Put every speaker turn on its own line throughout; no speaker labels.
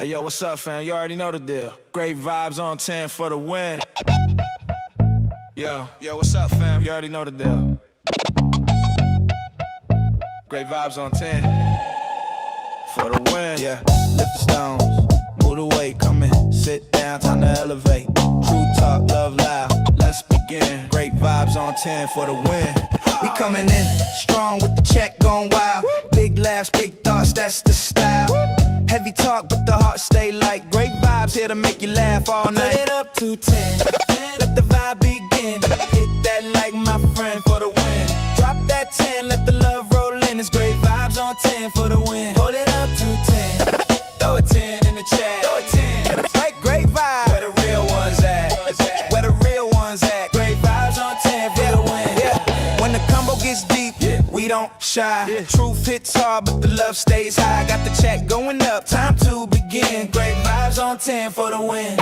Hey yo, what's up, fam? You already know the deal. Great vibes on 10 for the win. Yo, what's up, fam? You already know the deal. Great vibes on 10 for the win. Yeah, lift the stones, move the weight, come in, sit down, time to elevate. True talk, love loud, let's begin. Great vibes on 10 for the win. We coming in strong with the check going wild. Big laughs, big thoughts, that's the style. Heavy talk, but the heart stay light. Great vibes here to make you laugh all night. Put it up to 10, let the vibe begin. Hit that like my friend for the win. Drop that 10, let the love roll in. It's great vibes on 10 for the win. Hold it up to 10, throw a 10 in the chat. Throw a 10, like great vibes. Where the real ones at? Where the real ones at? Great vibes on 10 for the win. Yeah. When the combo gets deep, we don't shy. Truth hits hard, but the love stays high. Got the check going up, time to begin. Great vibes on 10 for the win.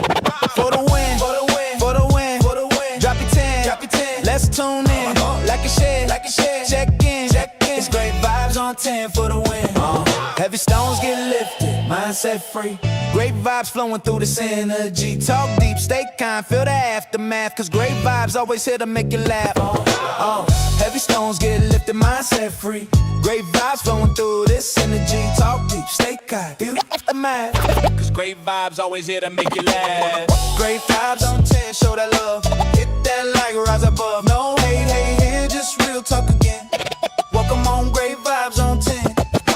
For the win, for the win, for the win, for the win. Drop your 10, drop your 10. Let's tune in, like a share, like a share. Check in, check in. It's great vibes on 10 for the win. Heavy stones get lifted, mindset free. Great vibes flowing through this energy. Talk deep, stay kind, feel the aftermath. Cause great vibes always here to make you laugh. Heavy stones get lifted, mindset free. Great vibes flowing through this energy. Talk deep, stay kind, feel the aftermath. Cause great vibes always here to make you laugh. Great vibes on 10, show that love. Hit that like, rise above. No hate, hate here, just real talk again. Welcome on, great vibes on 10.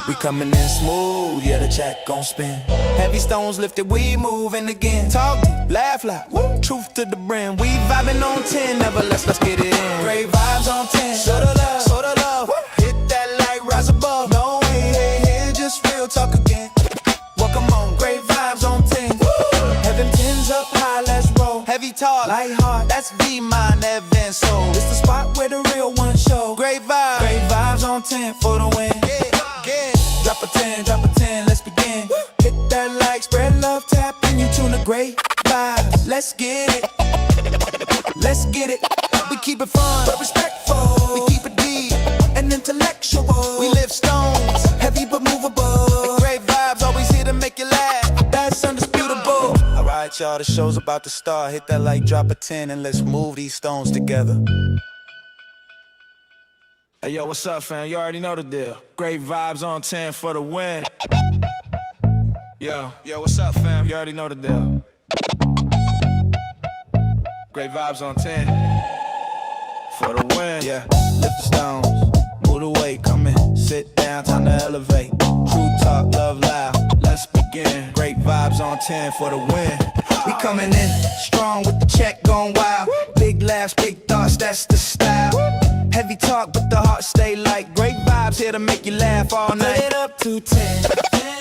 We coming in smooth, yeah, the check gon' spin. Heavy stones lifted, we moving again. Talk deep, laugh loud, woo, truth to the brim. We vibing on 10, never less, let's get it in. Great vibes on 10, show the love, show the love. Woo. Hit that like, rise above. No hate, hate here, just real talk again. Welcome on, great vibes on 10. Woo. Heaven 10's up high, let's roll. Heavy talk, light heart, that's V, mind, Evan, soul. It's the spot where the real ones show. Great vibes on 10 for the win. Yeah. Drop a 10, drop a 10, let's begin. Woo. Hit that like, spread love, tap in, you tune the great vibes. Let's get it, let's get it. We keep it fun, but respectful. We keep it deep and intellectual. We lift stones, heavy but movable. Great vibes, always here to make you laugh. That's undisputable. Alright, y'all, the show's about to start. Hit that like, drop a 10, and let's move these stones together. Hey yo, what's up, fam? You already know the deal. Great vibes on 10 for the win. Yo, what's up, fam? You already know the deal. Great vibes on 10 for the win. Yeah, lift the stones, move the weight, come in, sit down, time to elevate. True talk, love loud, let's begin. Great vibes on 10 for the win. We coming in strong with the check going wild. Big laughs, big thoughts, that's the style. Heavy talk, but the heart stay light. Great vibes here to make you laugh all night. Put it up to 10,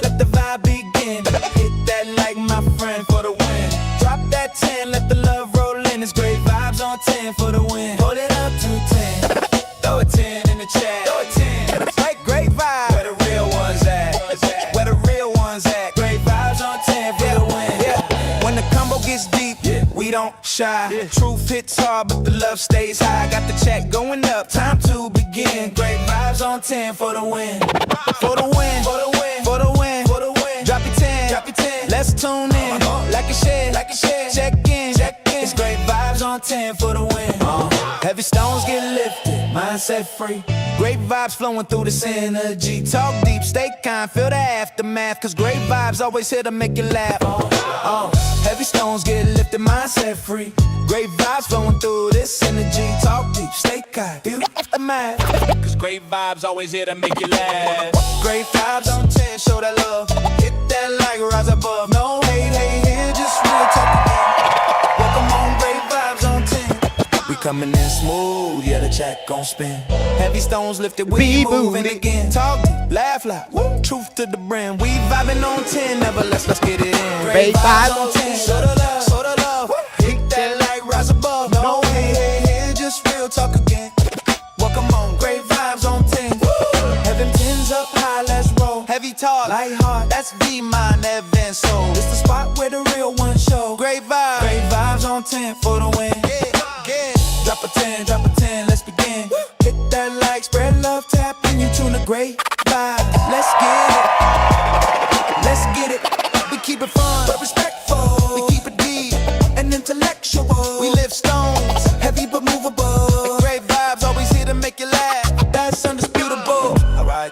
let the vibe begin. Hit that like my friend for the win. Drop that 10, let the love roll in. It's great vibes on 10 for the win. Hold it up to 10, throw a 10 in the chat. Throw a 10, like great vibes. Where the real ones at? Where the real ones at? Great vibes on 10 for the win. Yeah. When the combo gets deep, we don't shy. Truth hits hard, but the love stays high. Got the check going up, time to begin. Great vibes on 10 for the win. For the win, for the win, for the win, for the win. Drop your 10, drop your 10. Let's tune in, like a share, like a share. Check in, check in. It's great vibes on 10 for the win. Heavy stones get lifted, mindset free. Great vibes flowing through this energy. Talk deep, stay kind, feel the aftermath. Cause great vibes always here to make you laugh. Heavy stones get lifted, mindset free. Great vibes flowing through this energy. Talk deep, stay kind, feel the aftermath. Cause great vibes always here to make you laugh. Great vibes on 10, show that love. Hit that like, rise above. No hate, hate here, just real talk again. Welcome on, great vibes on 10. We coming in smooth, yeah, the check gon' spin. Heavy stones lifted, we moving again. Talk deep, laugh loud, woo, truth to the brim. We vibing on 10, never less, let's get it in. Great vibes on 10, show the love, show the love. Hit that like, rise above. No hate, hate here, just real talk again. Welcome on, great vibes on 10. Heaven 10's up high, let's roll. Heavy talk, light heart, that's V, mind, Evan, soul. It's the spot where the real ones show. Great vibes on 10 for the win. Yeah. Drop a 10, drop a 10, let's begin. Hit that like, spread love, tap in, you tune the great vibes. Let's get it, we keep it fun.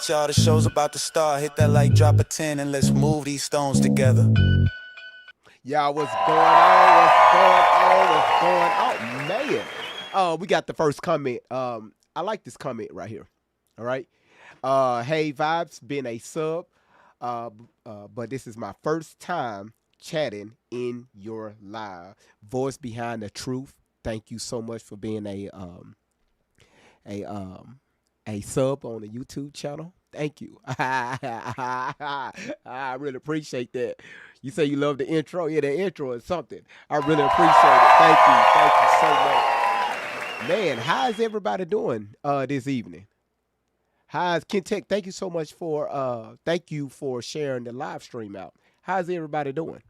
right, y'all, the show's about to start. Hit that like, drop a 10, and let's move these stones together.
Y'all, what's going on? Man. We got the first comment. I like this comment right here. All right. Hey, Vibes, been a sub, but this is my first time chatting in your live. Voice behind the truth. Thank you so much for being a sub on the YouTube channel. Thank you. I really appreciate that. You say you love the intro. Yeah, the intro is something. I really appreciate it. Thank you. Thank you so much. Man, how is everybody doing this evening? How's Kentech? Thank you for sharing the live stream out. How's everybody doing?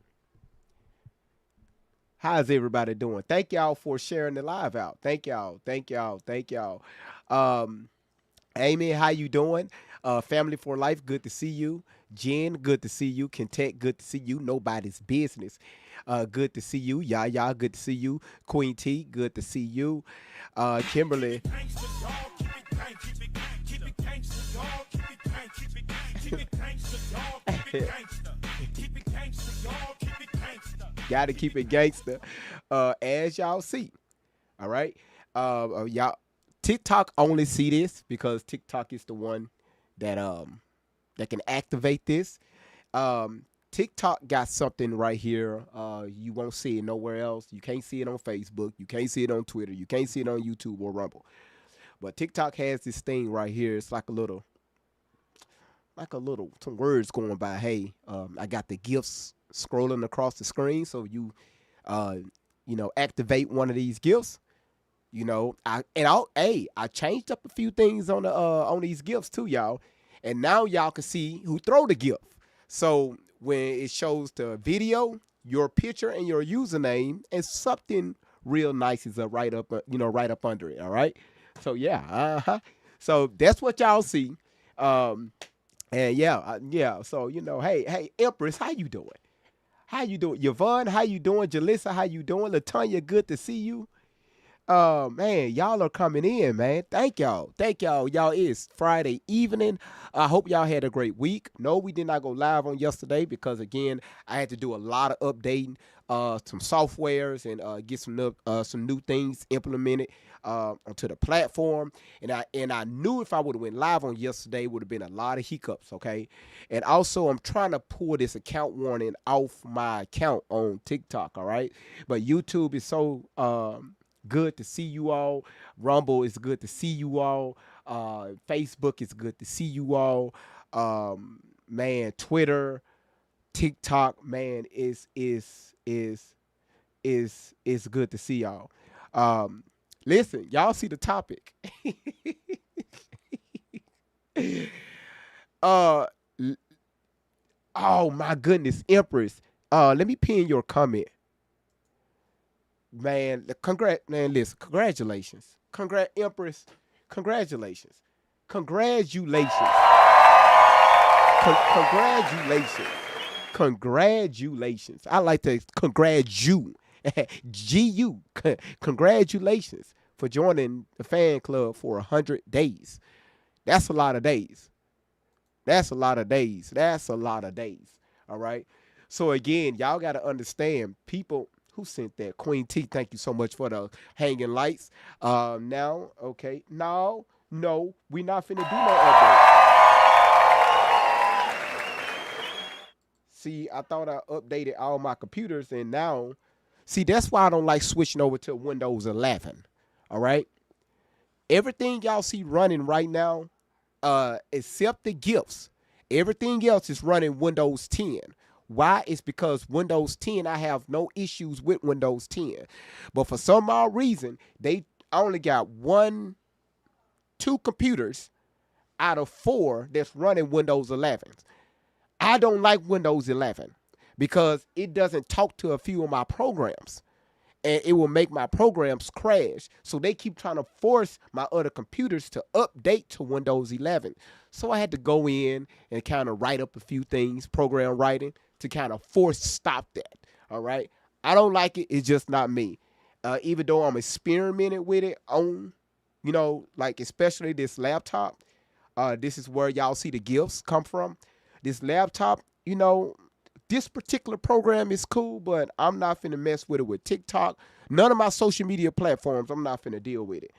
How's everybody doing? Thank y'all for sharing the live out. Thank y'all. Thank y'all. Thank y'all. Um, Amy, how you doing? Family for life, good to see you. Jen, good to see you. Kentech, good to see you. Nobody's business. Good to see you. Yaya, good to see you. Queen T, good to see you. Kimberly. Gotta keep it gangster. As y'all see. All right. Y'all TikTok only see this because TikTok is the one that that can activate this. TikTok got something right here. You won't see it nowhere else. You can't see it on Facebook. You can't see it on Twitter. You can't see it on YouTube or Rumble. But TikTok has this thing right here. It's like a little some words going by. Hey, I got the gifts scrolling across the screen, so uh, activate one of these gifts. I changed up a few things on these gifts too, y'all, and now y'all can see who throw the gift. So when it shows the video, your picture and your username, and something real nice is right up under it. All right. So yeah, So that's what y'all see. Um, and yeah. So hey, Empress, how you doing? How you doing, Yvonne? How you doing, Jalissa? How you doing, Latanya? Good to see you. Man, y'all are coming in, man. Thank y'all. Thank y'all. Y'all, it's Friday evening. I hope y'all had a great week. No, we did not go live on yesterday because again, I had to do a lot of updating, some softwares and get some new things implemented onto the platform. And I knew if I would have went live on yesterday, would have been a lot of hiccups. Okay, and also I'm trying to pull this account warning off my account on TikTok. All right, but YouTube is so good to see you all. Rumble is good to see you all. Facebook is good to see you all. Man, Twitter, TikTok, man, is good to see y'all. Um, Listen, y'all see the topic. uh, oh my goodness, Empress. Let me pin your comment. Man, listen, congratulations. Empress, congratulations. Congratulations. Congratulations. Congratulations. I like to congratulate GU. Congratulations for joining the fan club for 100 days. That's a lot of days. That's a lot of days. That's a lot of days. All right. So again, y'all got to understand people who sent that. Queen T, thank you so much for the hanging lights. Now, okay. No, we not finna do no update. See, I thought I updated all my computers and now, see, that's why I don't like switching over to Windows 11. All right. Everything y'all see running right now, except the gifts, everything else is running Windows 10. Why? It's because Windows 10, I have no issues with Windows 10. But for some odd reason, they only got two computers out of four that's running Windows 11. I don't like Windows 11 because it doesn't talk to a few of my programs and it will make my programs crash. So they keep trying to force my other computers to update to Windows 11. So I had to go in and kind of write up a few things, program writing, to kind of force stop that. All right. I don't like it. It's just not me. Even though I'm experimenting with it on, like especially this laptop, This is where y'all see the gifts come from. This laptop, this particular program is cool, but I'm not finna mess with it with TikTok. None of my social media platforms, I'm not finna deal with it.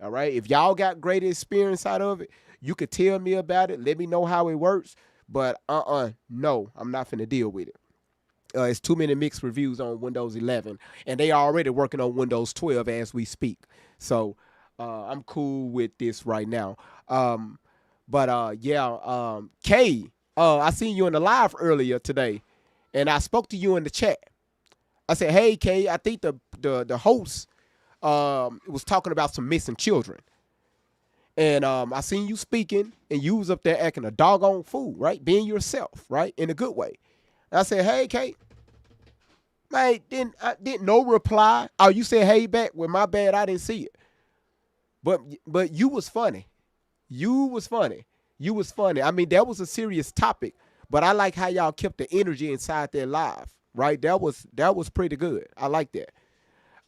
All right. If y'all got great experience out of it, you could tell me about it. Let me know how it works. But no, I'm not finna deal with it. It's too many mixed reviews on Windows 11, and they are already working on Windows 12 as we speak. So I'm cool with this right now. Kay, I seen you in the live earlier today, and I spoke to you in the chat. I said, "Hey, Kay, I think the host was talking about some missing children." And I seen you speaking, and you was up there acting a doggone fool, right? Being yourself, right? In a good way. And I said, "Hey, Kate, man, didn't no reply. Oh, you said hey back. Well, my bad, I didn't see it. But you was funny. You was funny. You was funny. I mean, that was a serious topic, but I like how y'all kept the energy inside there live, right? That was pretty good. I like that.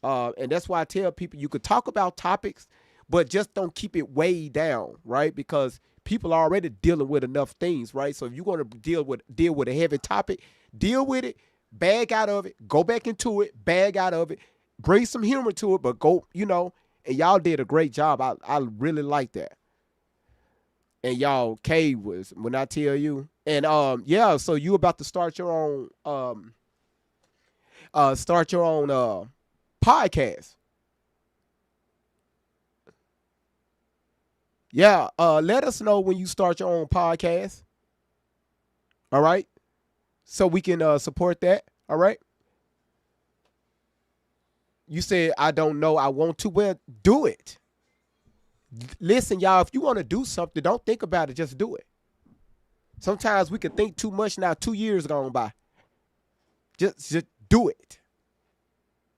And that's why I tell people you could talk about topics, but just don't keep it way down, right? Because people are already dealing with enough things, right? So if you're going to deal with a heavy topic, deal with it, bag out of it, go back into it, bag out of it, bring some humor to it, but go, and y'all did a great job. I really like that. And y'all, Kay was when I tell you, and so you about to start your own podcast. Yeah, let us know when you start your own podcast. All right, so we can support that. All right. You said I don't know. I want to. Well, do it. Listen, y'all. If you want to do something, don't think about it. Just do it. Sometimes we can think too much. Now 2 years gone by. Just do it.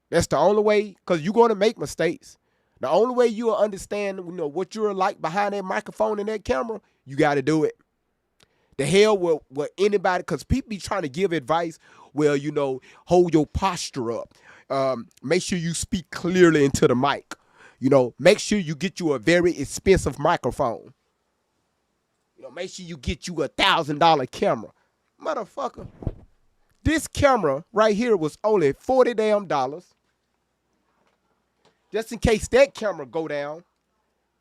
That's the only way, because you're going to make mistakes. The only way you'll understand, what you're like behind that microphone and that camera, you got to do it. The hell will anybody, because people be trying to give advice, well, hold your posture up. Make sure you speak clearly into the mic. Make sure you get you a very expensive microphone. Make sure you get you $1,000 camera. Motherfucker, this camera right here was only $40 damn dollars. Just in case that camera go down,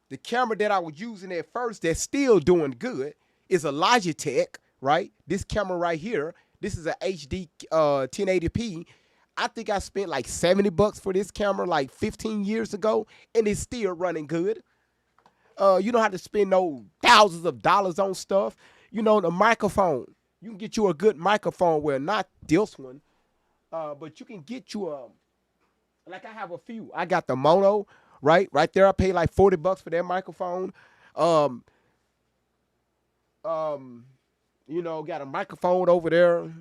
the camera that I was using at first that's still doing good is a Logitech, right? This camera right here, this is a HD 1080p. I think I spent like $70 for this camera like 15 years ago, and it's still running good. You don't have to spend no thousands of dollars on stuff. The microphone. You can get you a good microphone, well, not this one, but you can get you like I have a few. I got the mono, right there. I paid like $40 for that microphone. Got a microphone over there.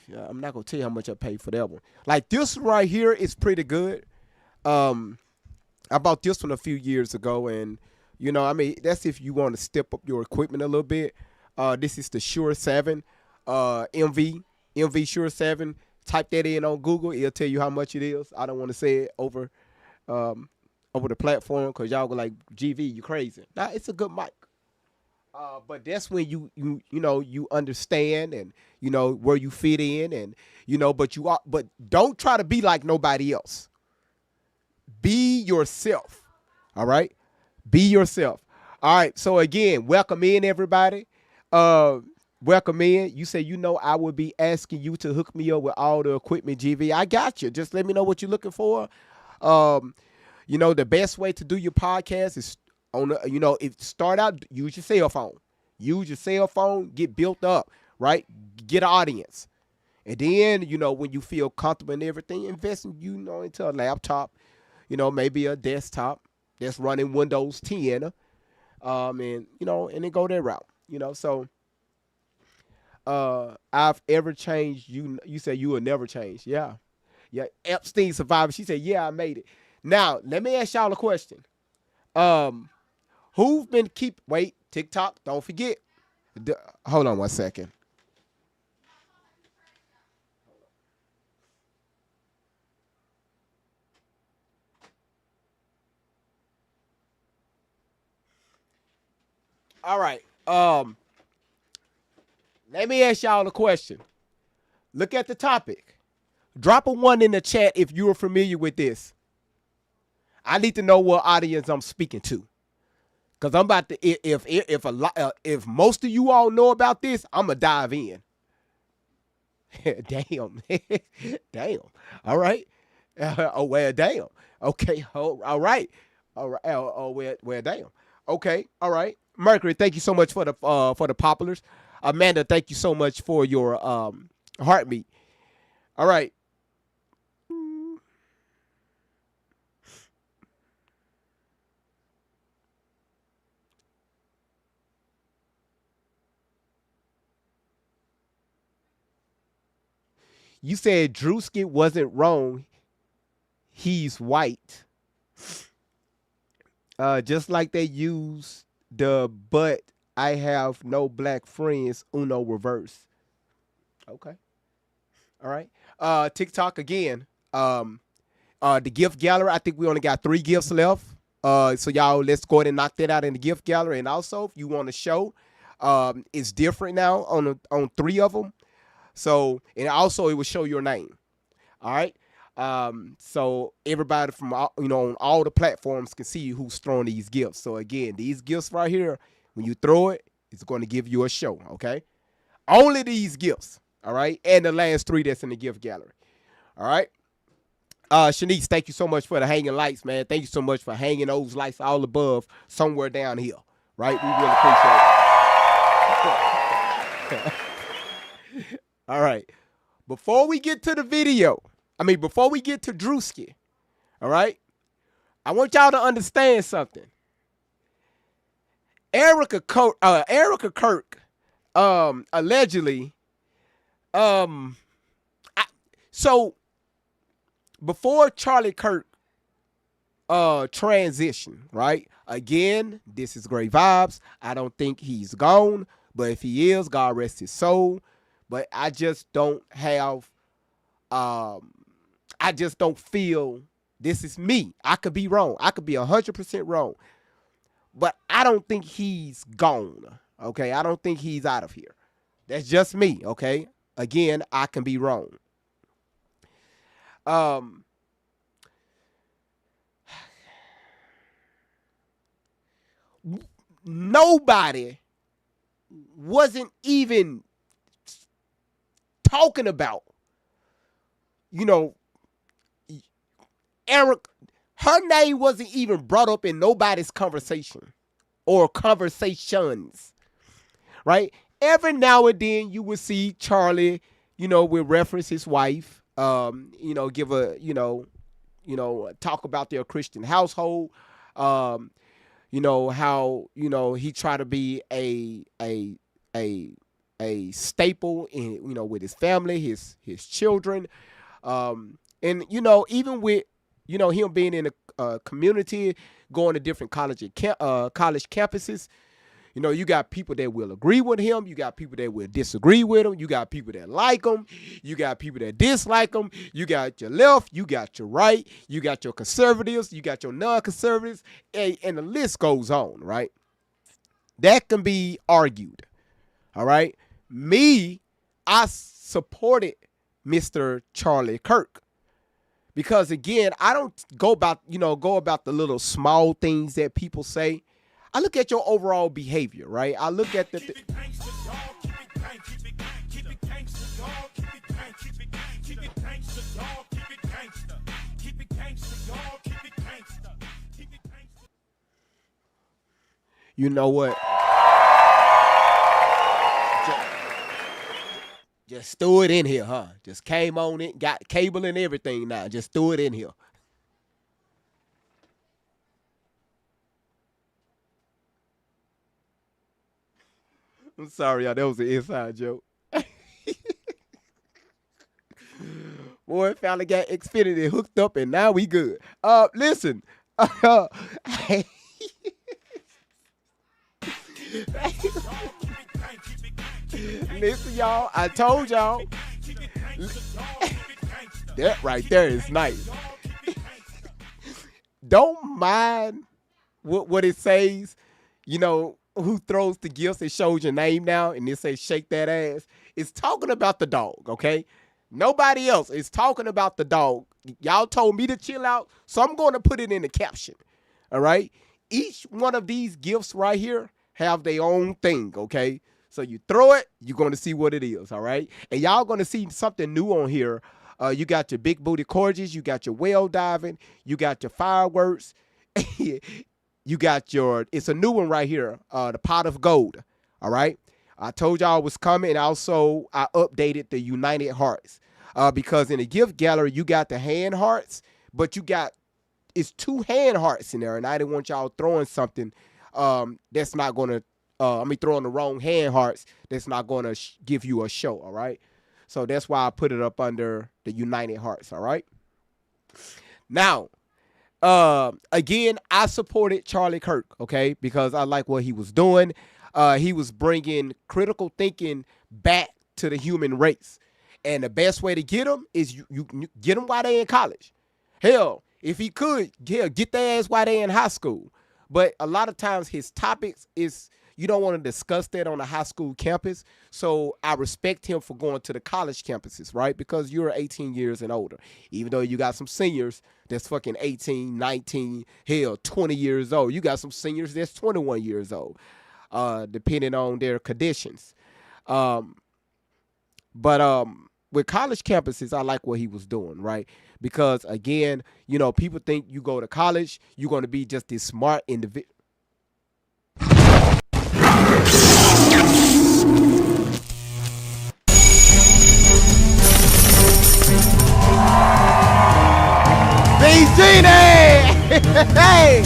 Yeah, I'm not gonna tell you how much I paid for that one. Like this one right here is pretty good. I bought this one a few years ago, and that's if you want to step up your equipment a little bit. This is the Shure 7, MV Shure 7. Type that in on Google. It'll tell you how much it is. I don't want to say it over the platform because y'all go like, GV, you crazy. Nah, it's a good mic. But that's when you understand and where you fit in, and but don't try to be like nobody else. Be yourself. All right? Be yourself. All right. So again, welcome in everybody. Welcome in. You say, I will be asking you to hook me up with all the equipment, GV. I got you. Just let me know what you're looking for. The best way to do your podcast is if start out, use your cell phone. Use your cell phone, get built up, right? Get an audience. And then, when you feel comfortable and everything, invest in, into a laptop, maybe a desktop that's running Windows 10. And then go that route, so I've ever changed. You say you will never change. Yeah. Epstein survivor. She said, yeah, I made it. Now, let me ask y'all a question. Who've been wait, TikTok, don't forget. Hold on one second. All right. Um, Let me ask y'all a question. Look at the topic. Drop a 1 in the chat if you're familiar with this. I need to know what audience I'm speaking to. Cause I'm about to if most of you all know about this, I'm gonna dive in. Damn, damn. All right. Oh well, damn. Okay. Oh, all right. All right. Oh well, damn. Okay. All right. Mercury, thank you so much for the populars. Amanda, thank you so much for your heartbeat. All right. You said Druski wasn't wrong. He's white. Just like they use the but I have no black friends, Uno reverse. Okay. All right. TikTok again. The gift gallery, I think we only got 3 gifts left. So y'all, let's go ahead and knock that out in the gift gallery. And also, if you want to show, it's different now on 3 of them. So, and also it will show your name. All right. So everybody from on all the platforms can see who's throwing these gifts. So again, these gifts right here, when you throw it, it's going to give you a show. Okay. Only these gifts. All right. And the last 3 that's in the gift gallery. All right. Shanice, thank you so much for the hanging lights, man. Thank you so much for hanging those lights all above somewhere down here. Right. We really appreciate it. All right. Before we get to the video, before we get to Druski, all right, I want y'all to understand something. Erika Kirk, allegedly, so before Charlie Kirk transition, right? Again, this is great vibes. I don't think he's gone, but if he is, God rest his soul. But I just don't have, I just don't feel, this is me. I could be wrong. I could be 100% wrong. But I don't think he's gone, okay? I don't think he's out of here. That's just me, okay? Again, I can be wrong. Nobody wasn't even talking about, Eric, her name wasn't even brought up in nobody's conversation or conversations, right? Every now and then you would see Charlie, would reference his wife, give a, talk about their Christian household, how, he tried to be a staple in, with his family, his children. And, even with, him being in a community, going to different college campuses, you got people that will agree with him. You got people that will disagree with him. You got people that like him. You got people that dislike him. You got your left. You got your right. You got your conservatives. You got your non-conservatives. And the list goes on, right? That can be argued, all right? Me, I supported Mr. Charlie Kirk. Because again, I don't go about the little small things that people say. I look at your overall behavior, right? I look at the you know what? Just threw it in here, huh? Just came on it, got cable and everything now. Just threw it in here. I'm sorry, y'all. That was an inside joke. Boy, finally got Xfinity hooked up, and now we good. Listen. Listen, y'all. I told y'all. That right there is nice. Don't mind what it says. who throws the gifts, it shows your name now, and it says shake that ass. It's talking about the dog, okay? Nobody else is talking about the dog. Y'all told me to chill out, so I'm going to put it in the caption, all right? Each one of these gifts right here have their own thing, okay? So you throw it, you're going to see what it is, all right? And y'all going to see something new on here. You got your big booty corgis, you got your whale diving, you got your fireworks, you got your, it's a new one right here, the pot of gold, all right? I told y'all it was coming, and also I updated the United Hearts because in the gift gallery, you got the hand hearts, but you got, it's 2 hand hearts in there, and I didn't want y'all throwing something that's not going to, throwing the wrong hand hearts that's not going to give you a show, all right? So that's why I put it up under the United Hearts, all right? Now, again, I supported Charlie Kirk, okay, because I like what he was doing. He was bringing critical thinking back to the human race. And the best way to get them is you get them while they're in college. Hell, if he could, get their ass while they're in high school. But a lot of times his topics is, you don't want to discuss that on a high school campus. So I respect him for going to the college campuses, right? Because you're 18 years and older. Even though you got some seniors that's fucking 18, 19, hell, 20 years old. You got some seniors that's 21 years old, depending on their conditions. But with college campuses, I like what he was doing, right? Because, again, you know, people think you go to college, you're going to be just this smart individual. Hey!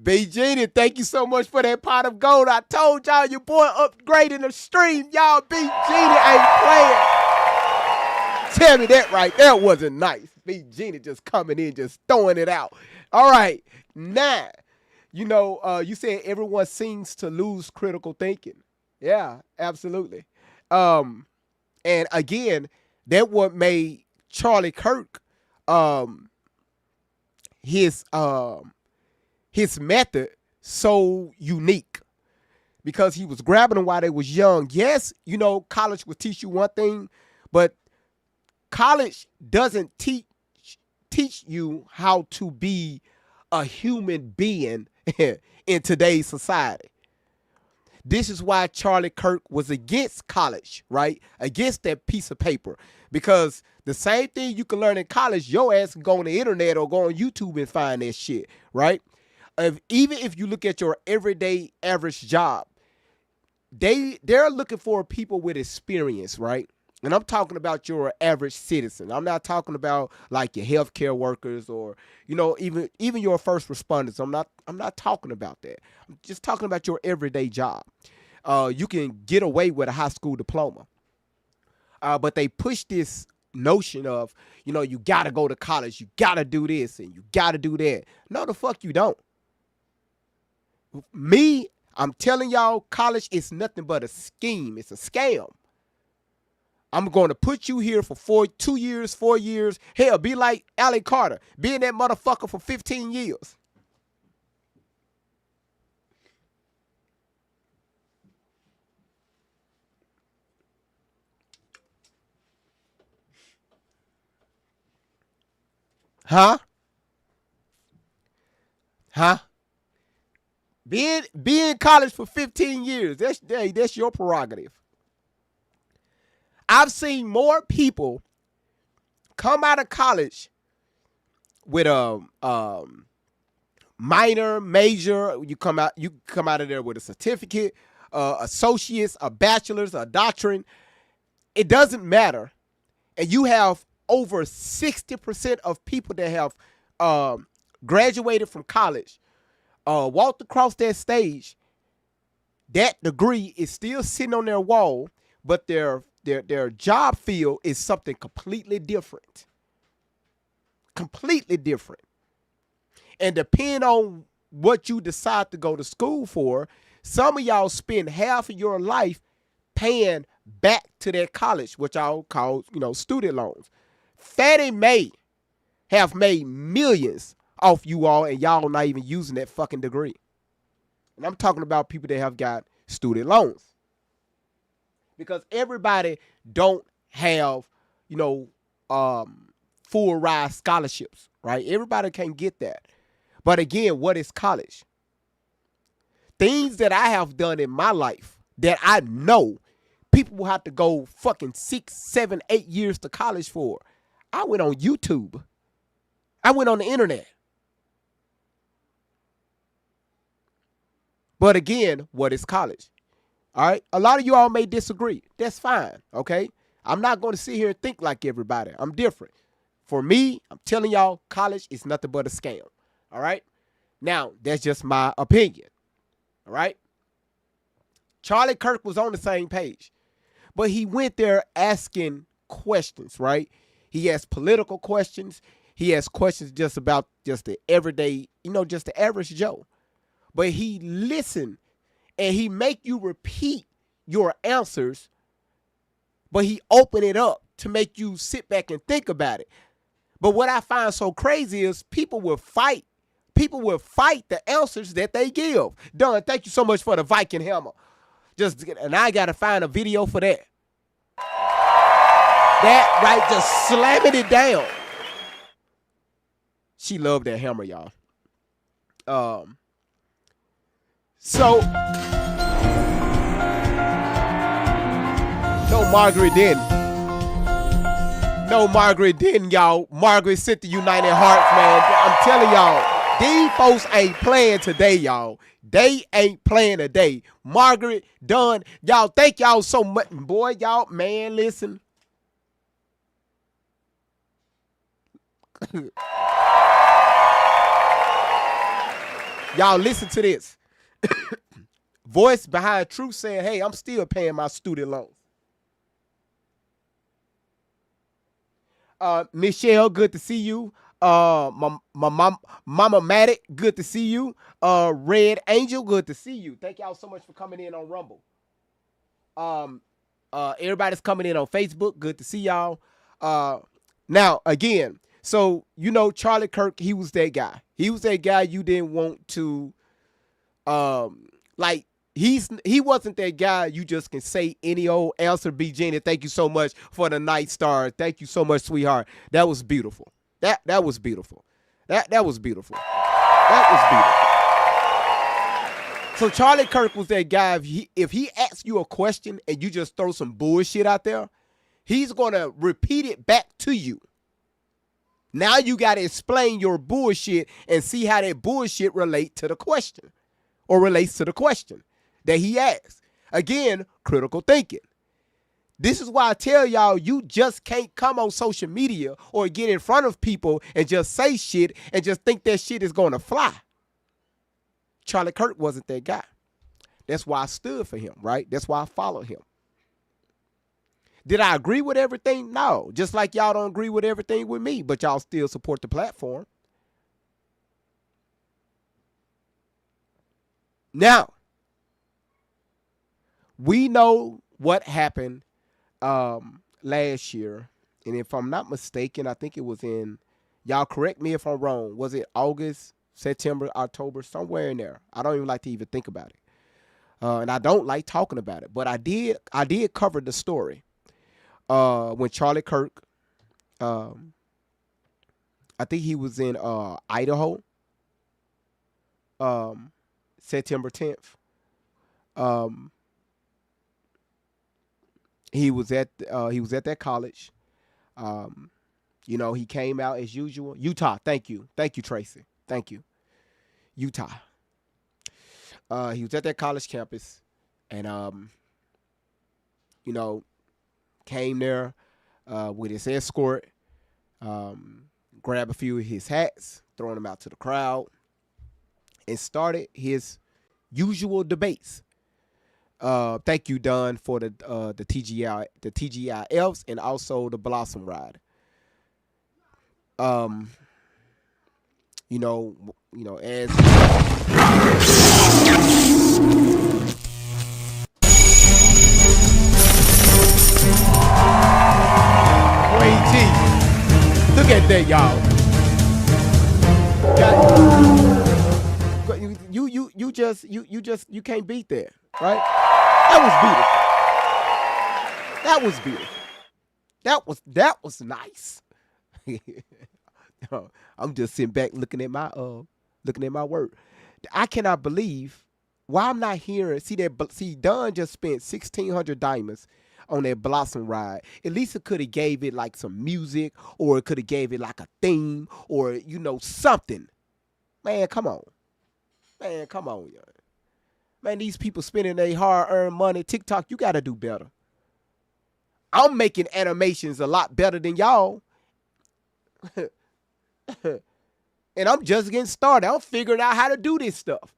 B. Genie, thank you so much for that pot of gold. I told y'all your boy upgrading the stream. Y'all, B. Genie ain't playing. Tell me that right there wasn't nice. B. Genie just coming in, just throwing it out. All right, now, you know, you said everyone seems to lose critical thinking. Yeah, absolutely. And again, that what made Charlie Kirk his method so unique, because he was grabbing them while they was young. Yes, you know, college will teach you one thing, but college doesn't teach you how to be a human being in today's society. This is why Charlie Kirk was against college, right? Against that piece of paper. Because the same thing you can learn in college, your ass can go on the internet or go on YouTube and find that shit, right? Even if you look at your everyday average job, they're looking for people with experience, right? And I'm talking about your average citizen. I'm not talking about like your healthcare workers or, you know, even your first responders. I'm not talking about that. I'm just talking about your everyday job. You can get away with a high school diploma. But they push this notion of, you know, you got to go to college. You got to do this and you got to do that. No, the fuck you don't. Me, I'm telling y'all, college is nothing but a scheme. It's a scam. I'm going to put you here for 2 years, 4 years. Hell, be like Allie Carter. Be in that motherfucker for 15 years. Huh? Be in college for 15 years. That's your prerogative. I've seen more people come out of college with a minor, major. You come out of there with a certificate, associates, a bachelor's, a doctorate. It doesn't matter. And you have over 60% of people that have graduated from college, walked across that stage. That degree is still sitting on their wall, but their job field is something completely different. Completely different. And depending on what you decide to go to school for, some of y'all spend half of your life paying back to that college, which I'll call, you know, student loans. Fannie Mae have made millions off you all, and y'all not even using that fucking degree. And I'm talking about people that have got student loans. Because everybody don't have, full ride scholarships, right? Everybody can't get that. But again, what is college? Things that I have done in my life that I know people will have to go fucking 6, 7, 8 years to college for. I went on YouTube. I went on the internet. But again, what is college? All right. A lot of you all may disagree. That's fine. Okay. I'm not going to sit here and think like everybody. I'm different. For me, I'm telling y'all, college is nothing but a scam. All right. Now, that's just my opinion. All right. Charlie Kirk was on the same page, but he went there asking questions, right? He asked political questions. He asked questions just about just the everyday, just the average Joe. But he listened and he make you repeat your answers, but he opened it up to make you sit back and think about it. But what I find so crazy is people will fight. People will fight the answers that they give. Don, thank you so much for the Viking hammer. And I got to find a video for that. That, right, just slamming it down. She loved that hammer, y'all. So, no Margaret didn't. No Margaret didn't, y'all. Margaret sent the United Hearts, man. I'm telling y'all, these folks ain't playing today, y'all. They ain't playing today. Margaret, Dunn, y'all, thank y'all so much. Boy, y'all, man, listen. Y'all, listen to this. Voice behind truth saying, hey, I'm still paying my student loans. Michelle, good to see you. My Mama Matic, good to see you. Red Angel, good to see you. Thank y'all so much for coming in on Rumble. Everybody's coming in on Facebook. Good to see y'all. Now, again, so, Charlie Kirk, he was that guy. He was that guy you didn't want to, he wasn't that guy you just can say any old answer. B. Jenny, thank you so much for the night star. Thank you so much, sweetheart. That was beautiful. That was beautiful. That was beautiful. That was beautiful. So Charlie Kirk was that guy. If he asks you a question and you just throw some bullshit out there, he's going to repeat it back to you. Now you got to explain your bullshit and see how that bullshit relate to the question or relates to the question that he asked. Again, critical thinking. This is why I tell y'all, you just can't come on social media or get in front of people and just say shit and just think that shit is going to fly. Charlie Kirk wasn't that guy. That's why I stood for him, right? That's why I followed him. Did I agree with everything? No. Just like y'all don't agree with everything with me, but y'all still support the platform. Now, we know what happened last year, and if I'm not mistaken, I think it was in, y'all correct me if I'm wrong, was it August, September, October, somewhere in there? I don't even like to even think about it, and I don't like talking about it, but I did cover the story when Charlie Kirk, I think he was in Idaho, September 10th. He was at that college. He came out as usual. Utah, thank you, Tracy, thank you. Utah. He was at that college campus, and came there with his escort. Grabbed a few of his hats, throwing them out to the crowd, and started his usual debates. Thank you, Don, for the TGIFs and also the Blossom Ride. As Wayne T. Look at that, y'all. you can't beat that, right? That was beautiful. That was nice. I'm just sitting back looking at my work. I cannot believe why I'm not hearing. See, Don just spent 1,600 diamonds on that Blossom ride. At least it could have gave it like some music, or it could have gave it like a theme, or something. Man, come on. Yo. Man, these people spending their hard-earned money. TikTok, you got to do better. I'm making animations a lot better than y'all. And I'm just getting started. I'm figuring out how to do this stuff.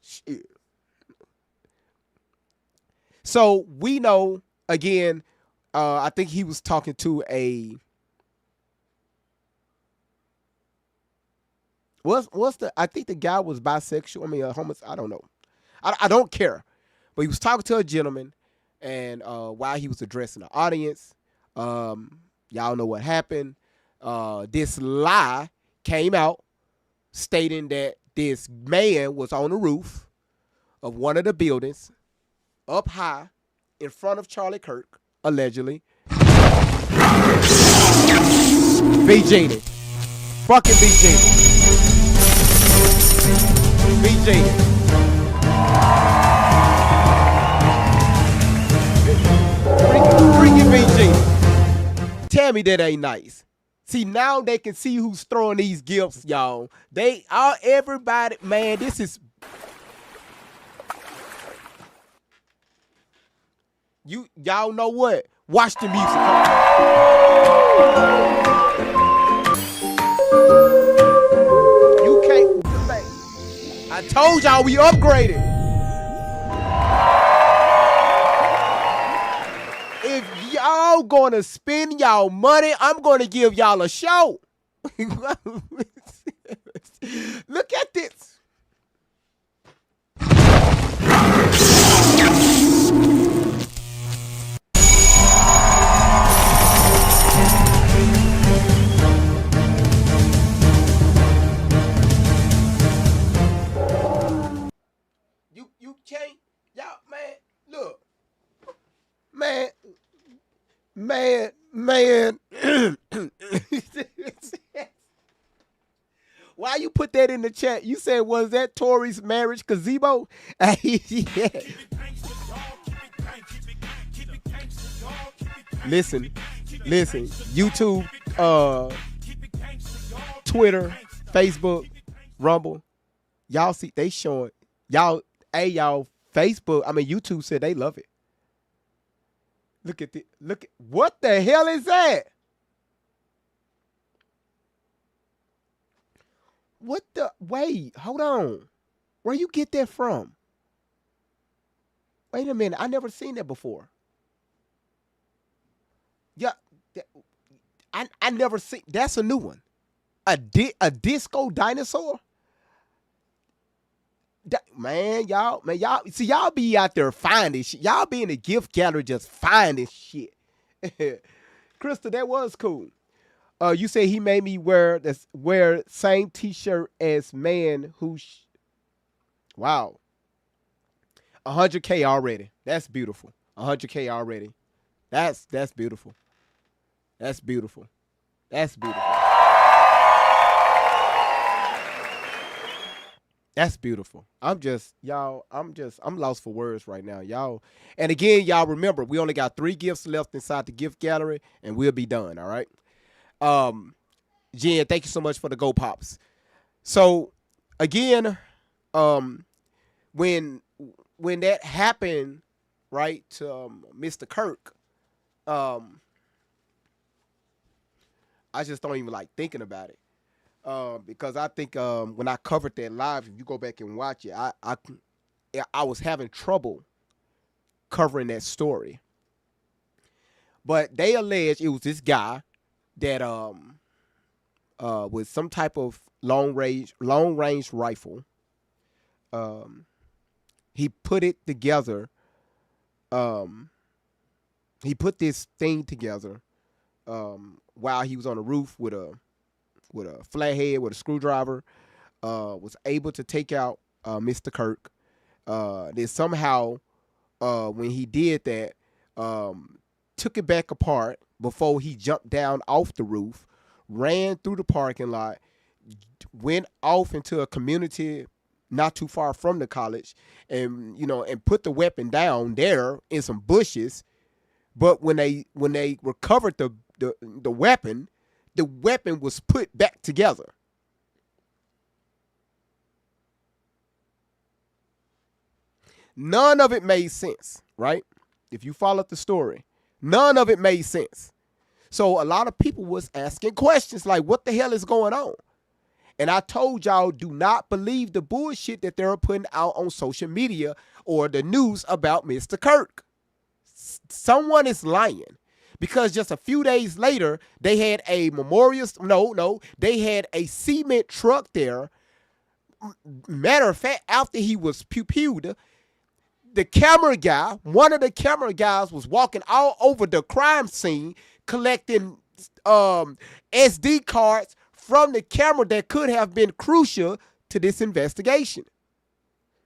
Shit. So we know, again, I think he was talking to I think the guy was bisexual. I mean, I don't know. I don't care. But he was talking to a gentleman, and while he was addressing the audience, y'all know what happened. This lie came out stating that this man was on the roof of one of the buildings, up high, in front of Charlie Kirk, allegedly. B. Genie. Fucking B. Genie. B. Genie. Freaking B. Genie. Tell me that ain't nice. See, now they can see who's throwing these gifts, y'all. Everybody, man, this is... Y'all know what? Watch the music. You can't... I told y'all we upgraded. If y'all gonna spend y'all money, I'm gonna give y'all a show. Look at this. You can't, y'all, man, look. Man. Why you put that in the chat? You said, was that Tori's marriage gazebo? Yeah. Listen. YouTube, Twitter, Facebook, Rumble. Y'all see, they showing, y'all Facebook, YouTube said they love it. Look at what the hell is that? Wait, hold on. Where you get that from? Wait a minute, I never seen that before. Yeah, I never seen, that's a new one. A disco dinosaur? Man, y'all, see, y'all be out there finding shit. Y'all be in the gift gallery just finding shit. Crystal, that was cool. You say he made me wear same t-shirt as man who. Wow. 100K already. That's beautiful. 100K already. That's beautiful. That's beautiful. That's beautiful. That's beautiful. I'm lost for words right now, y'all. And again, y'all remember, we only got 3 gifts left inside the gift gallery, and we'll be done, all right? Jen, thank you so much for the Go Pops. So, again, when that happened, right, to Mr. Kirk, I just don't even like thinking about it. Because I think when I covered that live, if you go back and watch it, I was having trouble covering that story. But they allege it was this guy that with some type of long range rifle. He put it together. He put this thing together while he was on the roof with a with a flathead with a screwdriver, was able to take out Mr. Kirk. Then somehow, when he did that, took it back apart before he jumped down off the roof, ran through the parking lot, went off into a community not too far from the college, and and put the weapon down there in some bushes. But when they recovered the weapon, the weapon was put back together. None of it made sense, right? If you followed the story, none of it made sense. So a lot of people was asking questions like, what the hell is going on? And I told y'all, do not believe the bullshit that they're putting out on social media or the news about Mr. Kirk. Someone is lying, because just a few days later, they had a they had a cement truck there. Matter of fact, after he was pew-pewed, the camera guy, one of the camera guys, was walking all over the crime scene collecting SD cards from the camera that could have been crucial to this investigation.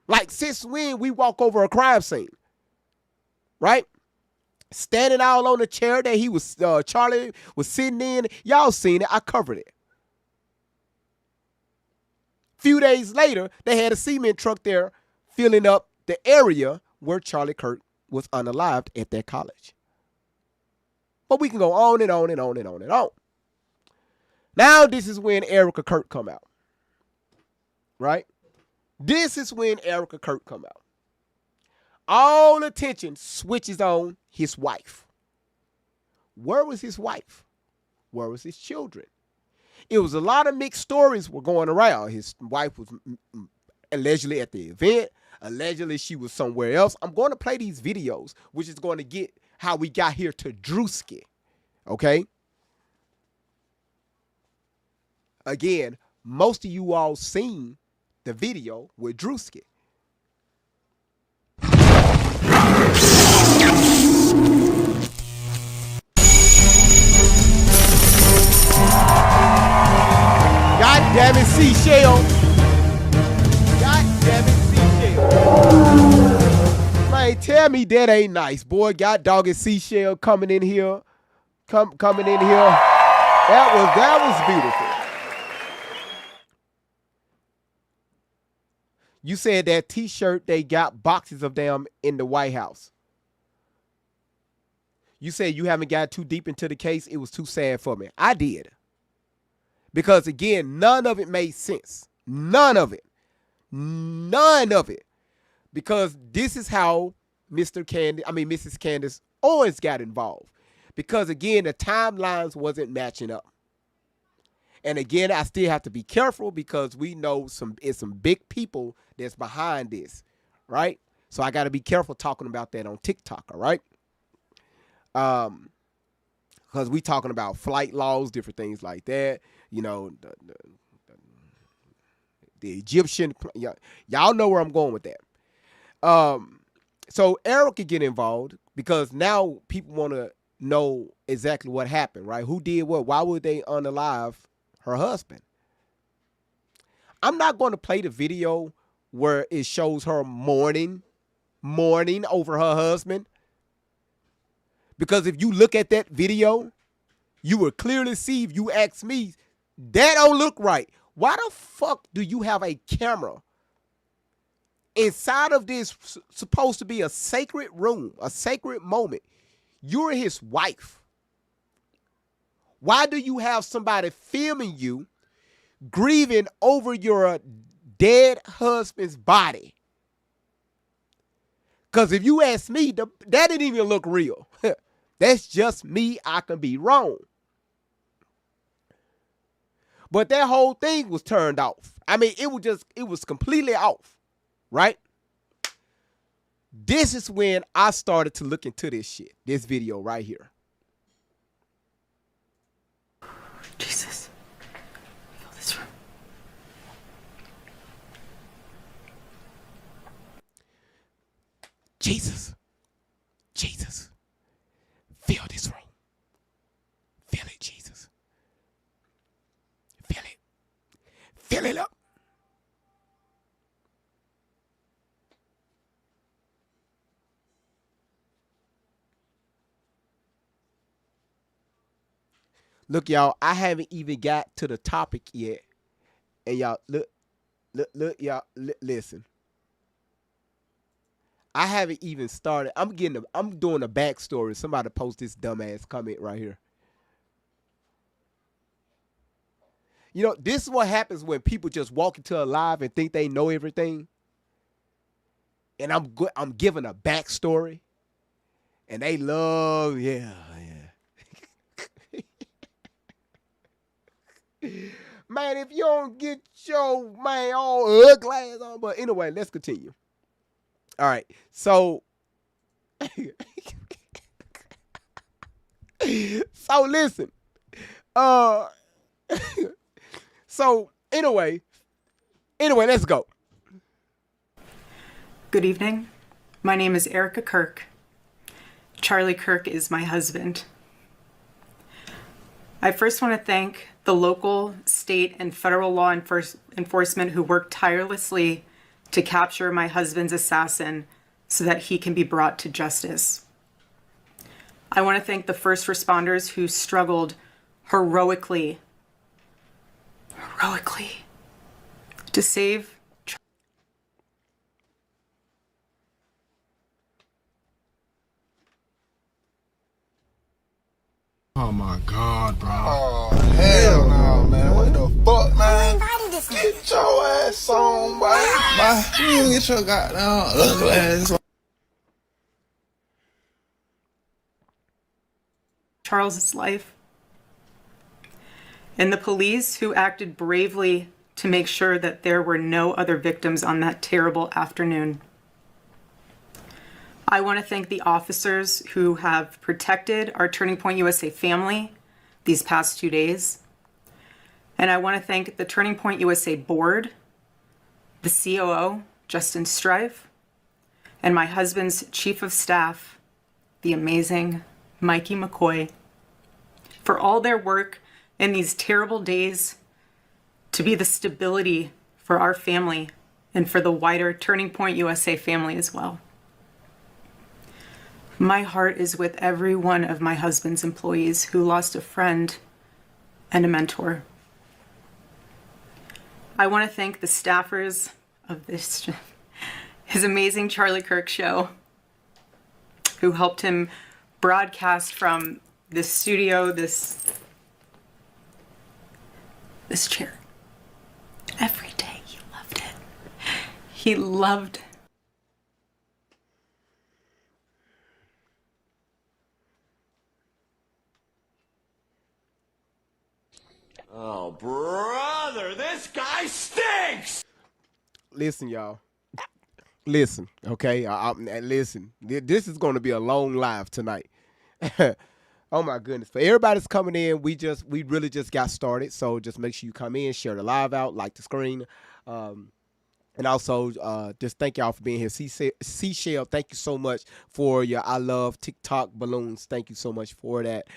Like, since when we walk over a crime scene, right? Standing all on the chair that he was, Charlie was sitting in. Y'all seen it. I covered it. Few days later, they had a cement truck there filling up the area where Charlie Kirk was unalived at that college. But we can go on and on and on and on and on. Now this is when Erika Kirk come out. Right? This is when Erika Kirk come out. All attention switches on his wife. Where was his wife? Where was his children? It was a lot of mixed stories were going around. His wife was allegedly at the event. Allegedly she was somewhere else. I'm going to play these videos, which is going to get how we got here to Druski. Okay? Again, most of you all seen the video with Druski. God damn it, Seashell. God damn it, Seashell. Man, tell me that ain't nice, boy. God dog and Seashell coming in here. Coming in here. That was beautiful. You said that t-shirt, they got boxes of them in the White House. You said you haven't got too deep into the case. It was too sad for me. I did. Because, again, none of it made sense. None of it. None of it. Because this is how Mrs. Candace Owens got involved. Because, again, the timelines wasn't matching up. And, again, I still have to be careful because we know it's some big people that's behind this, right? So I got to be careful talking about that on TikTok, all right? Because we talking about flight laws, different things like that. You know, the Egyptian, y'all know where I'm going with that. So Erika get involved because now people want to know exactly what happened, right? Who did what? Why would they unalive her husband? I'm not going to play the video where it shows her mourning over her husband. Because if you look at that video, you will clearly see, if you ask me, that don't look right. Why the fuck do you have a camera inside of this supposed to be a sacred room, a sacred moment? You're his wife. Why do you have somebody filming you grieving over your dead husband's body? Because if you ask me, that didn't even look real. That's just me. I can be wrong. But that whole thing was turned off. I mean, it was completely off, right? This is when I started to look into this shit, this video right here.
Jesus. Feel this room.
Jesus. Jesus. Feel this room. Feel it, Jesus. Feel Look, y'all, I haven't even got to the topic yet. And y'all, look, y'all, listen. I haven't even started. I'm doing a backstory. Somebody post this dumbass comment right here. You know, this is what happens when people just walk into a live and think they know everything. And I'm giving a backstory. And they love, yeah. Man, if you don't get your man all ugly on, but anyway, let's continue. All right, so so listen, so anyway, let's go.
Good evening. My name is Erika Kirk. Charlie Kirk is my husband. I first want to thank the local, state, and federal law enforcement who worked tirelessly to capture my husband's assassin so that he can be brought to justice. I want to thank the first responders who struggled heroically to save
Oh my God, bro.
Oh, hell no, man. What the fuck, man? Get your ass on, boy. You get your goddamn ugly ass on.
Charles's life, and the police who acted bravely to make sure that there were no other victims on that terrible afternoon. I want to thank the officers who have protected our Turning Point USA family these past 2 days. And I want to thank the Turning Point USA board, the COO, Justin Strife, and my husband's chief of staff, the amazing Mikey McCoy, for all their work in these terrible days to be the stability for our family and for the wider Turning Point USA family as well. My heart is with every one of my husband's employees who lost a friend and a mentor. I want to thank the staffers of his amazing Charlie Kirk show, who helped him broadcast from this studio, this chair. Every day he loved it. He loved it.
Oh, brother, this guy stinks!
Listen, y'all. Listen, okay? Listen. This is going to be a long live tonight. Oh my goodness! For everybody that's coming in, we really just got started. So just make sure you come in, share the live out, like the screen, and also just thank y'all for being here. Seashell, thank you so much for your I love TikTok balloons. Thank you so much for that.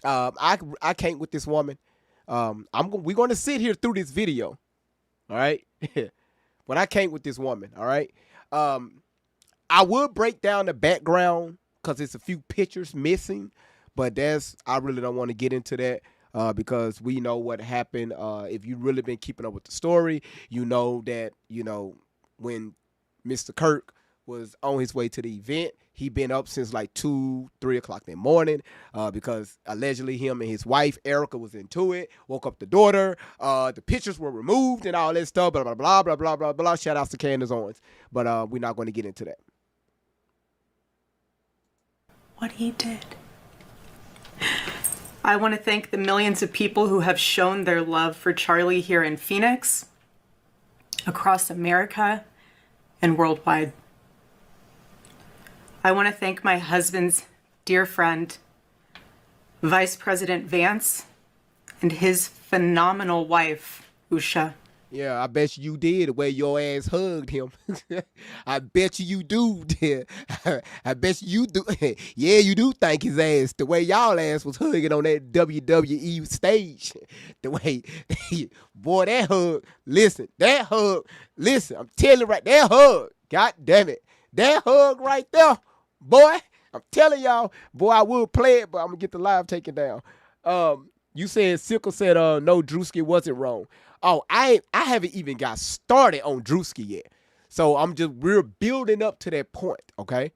I can't with this woman. We're going to sit here through this video, all right? But I can't with this woman, all right? I would break down the background because it's a few pictures missing, but I really don't want to get into that because we know what happened. If you've really been keeping up with the story, you know that, when Mr. Kirk was on his way to the event, he been up since like 2, 3 o'clock in the morning because allegedly him and his wife, Erika, was into it, woke up the daughter, the pictures were removed and all that stuff, blah, blah, blah, blah, blah, blah, blah. Shout outs to Candace Owens. But we're not going to get into that.
What he did. I want to thank the millions of people who have shown their love for Charlie here in Phoenix, across America, and worldwide. I want to thank my husband's dear friend, Vice President Vance, and his phenomenal wife, Usha.
Yeah, I bet you did the way your ass hugged him. I bet you do. I bet you do. Yeah, you do thank his ass the way y'all ass was hugging on that WWE stage. The way, boy, that hug. Listen, I'm telling you right, that hug. God damn it, that hug right there, boy. I'm telling y'all, boy, I will play it, but I'm gonna get the live taken down. You said Sickle said no, Druski wasn't wrong. Oh, I haven't even got started on Druski yet. So we're building up to that point, okay?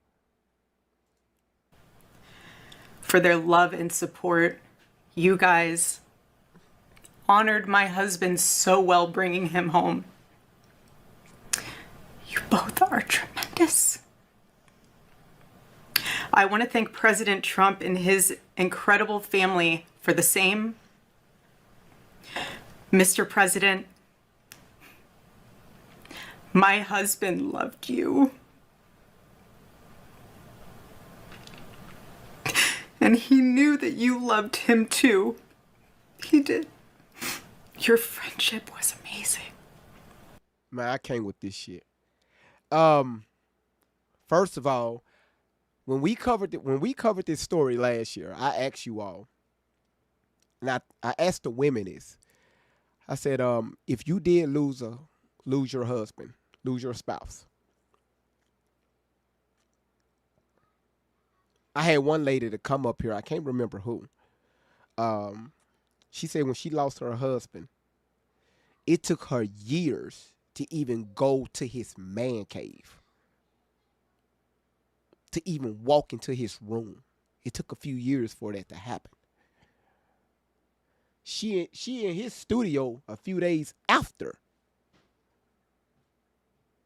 For their love and support. You guys honored my husband so well bringing him home. You both are tremendous. I want to thank President Trump and his incredible family for the same. Mr. President, my husband loved you. And he knew that you loved him too. He did. Your friendship was amazing.
Man, I can't with this shit. First of all, when we covered this story last year, I asked you all, and I asked the women this. I said, if you did lose your husband, lose your spouse. I had one lady to come up here. I can't remember who. She said when she lost her husband, it took her years to even go to his man cave, to even walk into his room. It took a few years for that to happen. She in his studio a few days after,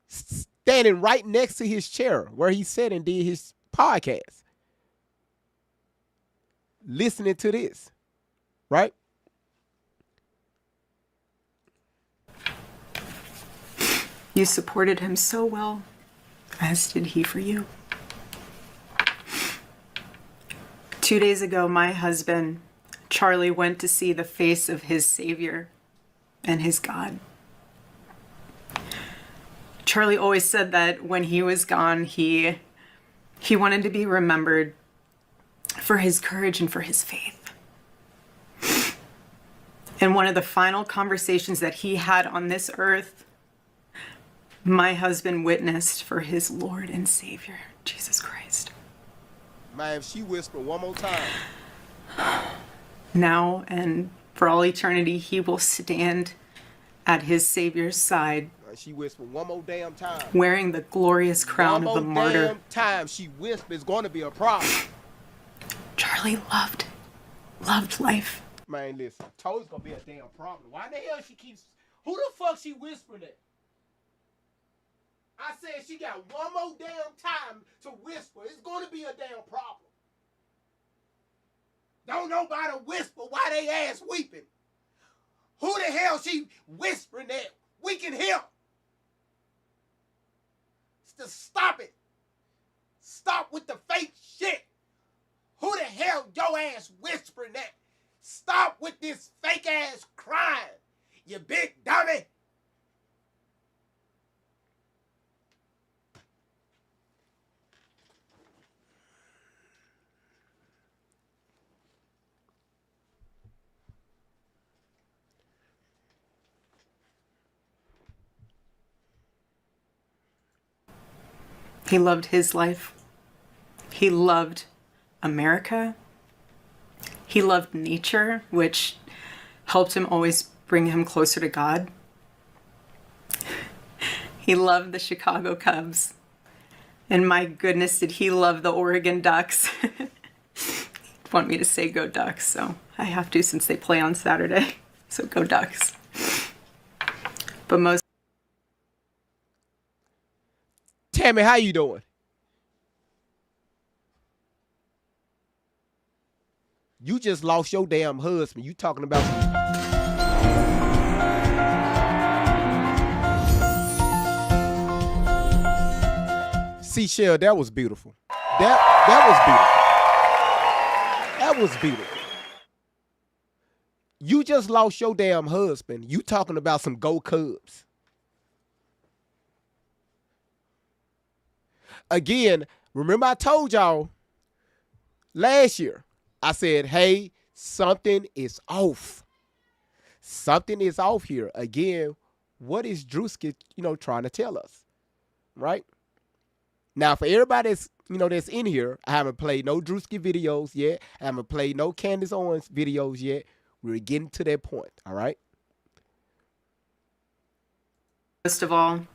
standing right next to his chair where he sat and did his podcast, listening to this, right?
You supported him so well, as did he for you. 2 days ago, my husband, Charlie, went to see the face of his Savior and his God. Charlie always said that when he was gone, he wanted to be remembered for his courage and for his faith. And one of the final conversations that he had on this earth, my husband witnessed for his Lord and Savior, Jesus Christ.
Man, if she whispered one more time.
Now and for all eternity, he will stand at his Savior's side.
She whispered one more damn time.
Wearing the glorious crown of the martyr.
One more damn time she whispered, it's going to be a problem.
Charlie loved life.
Man, listen, I told it's going to be a damn problem. Why the hell she keeps... Who the fuck she whispering at? I said she got one more damn time to whisper. It's going to be a damn problem. Don't nobody whisper why they ass weeping. Who the hell she whispering at? We can hear. Just stop it. Stop with the fake shit. Who the hell your ass whispering at? Stop with this fake ass crying, you big dummy.
He loved his life. He loved America. He loved nature, which helped him always bring him closer to God. He loved the Chicago Cubs. And my goodness, did he love the Oregon Ducks. Want me to say go Ducks, so I have to since they play on Saturday. So go Ducks. But most...
Tammy, how you doing? You just lost your damn husband. You talking about Seashell, that was beautiful. That was beautiful. That was beautiful. You just lost your damn husband. You talking about some Go Cubs. Again, remember I told y'all last year, I said, hey, something is off. Something is off here. Again, what is Druski, trying to tell us, right? Now, for everybody that's that's in here, I haven't played no Druski videos yet. I haven't played no Candace Owens videos yet. We're getting to that point. All right.
First of all,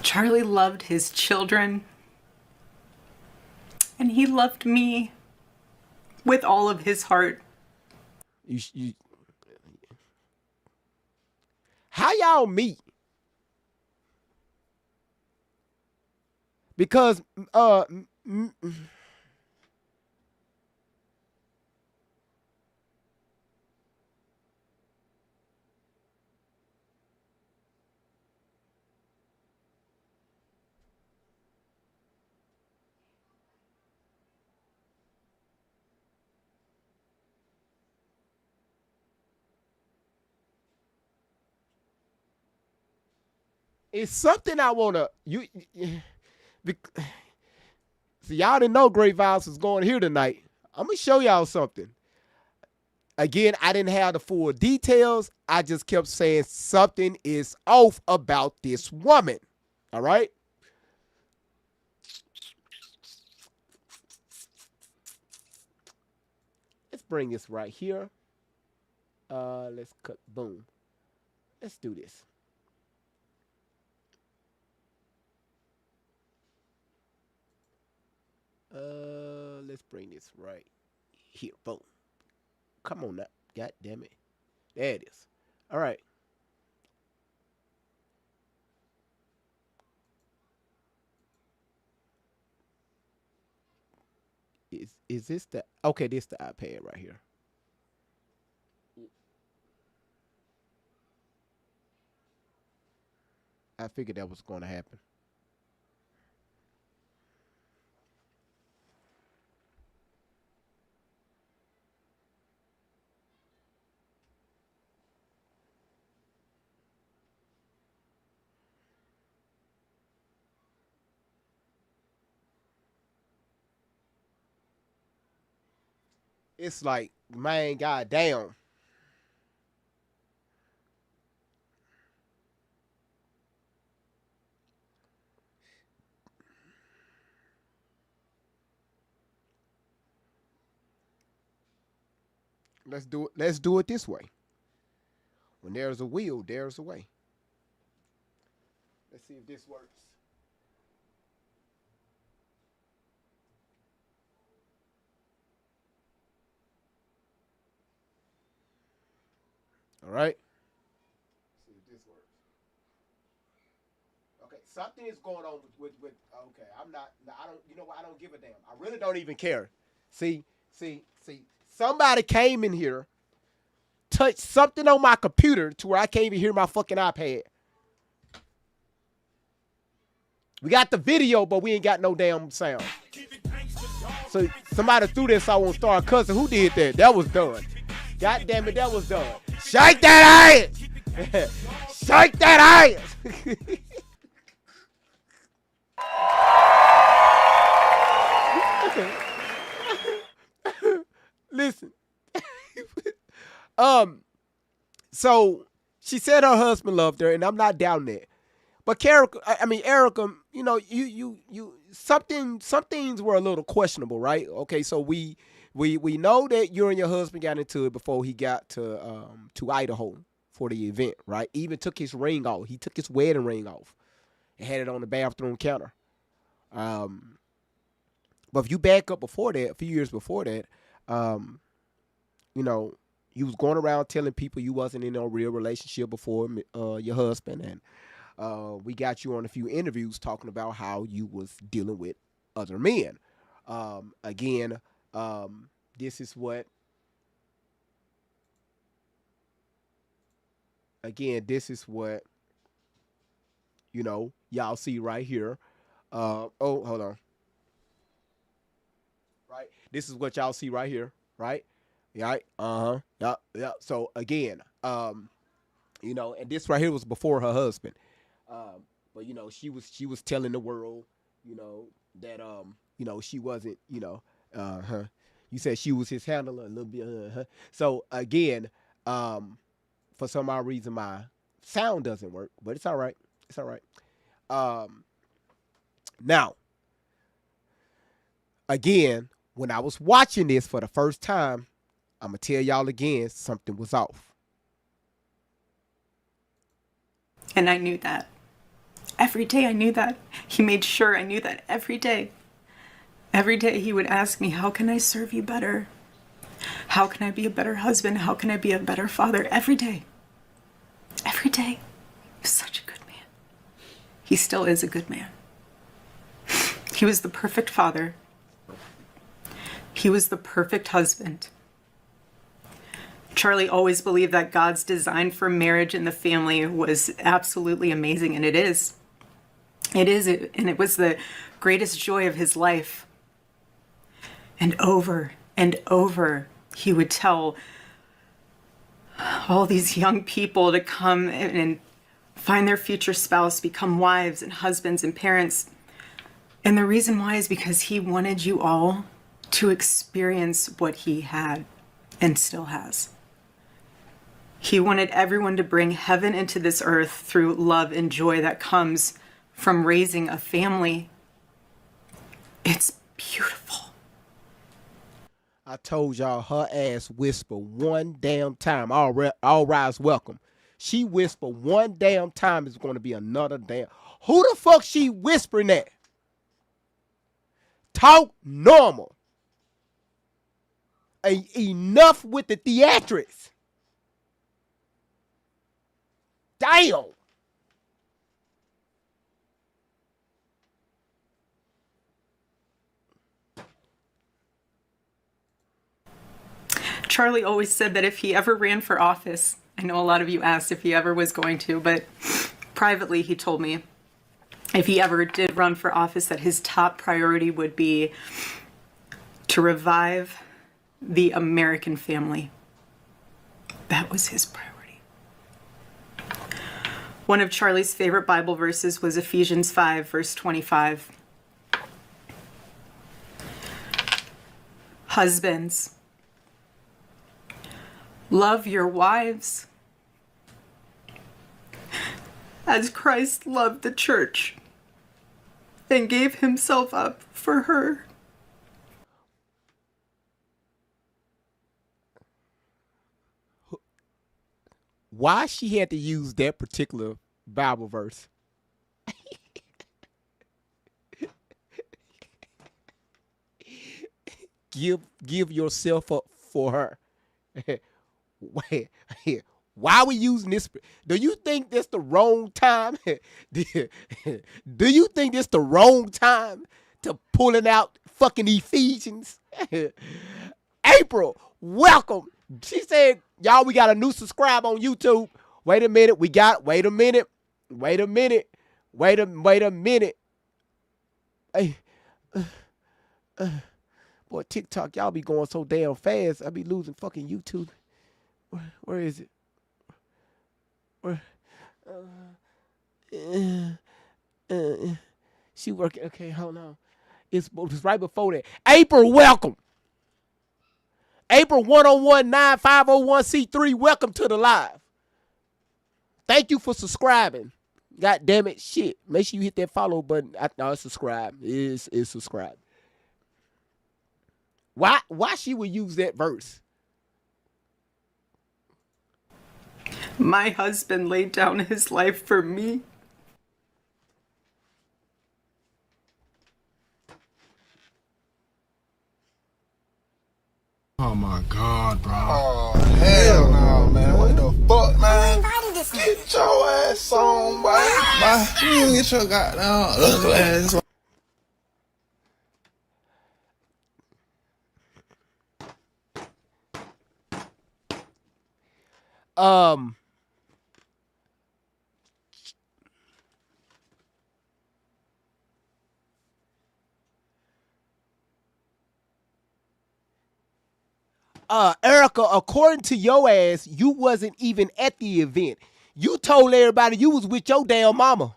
Charlie loved his children, and he loved me with all of his heart.
How y'all meet? Because it's something I wanna see, y'all didn't know Great Violence was going here tonight. I'm gonna show y'all something. Again, I didn't have the full details. I just kept saying something is off about this woman. All right. Let's bring this right here. Let's cut. Boom. Let's do this. Let's bring this right here. Boom. Come on now. God damn it. There it is. All right. Is this the okay, this the iPad right here. I figured that was going to happen. It's like, man, goddamn. Let's do it this way. When there's a will, there's a way. Let's see if this works. All right. Let's see if this works. Okay, something is going on with okay, I don't, you know what, I don't give a damn. I really don't even care. See. Somebody came in here, touched something on my computer to where I can't even hear my fucking iPad. We got the video, but we ain't got no damn sound. So somebody threw this, so I won't start cussing. Who did that? That was done. God damn it, that was done. Shake that ass! Shake that ass! Listen. So she said her husband loved her, and I'm not doubting that. But Erika, some things were a little questionable, right? Okay, so we know that you and your husband got into it before he got to Idaho for the event, right? Even took his ring off. He took his wedding ring off and had it on the bathroom counter. But if you back up before that, a few years before that, you was going around telling people you wasn't in a real relationship before your husband, and we got you on a few interviews talking about how you was dealing with other men. This is what y'all see right here. Hold on. Right, this is what y'all see right here, right? Right. Yeah. So again, and this right here was before her husband. But she was telling the world, that she wasn't, you said she was his handler a little bit. So again, for some odd reason my sound doesn't work, but it's all right. It's all right. Now, again, when I was watching this for the first time, I'm going to tell y'all again, something was off.
And I knew that. Every day I knew that. He made sure I knew that every day. Every day he would ask me, how can I serve you better? How can I be a better husband? How can I be a better father? Every day. Every day. He was such a good man. He still is a good man. He was the perfect father. He was the perfect husband. Charlie always believed that God's design for marriage and the family was absolutely amazing, and it is. It is, and it was the greatest joy of his life. And over, he would tell all these young people to come and find their future spouse, become wives and husbands and parents. And the reason why is because he wanted you all to experience what he had and still has. He wanted everyone to bring heaven into this earth through love and joy that comes from raising a family. It's beautiful.
I told y'all her ass whisper one damn time. All rise welcome. She whisper one damn time is going to be another damn. Who the fuck she whispering at? Talk normal. Enough with the theatrics. Damn.
Charlie always said that if he ever ran for office, I know a lot of you asked if he ever was going to, but privately he told me if he ever did run for office that his top priority would be to revive the American family. That was his priority. One of Charlie's favorite Bible verses was Ephesians 5, verse 25. Husbands, love your wives as Christ loved the church and gave himself up for her.
Why she had to use that particular Bible verse? Give yourself up for her. Why are we using this? Do you think that's the wrong time? Do you think this the wrong time to pulling out fucking Ephesians? April, welcome. She said, y'all, we got a new subscribe on YouTube. Wait a minute. Wait a minute. Hey, boy, TikTok, y'all be going so damn fast. I be losing fucking YouTube. Where is it? She working. Okay, hold on. It's right before that. April, welcome. April 1019501C3, welcome to the live. Thank you for subscribing. God damn it, shit. Make sure you hit that follow button. No, subscribe. It's subscribe. Why she would use that verse?
My husband laid down his life for me.
Oh my God, bro.
Oh, hell no, man. What the fuck, man? Get your ass on, boy. You get your goddamn ugly ass on.
Erika, according to your ass, you wasn't even at the event. You told everybody you was with your damn mama.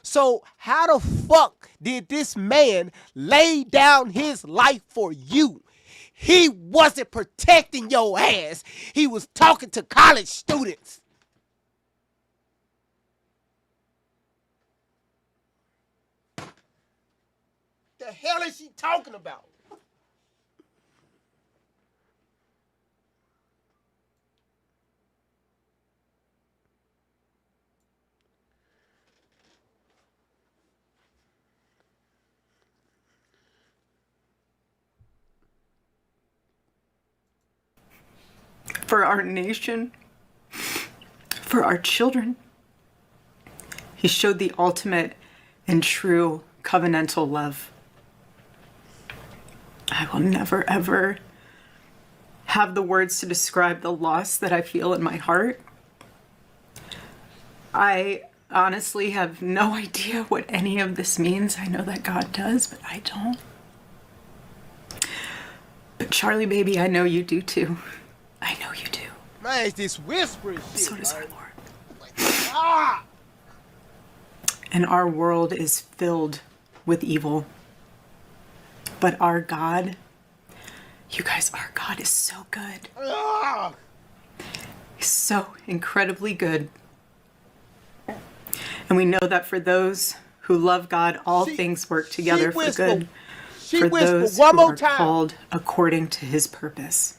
So how the fuck did this man lay down his life for you? He wasn't protecting your ass. He was talking to college students. hell is she talking about?
For our nation, for our children. He showed the ultimate and true covenantal love. I will never, ever have the words to describe the loss that I feel in my heart. I honestly have no idea what any of this means. I know that God does, but I don't. But Charlie, baby, I know you do too. I know you do.
Man, it's this whispering shit.
So does our
man.
Lord.
Ah!
And our world is filled with evil. But our God, you guys, our God is so good.
Ah!
He's so incredibly good. And we know that for those who love God, all things work together for good.
She
For
whispered
those
one
who
more
are
time.
called according to his purpose.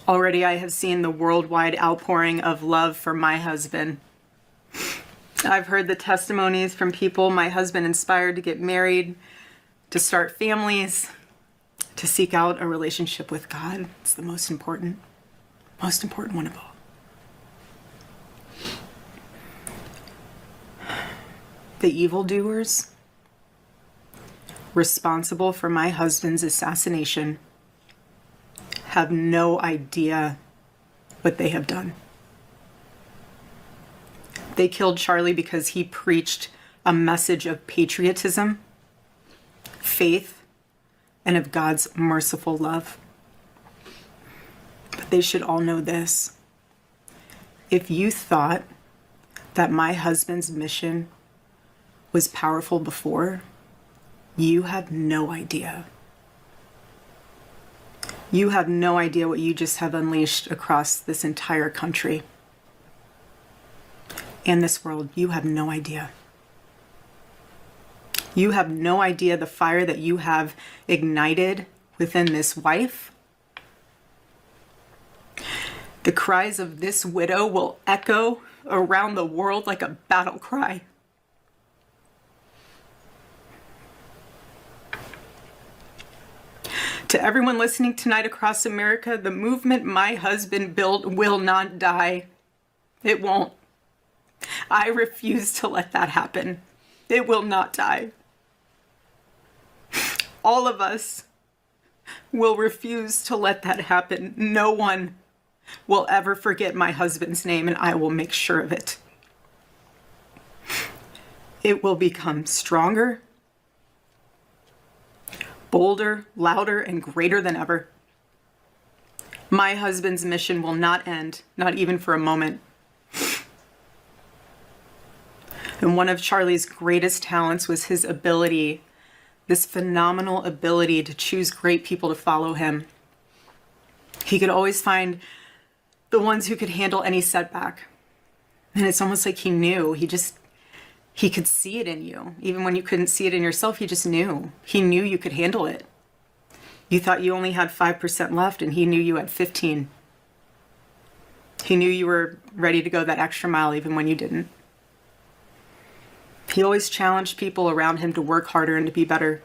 Already I have seen the worldwide outpouring of love for my husband. I've heard the testimonies from people my husband inspired to get married, to start families, to seek out a relationship with God. It's the most important one of all. The evildoers responsible for my husband's assassination have no idea what they have done. They killed Charlie because he preached a message of patriotism, faith, and of God's merciful love. But they should all know this. If you thought that my husband's mission was powerful before, you have no idea. You have no idea what you just have unleashed across this entire country and this world. You have no idea. You have no idea the fire that you have ignited within this wife. The cries of this widow will echo around the world like a battle cry. To everyone listening tonight across America, the movement my husband built will not die. It won't. I refuse to let that happen. It will not die. All of us will refuse to let that happen. No one will ever forget my husband's name, and I will make sure of it. It will become stronger, bolder, louder, and greater than ever. My husband's mission will not end, not even for a moment. And one of Charlie's greatest talents was his ability, this phenomenal ability to choose great people to follow him. He could always find the ones who could handle any setback. And it's almost like he knew. He could see it in you. Even when you couldn't see it in yourself, he just knew. He knew you could handle it. You thought you only had 5% left, and he knew you had 15. He knew you were ready to go that extra mile even when you didn't. He always challenged people around him to work harder and to be better.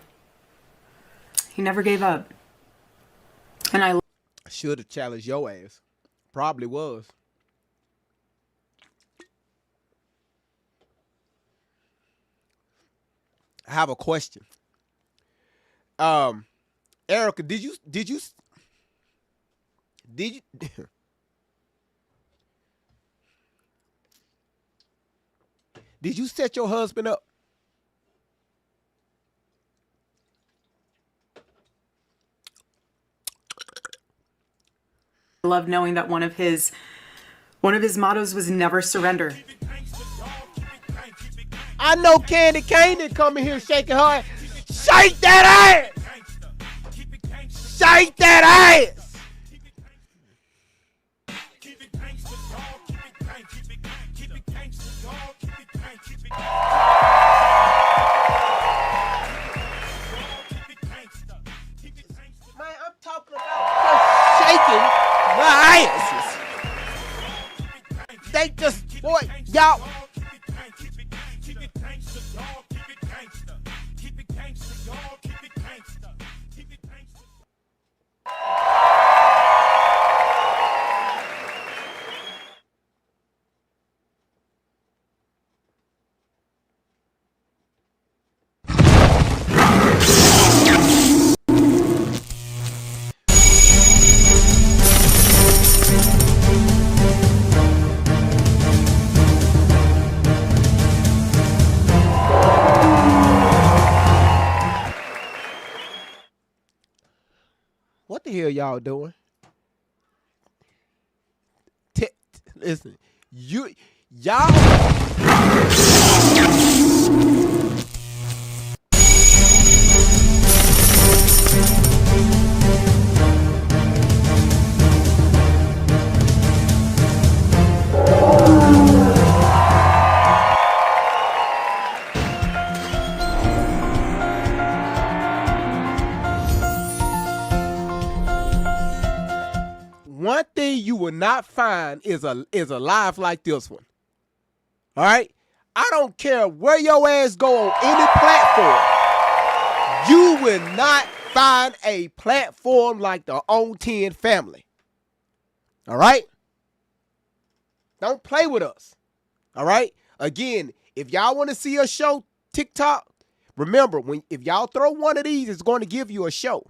He never gave up. And I
should have challenged your ass. Probably was. I have a question. Erika, did you did you set your husband up?
love knowing that one of his mottos was never surrender.
I know Candy Cane didn't come in here shaking her ass. Shake that ass! Shake that ass! They just, boy, y'all. What the hell y'all doing? Listen, y'all. One thing you will not find is a live like this one. All right? I don't care where your ass go on any platform. You will not find a platform like the On 10 family. All right? Don't play with us. All right? Again, if y'all want to see a show TikTok, remember, if y'all throw one of these, it's going to give you a show.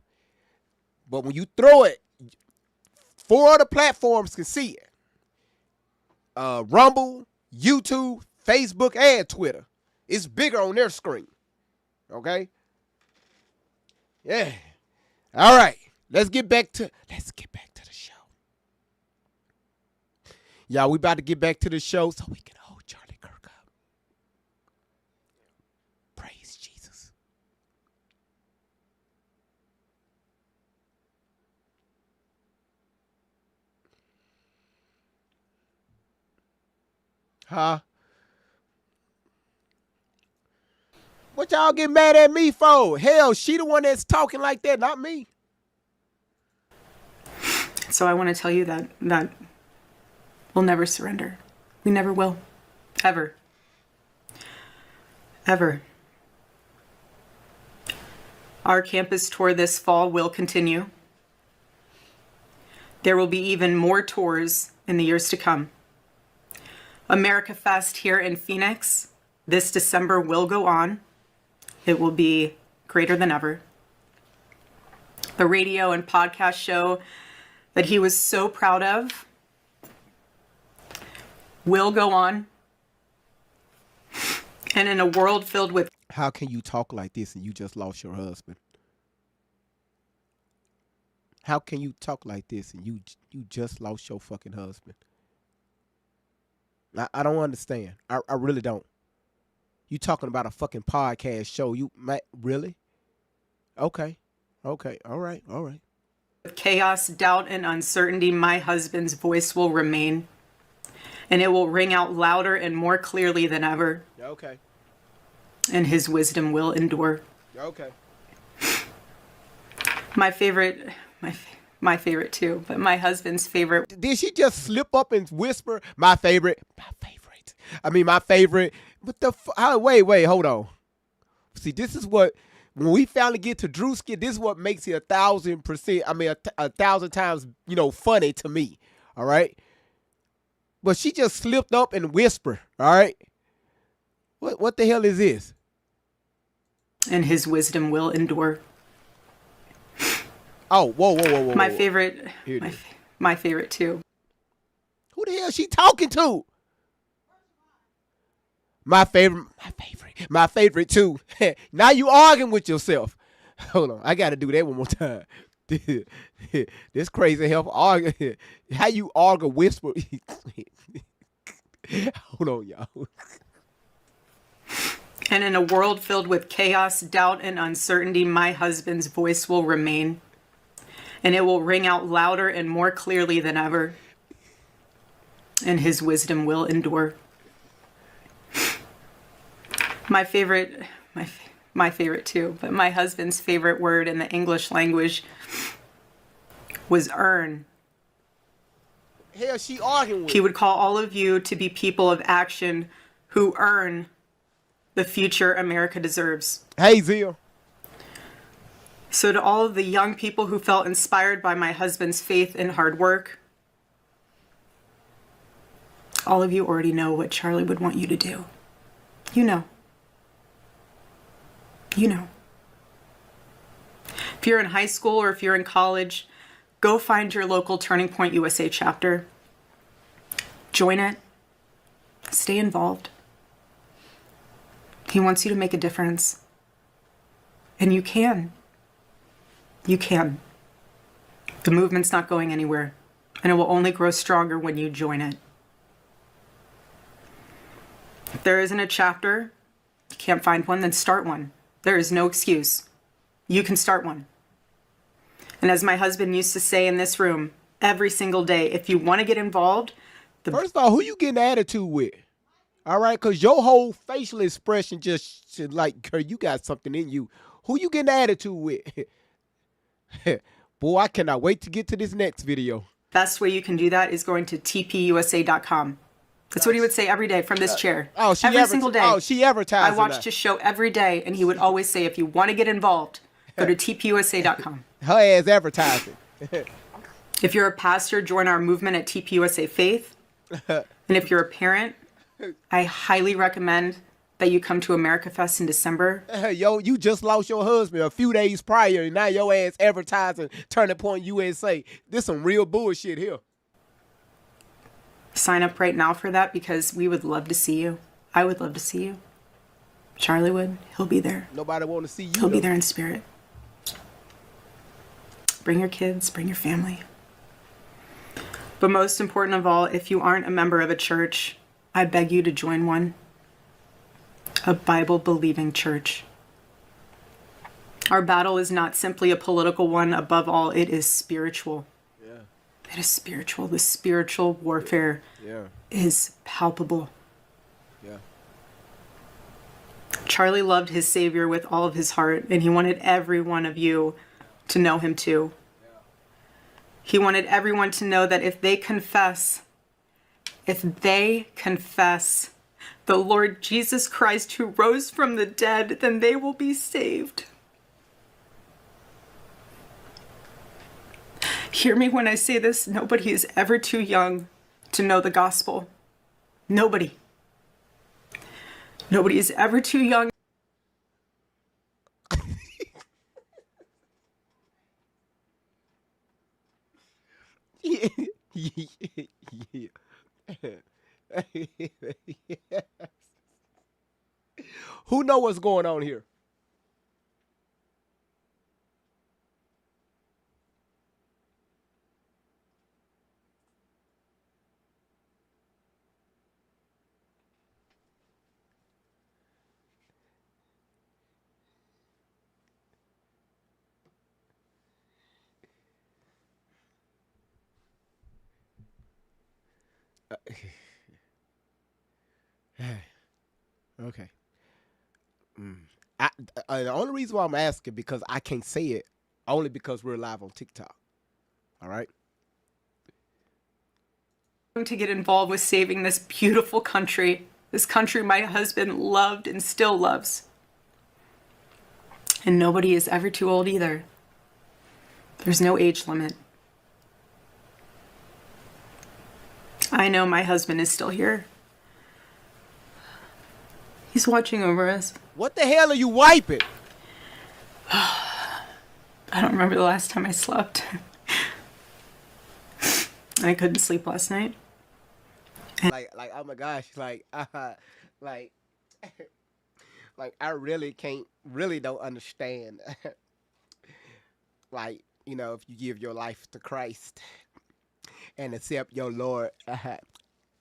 But when you throw it, 4 other platforms can see it. Rumble, YouTube, Facebook, and Twitter. It's bigger on their screen. Okay? Yeah. All right. Let's get back to the show. Y'all, we about to get back to the show so we can hold Charlie Kirk up. Praise Jesus. Huh? What y'all get mad at me for? Hell, she the one that's talking like that, not me.
So I want to tell you that we'll never surrender. We never will. Ever. Ever. Our campus tour this fall will continue. There will be even more tours in the years to come. America Fest here in Phoenix this December will go on. It will be greater than ever. The radio and podcast show that he was so proud of will go on. And in a world filled with...
How can you talk like this and you just lost your husband? How can you talk like this and you just lost your fucking husband? I don't understand. I really don't. You talking about a fucking podcast show. Really? Okay. All right.
With chaos, doubt, and uncertainty, my husband's voice will remain. And it will ring out louder and more clearly than ever.
Okay.
And his wisdom will endure.
Okay.
My favorite too, but my husband's favorite.
Did she just slip up and whisper, my favorite? I mean, my favorite. What the wait, hold on. See, this is what, when we finally get to Druski, this is what makes it 1,000%, I mean, 1,000 times, funny to me. All right? But she just slipped up and whispered. All right? What the hell is this?
And his wisdom will endure.
Oh, whoa.
My favorite, my favorite too.
Who the hell is she talking to? My favorite too. Now you arguing with yourself. Hold on, I got to do that one more time. This crazy help argue. How you argue whisper? Hold on, y'all.
And in a world filled with chaos, doubt, and uncertainty, my husband's voice will remain. And it will ring out louder and more clearly than ever. And his wisdom will endure. My favorite too, but my husband's favorite word in the English language was earn.
hell she arguing with?
He would call all of you to be people of action who earn the future America deserves.
Hey, Zia.
So to all of the young people who felt inspired by my husband's faith and hard work, all of you already know what Charlie would want you to do. You know. You know. If you're in high school or if you're in college, go find your local Turning Point USA chapter. Join it. Stay involved. He wants you to make a difference. And you can. You can. The movement's not going anywhere, and it will only grow stronger when you join it. If there isn't a chapter, you can't find one, then start one. There is no excuse. You can start one. And as my husband used to say in this room, every single day, if you want to get involved,
First of all, who you getting attitude with? All right, because your whole facial expression just should like, girl, you got something in you. Who you getting attitude with? Boy, I cannot wait to get to this next video.
best way you can do that is going to tpusa.com. That's what he would say every day from this chair.
Oh,
every single day.
Oh, she advertising.
I watched his show every day, and he would always say, if you want to get involved, go to tpusa.com.
Her ass advertising.
If you're a pastor, join our movement at TPUSA Faith. And if you're a parent, I highly recommend that you come to America Fest in December.
Yo, you just lost your husband a few days prior, and now your ass advertising Turning Point USA. This some real bullshit here.
Sign up right now for that because we would love to see you. I would love to see you. Charlie would. He'll be there.
Nobody want to see you.
He'll be there in spirit. Bring your kids, bring your family. But most important of all, if you aren't a member of a church, I beg you to join one. A Bible-believing church. Our battle is not simply a political one. Above all, it is spiritual.
Yeah.
It is spiritual. The spiritual warfare is palpable.
Yeah.
Charlie loved his Savior with all of his heart, and he wanted every one of you to know him too. He wanted everyone to know that if they confess the Lord Jesus Christ who rose from the dead, then they will be saved. Hear me when I say this, nobody is ever too young to know the gospel. Nobody. Nobody is ever too young.
Who know what's going on here? Okay. The only reason why I'm asking because I can't say it only because we're live on TikTok. All right.
To get involved with saving this beautiful country, this country my husband loved and still loves. And nobody is ever too old either. There's no age limit. I know my husband is still here. He's watching over us.
What the hell are you wiping?
I don't remember the last time I slept. I couldn't sleep last night.
Like, oh my gosh, like I really don't understand. Like, you know, if you give your life to Christ and accept your Lord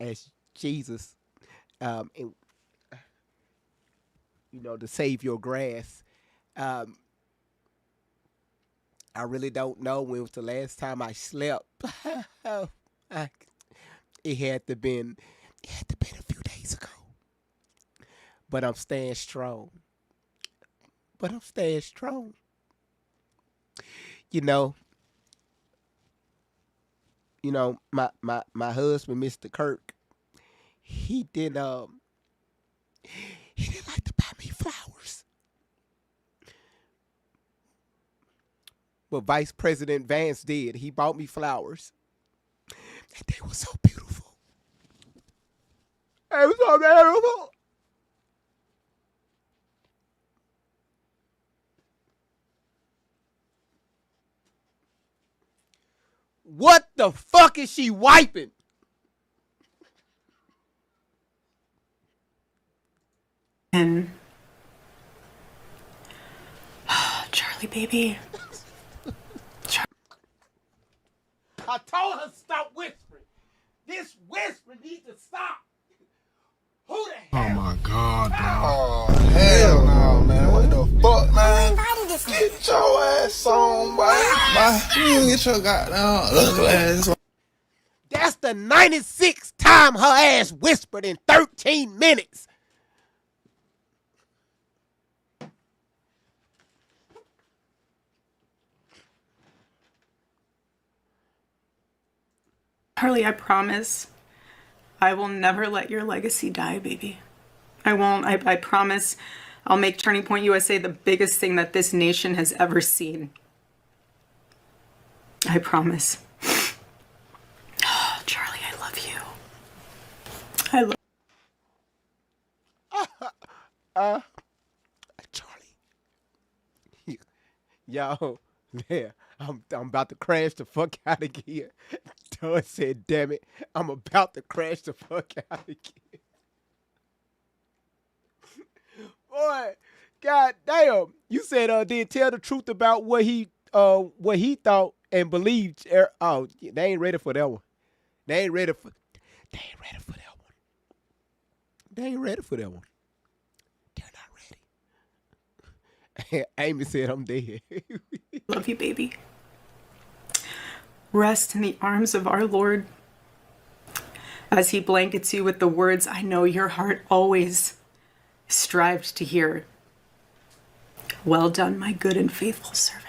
as Jesus, and you know, to save your grass. I really don't know when was the last time I slept. It had to been a few days ago. But I'm staying strong. You you know, my husband, Mr. Kirk, he didn't like to buy me flowers. But Vice President Vance did. He bought me flowers. And they were so beautiful. They were so beautiful. What the fuck is she wiping?
And Charlie, baby.
I told her stop whispering. This whispering needs to stop. Who the hell?
Oh my God, bro.
Oh, hell no, man. What the fuck, man? Get your ass on, boy. You get your goddamn ugly ass on.
That's the 96th time her ass whispered in 13 minutes.
Charlie, I promise I will never let your legacy die, baby. I won't. I promise I'll make Turning Point USA the biggest thing that this nation has ever seen. I promise. Oh, Charlie, I love you. I love
Charlie. Yo, yeah, I'm about to crash the fuck out of here. Doug said, damn it, I'm about to crash the fuck out of here. Boy, god damn. You said did tell the truth about what he thought and believed. Oh, they ain't ready for that one. They ain't ready for that one. They ain't ready for that one. They're not ready. Amy said I'm dead.
love you, baby. Rest in the arms of our Lord as he blankets you with the words I know your heart always strived to hear. Well done, my good and faithful servant.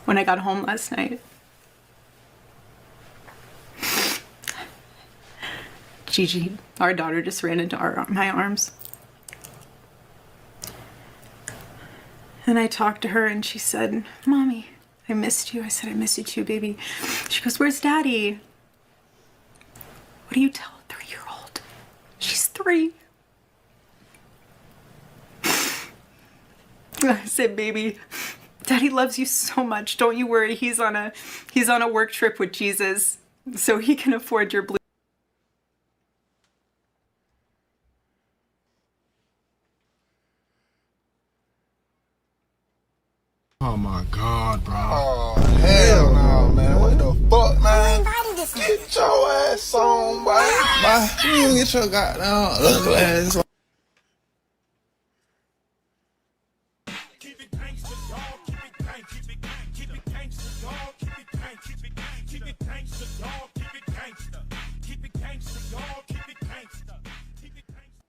When I got home last night, Gigi, our daughter, just ran into my arms. And I talked to her and she said, Mommy, I missed you. I said, I miss you too, baby. She goes, where's Daddy? What do you tell a 3-year-old? She's 3. I said, baby, Daddy loves you so much. Don't you worry. He's on a work trip with Jesus, so he can afford your blue.
Oh my God, bro.
Oh, hell no, man. What the fuck, man? Get your ass on, boy. You get your goddamn ugly ass on.
Keep it gangsta, dog. Keep it gangsta, dog. Keep it gangsta, dog. Keep it gangsta. Keep it gangsta, dog. Keep it gangsta. Keep it gangsta.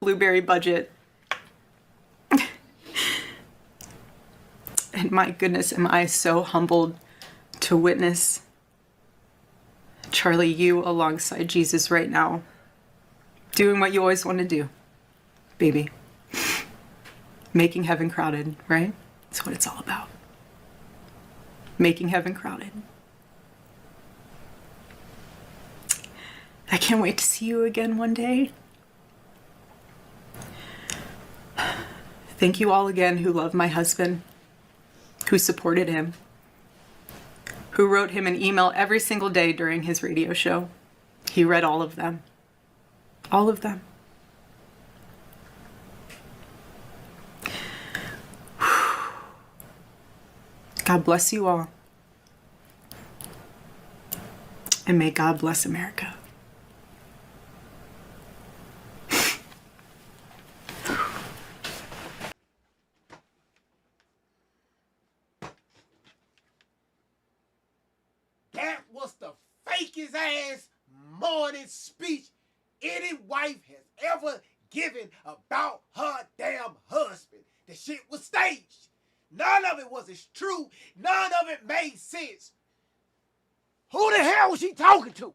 Blueberry budget. And my goodness, am I so humbled to witness Charlie, you alongside Jesus right now, doing what you always want to do, baby. Making heaven crowded, right? That's what it's all about. Making heaven crowded. I can't wait to see you again one day. Thank you all again who love my husband, who supported him, who wrote him an email every single day during his radio show. He read all of them. All of them. God bless you all. And may God bless America.
weakest ass morning speech any wife has ever given about her damn husband. The shit was staged. None of it was as true. None of it made sense. Who the hell was she talking to?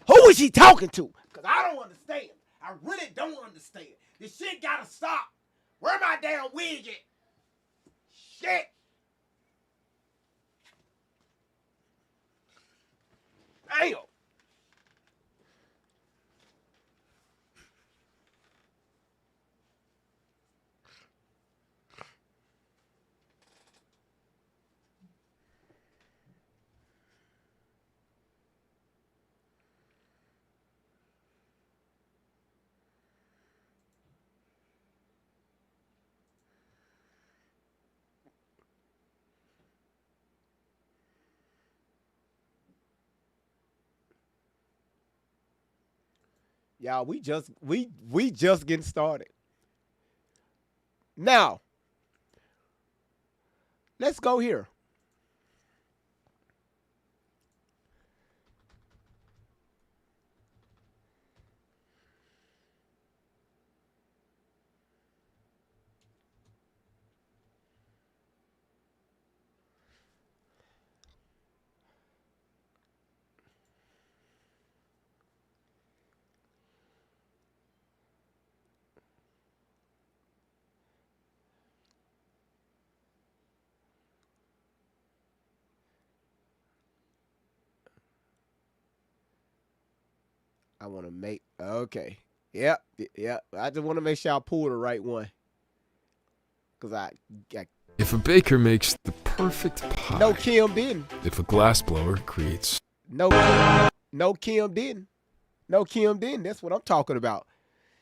Who was she talking to? Because I don't understand. I really don't understand. This shit gotta stop. Where my damn wig at? Shit. Damn. Y'all, we just getting started. Now, let's go here. I want to make, okay. Yep. I just want to make sure I pull the right one. Because
If a baker makes the perfect pie.
No, Kim didn't.
If a glassblower creates.
No, Kim didn't. No, Kim didn't. That's what I'm talking about.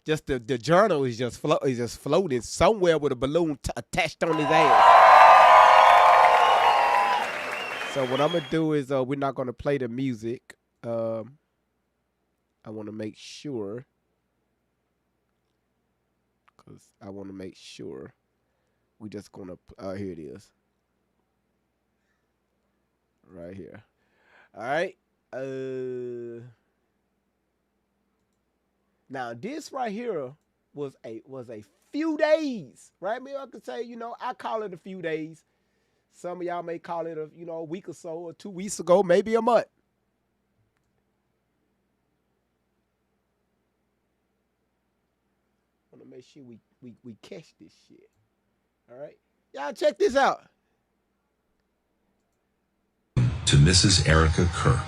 Just the journal is just floating somewhere with a balloon attached on his ass. So what I'm going to do is we're not going to play the music. I want to make sure, because I want to make sure we just going to, here it is. Right here. All right. Now this right here was a few days, right? Maybe I could say, you know, I call it a few days. Some of y'all may call it a week or so, or 2 weeks ago, maybe a month. I want to make sure we catch this shit. All right, y'all check this out.
To Mrs. Erika Kirk.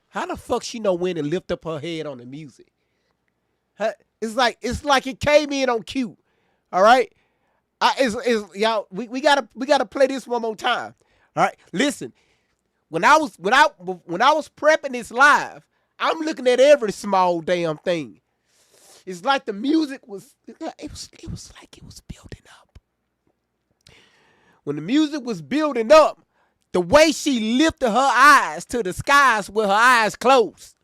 How the fuck she know when to lift up her head on the music? It's like it came in on cue. All right, y'all. We gotta play this one more time. All right, listen. When I was prepping this live, I'm looking at every small damn thing. It's like the music was. It was like it was building up. When the music was building up, the way she lifted her eyes to the skies with her eyes closed.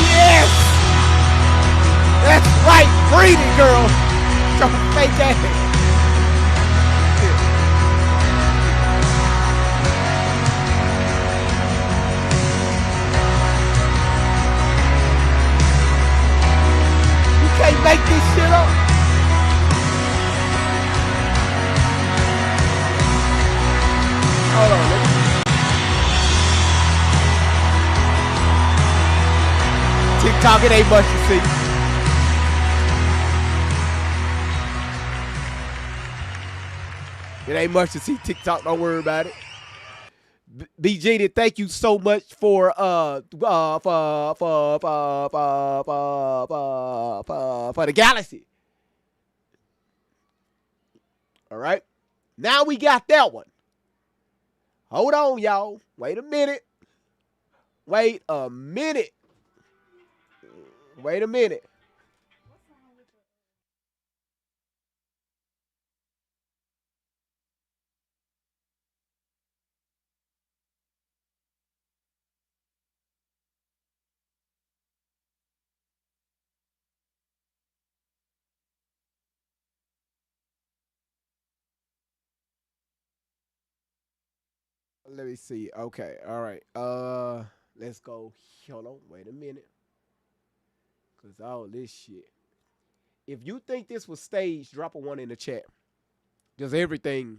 Yes! That's right, breathe it, girl. Don't fake ass. Can't make this shit up. TikTok, it ain't much to see. It ain't much to see. TikTok, don't worry about it. BG, thank you so much for the galaxy. All right. Now we got that one. Hold on, y'all. Wait a minute. Wait a minute. Wait a minute. Let me see. Okay. All right. Let's go. Hold on. Wait a minute. Cause all this shit. If you think this was staged, drop a 1 in the chat. Just everything.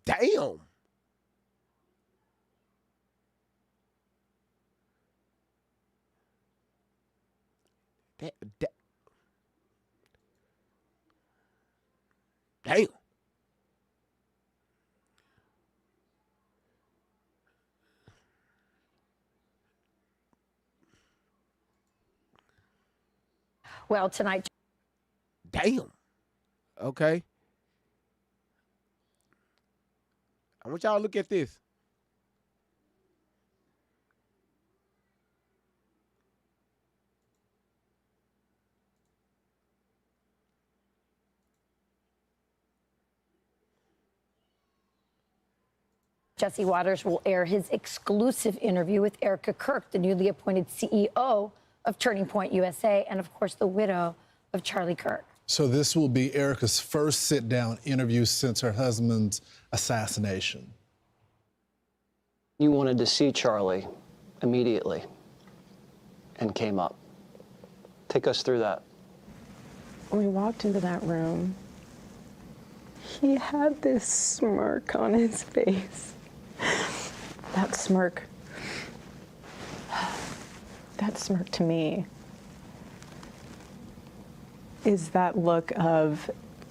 Damn. Damn.
Well, tonight.
Damn. Okay. I want y'all to look at this.
Jesse Waters will air his exclusive interview with Erika Kirk, the newly appointed CEO of Turning Point USA, and of course, the widow of Charlie Kirk.
So this will be Erika's first sit-down interview since her husband's assassination.
You wanted to see Charlie immediately and came up. Take us through that.
When we walked into that room, he had this smirk on his face. That smirk to me is that look of,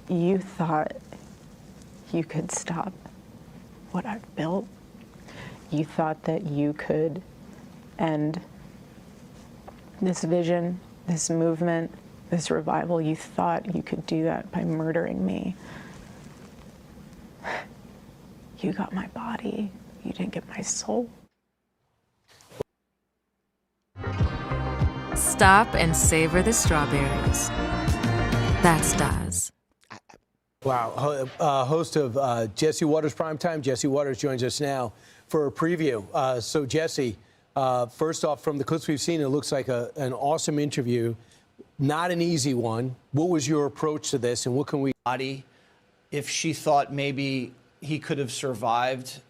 you thought you could stop what I've built. You thought that you could end this vision, this movement, this revival. You thought you could do that by murdering me. You got my body. You didn't get my soul.
Stop and savor the strawberries. That's Daz.
Wow. Host of Jesse Waters Primetime. Jesse Waters joins us now for a preview. So, Jesse, first off, from the clips we've seen, it looks like an awesome interview. Not an easy one. What was your approach to this, and what can we...
If she thought maybe he could have survived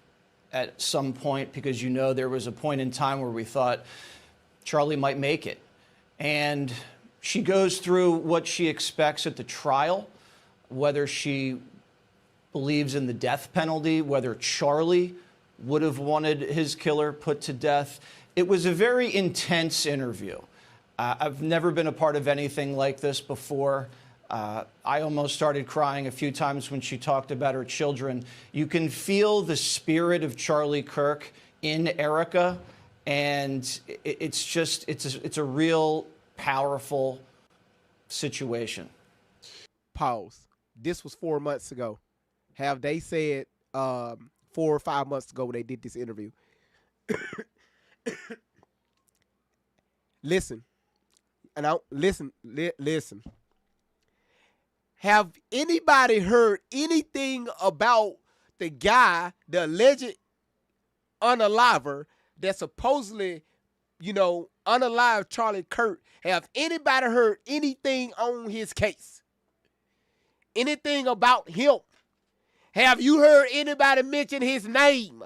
at some point, because there was a point in time where we thought Charlie might make it. And she goes through what she expects at the trial, whether she believes in the death penalty, whether Charlie would have wanted his killer put to death. It was a very intense interview. I've never been a part of anything like this before. I almost started crying a few times when she talked about her children. You can feel the spirit of Charlie Kirk in Erika, and it's a real powerful situation.
Pause. This was 4 months ago. Have they said 4 or 5 months ago when they did this interview? Listen. And listen. Have anybody heard anything about the guy, the alleged unaliver that supposedly, unalived Charlie Kirk? Have anybody heard anything on his case? Anything about him? Have you heard anybody mention his name?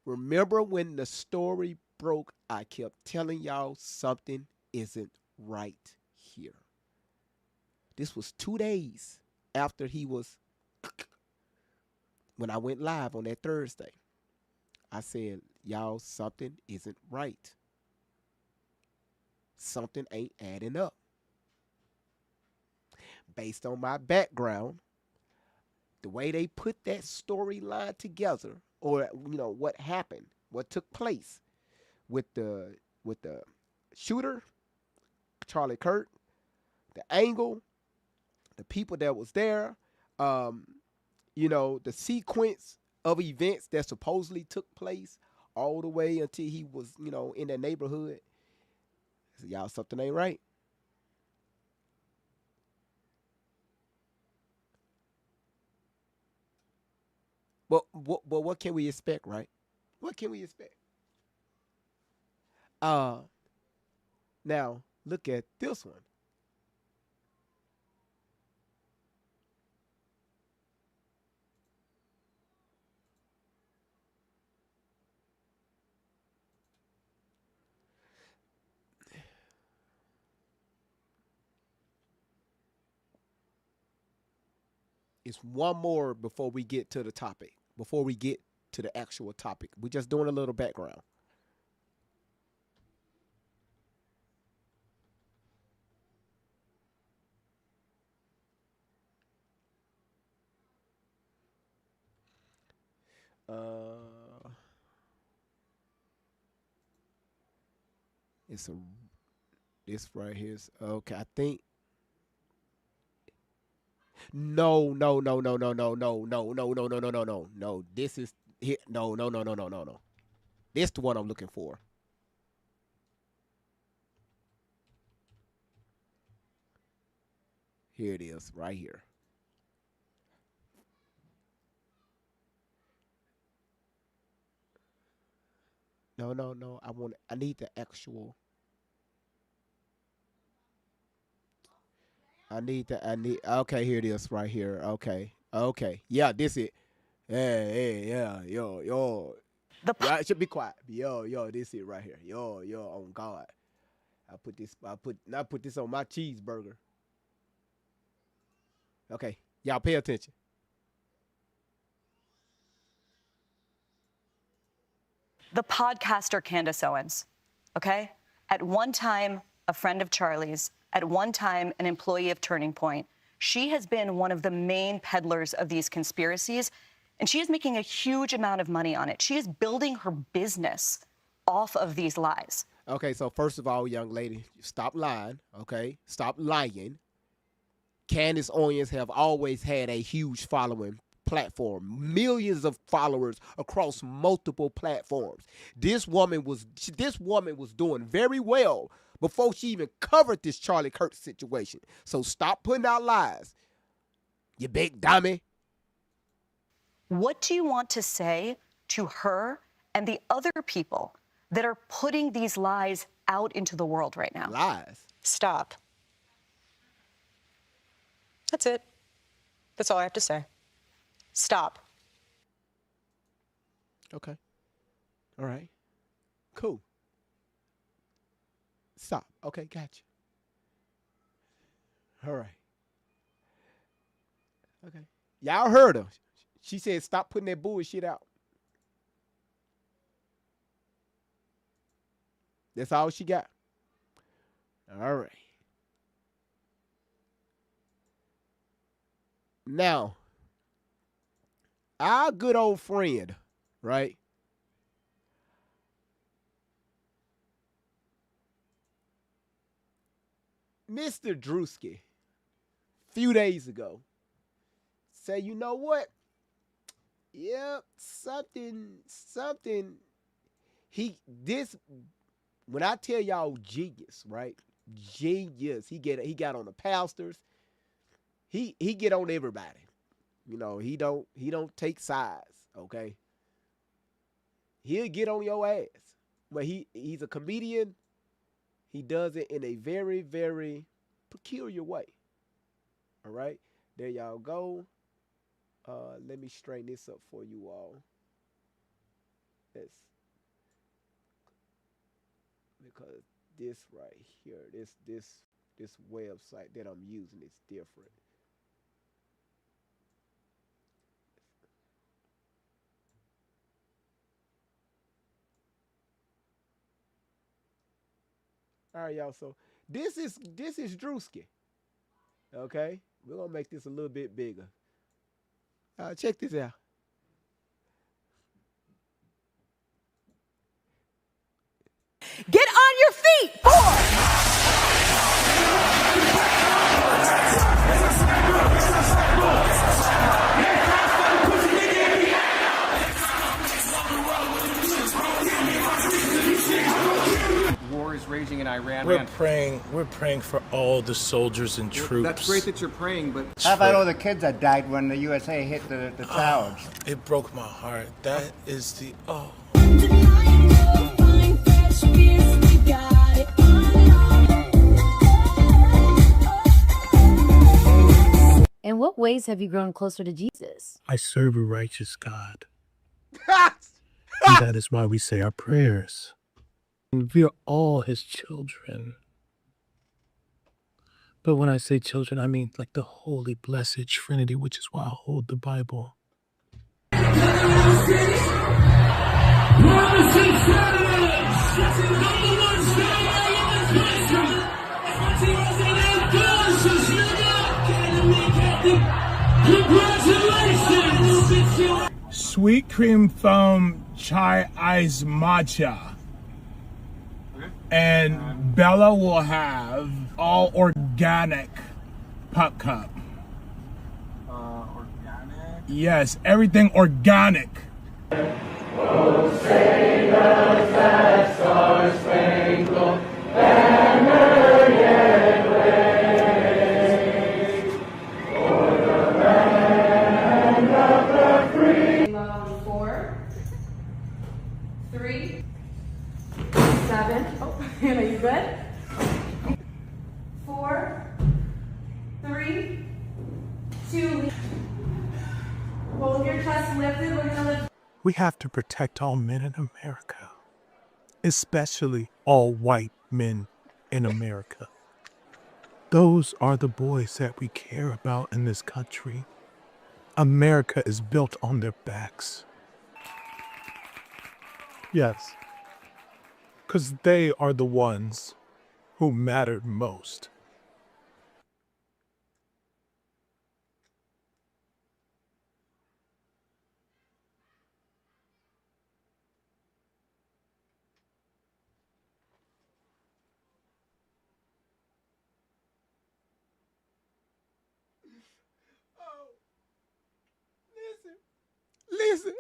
Remember when the story broke, I kept telling y'all something isn't right here. This was 2 days after he was, when I went live on that Thursday. I said, y'all, something isn't right. Something ain't adding up. Based on my background, the way they put that storyline together, or what happened, what took place with the shooter, Charlie Kirk, the angle, the people that was there, the sequence of events that supposedly took place all the way until he was, in that neighborhood. I said, y'all, something ain't right. But what can we expect, right? What can we expect? Now look at this one. It's one more before we get to the topic. Before we get to the actual topic, we're just doing a little background. It's a this right here is okay. I think no. This is here. No. This the one I'm looking for. Here it is, right here. No. I need the actual. I need. Okay, here it is, right here. Okay. Yeah, this it. Yeah. Yo. Yeah, it should be quiet. Yo, this it right here. Yo, on God. I put this on my cheeseburger. Okay, y'all pay attention.
The podcaster Candace Owens, okay? At one time, a friend of Charlie's, at one time, an employee of Turning Point. She has been one of the main peddlers of these conspiracies, and she is making a huge amount of money on it. She is building her business off of these lies.
Okay, so first of all, young lady, stop lying, okay? Stop lying. Candace Owens have always had a huge following platform, millions of followers across multiple platforms. This woman was doing very well before she even covered this Charlie Kirk situation. So stop putting out lies, you big dummy.
What do you want to say to her and the other people that are putting these lies out into the world right now?
Lies?
Stop. That's it. That's all I have to say. Stop.
Okay. All right. Cool. Stop. Okay, gotcha. All right. Okay. Y'all heard her. She said stop putting that bullshit out. That's all she got. All right. Now, our good old friend, right? Mr. Druski, a few days ago, say, you know what? Yep, something. When I tell y'all genius, right? Genius. He got on the pastors. He get on everybody. He don't take sides, okay? He'll get on your ass. But he's a comedian. He does it in a very, very peculiar way. All right? There y'all go. Let me straighten this up for you all. This because this right here, this website that I'm using is different. All right, y'all. So this is Druski. Okay, we're gonna make this a little bit bigger. Check this out.
Get on your feet, boy!
War is raging in Iran.
We're praying for all the soldiers and troops.
That's great that you're praying, but
How about all the kids that died when the USA hit the towers?
It broke my heart. That is the
In what ways have you grown closer to Jesus?
I serve a righteous God. And that is why we say our prayers. And we are all his children. But when I say children, I mean like the holy, blessed Trinity, which is why I hold the Bible.
Sweet cream foam chai ice matcha. And Bella will have all organic pup cup. Organic? Yes, everything organic. Oh, say does that star-spangled banner yet wave for the land of the free.
4, 3, 7. Oh, Hannah, you good? 4, 3, 2. Hold your chest lifted. We're gonna lift.
We have to protect all men in America, especially all white men in America. Those are the boys that we care about in this country. America is built on their backs. Yes, because they are the ones who mattered most.
Listen.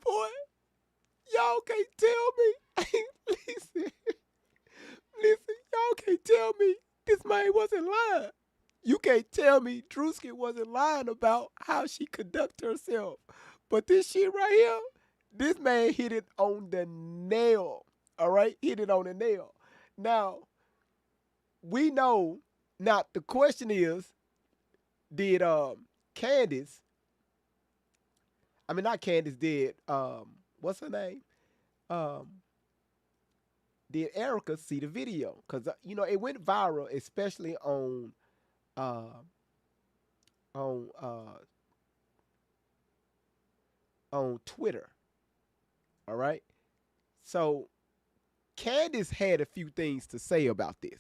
Boy, y'all can't tell me. Listen, y'all can't tell me this man wasn't lying. You can't tell me Druski wasn't lying about how she conduct herself. But this shit right here, this man hit it on the nail. All right? Hit it on the nail. Now, we know, now the question is, did Candace, I mean not Candace, did what's her name? Did Erika see the video? Because it went viral, especially on Twitter. All right. So Candace had a few things to say about this.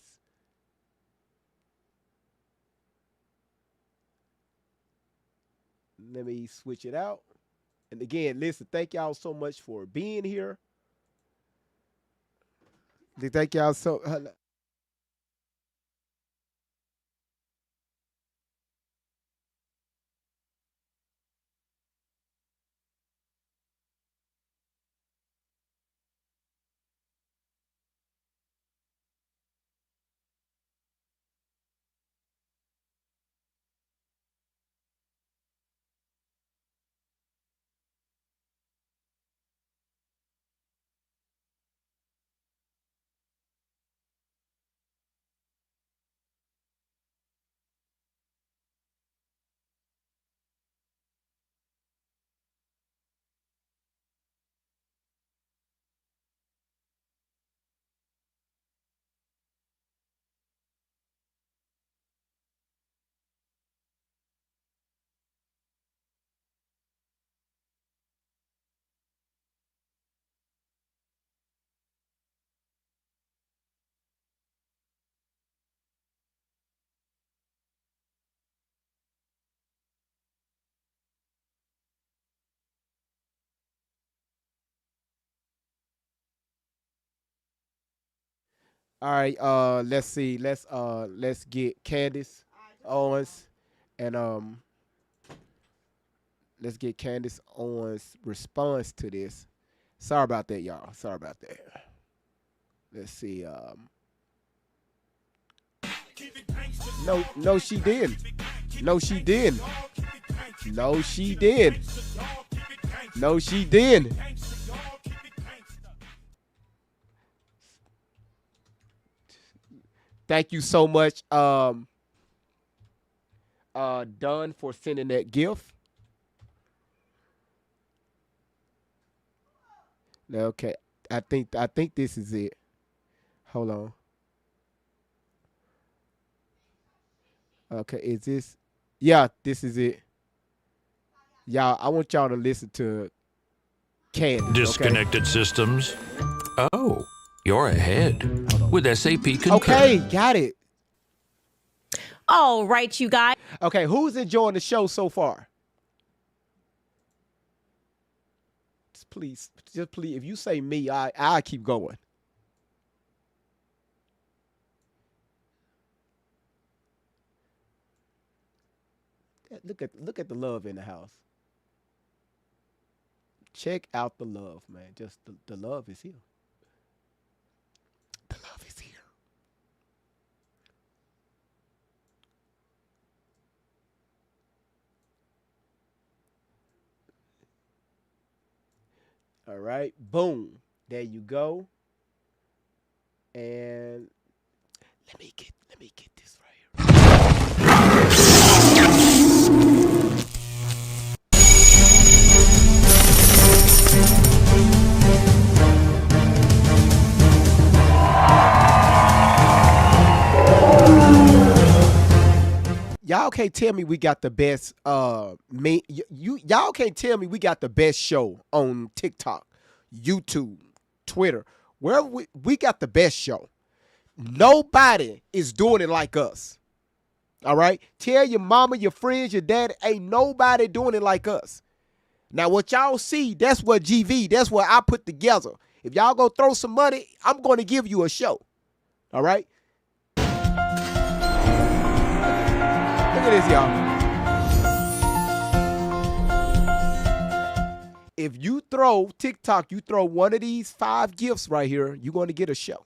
Let me switch it out. And again, listen, thank y'all so much for being here. Thank y'all so. All right, let's see. Let's get Candace Owens and let's get Candace Owens' response to this. Sorry about that, y'all. Sorry about that. Let's see. No, she didn't. No, she didn't. No, she did. No, she did. Thank you so much, Dunn, for sending that gift. Okay, I think this is it. Hold on. Okay, is this? Yeah, this is it. Y'all, I want y'all to listen to Candace.
Disconnected systems. Oh, you're ahead with SAP Concur.
Okay, got it.
All right, you guys.
Okay, who's enjoying the show so far? Just please, if you say me, I'll keep going. Look at the love in the house. Check out the love, man. Just the love is here. The love is here. All right, boom. There you go. And let me get this right Y'all can't tell me we got the best y'all can't tell me we got the best show on TikTok, YouTube, Twitter. Wherever we got the best show. Nobody is doing it like us. All right? Tell your mama, your friends, your dad, ain't nobody doing it like us. Now what y'all see, that's what GV, that's what I put together. If y'all go throw some money, I'm going to give you a show. All right? Look at this, y'all. If you throw TikTok, you throw one of these 5 gifts right here, you're going to get a show.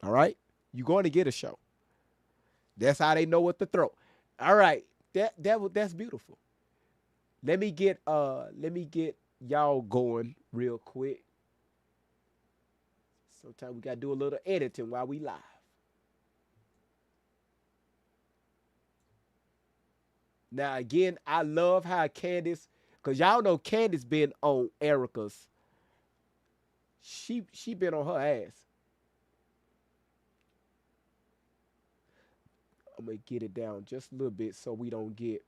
All right? You're going to get a show. That's how they know what to throw. All right. That's beautiful. Let me get y'all going real quick. Sometimes we got to do a little editing while we live. Now, again, I love how Candace, because y'all know Candace been on Erika's. She been on her ass. I'm going to get it down just a little bit so we don't get.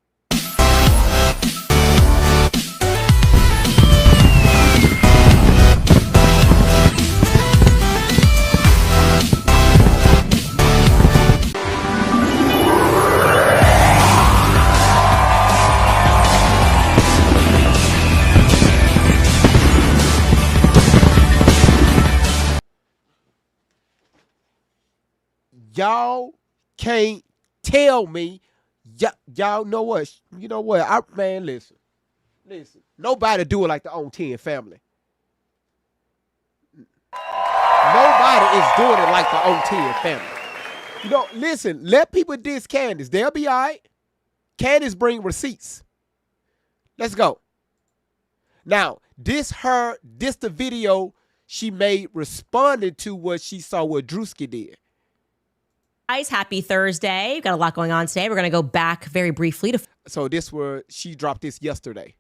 Y'all can't tell me. Y'all know what? You know what? Man, listen. Nobody do it like the On 10 family. Nobody is doing it like the On 10 family. You know, listen, let people diss Candace. They'll be all right. Candace bring receipts. Let's go. Now, this the video she made responding to what she saw what Druski did.
Guys, happy Thursday. We've got a lot going on today. We're going to go back very briefly to
she dropped this yesterday.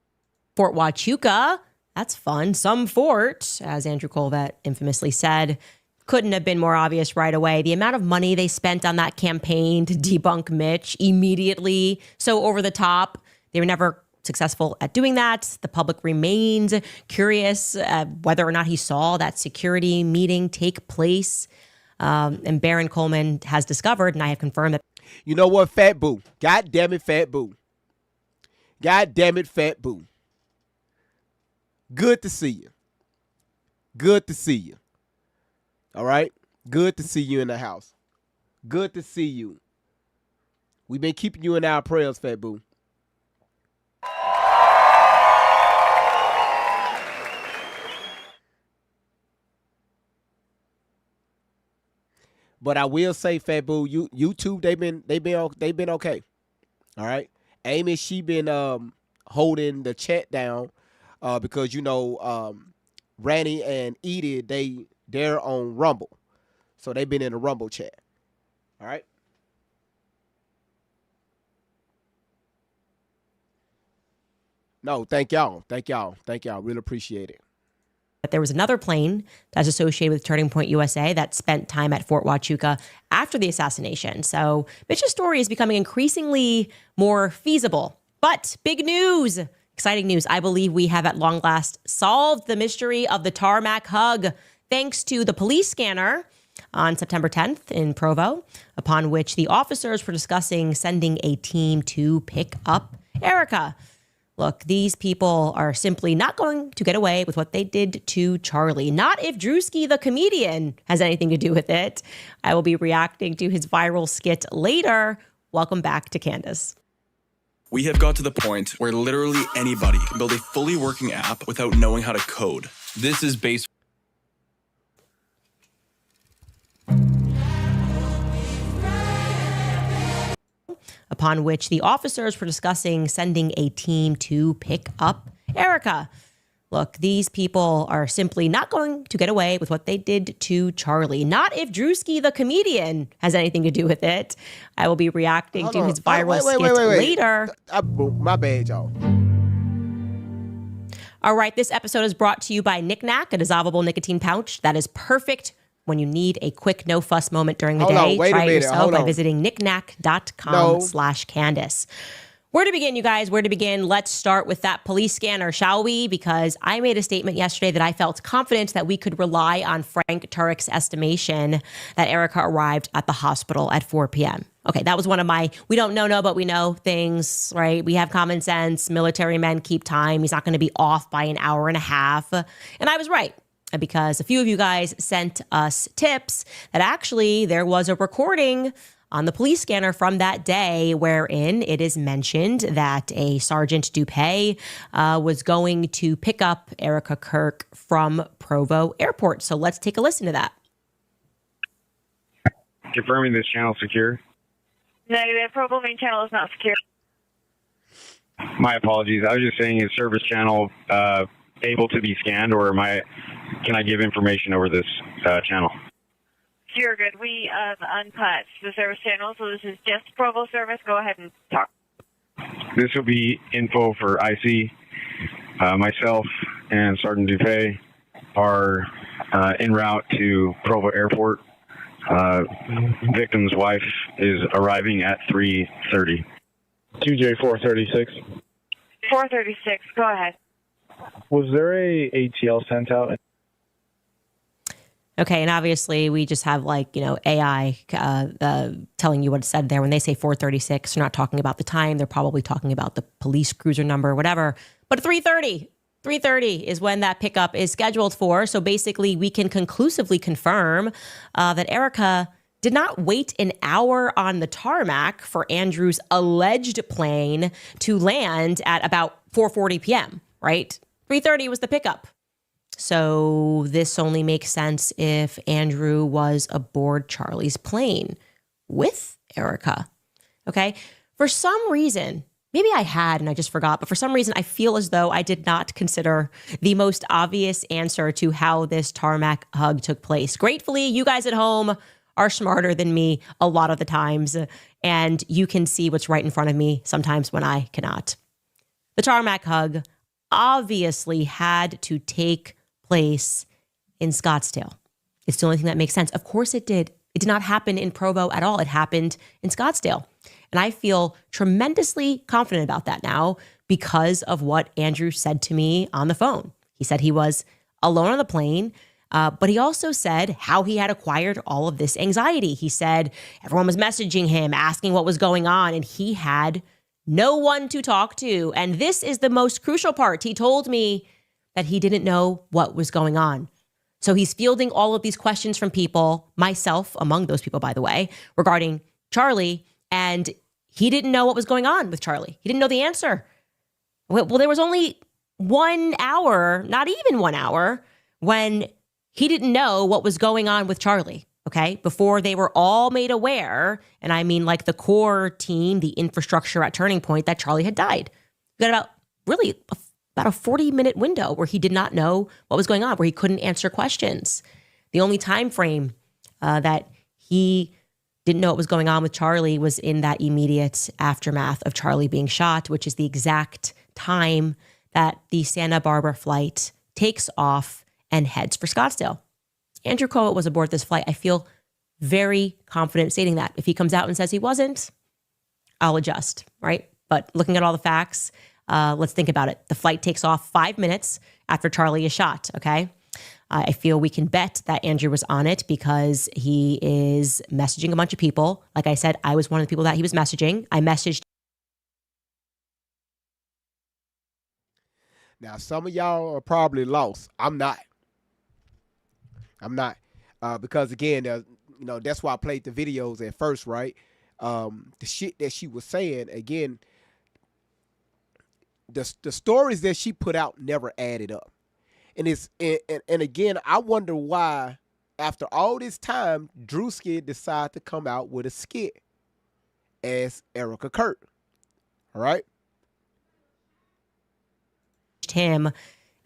Fort Huachuca. That's fun. Some fort, as Andrew Colvett infamously said, couldn't have been more obvious right away. The amount of money they spent on that campaign to debunk Mitch immediately, so over the top. They were never successful at doing that. The public remains curious whether or not he saw that security meeting take place. And Baron Coleman has discovered, and I have confirmed that.
You know what, Fat Boo? God damn it, Fat Boo. God damn it, Fat Boo. Good to see you. Good to see you. All right? Good to see you in the house. Good to see you. We've been keeping you in our prayers, Fat Boo. But I will say, Fat Boo, YouTube, they've been okay. All right. Amy, she been holding the chat down because Randy and Edie, they're on Rumble. So they've been in a Rumble chat. All right. No, thank y'all. Really appreciate it.
There was another plane that's associated with Turning Point USA that spent time at Fort Huachuca after the assassination. So Mitch's story is becoming increasingly more feasible. But big news, exciting news. I believe we have at long last solved the mystery of the tarmac hug thanks to the police scanner on September 10th in Provo, upon which the officers were discussing sending a team to pick up Erika. Look, these people are simply not going to get away with what they did to Charlie. Not if Druski, the comedian, has anything to do with it. I will be reacting to his viral skit later. Welcome back to Candace.
We have got to the point where literally anybody can build a fully working app without knowing how to code. This is based.
Upon which the officers were discussing sending a team to pick up Erika. Look, these people are simply not going to get away with what they did to Charlie. Not if Druski, the comedian, has anything to do with it. I will be reacting to his viral skit later.
My bad, y'all.
All right, this episode is brought to you by Knick Knack, a dissolvable nicotine pouch that is perfect when you need a quick no-fuss moment during the day. Try it yourself by visiting knickknack.com/Candace. Where to begin, you guys? Where to begin? Let's start with that police scanner, shall we? Because I made a statement yesterday that I felt confident that we could rely on Frank Turek's estimation that Erika arrived at the hospital at 4 p.m. Okay, that was one of my, we don't know, but we know things, right? We have common sense. Military men keep time. He's not going to be off by an hour and a half. And I was right. Because a few of you guys sent us tips that actually there was a recording on the police scanner from that day wherein it is mentioned that a Sergeant Dupay was going to pick up Erika Kirk from Provo Airport. So let's take a listen to that.
Confirming this channel secure.
Negative. Provo main channel is not secure.
My apologies. I was just saying, is service channel able to be scanned, or can I give information over this channel?
You're good. We unpatched the service channel, so this is just Provo service. Go ahead and talk.
This will be info for IC. Myself and Sergeant Dupay are en route to Provo Airport. Victim's wife is arriving at 3:30.
2J436. 436. Go ahead.
Was there a ATL sent out?
Okay, and obviously we just have AI telling you what it said there. When they say 436, they're not talking about the time. They're probably talking about the police cruiser number or whatever. But 3:30 is when that pickup is scheduled for. So basically we can conclusively confirm that Erika did not wait an hour on the tarmac for Andrew's alleged plane to land at about 4:40 p.m., right? 3:30 was the pickup. So this only makes sense if Andrew was aboard Charlie's plane with Erika. Okay. For some reason, maybe I had and I just forgot, but for some reason I feel as though I did not consider the most obvious answer to how this tarmac hug took place. Gratefully, you guys at home are smarter than me a lot of the times, and you can see what's right in front of me sometimes when I cannot. The tarmac hug obviously had to take place in Scottsdale. It's the only thing that makes sense. Of course it did. It did not happen in Provo at all. It happened in Scottsdale. And I feel tremendously confident about that now because of what Andrew said to me on the phone. He said he was alone on the plane, but he also said how he had acquired all of this anxiety. He said everyone was messaging him, asking what was going on, and he had no one to talk to. And this is the most crucial part. He told me that he didn't know what was going on. So he's fielding all of these questions from people, myself among those people, by the way, regarding Charlie. And he didn't know what was going on with Charlie. He didn't know the answer. Well, there was only 1 hour, not even 1 hour, when he didn't know what was going on with Charlie, okay? Before they were all made aware, and I mean like the core team, the infrastructure at Turning Point, that Charlie had died. We got about a 40-minute window where he did not know what was going on, where he couldn't answer questions. The only time frame that he didn't know what was going on with Charlie was in that immediate aftermath of Charlie being shot, which is the exact time that the Santa Barbara flight takes off and heads for Scottsdale. Andrew Cohen was aboard this flight. I feel very confident stating that. If he comes out and says he wasn't, I'll adjust, right? But looking at all the facts, let's think about it. The flight takes off 5 minutes after Charlie is shot, okay? I feel we can bet that Andrew was on it because he is messaging a bunch of people. Like I said, I was one of the people that he was messaging. I messaged.
Now, some of y'all are probably lost. I'm not. Because again, that's why I played the videos at first, right? The shit that she was saying, again, the stories that she put out never added up. And again, I wonder why, after all this time, Druski decided to come out with a skit as Erika Kirk. All right.
Him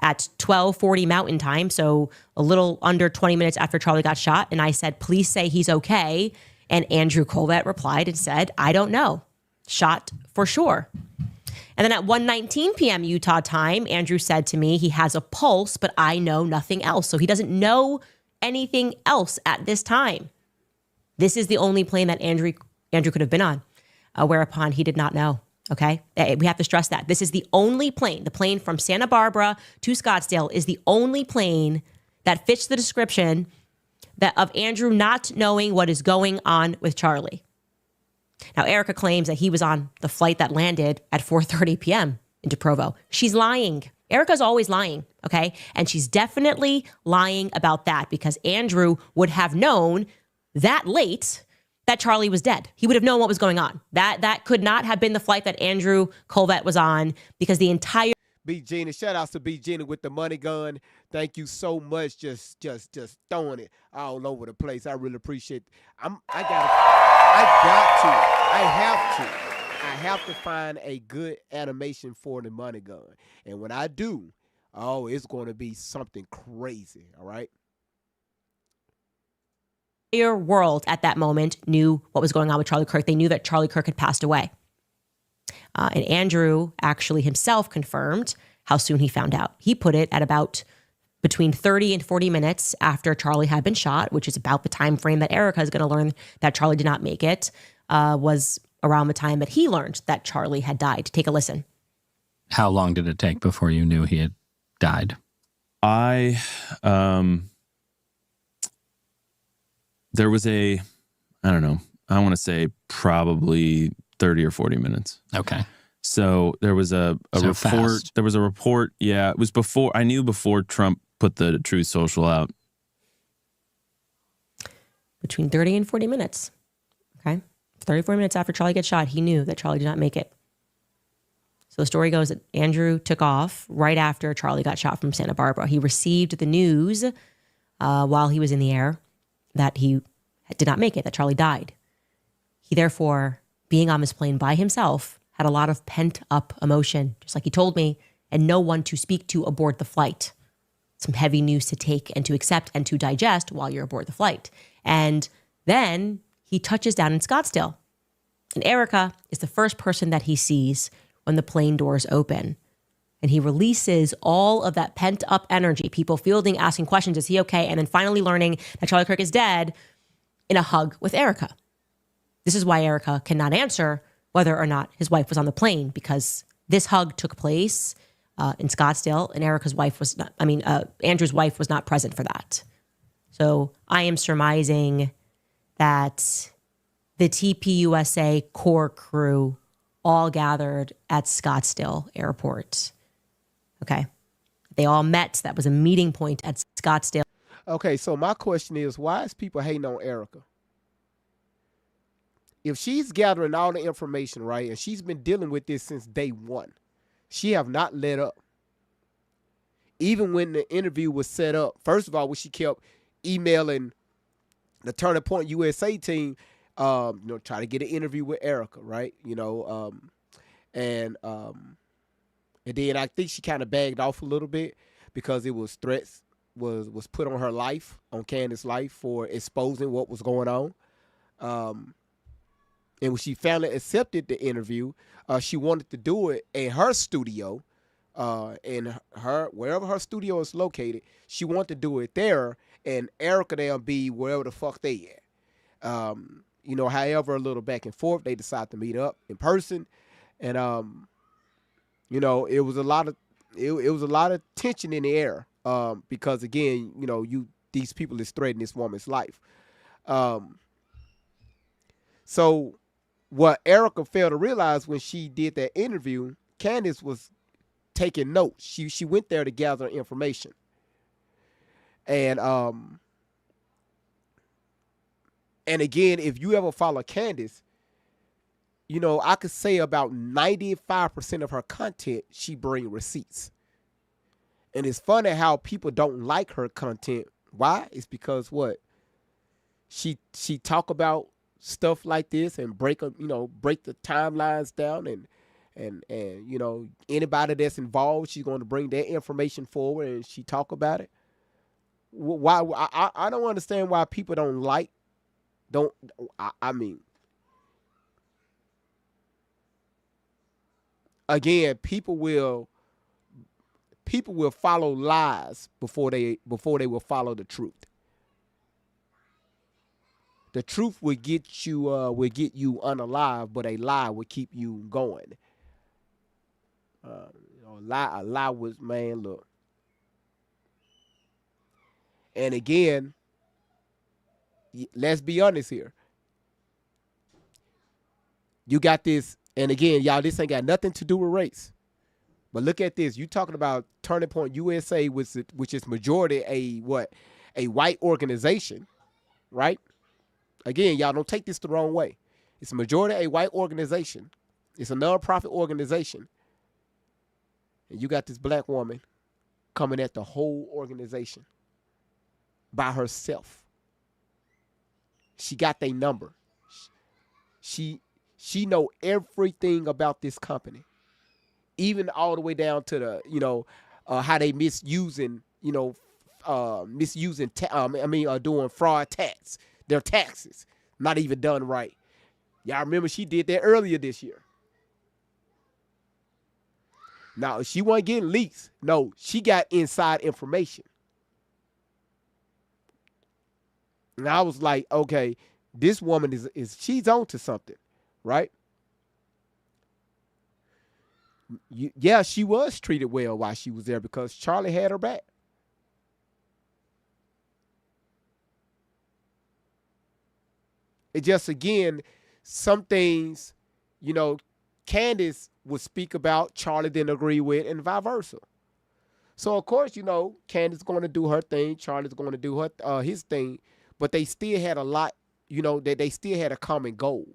at 12:40 Mountain Time, so a little under 20 minutes after Charlie got shot, and I said, please say he's okay. And Andrew Colvett replied and said, I don't know. Shot for sure. And then at 1:19 p.m. Utah time, Andrew said to me, he has a pulse, but I know nothing else. So he doesn't know anything else at this time. This is the only plane that Andrew could have been on, whereupon he did not know. Okay, we have to stress that. This is the only plane. The plane from Santa Barbara to Scottsdale is the only plane that fits the description that of Andrew not knowing what is going on with Charlie. Now, Erika claims that he was on the flight that landed at 4:30 p.m. into Provo. She's lying. Erika's always lying, okay? And she's definitely lying about that because Andrew would have known that late that Charlie was dead. He would have known what was going on. That could not have been the flight that Andrew Colvett was on because the entire...
B. Gina, shout outs to B. Gina with the money gun. Thank you so much. Just throwing it all over the place. I really appreciate it. I have to find a good animation for the money gun. And when I do, it's going to be something crazy. All right.
Entire world at that moment knew what was going on with Charlie Kirk. They knew that Charlie Kirk had passed away. And Andrew actually himself confirmed how soon he found out. He put it at about between 30 and 40 minutes after Charlie had been shot, which is about the time frame that Erika is going to learn that Charlie did not make it, was around the time that he learned that Charlie had died. Take a listen.
How long did it take before you knew he had died?
There was I don't know, I want to say probably 30 or 40 minutes.
Okay.
So there was a report.
Fast.
There was a report. Yeah, it was before, I knew before Trump put the Truth Social out.
Between 30 and 40 minutes. Okay. 34 minutes after Charlie gets shot, he knew that Charlie did not make it. So the story goes that Andrew took off right after Charlie got shot from Santa Barbara. He received the news while he was in the air that he did not make it, that Charlie died. He therefore, being on this plane by himself, had a lot of pent up emotion, just like he told me, and no one to speak to aboard the flight. Some heavy news to take and to accept and to digest while you're aboard the flight. And then he touches down in Scottsdale. And Erika is the first person that he sees when the plane doors open. And he releases all of that pent up energy, people fielding, asking questions, is he okay? And then finally learning that Charlie Kirk is dead in a hug with Erika. This is why Erika cannot answer whether or not his wife was on the plane, because this hug took place in Scottsdale, and Andrew's wife was not present for that. So I am surmising that the TPUSA core crew all gathered at Scottsdale Airport. Okay. They all met. That was a meeting point at Scottsdale.
Okay, so my question is, why is people hating on Erika? If she's gathering all the information, right, and she's been dealing with this since day one, she have not let up. Even when the interview was set up, first of all, when she kept emailing the Turning Point USA team, try to get an interview with Erika, right? And then I think she kind of bagged off a little bit because it was threats was put on her life, on Candace's life, for exposing what was going on. And when she finally accepted the interview, she wanted to do it in her studio, wherever her studio is located. She wanted to do it there, and Erika they'll be wherever the fuck they at. However, a little back and forth, they decided to meet up in person, and it was a lot of tension in the air, because again, these people is threatening this woman's life. So what Erika failed to realize when she did that interview, Candace was taking notes. She went there to gather information. And again, if you ever follow Candace, I could say about 95% of her content, she bring receipts. And it's funny how people don't like her content. Why? It's because what? She talk about stuff like this and break the timelines down, and anybody that's involved, she's going to bring their information forward and she talk about it. Why? I don't understand why people don't like. Again, people will follow lies before they will follow the truth. The truth will get you unalive, but a lie will keep you going. A lie was, man, look. And again, let's be honest here. You got this, and again, y'all, this ain't got nothing to do with race. But look at this. You talking about Turning Point USA, which is majority a white organization, right? Again, y'all don't take this the wrong way. It's a majority a white organization. It's a nonprofit organization. And you got this black woman coming at the whole organization by herself. She got their number. She know everything about this company, even all the way down to the how they misusing doing fraud tax. Their taxes not even done right. Y'all remember she did that earlier this year. Now, she wasn't getting leaks. No, she got inside information. And I was like, okay, this woman is she's on to something, right? Yeah, she was treated well while she was there because Charlie had her back. It just, again, some things, Candace would speak about, Charlie didn't agree with, and vice versa. So, of course, Candace going to do her thing, Charlie's going to do his thing, but they still had a lot, they still had a common goal.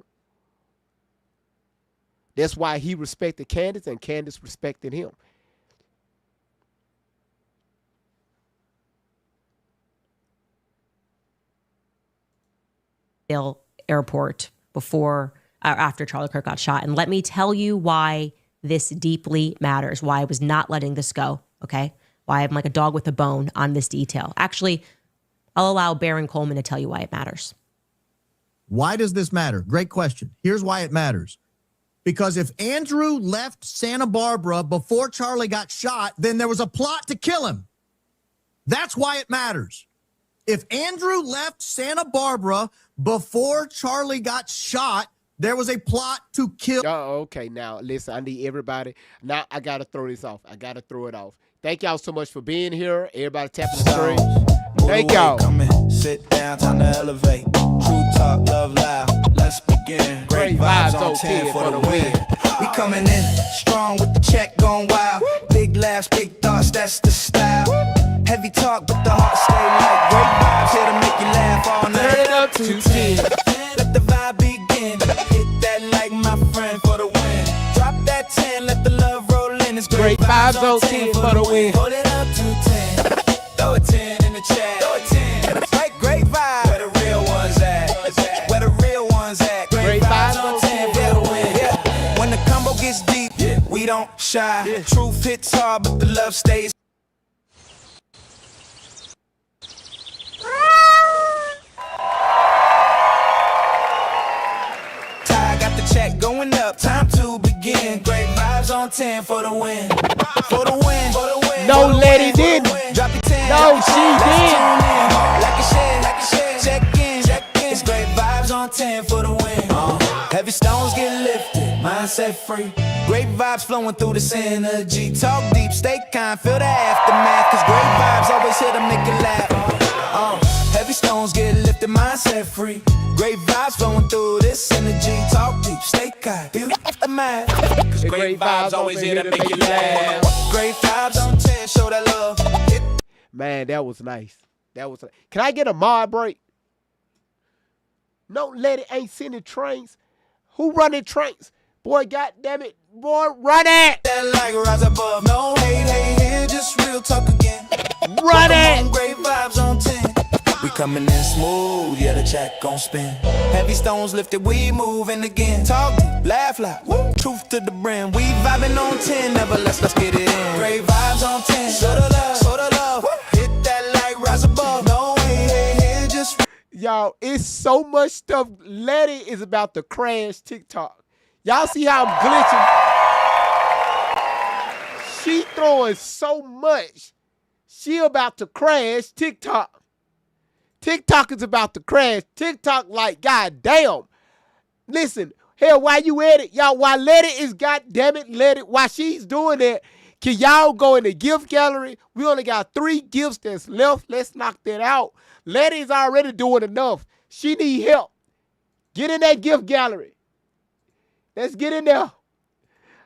That's why he respected Candace and Candace respected him.
Airport after Charlie Kirk got shot. And let me tell you why this deeply matters, why I was not letting this go, okay? Why I'm like a dog with a bone on this detail. Actually, I'll allow Baron Coleman to tell you why it matters.
Why does this matter? Great question. Here's why it matters. Because if Andrew left Santa Barbara before Charlie got shot, then there was a plot to kill him. That's why it matters. If Andrew left Santa Barbara before Charlie got shot, there was a plot to kill.
Oh, okay. Now, listen, I need everybody. Now, I got to throw this off. I got to throw it off. Thank y'all so much for being here. Everybody tapping the screen. Thank y'all.
Come in, sit down, time to elevate. True talk, love loud. Let's begin. Great vibes on 10 for the win. We coming in strong with the check going wild. Big laughs, big thoughts, that's the style. Heavy talk, but the heart stay light. Great vibes here to make you laugh all night.
Turn it up to 10.
Let the vibe begin. Hit that like my friend for the win. Drop that 10, let the love roll in. It's great vibes on 10 for the win. Hold it up to 10. Throw a 10 in the chat. Throw a 10. Great vibe. Where the real ones at? Where the real ones at? Great vibes on 10 for the win. Yeah. When the combo gets deep, we don't shy. Truth hits hard, but the love stays. Ty got the check going up. Time to begin. Great vibes on 10 for the win. For the win. For the win.
No, lady didn't.
Drop your 10.
No, she did.
Like a share. Check in. It's great vibes on 10 for the win. Heavy stones get lifted, mindset free. Great vibes flowing through the synergy. Talk deep, stay kind, feel the aftermath. Cause great vibes always here to make you laugh. Heavy stones get lifted, mindset free. Great vibes flowing through this energy. Talk deep, stay kind, feel the aftermath. Cause great vibes always here to make you laugh. Great vibes on 10, show that love.
Man, that was nice. Can I get a mod break? No, lady ain't sending trains. Who running trains? Boy, goddamn it. Boy, run it.
That like rise above. No hate here, just real talk again.
Run it.
Great vibes on 10. We coming in smooth, yeah, the check gon' spin. Heavy stones lifted, we moving again. Talk deep, laugh loud, woo. Truth to the brim. We vibing on 10, never let's get it in. Great vibes on 10. Show the love, woo. Hit that like rise above. No hate here, just
Y'all, it's so much stuff. Letty is about to crash TikTok. Y'all see how I'm glitching? She throwing so much. She about to crash TikTok. TikTok is about to crash. TikTok like, God damn. Listen, hell, while you at it, y'all, while Letty is, goddamn it, Letty, while she's doing that, can y'all go in the gift gallery? We only got 3 gifts that's left. Let's knock that out. Letty's already doing enough. She need help. Get in that gift gallery. Let's get in there.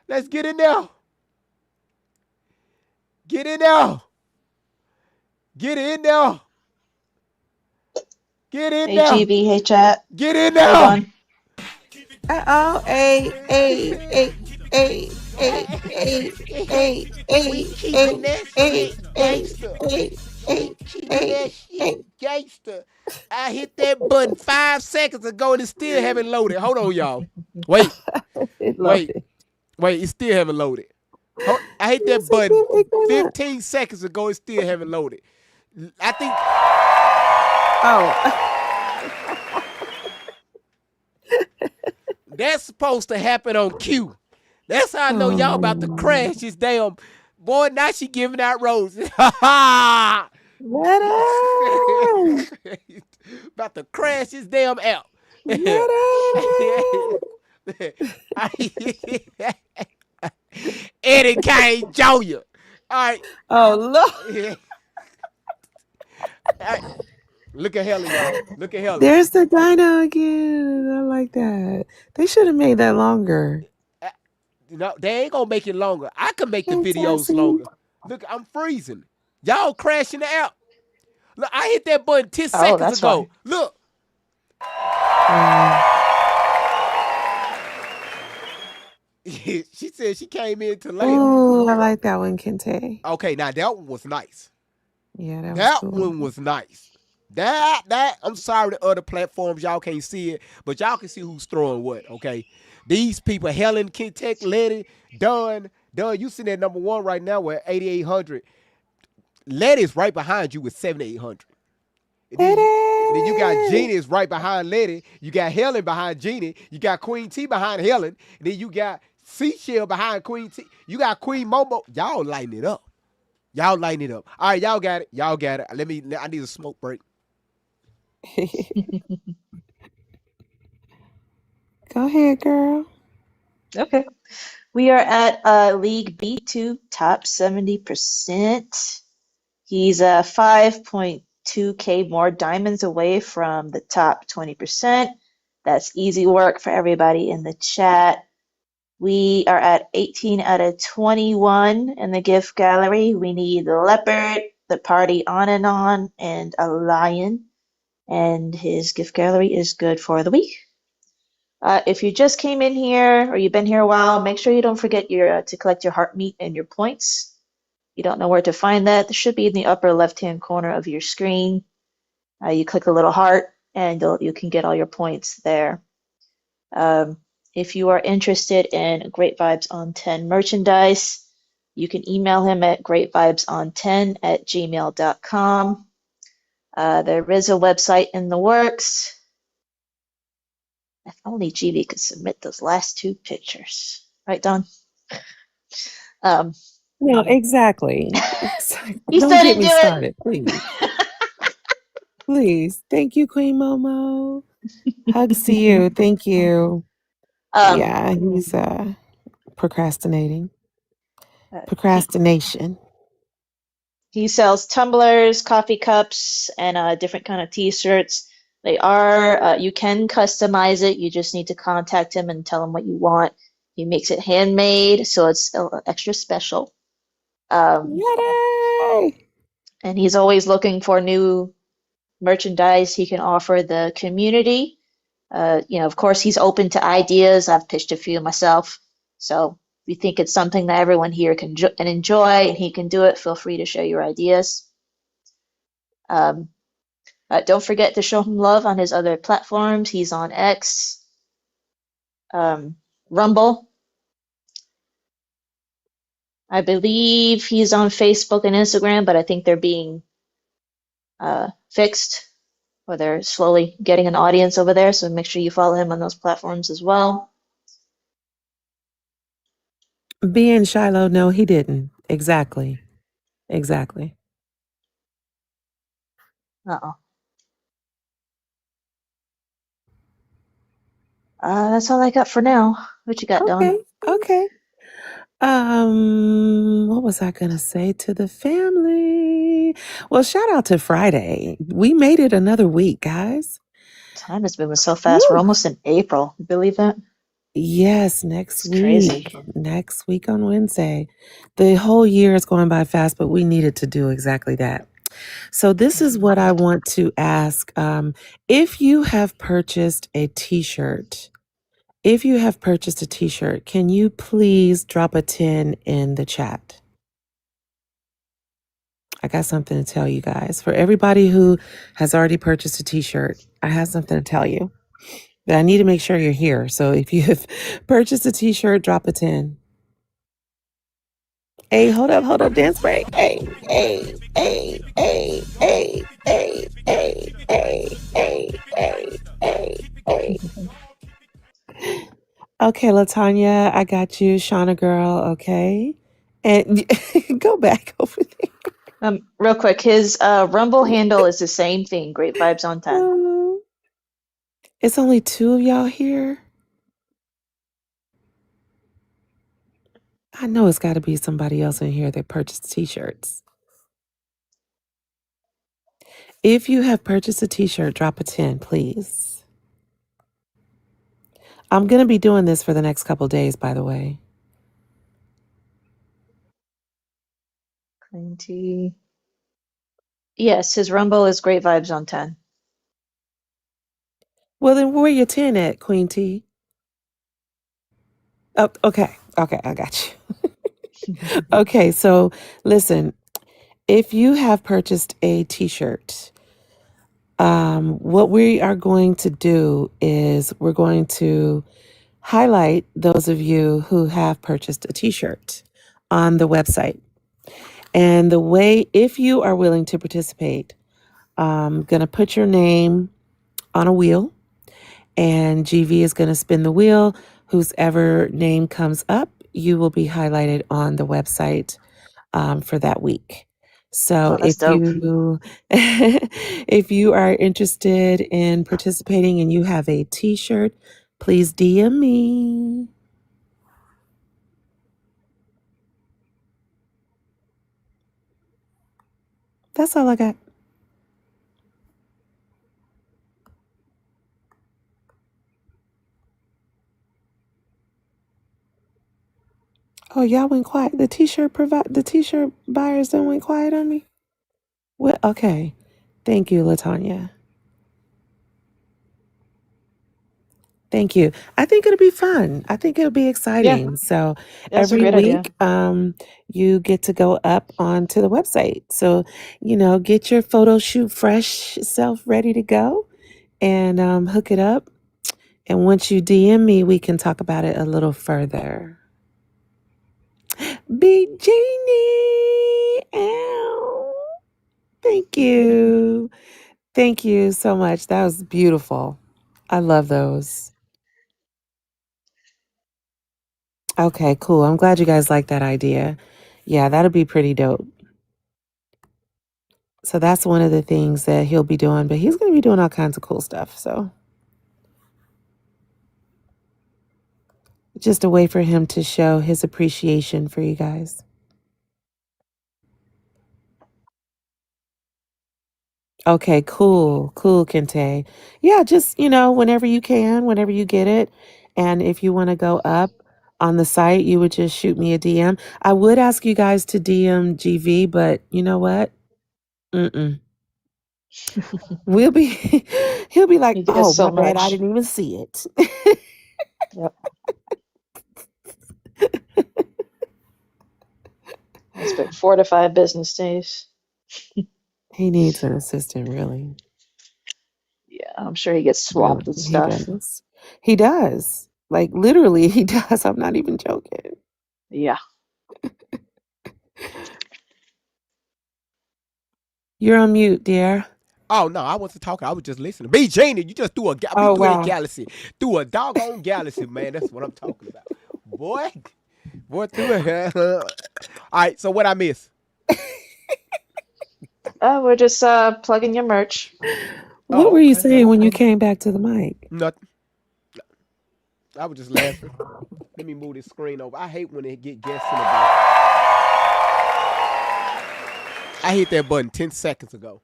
Let's get in there. Get in there. Get in there. Get in there.
Hey, GB. Hey, chat.
Get in there.
Hold on.
Uh-oh. Hey.
Gangster. I hit that button 5 seconds ago and it still haven't loaded. Hold on, y'all. Wait. It still haven't loaded. I hit that button 15 seconds ago. It still haven't loaded. I think. That's supposed to happen on cue. That's how I know y'all about to crash this damn. Boy, now she giving out roses. About to crash this damn app. Eddie Kane Jr. All right.
Oh, Lord.
Right. Look at Helen, y'all. Look at Helen.
There's the dino again. I like that. They should have made that longer.
No, they ain't gonna make it longer. I can make the videos longer. Look, I'm freezing. Y'all crashing the app. Look, I hit that button 10 seconds ago.
Fine.
Look. She said she came in too late.
Oh, I like that one, Kente.
Okay, now that one was nice.
Yeah,
that one was nice. That I'm sorry the other platforms y'all can't see it, but y'all can see who's throwing what, okay? These people, Helen, Kentech, Letty, Dunn, you sitting at number 1 right now with 8,800. Letty's right behind you with 7,800. Then you got Jeannie is right behind Letty. You got Helen behind Jeannie. You got Queen T behind Helen. And then you got Seashell behind Queen T. You got Queen Momo. Y'all lighten it up. Y'all lighten it up. All right, y'all got it. Y'all got it. I need a smoke break.
Go ahead, girl.
Okay. We are at League B2, top 70%. He's 5.2K more diamonds away from the top 20%. That's easy work for everybody in the chat. We are at 18 out of 21 in the gift gallery. We need Leopard, The Party On, and a lion. And his gift gallery is good for the week. If you just came in here or you've been here a while, make sure you don't forget to collect your heart meat and your points. You don't know where to find that. It should be in the upper left-hand corner of your screen. You click a little heart and you can get all your points there. If you are interested in Great Vibes on 10 merchandise, you can email him at greatvibeson10@gmail.com. There is a website in the works. If only GV could submit those last two pictures. Right, Don?
No, exactly.
He
Don't
said
get
he'd
me
do it.
started, please. Please. Thank you, Queen Momo. Hugs to you. Thank you. Yeah, he's procrastinating. Procrastination.
He sells tumblers, coffee cups, and different kind of t-shirts. They are you can customize it. You just need to contact him and tell him what you want. He makes it handmade, so it's extra special.
Yay!
And he's always looking for new merchandise he can offer the community. Of course, he's open to ideas. I've pitched a few myself. So if you think it's something that everyone here can enjoy and he can do it, feel free to share your ideas. Don't forget to show him love on his other platforms. He's on X, Rumble. I believe he's on Facebook and Instagram, but I think they're being fixed, or they're slowly getting an audience over there. So make sure you follow him on those platforms as well.
Being Shiloh, no, he didn't. Exactly.
Uh-oh. That's all I got for now. What you got, Dawn?
Okay. What was I gonna say to the family? Well, shout out to Friday. We made it another week, guys.
Time is moving so fast. We're almost in April. You believe that?
Yes, next
It's crazy.
week. Next week on Wednesday. The whole year is going by fast, but we needed to do exactly that. So this is what I want to ask. If you have purchased a t-shirt, can you please drop a 10 in the chat? I got something to tell you guys. For everybody who has already purchased a t-shirt, I have something to tell you. But I need to make sure you're here. So if you have purchased a t-shirt, drop a 10. Hey, hold up, dance break. Hey. Okay, Latanya, I got you. Shauna girl, okay. And go back over there.
Real quick, his Rumble handle is the same thing. Great Vibes on 10.
It's only 2 of y'all here. I know it's got to be somebody else in here that purchased t-shirts. If you have purchased a t-shirt, drop a 10, please. I'm going to be doing this for the next couple days, by the way.
Clean tea. Yes, his Rumble is Great Vibes on 10.
Well, then where your 10 at, Queen T? Oh, okay, I got you. Okay, so listen, if you have purchased a t-shirt, what we are going to do is we're going to highlight those of you who have purchased a t-shirt on the website. And the way, if you are willing to participate, I'm going to put your name on a wheel, and GV is going to spin the wheel. Whoever name comes up, you will be highlighted on the website for that week. So if you if you are interested in participating and you have a t-shirt, please DM me. That's all I got. Oh, y'all went quiet. The t-shirt buyers done went quiet on me. Well, okay. Thank you, Latanya. Thank you. I think it'll be fun. I think it'll be exciting. So
That's a
every
great idea.
week, you get to go up onto the website. So, get your photo shoot fresh self ready to go and hook it up. And once you DM me, we can talk about it a little further. Big Genie. Ow. Thank you. Thank you so much. That was beautiful. I love those. Okay, cool. I'm glad you guys like that idea. Yeah, that'll be pretty dope. So that's one of the things that he'll be doing, but he's going to be doing all kinds of cool stuff. So just a way for him to show his appreciation for you guys. Okay, cool. Cool, Kente. Yeah, just, whenever you can, whenever you get it. And if you want to go up on the site, you would just shoot me a DM. I would ask you guys to DM GV, but you know what? Mm-mm. We'll be, he'll be like,
He
oh,
does
my
so
bad. I
much.
didn't even see it.
Yep. It's been 4 to 5 business days.
He needs an assistant, really.
Yeah, I'm sure he gets swamped with
He
stuff.
does. He does. Like, literally, he does. I'm not even joking.
Yeah.
You're on mute, dear.
Oh no, I wasn't talking. I was just listening. B Genie, you just threw
Oh,
through a
wow.
galaxy, through a doggone galaxy, man. That's what I'm talking about, boy. Through it. All right. So what I miss?
We're just plugging your merch.
What were you saying when you came back to the mic?
Nothing. I was just laughing. Let me move this screen over. I hate when they get guests in the back. I hit that button 10 seconds ago.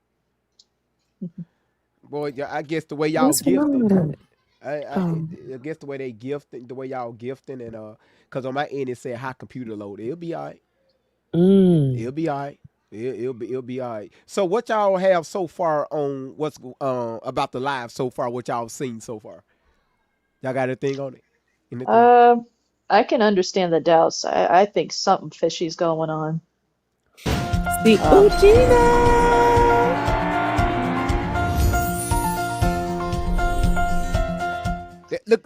Boy, I guess the way y'all
What's wrong with
gifting.
it?
I guess the way they gifting, the way y'all gifting, and cause on my end it said high computer load. It'll be all right. It'll be all right. It'll be all right. So what y'all have so far on what's about the live so far? What y'all seen so far? Y'all got anything on it? Anything?
I can understand the doubts. I think something fishy's going on.
The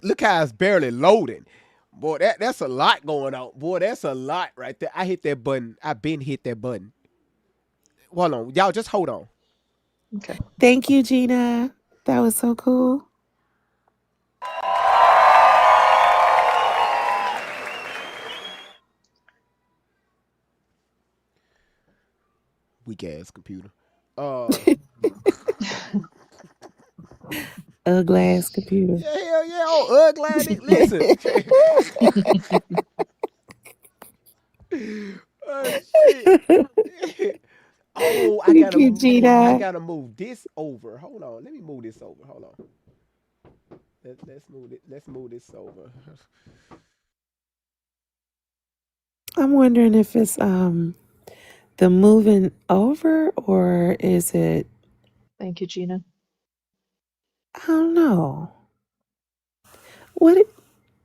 Look how it's barely loading. Boy, that's a lot going on. Boy, that's a lot right there. I hit that button. I've been hit that button. Hold on. Y'all just hold on.
Okay.
Thank you, Gina. That was so cool.
Weak ass computer.
Ugly ass computer.
Yeah, hell yeah. Oh, ugly. Listen. Oh, shit. Oh, I gotta move this over. Hold on. Let me move this over. Hold on. Let's move it. Let's move this over.
I'm wondering if it's the moving over or is it?
Thank you, Gina.
I don't know.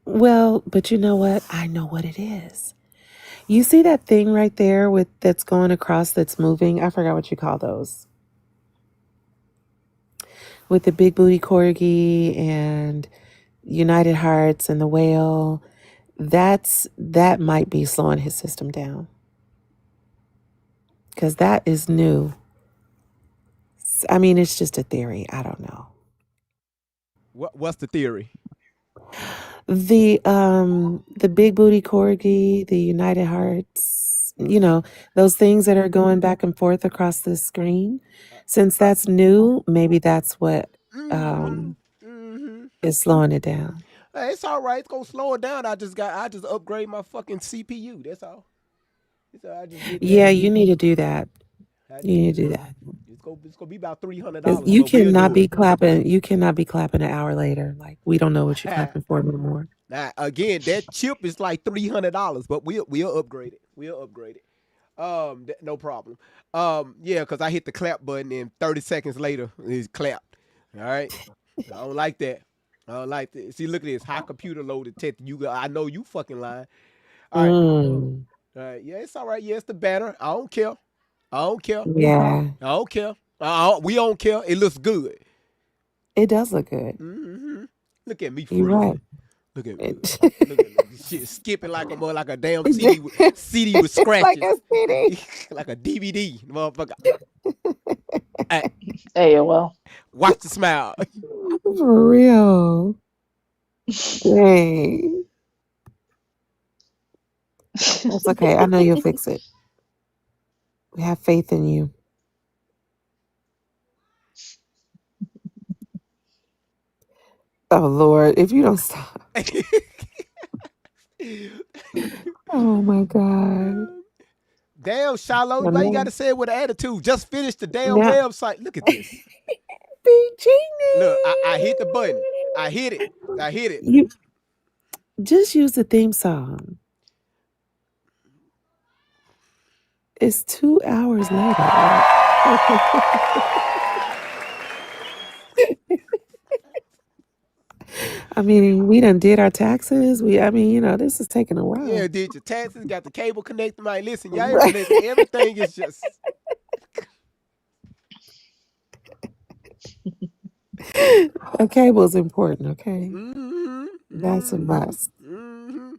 Well, but you know what? I know what it is. You see that thing right there that's going across that's moving? I forgot what you call those. With the big booty corgi and United Hearts and the whale. That might be slowing his system down. Because that is new. I mean, it's just a theory. I don't know.
What's the theory?
The big booty corgi, the United Hearts, those things that are going back and forth across the screen. Since that's new, maybe that's what is slowing it down.
Hey, it's all right. It's gonna slow it down. I just upgrade my fucking CPU. That's all.
Yeah, you need to do that. You need to do that.
It's gonna be about $300.
You cannot be clapping. You cannot be clapping an hour later. Like we don't know what you're clapping for anymore.
Now again, that chip is like $300, but we'll upgrade it. We'll upgrade it. No problem. Yeah, because I hit the clap button and 30 seconds later it's clapped. All right. I don't like that. I don't like that. See, look at this high computer loaded test. I know you fucking lying. All right.
Mm,
All right. Yeah, it's all right. Yeah, it's the banner. I don't care. I don't care.
yeah,
I don't care. We don't care. It looks good.
it does look good.
hmm Look at me
You're
freezing.
right.
Look at me.
It,
Look at this shit skipping like a damn CD CD with
like
scratches.
a city.
Like a DVD, motherfucker. Hey,
Hey, well.
watch the smile.
For real. Dang. That's okay. I know you'll fix it. We have faith in you. Oh Lord, if you don't stop. Oh my God.
Damn, Shiloh,
I
why you
know.
gotta say it with an attitude? Just finish the damn
Now,
website. Look at this.
big genius.
Look, I hit the button. I hit it. I hit it.
You just use the theme song. It's 2 hours later. I mean, we done did our taxes. This is taking a while.
Yeah, did your taxes, got the cable connected. Like, listen, y'all ain't connected. Everything is just
A cable's important, okay?
mm-hmm,
That's a must.
mm-hmm.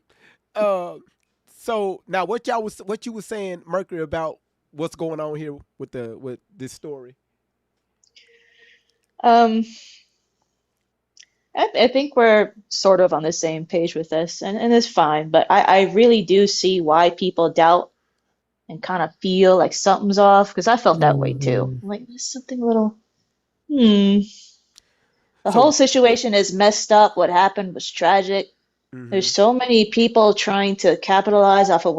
So now what you was saying, Mercury, about what's going on here with this story?
Um, I think we're sort of on the same page with this, and it's fine, but I really do see why people doubt and kind of feel like something's off, because I felt that way too.
Mhm.
I'm like, there's something a little, hmm. The
So
whole situation is messed up. What happened was tragic. There's
mhm.
so many people trying to capitalize off of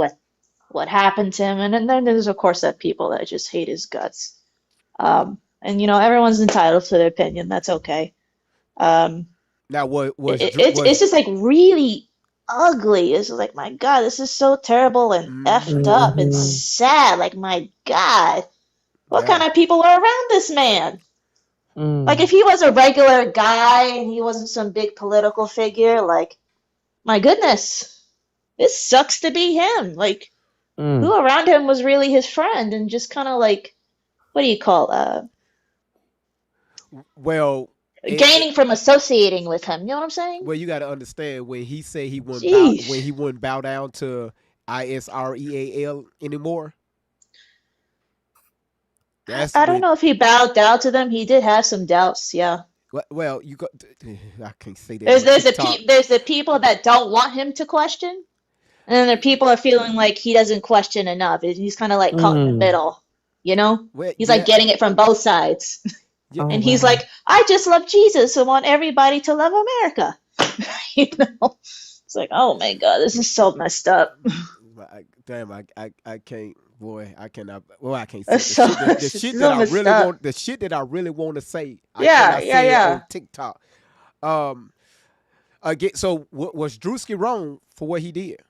what happened to him, and then there's of course that people that just hate his guts. And everyone's entitled to their opinion. That's okay. Um,
Now what was
it's just like really ugly. It's like, my God, this is so terrible and effed up and
Mhm.
sad. Like, my God, what
yeah.
kind of people are around this man? Like, if
Mm.
he was a regular guy and he wasn't some big political figure, like, my goodness, this sucks to be him. Like, who
Mm.
around him was really his friend and just kind of like, what do you call,
Well,
gaining from associating with him. You know what I'm saying?
well, you got to understand when he said when he
Jeez.
wouldn't bow down to ISREAL anymore. That's
I don't
when.
know if he bowed down to them. He did have some doubts, yeah.
Well, you got. I can't say that
There's
on
there's the
TikTok.
there's the people that don't want him to question, and then there are people that are feeling like he doesn't question enough. He's kind of like caught in the
Mm.
middle, you know?
Well,
He's like
yeah,
getting it from both sides.
yeah.
Oh
And he's
wow.
like, I just love Jesus and want everybody to love America. You know? It's like, oh my God, this is so messed up.
Damn, I can't. Boy, I cannot. Well, I can't say
It's
the
so
shit that
it's so messed up.
the shit that I really want to say. I
Yeah,
cannot
yeah,
say it on
yeah.
TikTok. Um, again. So was Druski wrong for what he did?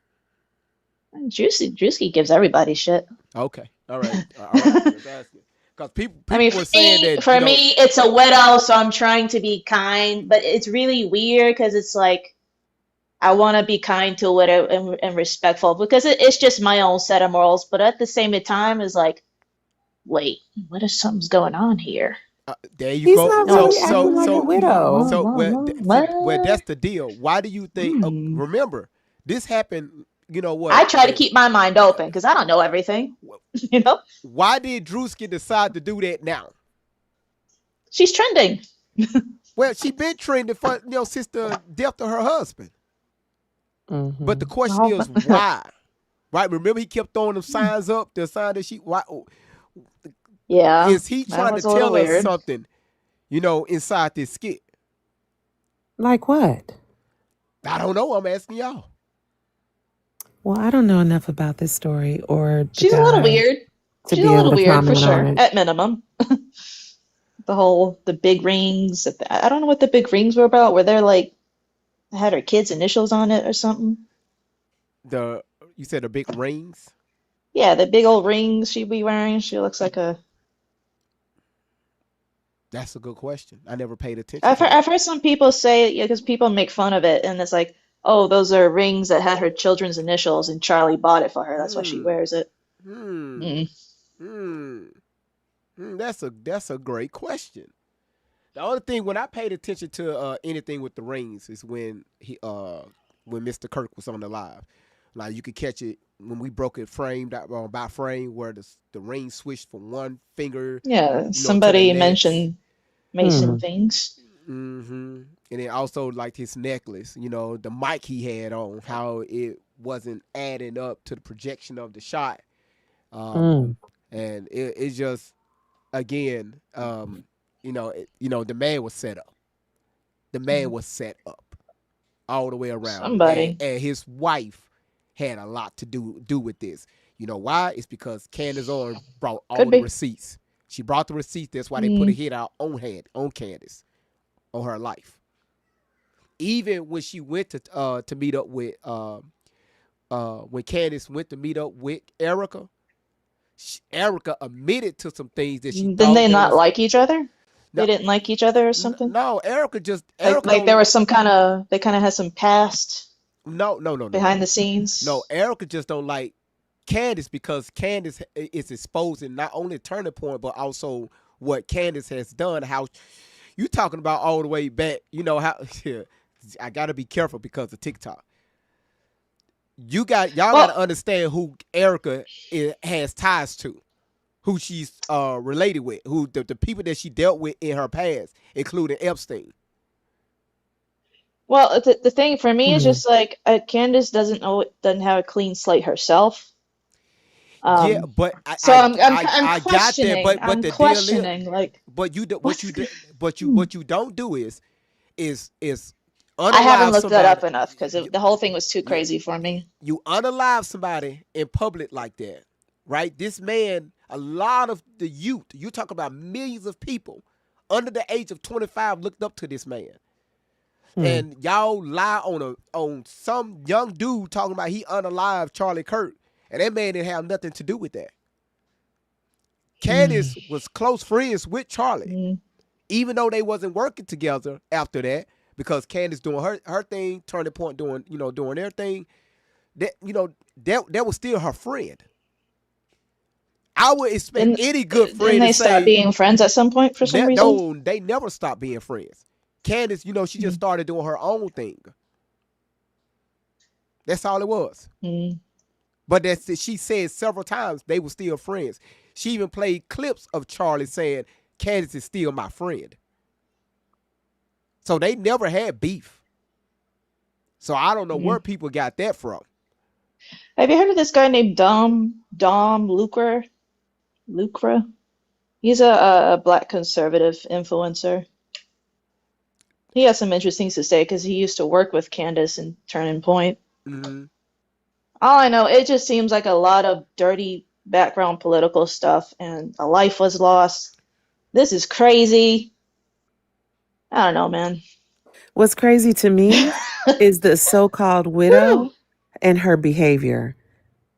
Drewski gives everybody shit.
Okay, all right, all right. Because people
I mean,
were saying that
for me, it's a widow, so I'm trying to be kind, but it's really weird because it's like I want to be kind to a widow and respectful because it's just my own set of morals. But at the same time, it's like, wait, what if something's going on here?
there you
He's
go.
not
No,
really acting like a widow.
Well, that's the deal. Why do you think?
Hmm.
Remember, this happened. You know
I
what?
try to keep my mind open because I don't know everything. You know,
Why did Druski decide to do that now?
she's trending.
Well, she been trending for since the death of her husband. But the
Mhm.
question is why? Right? Remember, he kept throwing them signs up. The sign that she. Why
Yeah,
is he
that
trying to
was a little
tell us
weird.
something? Inside this skit.
Like what?
I don't know. I'm asking y'all.
Well, I don't know enough about this story or the
She's a little
guy
weird.
to
She's
be
a
able
little
to
weird for
comment on
sure,
it.
at minimum. The big rings. I don't know what the big rings were about. Were there like had her kids' initials on it or something?
You said the big rings.
Yeah, the big old rings she'd be wearing. She looks like a.
That's a good question. I never paid attention to
I've
that.
heard some people say, yeah, because people make fun of it, and it's like, oh, those are rings that had her children's initials, and Charlie bought it for her. That's why she wears it.
Hmm. That's a great question. The only thing when I paid attention to anything with the rings is when Mr. Kirk was on the live. Like you could catch it when we broke it frame by frame where the ring switched from one finger,
Yeah,
to the
somebody
next.
mentioned Mason things.
And then also like his necklace, the mic he had on, how it wasn't adding up to the projection of the shot. And it's just again, the man was set up. The man was set up all the way around,
Somebody.
and his wife had a lot to do with this. You know why? It's because Candace Owens brought all
Could
the
be.
receipts. She brought the receipts. That's why they put a hit out on Candace, on her life. Even when she went to meet up with when Candace went to meet up with Erika, Erika admitted to some things that she
Didn't
thought
they
that
not
was
like each other?
no,
They didn't like each other or something?
no. Erika
Like there
don't
was some kind of, they kind of had some past
no
behind the scenes?
no. Erika just don't like Candace because Candace is exposing not only Turning Point but also what Candace has done. How you talking about all the way back? How I got to be careful because of TikTok. Y'all got to understand who Erika has ties to, who she's related with, who the people that she dealt with in her past, including Epstein.
Well, the thing for me is just like Candace doesn't have a clean slate herself.
Yeah, but
So
I
I'm
got that,
questioning.
but
I'm
the deal is,
questioning like
but what you don't do is
I haven't
unalive
looked that up
somebody.
enough because the whole thing was too crazy for me.
You unalive somebody in public like that, right? This man, a lot of the youth, you talk about millions of people under the age of 25 looked up to this man. And y'all lie on some young dude talking about he unalived Charlie Kirk. And that man didn't have nothing to do with that. Candace was close friends with Charlie, even though they wasn't working together after that, because Candace doing her thing, Turning Point doing their thing. That was still her friend. I would expect any good friend
And they
to say
stopped being friends at some point for some reason.
no, they never stopped being friends. Candace, she just started doing her own thing. That's all it was. But she said several times they were still friends. She even played clips of Charlie saying, Candace is still my friend. So they never had beef. So I don't know where people got that from.
Have you heard of this guy named Dom Lucre? He's a black conservative influencer. He has some interesting things to say because he used to work with Candace and Turning Point. All I know, it just seems like a lot of dirty background political stuff and a life was lost. This is crazy. I don't know, man.
What's crazy to me is the so-called widow and her behavior.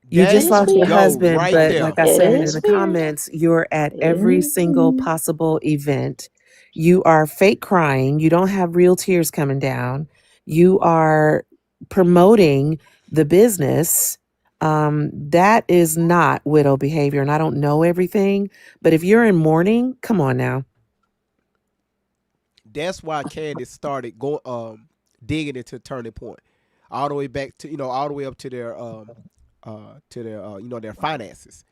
You just lost your husband, but like I said in the comments, you're at every single possible event. You are fake crying. You don't have real tears coming down. You are promoting the business. That is not widow behavior. And I don't know everything, but if you're in mourning, come on now.
That's why Candace started digging into Turning Point, all the way back to all the way up to their their finances.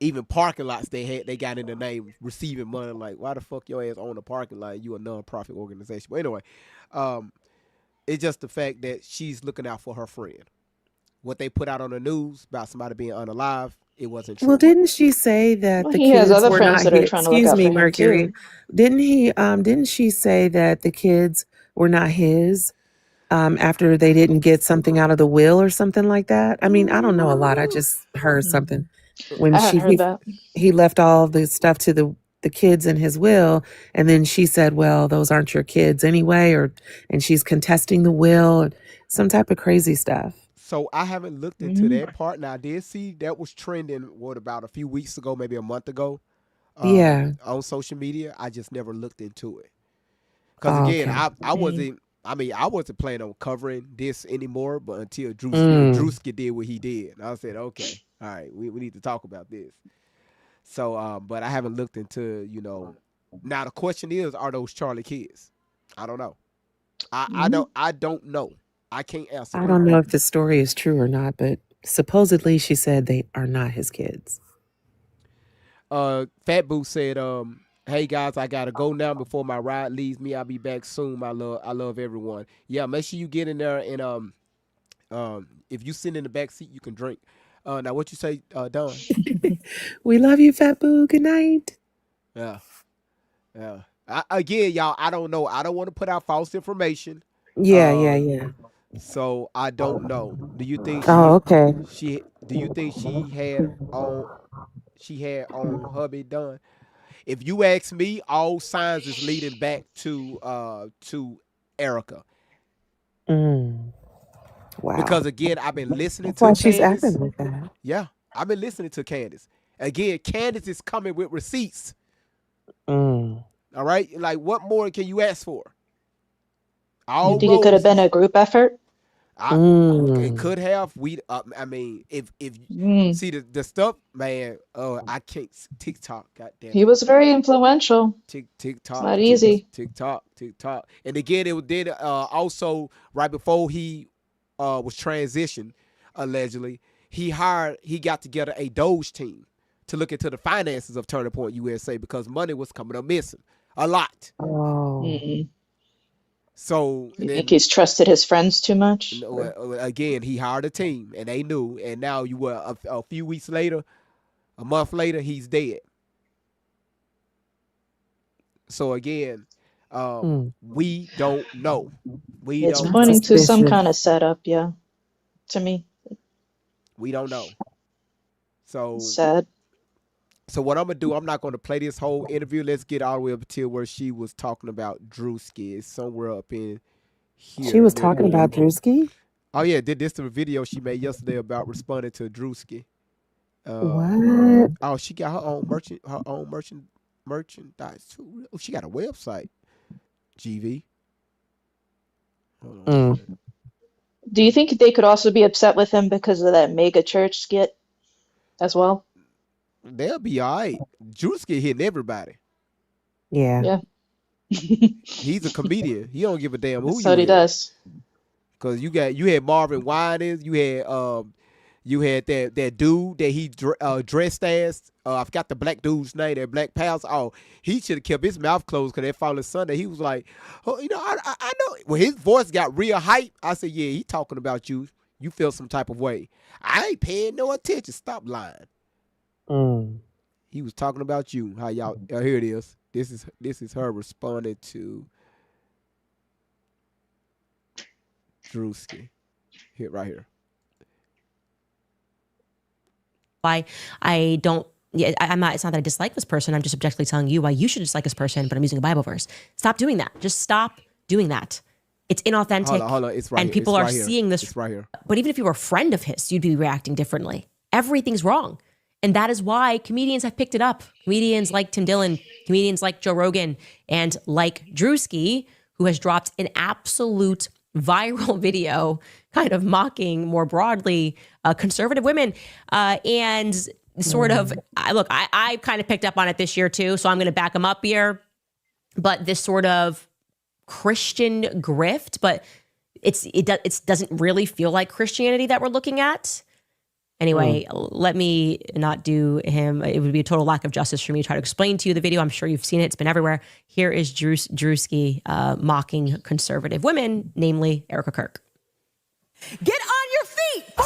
Even parking lots they got in the name receiving money. Like, why the fuck your ass own a parking lot? You a non-profit organization. But anyway, it's just the fact that she's looking out for her friend. What they put out on the news about somebody being unalive, it wasn't true.
Well, didn't she say that the
He has
kids
other
were
friends
not
that are
his?
trying to look
Excuse
out
me,
for him
Mercury.
too.
Didn't she say that the kids were not his after they didn't get something out of the will or something like that? I mean, I don't know a lot. I just heard something when
I hadn't heard that.
he left all the stuff to the kids in his will, and then she said, "Well, those aren't your kids anyway," and she's contesting the will, some type of crazy stuff.
So I haven't looked into that part. Now I did see that was trending. What about a few weeks ago, maybe a month ago,
Yeah.
on social media. I just never looked into it because
Oh,
again,
okay.
I wasn't. I mean, I wasn't planning on covering this anymore, but until
Mm.
Druski did what he did, I said, okay, all right, we need to talk about this. So, but I haven't looked into, Now the question is, are those Charlie kids? I don't know. I don't know. I can't answer
I
that.
don't know if the story is true or not, but supposedly she said they are not his kids.
Fat Boo said, hey guys, I gotta go now before my ride leaves me. I'll be back soon. I love everyone. Yeah, make sure you get in there and if you sit in the back seat, you can drink. Now what you say, Don?
We love you, Fat Boo. Good night.
Yeah, yeah. Again, y'all, I don't know. I don't want to put out false information.
Yeah, yeah, yeah.
So I don't know. Do you think
Oh, okay.
do you think she had on hubby done? If you ask me, all signs is leading back to Erica.
Mm. Wow.
Because again, I've been listening
That's
to
why she's acting
Candace.
like that.
Yeah, I've been listening to Candace. Again, Candace is coming with receipts.
Mm.
All right, like what more can you ask for?
You
All
think it could have
roses.
been a group effort?
It could have. I mean, if see the stuff, man. I can't. TikTok. God damn
He
it.
was very influential. It's
TikTok.
not easy.
TikTok. And again, it did also right before he was transitioned, allegedly. He got together a Doge team to look into the finances of Turning Point USA because money was coming up missing a lot.
Oh.
So
You
then,
think he's trusted his friends too much?
again, he hired a team and they knew. And now you were a few weeks later, a month later, he's dead. So again, we don't know.
It's pointing to some kind of setup, yeah. To me.
We don't know. So
sad.
So what I'm gonna do, I'm not gonna play this whole interview. Let's get all the way up until where she was talking about Druski. It's somewhere up in here.
She was talking about Druski?
Oh yeah, this the video she made yesterday about responding to Druski.
What?
Oh, she got her own merchandise too. Oh, she got a website. GV. Hold on.
Do you think they could also be upset with him because of that mega church skit as well?
They'll be all right. Druski hitting everybody.
Yeah.
Yeah.
He's a comedian. He don't give a damn who
That's
you
what he
is.
does.
Cause you had Marvin Winans, you had that dude that he dressed as. I forgot the black dude's name. That Black Pals. Oh, he should have kept his mouth closed because that following Sunday he was like, oh, I know. When his voice got real hype, I said, yeah, he talking about you. You feel some type of way. I ain't paying no attention. Stop lying. He was talking about you. How y'all? Here it is. This is her responding to Druski. Right here.
Why I don't. Yeah, I'm not. It's not that I dislike this person. I'm just objectively telling you why you should dislike this person. But I'm using a Bible verse. Stop doing that. Just stop doing that. It's inauthentic.
Hold on. It's right
and
here.
people
It's
are
right here.
seeing this.
It's right here.
But even if you were a friend of his, you'd be reacting differently. Everything's wrong. And that is why comedians have picked it up. Comedians like Tim Dillon, comedians like Joe Rogan, and like Druski, who has dropped an absolute viral video kind of mocking more broadly conservative women. And sort of, I kind of picked up on it this year too, so I'm going to back him up here. But this sort of Christian grift, but it doesn't really feel like Christianity that we're looking at. Anyway, let me not do him. It would be a total lack of justice for me to try to explain to you the video. I'm sure you've seen it. It's been everywhere. Here is Druski mocking conservative women, namely Erika Kirk.
Get on your feet, boy!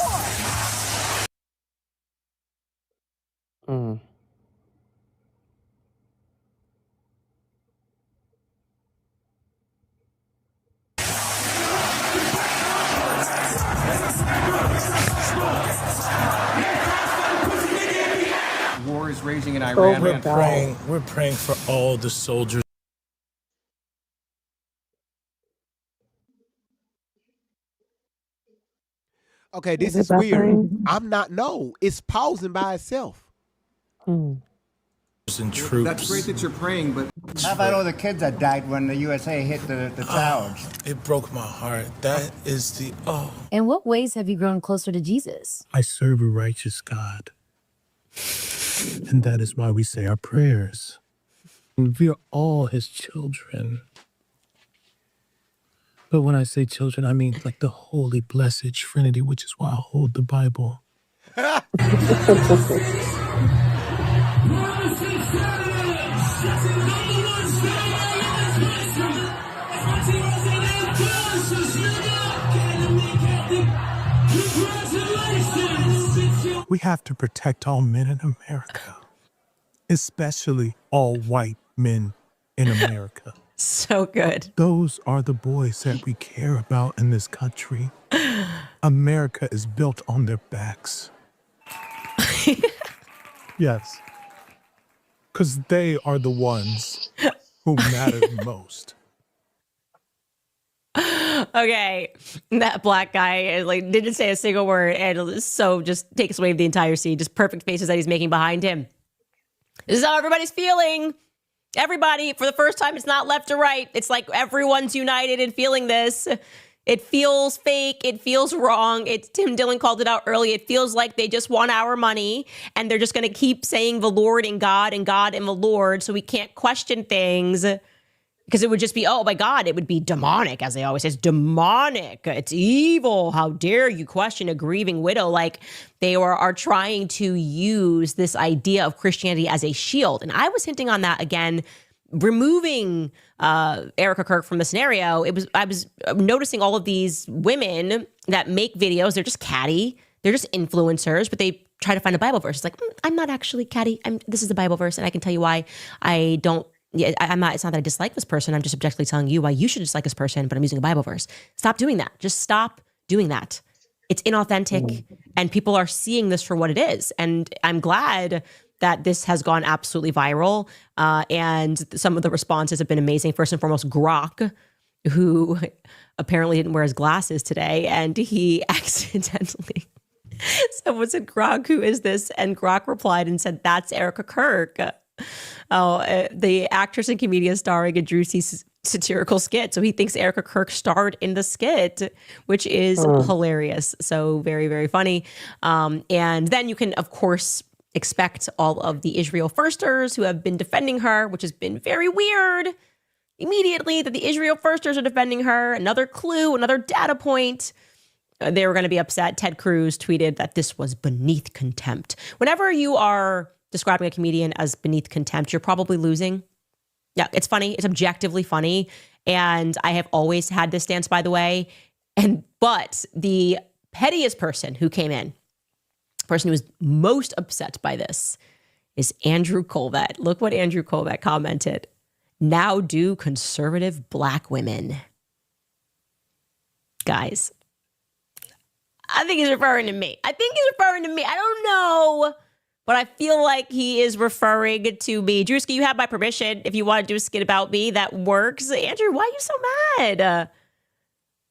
War is raging in Iran.
We're praying for all the soldiers.
Okay, this
Is
is
it
weird.
buffering?
I'm not. No, it's pausing by itself.
That's great that you're praying, but how about all the kids that died when the USA hit the towers?
It broke my heart. That is the
In what ways have you grown closer to Jesus?
I serve a righteous God. And that is why we say our prayers. And we are all his children. But when I say children, I mean like the holy, blessed Trinity, which is why I hold the Bible. We have to protect all men in America, especially all white men in America.
So good.
Those are the boys that we care about in this country. America is built on their backs. Yes. Because they are the ones who matter most.
Okay, that black guy like didn't say a single word, and so just takes away the entire scene. Just perfect faces that he's making behind him. This is how everybody's feeling. Everybody, for the first time, it's not left or right. It's like everyone's united in feeling this. It feels fake. It feels wrong. Tim Dillon called it out early. It feels like they just want our money, and they're just going to keep saying the Lord and God and God and the Lord, so we can't question things. Because it would just be, oh my God, it would be demonic, as they always say. It's demonic. It's evil. How dare you question a grieving widow? Like they are trying to use this idea of Christianity as a shield. And I was hinting on that again, removing Erika Kirk from the scenario. I was noticing all of these women that make videos. They're just catty. They're just influencers, but they try to find a Bible verse. It's like, I'm not actually catty. This is the Bible verse, and I can tell you why I don't. Yeah, I'm not. It's not that I dislike this person. I'm just objectively telling you why you should dislike this person. But I'm using a Bible verse. Stop doing that. Just stop doing that. It's inauthentic, and people are seeing this for what it is. And I'm glad that this has gone absolutely viral. And some of the responses have been amazing. First and foremost, Grok, who apparently didn't wear his glasses today, and he accidentally. Someone said, "Grok, who is this?" And Grok replied and said, "That's Erika Kirk." The actress and comedian starring in Druski's satirical skit. So he thinks Erika Kirk starred in the skit, which is hilarious. So very, very funny. And then you can, of course, expect all of the Israel firsters who have been defending her, which has been very weird. Immediately that the Israel firsters are defending her. Another clue, another data point. They were going to be upset. Ted Cruz tweeted that this was beneath contempt. Whenever you are describing a comedian as beneath contempt, you're probably losing. Yeah, it's funny. It's objectively funny. And I have always had this stance, by the way. But the pettiest person who came in, the person who was most upset by this, is Andrew Colvett. Look what Andrew Colvett commented. Now do conservative black women. Guys, I think he's referring to me. I don't know. But I feel like he is referring to me. Druski, you have my permission. If you want to do a skit about me, that works. Andrew, why are you so mad?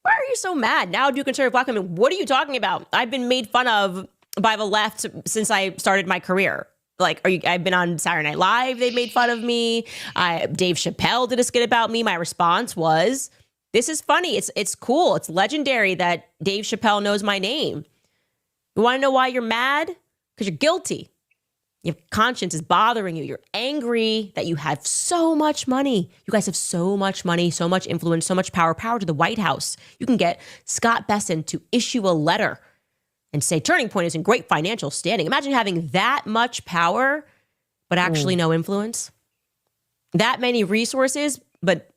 Why are you so mad? Now do conservative black women. What are you talking about? I've been made fun of by the left since I started my career. Like, I've been on Saturday Night Live. They made fun of me. Dave Chappelle did a skit about me. My response was, this is funny. It's cool. It's legendary that Dave Chappelle knows my name. You want to know why you're mad? Because you're guilty. Your conscience is bothering you. You're angry that you have so much money. You guys have so much money, so much influence, so much power to the White House. You can get Scott Bessent to issue a letter and say Turning Point is in great financial standing. Imagine having that much power, but actually no influence. That many resources, but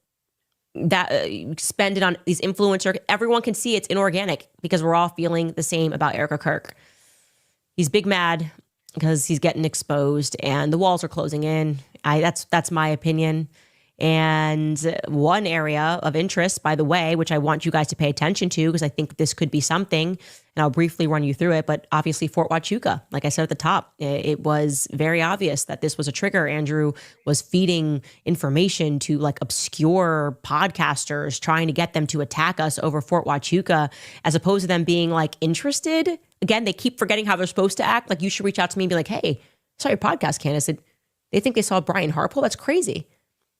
that spend it on these influencers. Everyone can see it's inorganic because we're all feeling the same about Erika Kirk. He's big mad because he's getting exposed and the walls are closing in. That's my opinion. And one area of interest, by the way, which I want you guys to pay attention to, because I think this could be something, and I'll briefly run you through it, but obviously Fort Huachuca, like I said at the top, it was very obvious that this was a trigger. Andrew was feeding information to like obscure podcasters, trying to get them to attack us over Fort Huachuca, as opposed to them being like interested. Again, they keep forgetting how they're supposed to act. Like, you should reach out to me and be like, hey, I saw your podcast, Candace. They think they saw Brian Harpole? That's crazy.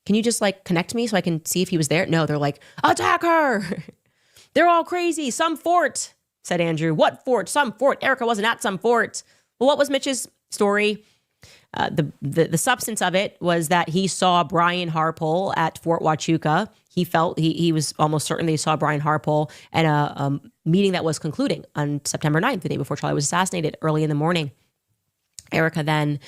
Can you just like connect me so I can see if he was there? No, they're like, attack her. They're all crazy. Some fort, said Andrew. What fort? Some fort. Erika wasn't at some fort. Well, what was Mitch's story? The substance of it was that he saw Brian Harpole at Fort Huachuca. He was almost certain that he saw Brian Harpole at a meeting that was concluding on September 9th, the day before Charlie was assassinated, early in the morning. Erika then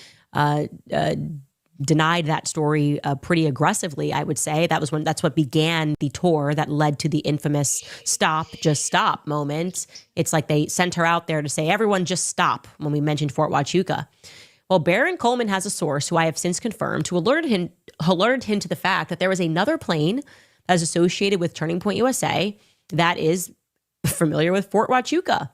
denied that story pretty aggressively, I would say. That's what began the tour that led to the infamous stop, just stop moment. It's like they sent her out there to say, everyone just stop, when we mentioned Fort Huachuca. Well, Baron Coleman has a source who I have since confirmed, who alerted him to the fact that there was another plane that is associated with Turning Point USA that is familiar with Fort Huachuca.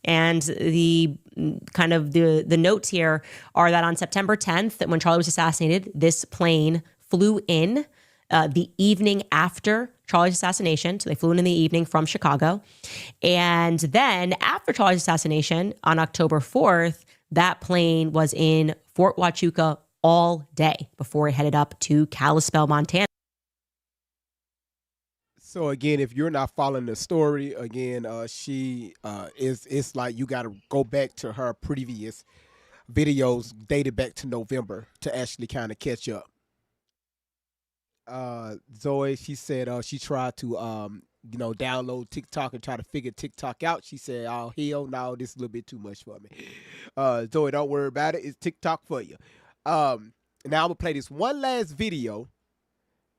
And the notes here are that on September 10th, when Charlie was assassinated, this plane flew in the evening after Charlie's assassination. So they flew in the evening from Chicago. And then after Charlie's assassination on October 4th, that plane was in Fort Huachuca all day before it headed up to Kalispell, Montana.
So again, if you're not following the story, again, it's like you got to go back to her previous videos dated back to November to actually kind of catch up. Zoe, she said she tried to download TikTok and try to figure TikTok out. She said, oh, hell no, this is a little bit too much for me. Zoe, don't worry about it. It's TikTok for you. Now I'm going to play this one last video.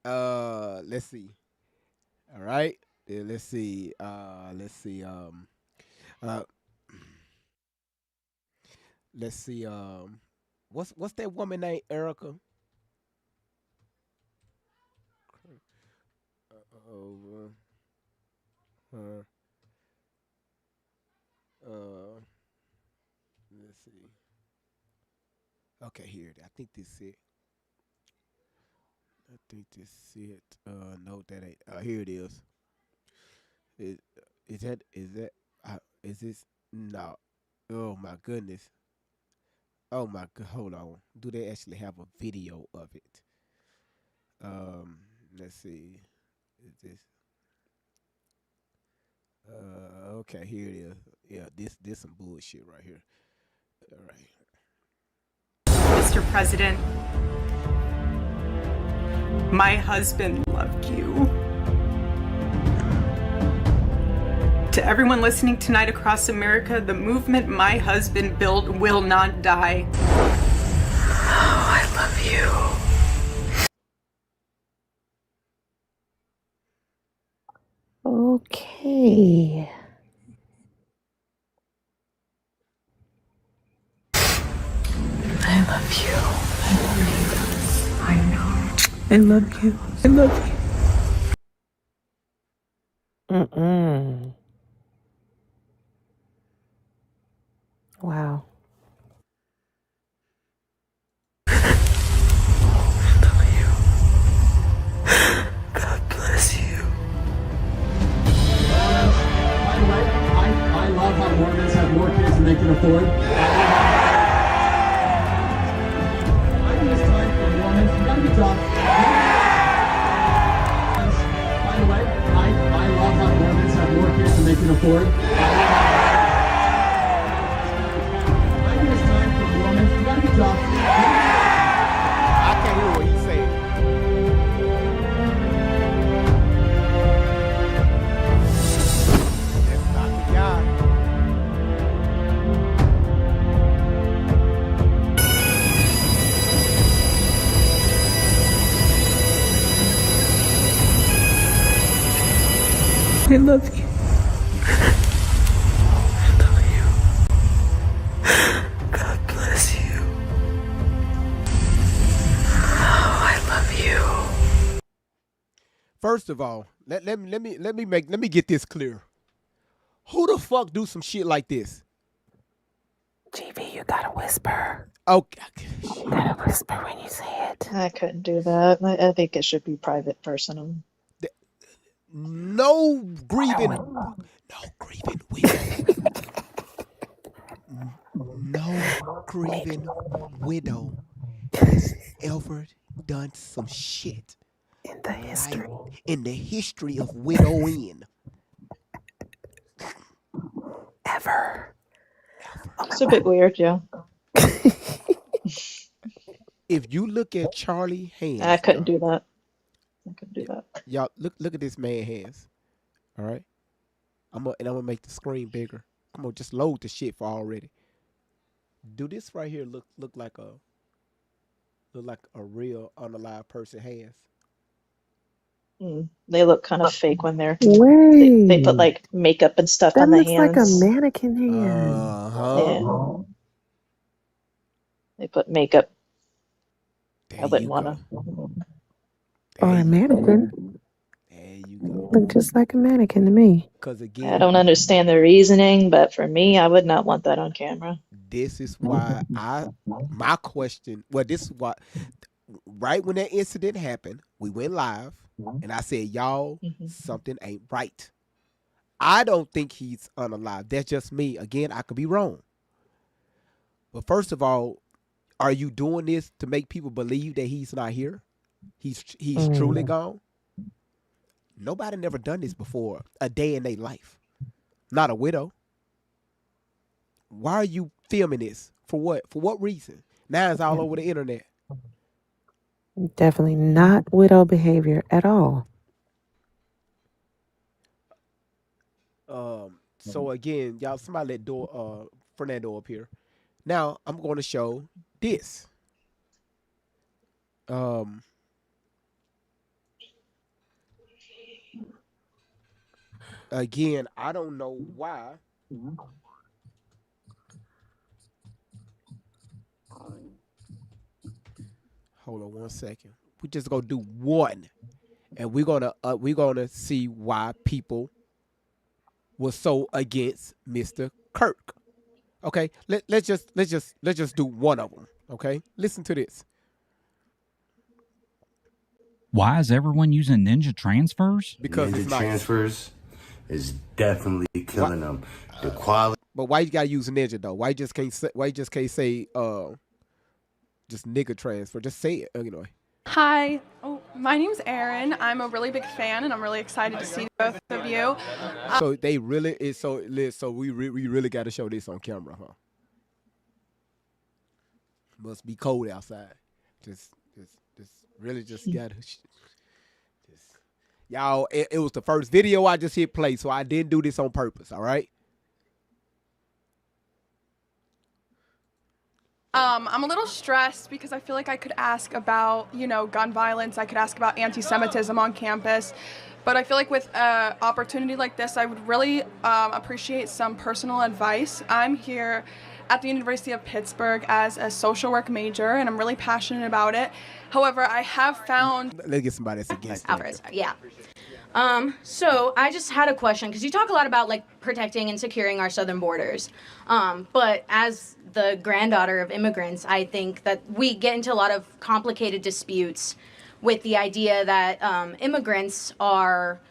Let's see. All right. Let's see. Let's see. What's that woman named Erika? Let's see. Okay, here. I think this is it. No, that ain't. Here it is. Is this? No. Oh my goodness. Oh my god. Hold on. Do they actually have a video of it? Let's see. Is this? Okay, here it is. Yeah, this some bullshit right here. All right.
Mr. President, my husband loved you. To everyone listening tonight across America, the movement my husband built will not die. Oh, I love you.
Okay.
I love you. I love you. I know. I love you. I love you.
Mm-mm. Wow.
God bless you.
I love how Mormons have more kids than they can afford. I think it's time for Mormons. You gotta be tough. By the way, I love how Mormons have more kids than they can afford. I think it's time for Mormons. You gotta be tough.
I can't hear what he's saying. That's not the guy.
I love you. I love you. God bless you. Oh, I love you.
First of all, let me get this clear. Who the fuck do some shit like this?
GB, you gotta whisper.
Okay.
You gotta whisper when you say it.
I couldn't do that. I think it should be private, personal.
No grieving widow has ever done some shit
in the history.
In the history of widowing.
Ever.
It's a bit weird, yeah.
If you look at Charlie hands,
I couldn't do that. I couldn't do that.
Y'all look at this man hands. All right, I'm gonna make the screen bigger. I'm gonna just load the shit for already. Do this right here look like a real unalive person hands?
They look kind of fake when they're
Wait.
they put like makeup and stuff
That
on the
looks
hands.
like a mannequin hand.
Yeah. They put makeup. I wouldn't wanna.
Or a mannequin. Look just like a mannequin to me.
Because again,
I don't understand the reasoning, but for me, I would not want that on camera.
This is why my question. Well, this is why. Right when that incident happened, we went live, and I said, "Y'all, something ain't right." I don't think he's unalive. That's just me. Again, I could be wrong. But first of all, are you doing this to make people believe that he's not here? He's truly gone? Nobody never done this before. A day in their life. Not a widow. Why are you filming this? For what? For what reason? Now it's all over the internet.
Definitely not widow behavior at all.
So again, y'all, somebody let Fernando up here. Now I'm going to show this. Again, I don't know why. Hold on one second. We just gonna do one, and we're gonna see why people were so against Mr. Kirk. Okay, let's just do one of them. Okay, listen to this.
Why is everyone using ninja transfers?
Because
ninja transfers is definitely killing them. The quality.
But why you gotta use a ninja though? Why you just can't say just nigga transfer? Just say it anyway.
Hi. Oh, my name's Erin. I'm a really big fan, and I'm really excited to see both of you.
So they really is so we really got to show this on camera, huh? Must be cold outside. Just really just gotta. Y'all, it was the first video I just hit play, so I didn't do this on purpose. All right.
I'm a little stressed because I feel like I could ask about, gun violence. I could ask about anti-Semitism on campus. But I feel like with an opportunity like this, I would really appreciate some personal advice. I'm here at the University of Pittsburgh as a social work major, and I'm really passionate about it. However, I have found...
Let's get somebody that's against
Alvarez, yeah. So I just had a question, because you talk a lot about protecting and securing our southern borders. But as the granddaughter of immigrants, I think that we get into a lot of complicated disputes with the idea that immigrants are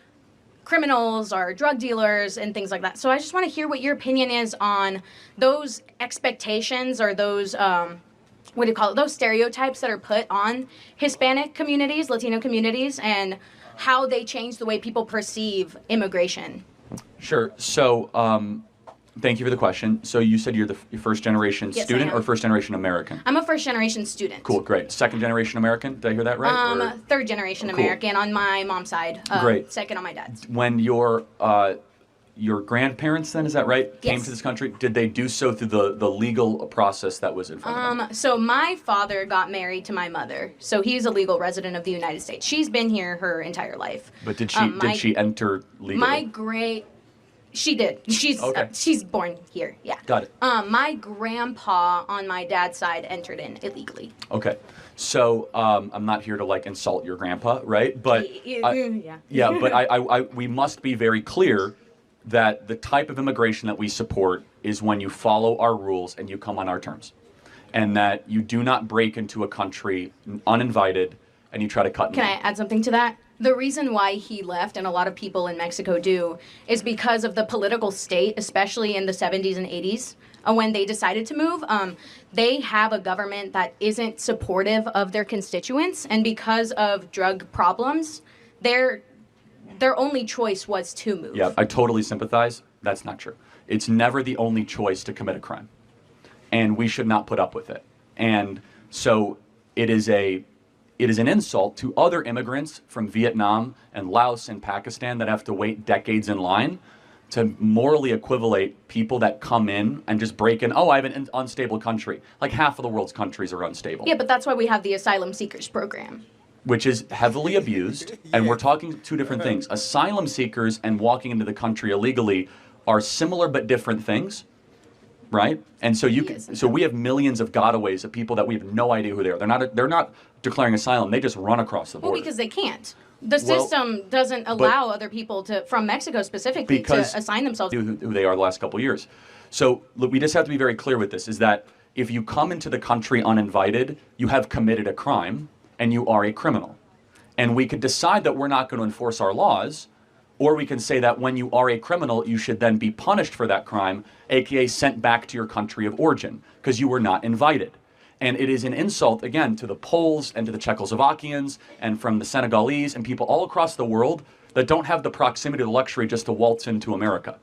criminals, are drug dealers, and things like that. So I just want to hear what your opinion is on those expectations or those, those stereotypes that are put on Hispanic communities, Latino communities, and how they change the way people perceive immigration.
Sure. So, thank you for the question. So you said you're the first generation
Yes,
student
I am.
or first generation American?
I'm a first generation student.
Cool, great. Second generation American? Did I hear that right? Or-
Third generation
Cool.
American on my mom's side.
Great.
Second on my dad's.
When your grandparents, then, is that right, came
Yes.
to this country, did they do so through the legal process that was in front of them?
So my father got married to my mother, so he's a legal resident of the United States. She's been here her entire life.
But did she enter legally?
My great She did. She's born here. Yeah.
Got it.
My grandpa on my dad's side entered in illegally.
Okay. So I'm not here to like insult your grandpa, right? But we must be very clear that the type of immigration that we support is when you follow our rules and you come on our terms, and that you do not break into a country uninvited and you try to cut.
Can I add something to that? The reason why he left, and a lot of people in Mexico do, is because of the political state, especially in the 70s and 80s, when they decided to move. They have a government that isn't supportive of their constituents, and because of drug problems, their only choice was to move.
Yeah, I totally sympathize. That's not true. It's never the only choice to commit a crime, and we should not put up with it. And so it is an insult to other immigrants from Vietnam and Laos and Pakistan that have to wait decades in line to morally equivalate people that come in and just break in. Oh, I have an unstable country. Like half of the world's countries are unstable.
Yeah, but that's why we have the asylum seekers program.
Which is heavily abused. And we're talking two different things. Asylum seekers and walking into the country illegally are similar but different things. Right? And so we have millions of gotaways of people that we have no idea who they are. They're not declaring asylum. They just run across the border.
Well, because they can't. The system doesn't allow other people from Mexico specifically to assign themselves
who they are the last couple of years. So look, we just have to be very clear with this, is that if you come into the country uninvited, you have committed a crime and you are a criminal. And we could decide that we're not going to enforce our laws, or we can say that when you are a criminal, you should then be punished for that crime, aka sent back to your country of origin, because you were not invited. And it is an insult, again, to the Poles and to the Czechoslovakians and from the Senegalese and people all across the world that don't have the proximity or the luxury just to waltz into America.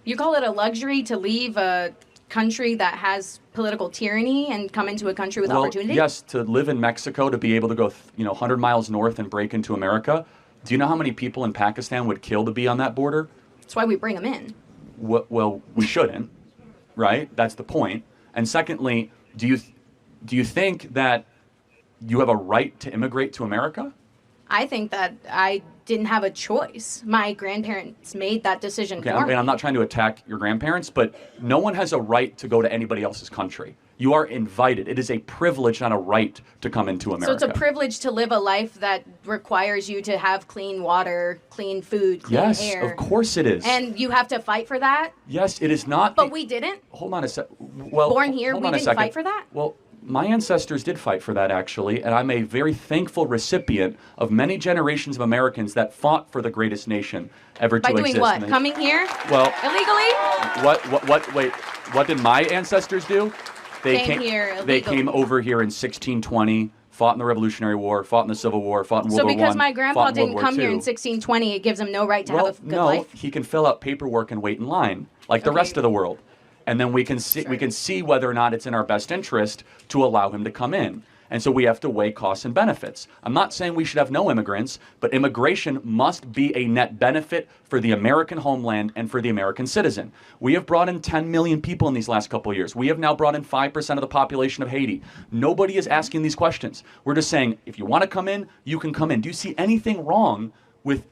You call it a luxury to leave a country that has political tyranny and come into a country with opportunity?
Yes, to live in Mexico, to be able to go 100 miles north and break into America. Do you know how many people in Pakistan would kill to be on that border?
That's why we bring them in.
Well, we shouldn't, right? That's the point. And secondly, do you think that you have a right to immigrate to America?
I think that I didn't have a choice. My grandparents made that decision for me.
And I'm not trying to attack your grandparents, but no one has a right to go to anybody else's country. You are invited. It is a privilege, not a right, to come into America.
So it's a privilege to live a life that requires you to have clean water, clean food, clean air.
Yes, of course it is.
And you have to fight for that?
Yes, it is not.
But we didn't?
Hold on a sec. Well,
born here, we didn't fight for that?
Well, my ancestors did fight for that, actually, and I'm a very thankful recipient of many generations of Americans that fought for the greatest nation ever to exist.
By doing what? Coming here?
Well,
illegally?
Wait, what did my ancestors do?
They came here illegally.
They came over here in 1620, fought in the Revolutionary War, fought in the Civil War, fought in World War I.
So because my grandpa didn't come here in 1620, it gives him no right to have a good life?
No, he can fill out paperwork and wait in line, like the rest of the world. And then we can see whether or not it's in our best interest to allow him to come in. And so we have to weigh costs and benefits. I'm not saying we should have no immigrants, but immigration must be a net benefit for the American homeland and for the American citizen. We have brought in 10 million people in these last couple of years. We have now brought in 5% of the population of Haiti. Nobody is asking these questions. We're just saying, if you want to come in, you can come in. Do you see anything wrong with,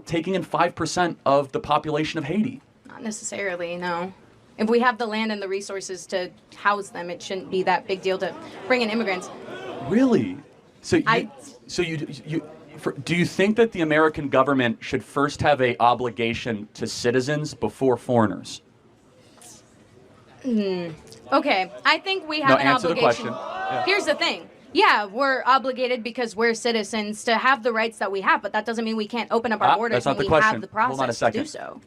taking in 5% of the population of Haiti?
Not necessarily, no. If we have the land and the resources to house them, it shouldn't be that big deal to bring in immigrants.
Really? Do you think that the American government should first have an obligation to citizens before foreigners?
Okay, I think we have an
answer
obligation.
The question. Yeah.
Here's the thing. Yeah, we're obligated because we're citizens to have the rights that we have, but that doesn't mean we can't open up our borders
that's not
when
the
we
question.
have the process
Hold on a second.
to do so.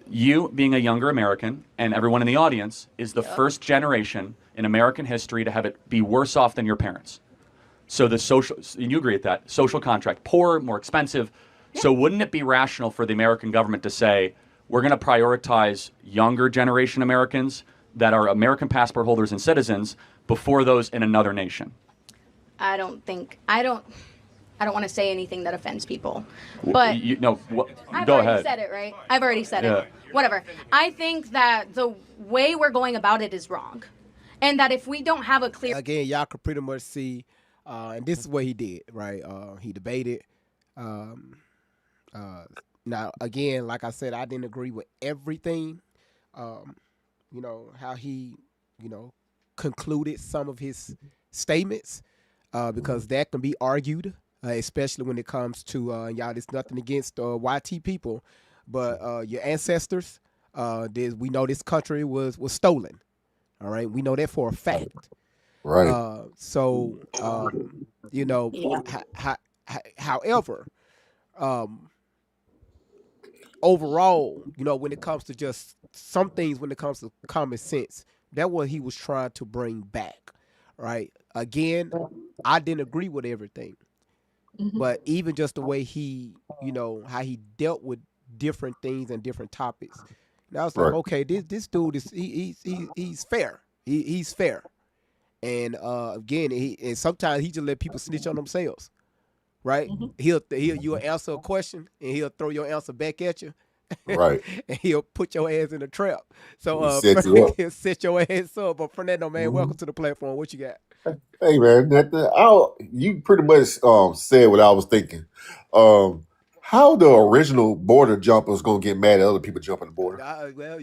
You, being a younger American, and everyone in the audience, is the first generation in American history to have it be worse off than your parents. So and you agree with that, social contract, poorer, more expensive. Yeah. So wouldn't it be rational for the American government to say, we're going to prioritize younger generation Americans that are American passport holders and citizens before those in another nation?
I don't want to say anything that offends people, but
I've
go
ahead.
Already said it, right? I've already said it. Whatever. I think that the way we're going about it is wrong, and that if we don't have a clear
y'all could pretty much see, and this is what he did, right? He debated Now, again, like I said, I didn't agree with everything. Um, how he, you know, concluded some of his statements, because that can be argued, especially when it comes to y'all. There's nothing against YT people, but your ancestors. We know this country was stolen. All right, we know that for a fact.
Right.
So,
Yeah.
however, um, overall, when it comes to just some things, when it comes to common sense, that what he was trying to bring back, right? Again, I didn't agree with everything, but even just the way he, how he dealt with different things and different topics, and I was like,
Right.
okay, this dude is he's fair. He's fair, and again, and sometimes he just let people snitch on themselves, right? He'll you'll answer a question and he'll throw your answer back at you.
Right.
And he'll put your ass in a trap. So
He sets you up.
he'll set your ass up. But Fernando, man, welcome to the platform. What you got?
Hey man, you pretty much said what I was thinking. How the original border jumpers gonna get mad at other people jumping the border?
Well,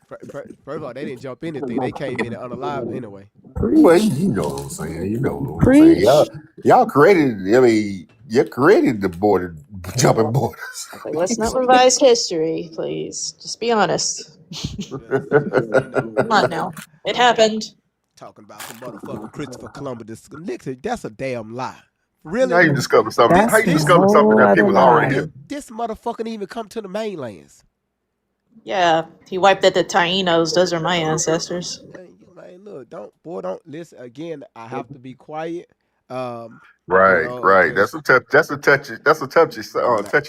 first of all, they didn't jump anything. They came in unalive anyway.
Well, you know what I'm saying. You know what I'm
Preach.
saying. Y'all created. I mean, you created the border jumping borders.
Let's not revise history, please. Just be honest. Come on now. It happened.
Talking about some motherfucking Christopher Columbus. That's a damn lie. Really?
How you discover something?
That's
How you
a
discover something
whole
that
other
people was already
lie.
here?
This motherfucker didn't even come to the mainlands.
Yeah, he wiped out the Tainos. Those are my ancestors.
Man, look, don't listen. Again, I have to be quiet.
Right. That's a touchy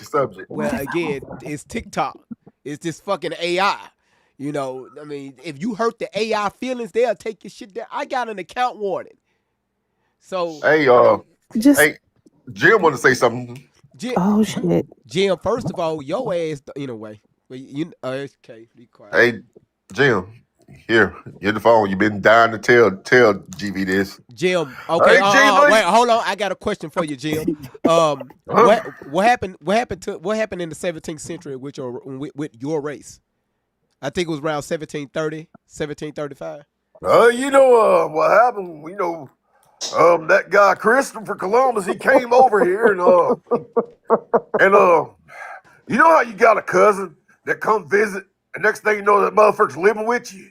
subject.
Well, again, it's TikTok. It's this fucking AI. I mean, if you hurt the AI feelings, they'll take your shit down. I got an account warning. So
Hey, hey, Jim want to say something.
Oh shit.
Jim, first of all, your ass anyway. But okay, be quiet.
Hey, Jim, here, you're the phone. You've been dying to tell GV this.
Jim, okay,
Hey, GV.
wait, hold on. I got a question for you, Jim. What happened in the 17th century with your race? I think it was around 1730, 1735.
What happened? That guy Christopher Columbus, he came over here and you know how you got a cousin that come visit, and next thing you know, that motherfucker's living with you.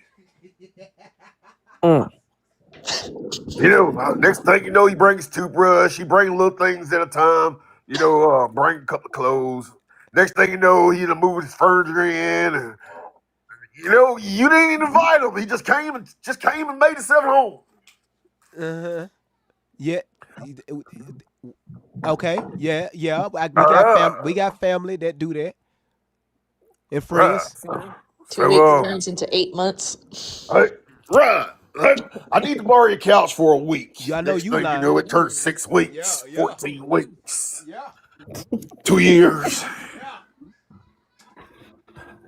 Next thing you know, he brings toothbrush, he brings little things at a time. Bring a couple of clothes. Next thing you know, he moved his furniture in. And, you didn't even invite him. He just came and made himself home.
Yeah. Okay. Yeah. We got family that do that, and friends.
Right.
2 weeks turns into 8 months.
Right. I need to borrow your couch for a week.
Yeah, I know.
Next
You
thing
lying.
you know, it turns 6 weeks, 14 weeks,
Yeah.
2 years.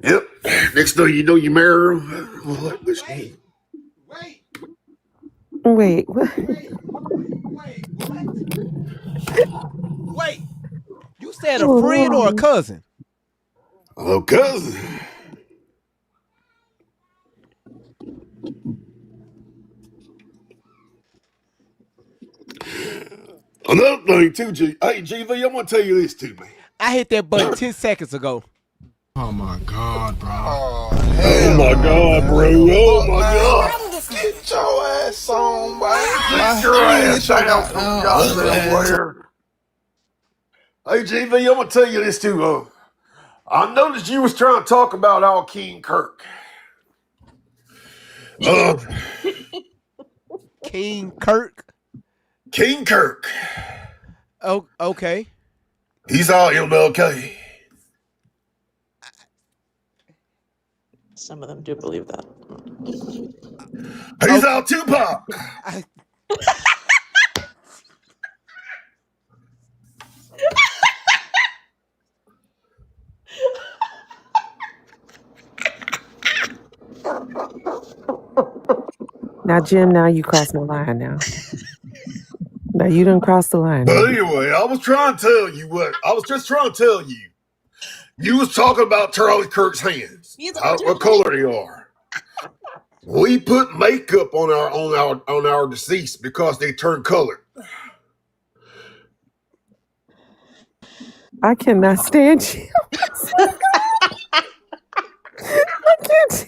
Yep. Next thing you know, you marry him.
Wait, what?
Wait. You said a friend or a cousin?
A cousin. Another thing too, GV, I'm gonna tell you this too, man.
I hit that button 10 seconds ago.
Oh my God, bro.
Oh my God, bro. Oh my God. Get your ass on, man. Get your ass down from goddamn where. Hey, GV, I'm gonna tell you this too. I noticed you was trying to talk about our King Kirk.
King Kirk.
King Kirk.
Oh, okay.
He's our MLK.
Some of them do believe that.
He's our Tupac.
Now, Jim, now you crossed my line now. Now you done crossed the line.
But anyway, I was just trying to tell you You was talking about Charlie Kirk's hands. What color they are? We put makeup on our deceased because they turn colored.
I cannot stand you. I can't.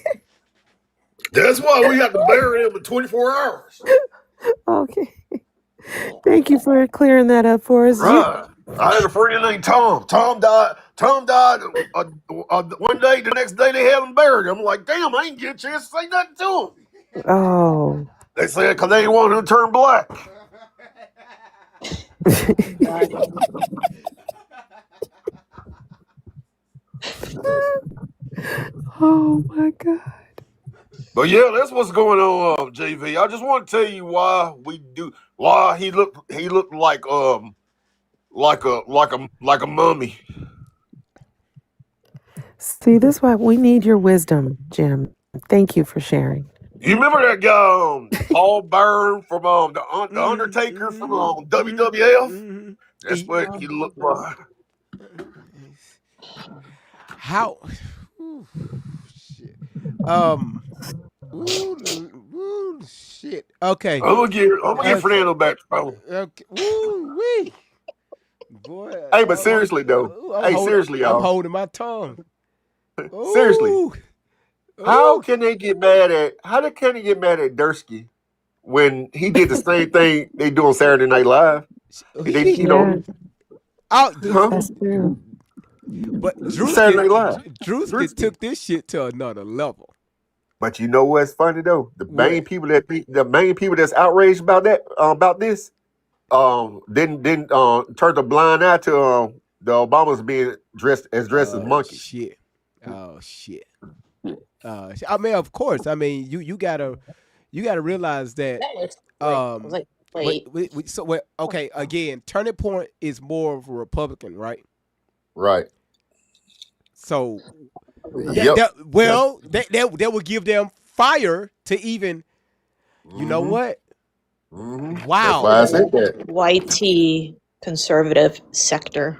That's why we have to bury them in 24 hours.
Okay. Thank you for clearing that up for us.
Right. I had a friend named Tom. Tom died. One day. The next day they have him buried. I'm like, damn, I ain't get a chance to say nothing to him.
Oh.
They said because they didn't want him to turn black.
Oh my God.
But yeah, that's what's going on, JV. I just want to tell you why he looked like a mummy.
See, this is why we need your wisdom, Jim. Thank you for sharing.
You remember that guy, Paul Byrne from the Undertaker from WWF? That's what he looked like.
How? Ooh, shit. Shit. Okay.
I'm gonna get Fernando back, bro.
Okay. Woo wee. Boy.
Hey, but seriously though. Seriously, y'all.
I'm holding my tongue.
Seriously. How can they get mad at Druski when he did the same thing they do on Saturday Night Live? That's
true.
But
Saturday Night Live.
Druski took this shit to another level.
But you know what's funny though? The main people that's outraged about this didn't turn a blind eye to the Obamas being dressed as monkeys.
Shit. Oh shit. I mean, of course. I mean, you gotta realize that. Okay. Again, Turning Point is more of a Republican, right?
Right.
So, that will give them fire to even. You know what?
Mm-hmm.
Wow.
That's why I said that.
White tea conservative sector.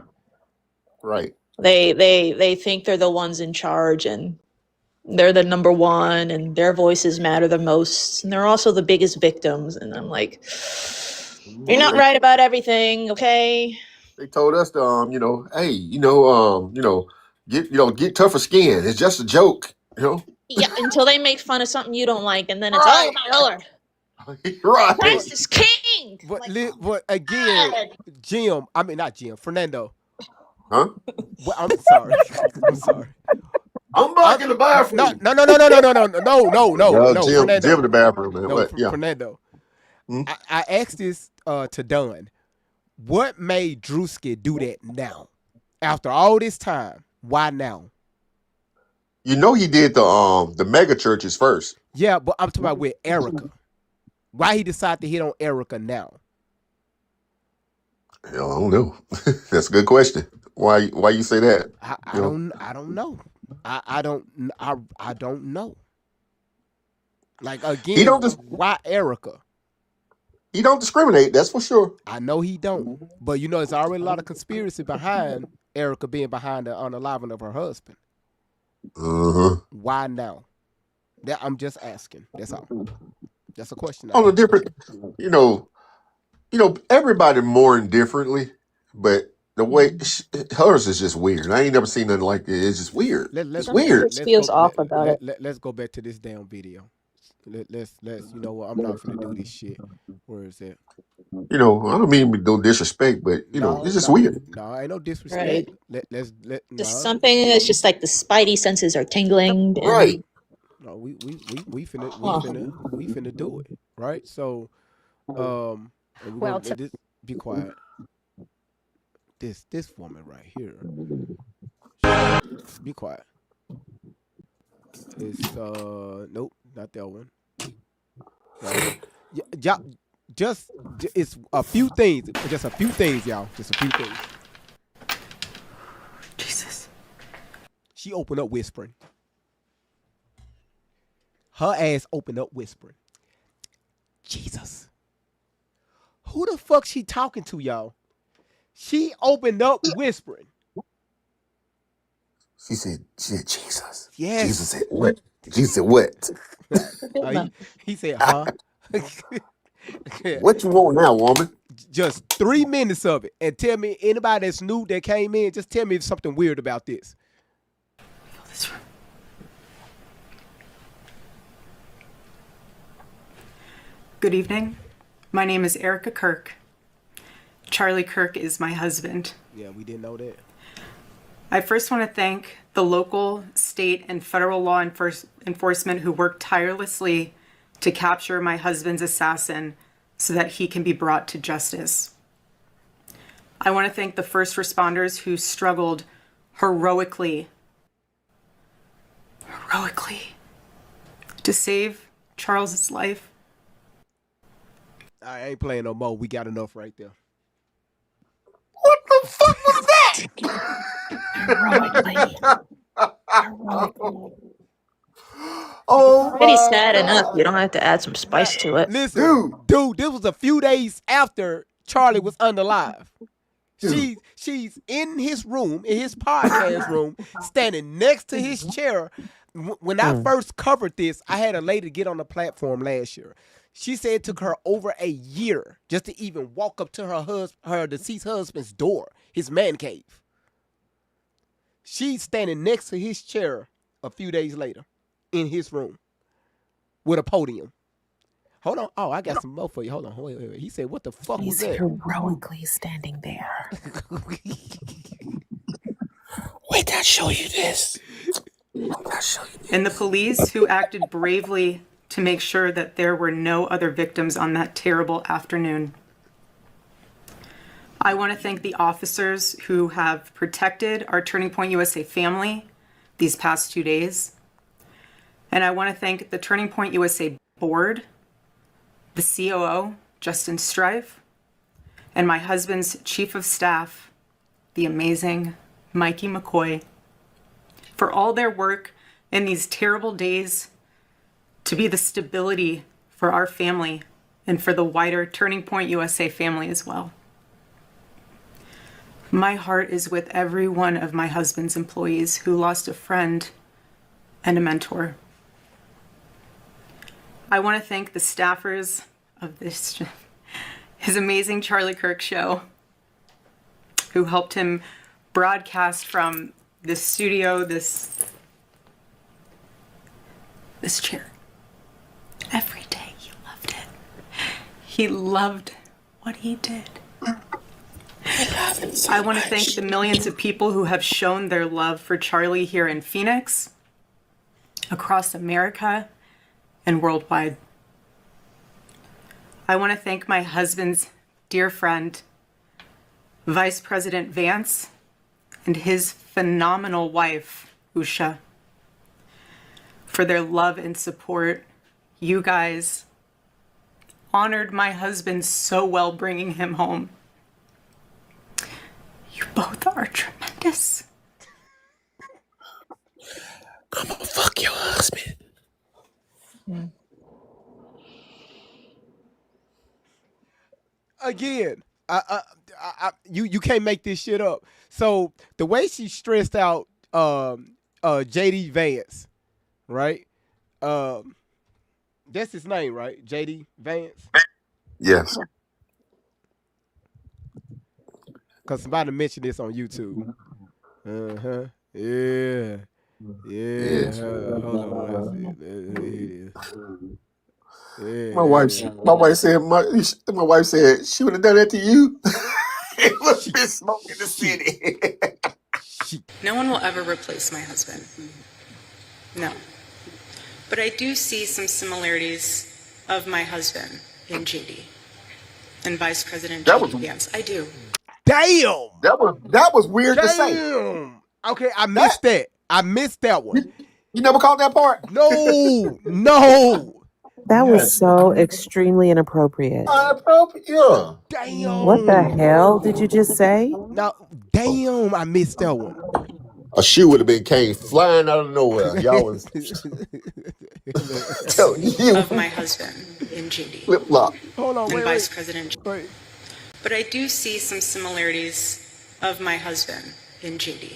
Right.
They think they're the ones in charge and they're the number one and their voices matter the most. And they're also the biggest victims. And I'm like, you're not right about everything, okay?
They told us to get tougher skin. It's just a joke,
Yeah, until they make fun of something you don't like, and then it's oh my Lord.
Right.
Christ is king.
But again, Jim, I mean not Jim, Fernando.
Huh?
Well, I'm sorry. I'm sorry.
I'm back in the bathroom.
No,
Jim
Fernando.
in the bathroom, man.
No,
What? Yeah.
Fernando. I asked this to Dunn. What made Druski do that now? After all this time, why now?
You know he did the mega churches first.
Yeah, but I'm talking about with Erika. Why he decided to hit on Erika now?
Hell, I don't know. That's a good question. Why you say that?
I don't know. I don't know. Like again, why Erika?
He don't discriminate, that's for sure.
I know he don't. But there's already a lot of conspiracy behind Erika being behind the unaliving of her husband.
Uh-huh.
Why now? I'm just asking. That's all. That's a question.
On a different, everybody mourn differently, but the way hers is just weird. I ain't never seen nothing like it. It's just weird. It's weird.
Feels off about it.
Let's go back to this damn video. Let's you know what? I'm not gonna do this shit. Where is it?
I don't mean no disrespect, but it's just weird.
No, ain't no disrespect.
Right. Just something that's just like the spidey senses are tingling.
Right.
No, we finna do it. Right? So be quiet. This woman right here. Be quiet. It's nope, not that one. Yeah, it's a few things. Just a few things, y'all. Just a few things.
Jesus.
She opened up whispering. Her ass opened up whispering. Jesus. Who the fuck she talking to, y'all? She opened up whispering.
She said, Jesus.
Yes.
Jesus said what? Jesus said what?
He said, huh?
What you want now, woman?
Just 3 minutes of it. And tell me, anybody that's new that came in, just tell me something weird about this.
Good evening. My name is Erika Kirk. Charlie Kirk is my husband.
Yeah, we didn't know that.
I first want to thank the local, state, and federal law enforcement who worked tirelessly to capture my husband's assassin so that he can be brought to justice. I want to thank the first responders who struggled heroically to save Charles's life.
I ain't playing no more. We got enough right there.
What the fuck was that? Oh,
Pretty sad enough. You don't have to add some spice to it.
Listen, dude, this was a few days after Charlie was unalive. She's in his room, in his podcast room, standing next to his chair. When I first covered this, I had a lady get on the platform last year. She said it took her over a year just to even walk up to her deceased husband's door, his man cave. She's standing next to his chair a few days later in his room with a podium. Hold on. Oh, I got some more for you. Hold on. Wait. He said, what the fuck was that?
He's heroically standing there.
Wait till I show you this.
And the police who acted bravely to make sure that there were no other victims on that terrible afternoon. I want to thank the officers who have protected our Turning Point USA family these past 2 days. And I want to thank the Turning Point USA board, the COO, Justin Strife, and my husband's chief of staff, the amazing Mikey McCoy, for all their work in these terrible days to be the stability for our family and for the wider Turning Point USA family as well. My heart is with every one of my husband's employees who lost a friend and a mentor. I want to thank the staffers of his amazing Charlie Kirk show who helped him broadcast from this studio, this chair. Every day he loved it. He loved what he did. I want to thank the millions of people who have shown their love for Charlie here in Phoenix, across America, and worldwide. I want to thank my husband's dear friend, Vice President Vance, and his phenomenal wife, Usha, for their love and support. You guys honored my husband so well bringing him home. You both are tremendous.
Come on, fuck your husband.
Again, you can't make this shit up. So the way she stressed out JD Vance, right? That's his name, right? JD Vance?
Yes.
Because somebody mentioned this on YouTube. Uh-huh. Yeah. Hold on. Here it is. Yeah.
My wife said she would have done that to you. It was been smoke in the city.
No one will ever replace my husband. No. But I do see some similarities of my husband in JD and Vice President JD Vance. I do.
Damn.
That was weird to say.
Okay, I missed that. I missed that one.
You never caught that part?
No.
That was so extremely inappropriate.
Yeah.
Damn.
What the hell did you just say?
No, damn, I missed that one.
A shoe would have came flying out of nowhere. Y'all was telling you.
Of my husband in JD.
Flip flop.
Hold on,
and
wait.
Vice President.
Wait.
But I do see some similarities of my husband in JD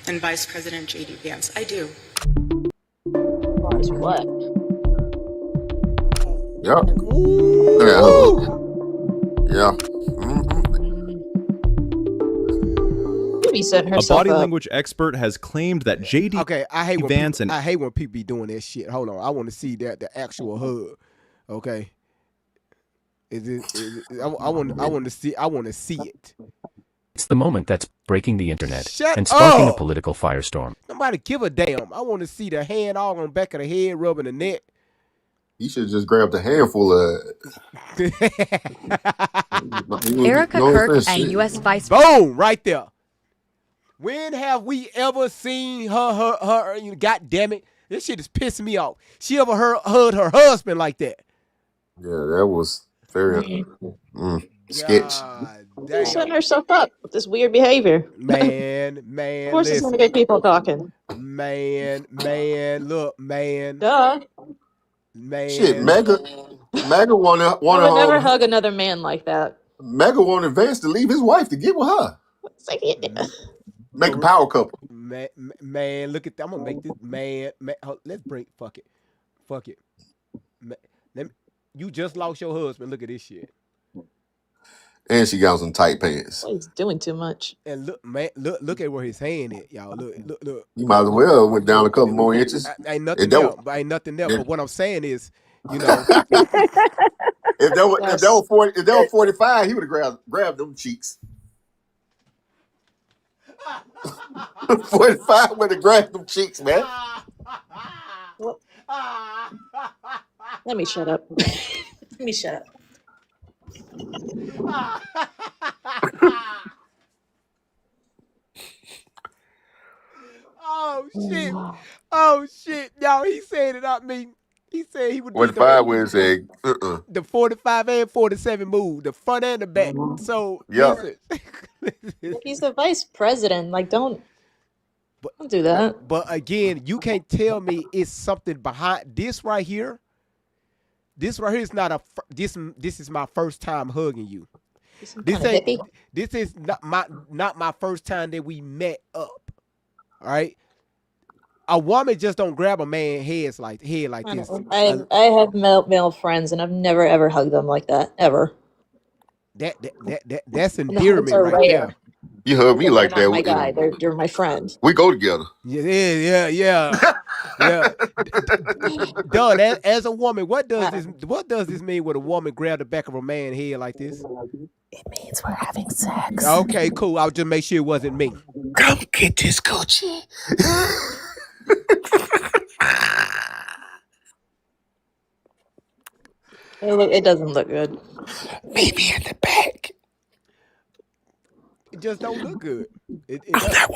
and Vice President J.D. Vance. I do.
What?
Yep. Yeah.
Be setting
A
herself
body
up.
language expert has claimed that J.D.
Okay, I hate
Vance and
I hate when people be doing that shit. Hold on, I want to see the actual hug. Okay, I want to see it.
It's the moment that's breaking the internet
Shut
and sparking a
up!
political firestorm.
Nobody give a damn. I want to see the hand all on the back of the head, rubbing the neck.
He should have just grabbed a handful of
Erika, Kirk, and U.S. Vice.
Boom! Right there. When have we ever seen her? God damn it! This shit is pissing me off. She ever heard her husband like that?
Yeah, that was very sketch.
Setting herself up with this weird behavior.
Man.
Of course, it's gonna get people talking.
Man, look, man.
Duh.
Man.
Shit, Mega wanted
I would never hug another man like that.
Mega wanted Vance to leave his wife to get with her.
It's like,
Make a power couple.
Man, look at that. I'm gonna make this man. Let's break. Fuck it. You just lost your husband. Look at this shit.
And she got some tight pants.
He's doing too much.
And look, man, look at where his hand is, y'all. Look.
You might as well went down a couple more inches.
Ain't nothing there. But what I'm saying is, you know,
if that was 45, he would have grabbed them cheeks. 45 would have grabbed them cheeks, man.
Let me shut up. Let me shut up.
Oh shit, y'all. He said it, not me. He said he would
45 would say
the 45 and 47 move, the front and the back. So
yeah.
He's the vice president. Like, don't do that.
But again, you can't tell me it's something behind this right here. This right here is not this is my first time hugging you. This is not my first time that we met up. All right. A woman just don't grab a man's head like this.
I have male friends, and I've never ever hugged them like that ever.
That's endearment right there.
You hug me like that.
My guy, they're my friend.
We go together.
Yeah. Done. As a woman, what does this mean when a woman grab the back of a man's head like this?
It means we're having sex.
Okay, cool. I'll just make sure it wasn't me.
Come get this coochie.
It doesn't look good.
Maybe in the back.
It just don't look good.
I'm not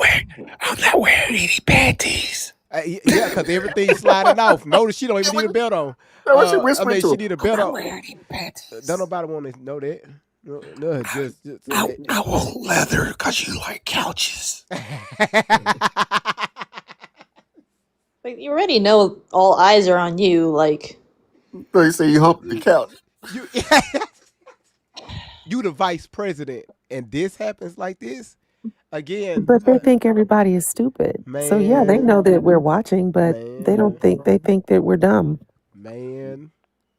wearing any panties.
Yeah, because everything's sliding off. Notice she don't even need a belt on. She need a belt on. Don't nobody want to know that. No, just
I want leather because you like couches.
Like, you already know all eyes are on you. Like,
they say you hump the couch.
You the vice president, and this happens like this again.
But they think everybody is stupid. So yeah, they know that we're watching, but they don't think they think that we're dumb.
Man,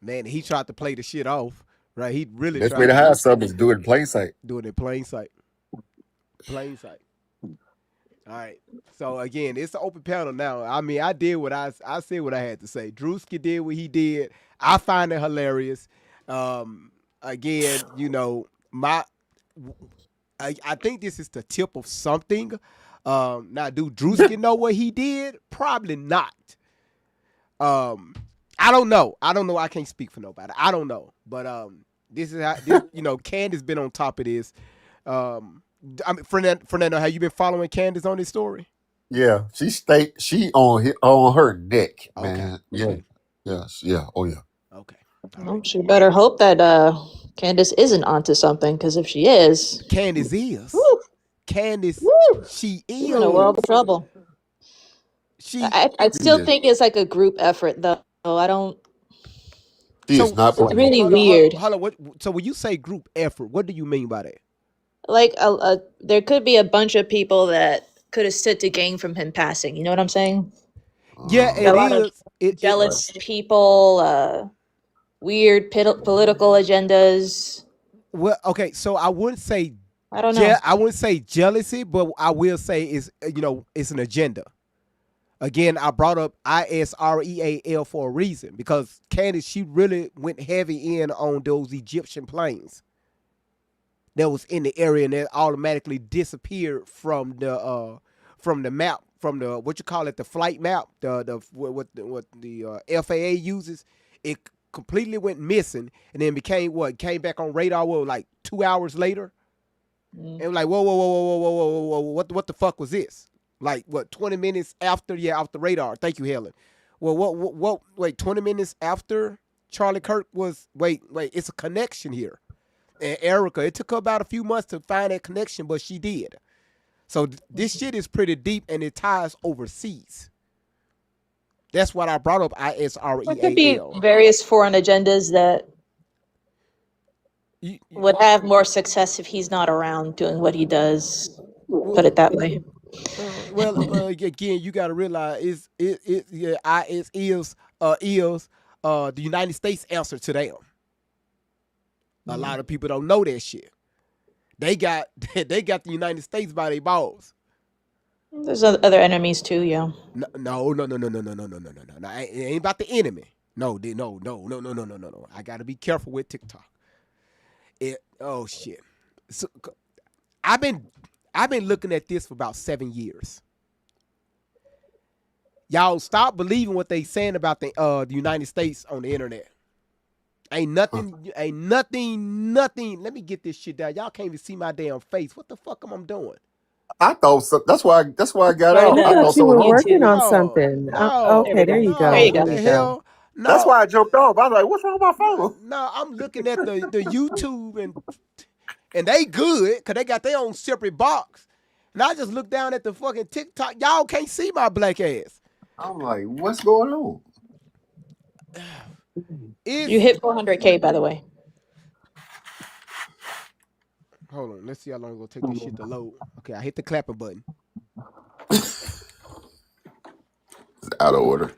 he tried to play the shit off, right? He really.
Best way to hide something is do it in plain sight.
Do it in plain sight. Plain sight. All right. So again, it's an open panel now. I mean, I did what I said what I had to say. Druski did what he did. I find it hilarious. Again, you know, I think this is the tip of something. Now, do Druski know what he did? Probably not. I don't know. I can't speak for nobody. I don't know. But this is how Candace been on top of this. I mean, Fernando, have you been following Candace on this story?
Yeah, she on her neck, man.
Okay.
Yeah. Oh yeah.
Okay.
Well, she better hope that Candace isn't onto something, because if she is,
Candace is.
Woo,
Candace,
woo,
she is
in a world of trouble. I still think it's like a group effort, though. I don't.
It's
really weird.
Hold on, so when you say group effort, what do you mean by that?
Like there could be a bunch of people that could have stood to gain from him passing. You know what I'm saying?
Yeah,
A
it
lot of
is.
jealous people, weird political agendas.
Well, okay, so I wouldn't say
I don't know.
I wouldn't say jealousy, but I will say it's an agenda. Again, I brought up ISREAL for a reason because Candace, she really went heavy in on those Egyptian planes that was in the area and that automatically disappeared from the map, from the what you call it, the flight map, what the FAA uses. It completely went missing and then came back on radar like 2 hours later. And like, whoa, what the fuck was this? Like, 20 minutes after, off the radar. Thank you, Helen. Well, wait, 20 minutes after Charlie Kirk was, wait, it's a connection here. And Erika, it took her about a few months to find that connection, but she did. So this shit is pretty deep and it ties overseas. That's what I brought up ISREAL.
There could be various foreign agendas that would have more success if he's not around doing what he does. Put it that way.
Well, again, you got to realize is the United States answer to them. A lot of people don't know that shit. They got the United States by their balls.
There's other enemies too, yeah.
No. It ain't about the enemy. No. I got to be careful with TikTok. Oh shit. So, I've been looking at this for about 7 years. Y'all stop believing what they saying about the United States on the internet. Ain't nothing. Let me get this shit down. Y'all can't even see my damn face. What the fuck am I doing?
I thought so. That's why I got out.
I
I thought
thought you were
someone
working on something.
No.
Okay, there you go.
There you go.
There you
Hell,
go.
no.
That's why I jumped off. I was like, "What's wrong with my phone?"
No, I'm looking at the YouTube and they good because they got their own separate box. And I just look down at the fucking TikTok. Y'all can't see my black ass.
I'm like, "What's going on?"
You hit 400K, by the way.
Hold on. Let's see how long it's going to take this shit to load. Okay, I hit the clapping button.
It's out of order.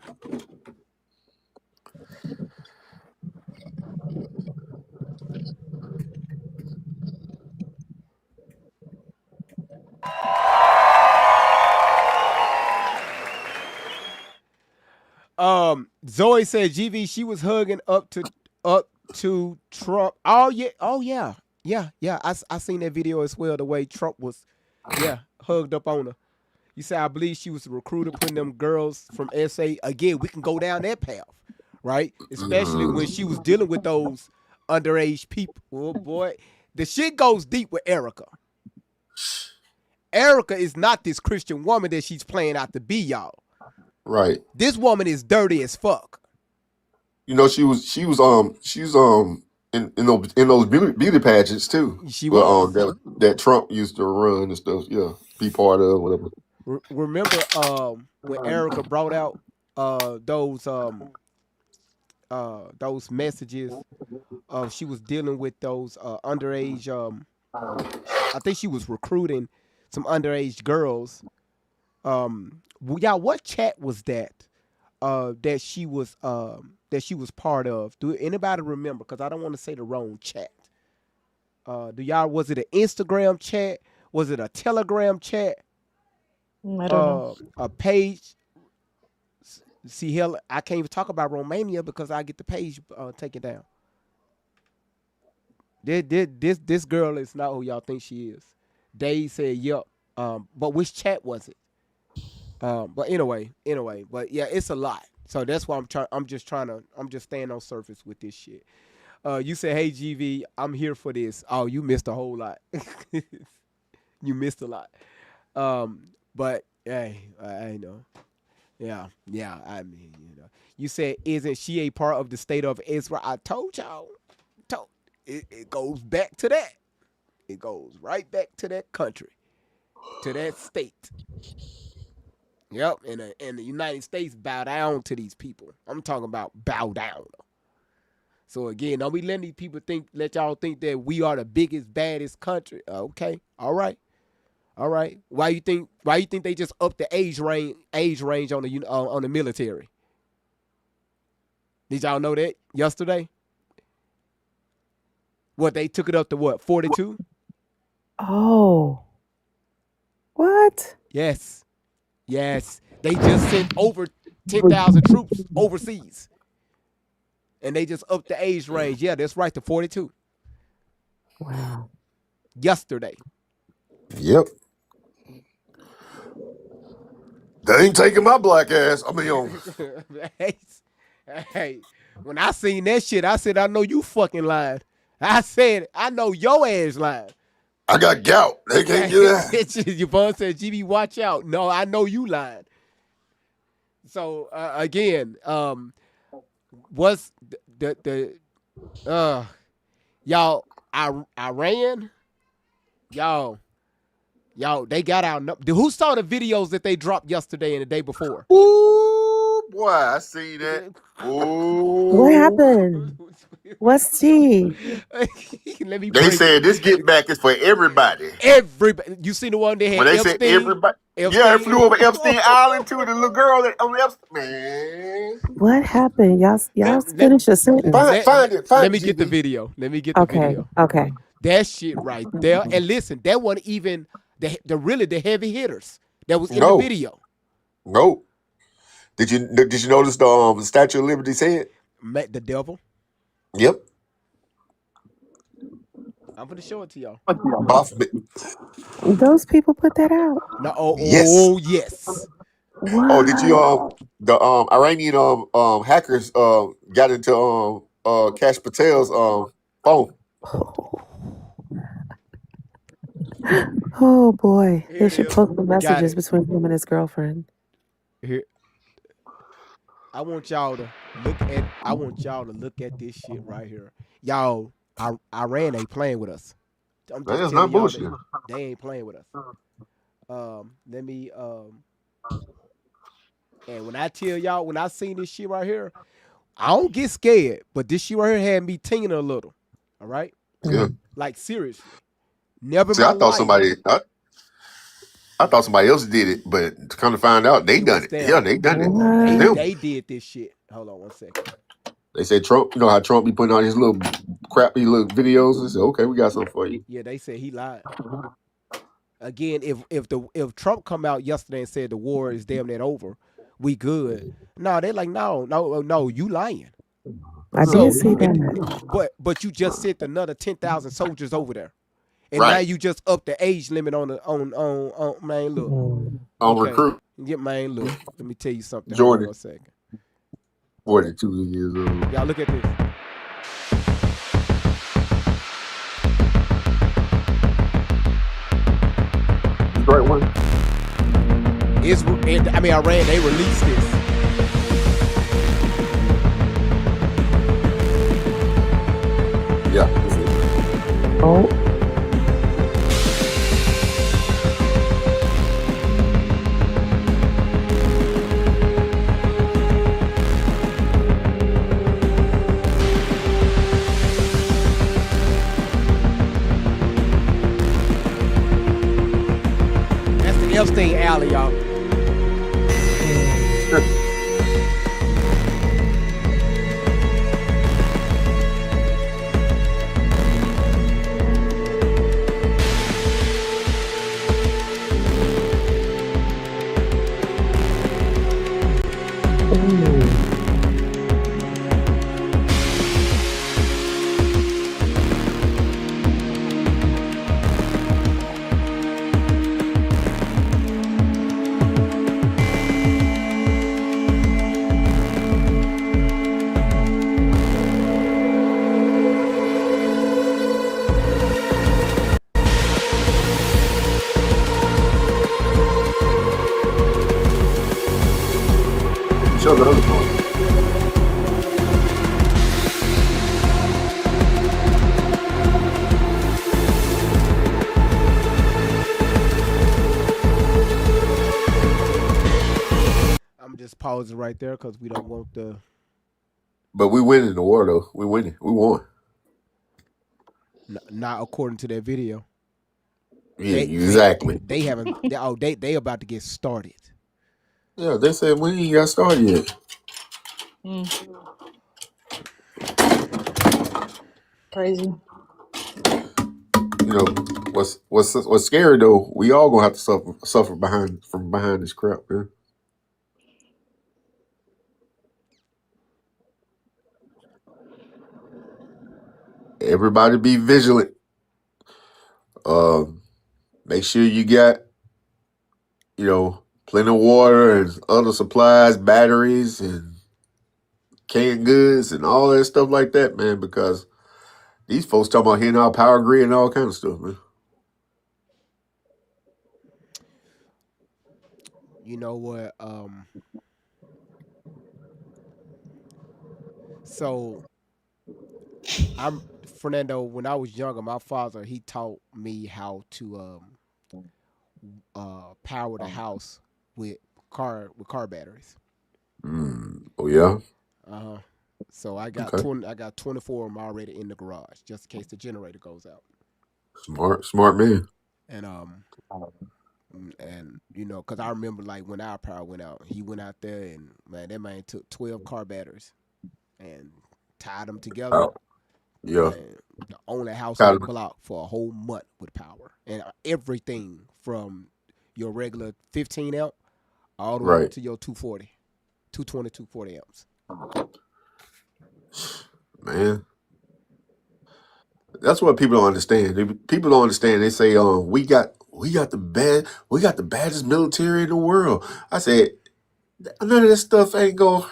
Zoe said GV, she was hugging up to Trump. Oh yeah. I seen that video as well. The way Trump was, hugged up on her. You say I believe she was a recruiter putting them girls from SA. Again, we can go down that path, right? Especially when she was dealing with those underage people. Oh boy, the shit goes deep with Erika. Erika is not this Christian woman that she's playing out to be, y'all.
Right.
This woman is dirty as fuck.
You know, she was in those beauty pageants too.
She was
that Trump used to run and stuff. Yeah, be part of whatever.
Remember when Erika brought out those messages she was dealing with those underage I think she was recruiting some underage girls. What chat was that that she was part of? Do anybody remember? Because I don't want to say the wrong chat. Was it an Instagram chat? Was it a Telegram chat?
I don't know.
A page. See, hell, I can't even talk about Romania because I get the page taken down. This girl is not who y'all think she is. Dave said, "Yep." But which chat was it? But anyway, but yeah, it's a lot. So that's why I'm just staying on surface with this shit. You said, "Hey GV, I'm here for this." Oh, you missed a whole lot. You missed a lot. But hey, I know. Yeah. I mean, you said, "Isn't she a part of the state of Israel?" I told y'all. It goes back to that. It goes right back to that country, to that state. Yep, and the United States bow down to these people. I'm talking about bow down. So again, don't be letting these people let y'all think that we are the biggest, baddest country. Okay, all right. All right. Why you think they just upped the age range on the military? Did y'all know that yesterday? What, they took it up to what, 42?
Oh. What?
Yes. They just sent over 10,000 troops overseas. And they just upped the age range. Yeah, that's right, to 42.
Wow.
Yesterday.
Yep. They ain't taking my black ass. I mean,
Hey, when I seen that shit, I said, I know you fucking lying. I said, I know your ass lying.
I got gout. They can't get that.
Your phone said, GB, watch out. No, I know you lying. So again, what's the y'all? Iran, y'all, they got out. Who saw the videos that they dropped yesterday and the day before?
Ooh, boy, I see that. Ooh.
What happened? What's tea?
Let me.
They said this get back is for everybody.
Everybody, you seen the one they had?
When they
Epstein?
said everybody, yeah, it flew over Epstein Island too. The little girl that on Epstein, man.
What happened? Y'all finish a sentence.
Find it.
Let me get the video.
Okay.
That shit right there. And listen, that wasn't even the heavy hitters that was in the video.
No. Did you notice the Statue of Liberty's head?
The devil.
Yep.
I'm gonna show it to y'all.
Those people put that out.
No, yes.
What?
Oh, did you the Iranian hackers got into Cash Patel's phone?
Oh boy. They should post the messages between him and his girlfriend.
Here. I want y'all to look at this shit right here. Y'all, Iran ain't playing with us. I'm just
That's
telling
not
y'all
bullshit.
they ain't playing with us. Let me and when I tell y'all, when I seen this shit right here, I don't get scared, but this shit right here had me tingling a little. All right?
Yeah.
Like seriously. Never in
See,
my
I thought
life.
I thought somebody else did it, but to come to find out, they done it. Yeah, they done it.
They did this shit. Hold on 1 second.
They said Trump, you know how Trump be putting on his little crappy little videos? They said, okay, we got something for you.
Yeah, they said he lied. Again, if Trump come out yesterday and said the war is damn near over, we good. No, they're like, no, you lying.
I did see that.
But you just sent another 10,000 soldiers over there. And
Right.
now you just up the age limit on man, look.
On recruit.
Yeah, man, look. Let me tell you something.
Jordan.
Hold on 1 second.
42 years old.
Y'all look at this.
The right one.
Iran, they released this.
Yeah.
Oh.
That's the Epstein alley, y'all.
Show the other one.
I'm just pausing right there because we don't want the.
But we winning the war though. We winning. We won.
Not according to that video.
Yeah, exactly.
They haven't. They about to get started.
Yeah, they said we ain't got started yet.
Crazy.
You know what's scary though? We all gonna have to suffer behind this crap, man. Everybody be vigilant. Make sure you got, plenty of water and other supplies, batteries and canned goods and all that stuff like that, man, because these folks talking about hitting our power grid and all kind of stuff, man.
You know what? So I'm Fernando. When I was younger, my father he taught me how to power the house with car batteries.
Oh yeah.
So I got
Okay.
24 of them already in the garage, just in case the generator goes out.
Smart man.
And because I remember like when our power went out, he went out there and man, that man took 12 car batteries and tied them together.
Oh, yeah.
Man, the only house
Got
on the
'em.
block for a whole month with power and everything from your regular 15 amp all the way up
Right.
to your 240, 220, 240 amps.
Man. That's what people don't understand. People don't understand. They say, we got the baddest military in the world. I said, none of this stuff ain't gonna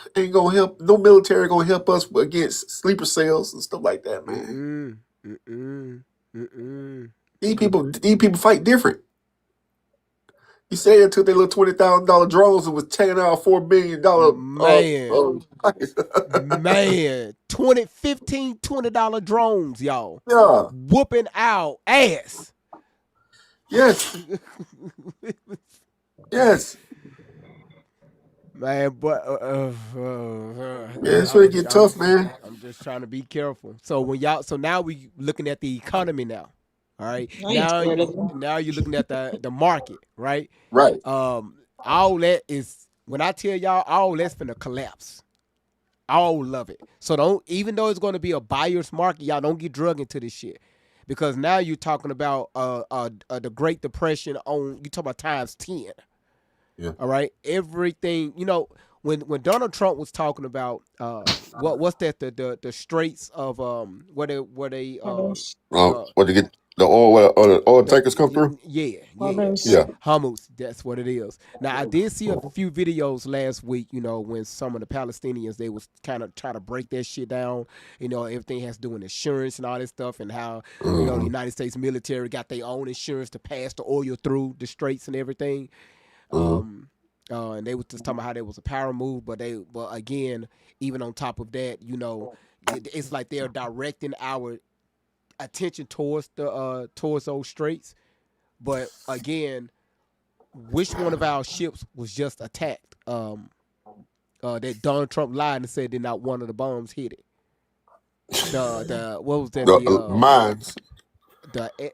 help. No military gonna help us against sleeper cells and stuff like that, man. These people fight different. You say they took their little $20,000 drones and was taking out $4 billion.
Man, $15, $20 drones, y'all.
Yeah.
Whooping our ass.
Yes. Yes.
Man, but
it's gonna get tough, man.
I'm just trying to be careful. So now we looking at the economy now. All right. Now you're looking at the market, right?
Right.
All that is when I tell y'all all that's finna collapse. All of it. So even though it's gonna be a buyer's market, y'all don't get drug into this shit. Because now you're talking about the Great Depression you talk about times 10.
Yeah.
All right. Everything, when Donald Trump was talking about what's that the straits of where they
where to get the oil tankers come through?
Yeah.
Yeah.
Hummus, that's what it is. Now I did see a few videos last week, when some of the Palestinians they was kind of trying to break that shit down. Everything has to do with insurance and all this stuff and how the United States military got their own insurance to pass the oil through the straits and everything. And they was just talking about how there was a power move, but again, even on top of that, it's like they're directing our attention towards those straits. But again, which one of our ships was just attacked? That Donald Trump lied and said that not one of the bombs hit it. What was that?
The mines.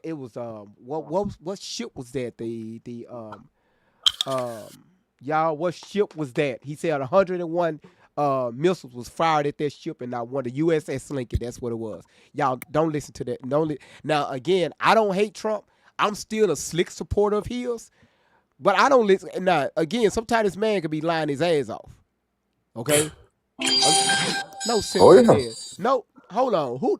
It was what ship was that? Y'all, what ship was that? He said 101 missiles was fired at that ship and not one. The USS Lincoln, that's what it was. Y'all don't listen to that. Now again, I don't hate Trump. I'm still a slick supporter of his, but I don't listen. Now again, sometimes this man could be lying his ass off. Okay, no sense.
Oh, yeah.
Man. No, hold on. Who?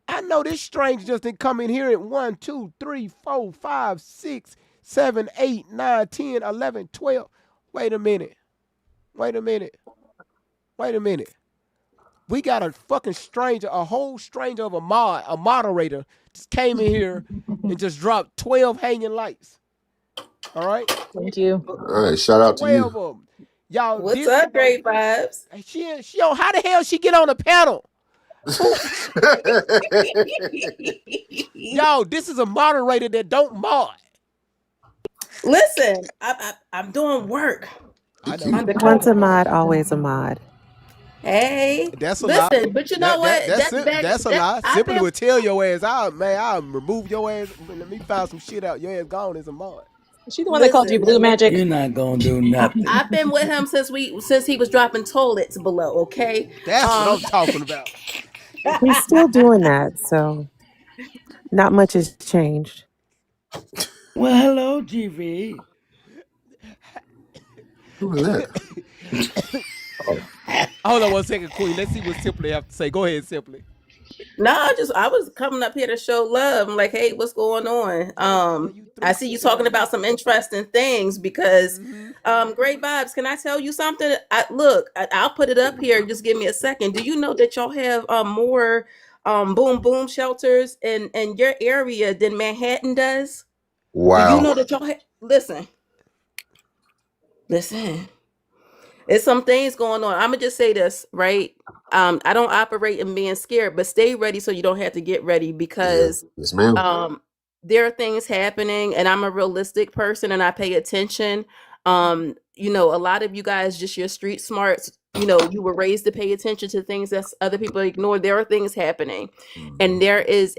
I know this stranger just didn't come in here at 1, 2, 3, 4, 5, 6, 7, 8, 9, 10, 11, 12. Wait a minute. We got a fucking stranger, a whole stranger of a moderator just came in here and just dropped 12 hanging lights. All right?
Thank you.
All right, shout out to
12
you.
of them. Y'all,
What's up, Great Vibes?
She how the hell she get on the panel? Yo, this is a moderator that don't mod.
Listen, I'm doing work.
Once a mod, always a mod.
Hey,
That's a lie.
listen, but you know what?
That's a lie. Simply would tell your ass, I'll remove your ass. Let me find some shit out. Your ass gone as a mod.
She the one that called you Blue Magic.
You're not gonna do nothing.
I've been with him since he was dropping toilets below. Okay,
That's what I'm talking about.
He's still doing that, so not much has changed.
Well, hello, GV.
Who is that?
Hold on 1 second, Queen. Let's see what Simply have to say. Go ahead, Simply.
No, I was coming up here to show love. I'm like, hey, what's going on? I see you talking about some interesting things because great vibes. Can I tell you something? I'll put it up here. Just give me a second. Do you know that y'all have more boom boom shelters in your area than Manhattan does?
Wow.
Do you know that y'all listen. There's some things going on. I'm gonna just say this, right? I don't operate in being scared, but stay ready so you don't have to get ready because
Yes, ma'am.
there are things happening, and I'm a realistic person and I pay attention. A lot of you guys, just your street smarts, you were raised to pay attention to things that other people ignore. There are things happening, and there is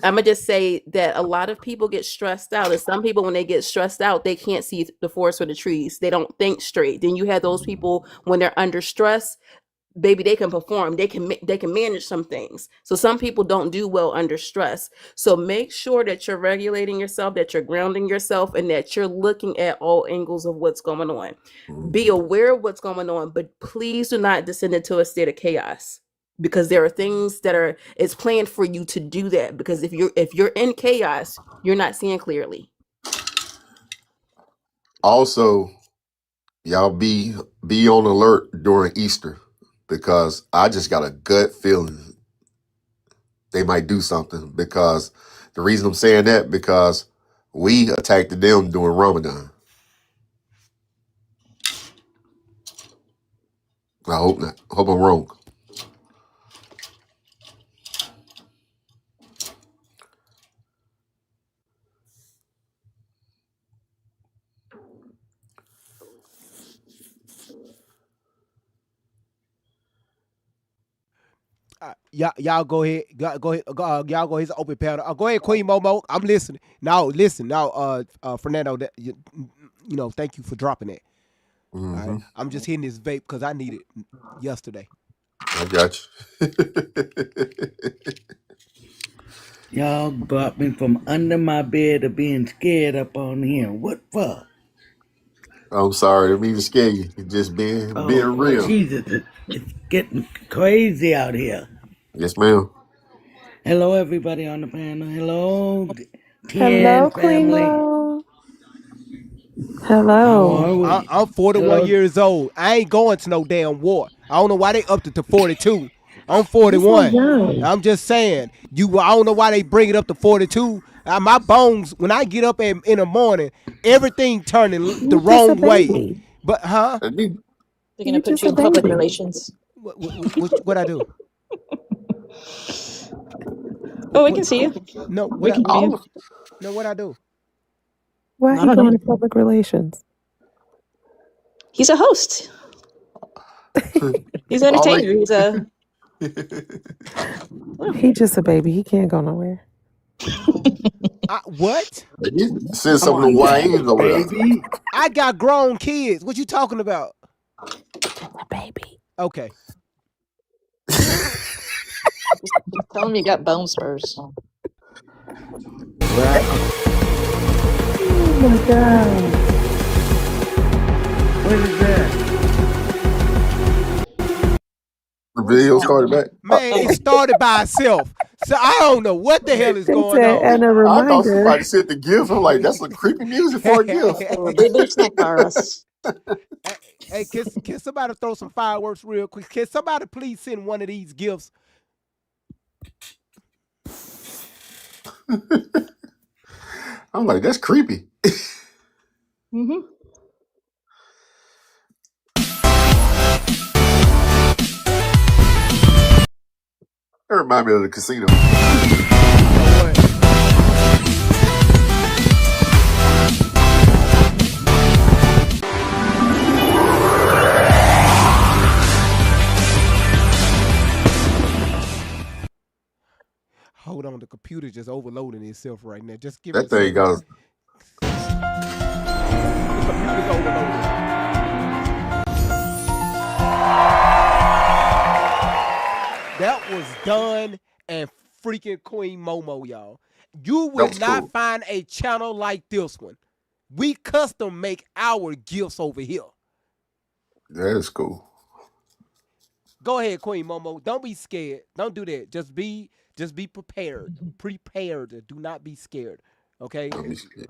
I'm gonna just say that a lot of people get stressed out, and some people, when they get stressed out, they can't see the forest for the trees. They don't think straight. Then you have those people when they're under stress, baby, they can perform. They can manage some things. So some people don't do well under stress. So make sure that you're regulating yourself, that you're grounding yourself, and that you're looking at all angles of what's going on. Be aware of what's going on, but please do not descend into a state of chaos. Because there are things that it's planned for you to do that. Because if you're in chaos, you're not seeing clearly.
Also, y'all be on alert during Easter because I just got a gut feeling they might do something. Because the reason I'm saying that because we attacked them during Ramadan. I hope not. I hope I'm wrong.
Y'all go ahead. Y'all go ahead. Y'all go ahead. It's an open panel. Go ahead, Queen Momo. I'm listening. Now, listen. Now, Fernando, thank you for dropping that. All right. I'm just hitting this vape because I need it yesterday.
I got you.
Y'all brought me from under my bed to being scared up on here. What for?
I'm sorry. I didn't mean to scare you. It's just being real.
Jesus, it's getting crazy out here.
Yes, ma'am.
Hello, everybody on the panel. Hello,
Hello,
family.
Hello.
I'm 41 years old. I ain't going to no damn war. I don't know why they upped it to 42. I'm 41. I'm just saying. I don't know why they bring it up to 42. My bones, when I get up in the morning, everything turning the wrong way. But
They're gonna put you in public relations.
What I do?
Oh, we can see you.
No,
we can hear you.
No, what I do?
Why are you going to public relations?
He's a host. He's an entertainer. He's a.
He's just a baby. He can't go nowhere.
What?
Send some of the YNs over there.
I got grown kids. What you talking about?
A baby.
Okay.
Tell him you got bone spurs.
Oh
my God.
What is that?
The video started back.
Man, it started by itself. So I don't know what the hell is going on.
And a
I thought
reminder.
somebody sent the gift. I'm like, that's some creepy music for a gift.
Hey, can somebody throw some fireworks real quick? Can somebody please send one of these gifts?
I'm like, that's creepy.
Mm-hmm.
That remind me of the casino.
Hold on, the computer just overloading itself right now. Just give
That
it a
thing got
second. The computer's overloading. That was done and freaking Queen Momo, y'all. You will not find a channel like this one. We custom make our gifts over here.
That is cool.
Go ahead, Queen Momo. Don't be scared. Don't do that. Just be prepared. Prepared. Do not be scared. Okay?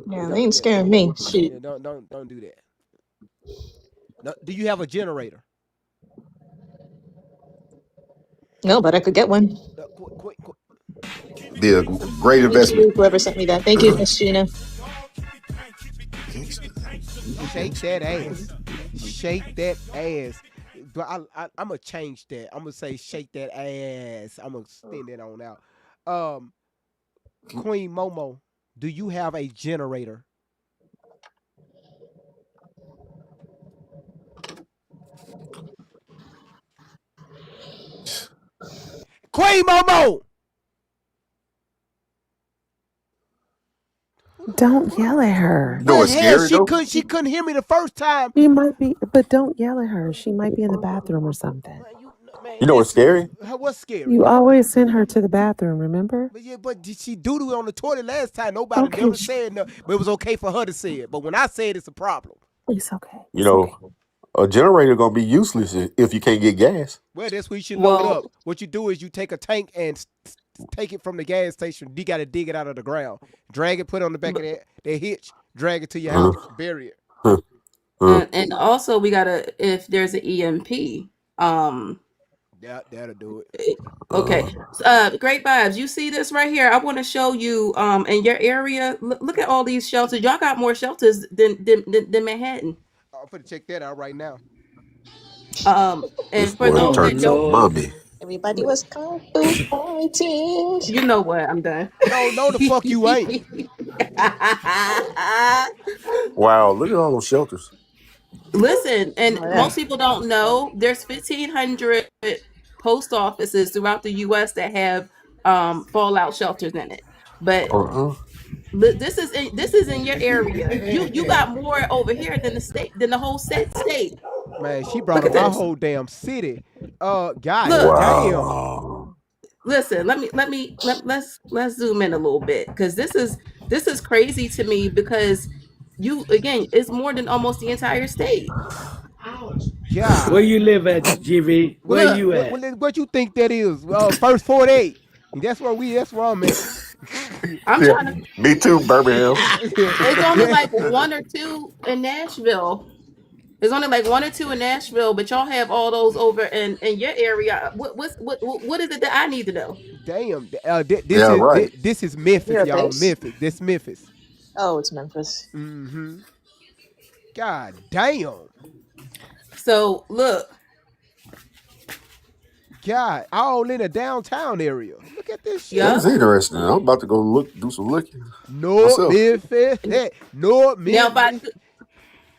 Yeah, they ain't scaring me. Shit.
Yeah, don't do that. No, do you have a generator?
No, but I could get one.
Be a great
Thank
investment.
you, whoever sent me that. Thank you, Miss Gina.
Shake that ass. Shake that ass. But I'm going to change that. I'm going to say shake that ass. I'm going to extend it on out. Queen Momo, do you have a generator? Queen Momo!
Don't yell at her.
You know what's scary though?
She couldn't hear me the first time.
She might be, but don't yell at her. She might be in the bathroom or something.
You know what's scary?
What's scary?
You always send her to the bathroom, remember?
But did she doo-doo on the toilet last time? Nobody never said no. But it was okay for her to say it. But when I say it, it's a problem.
It's okay.
You know, a generator gonna be useless if you can't get gas.
Well, that's where you should load up. What you do is you take a tank and take it from the gas station. You got to dig it out of the ground. Drag it, put it on the back of that hitch, drag it to your house, bury it.
And also we gotta, if there's an EMP,
that'll do it.
Okay. Great vibes. You see this right here? I want to show you in your area. Look at all these shelters. Y'all got more shelters than Manhattan.
I'm gonna check that out right now.
And for those that don't,
Everybody was fighting.
you know what? I'm done.
No, the fuck you ain't.
Wow, look at all those shelters.
Listen, and most people don't know there's 1,500 post offices throughout the U.S. that have fallout shelters in it. But this is in your area. You got more over here than the whole state.
Man, she brought up my whole damn city. Damn.
Listen, let's zoom in a little bit because this is crazy to me because it's more than almost the entire state.
Yeah.
Where you live at, GV? Where you at?
What you think that is? First 48. That's where I'm at.
I'm trying to.
Me too, Birmingham.
It's only like one or two in Nashville. There's only like one or two in Nashville, but y'all have all those over in your area. What is it that I need to know?
Damn.
Right.
This is Memphis, y'all. Memphis. This Memphis.
Oh, it's Memphis.
Mm-hmm. God damn.
So look.
God, all in a downtown area. Look at this shit.
That's interesting. I'm about to go do some looking.
North Memphis. North Memphis.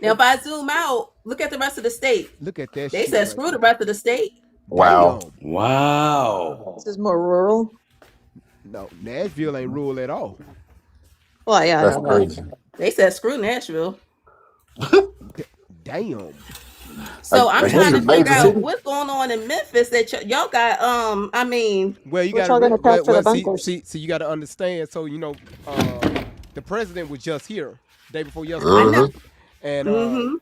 Now, if I zoom out, look at the rest of the state.
Look at that.
They said screw the rest of the state.
Wow.
Damn.
Wow.
This is more rural.
No, Nashville ain't rural at all.
Well, yeah,
that's crazy.
They said screw Nashville.
Damn.
So I'm trying to figure out what's going on in Memphis that y'all got.
Well, you got to see, you got to understand. So the president was just here day before yesterday, and then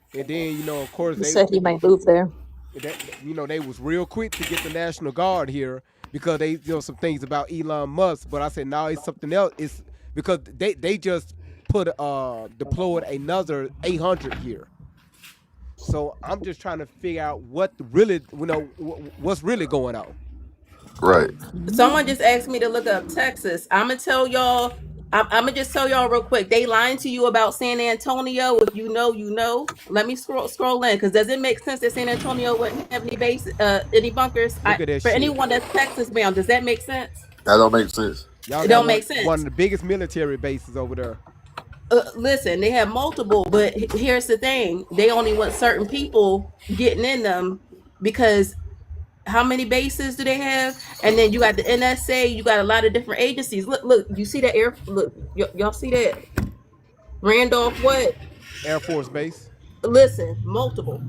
of course
he said he might move there.
They was real quick to get the National Guard here because they some things about Elon Musk. But I said no, it's something else. It's because they just deployed another 800 here. So I'm just trying to figure out what's really going on.
Right.
Someone just asked me to look up Texas. I'm gonna tell y'all. I'm gonna just tell y'all real quick. They lying to you about San Antonio. If you know. Let me scroll in because does it make sense that San Antonio wouldn't have any base, any bunkers? For anyone that's Texas bound, does that make sense?
That don't make sense.
It don't make sense. One of the biggest military bases over there.
Listen, they have multiple, but here's the thing: they only want certain people getting in them because How many bases do they have? And then you got the NSA. You got a lot of different agencies. Look. You see that air? Look, y'all see that? Randolph, what?
Air Force Base.
Listen, multiple.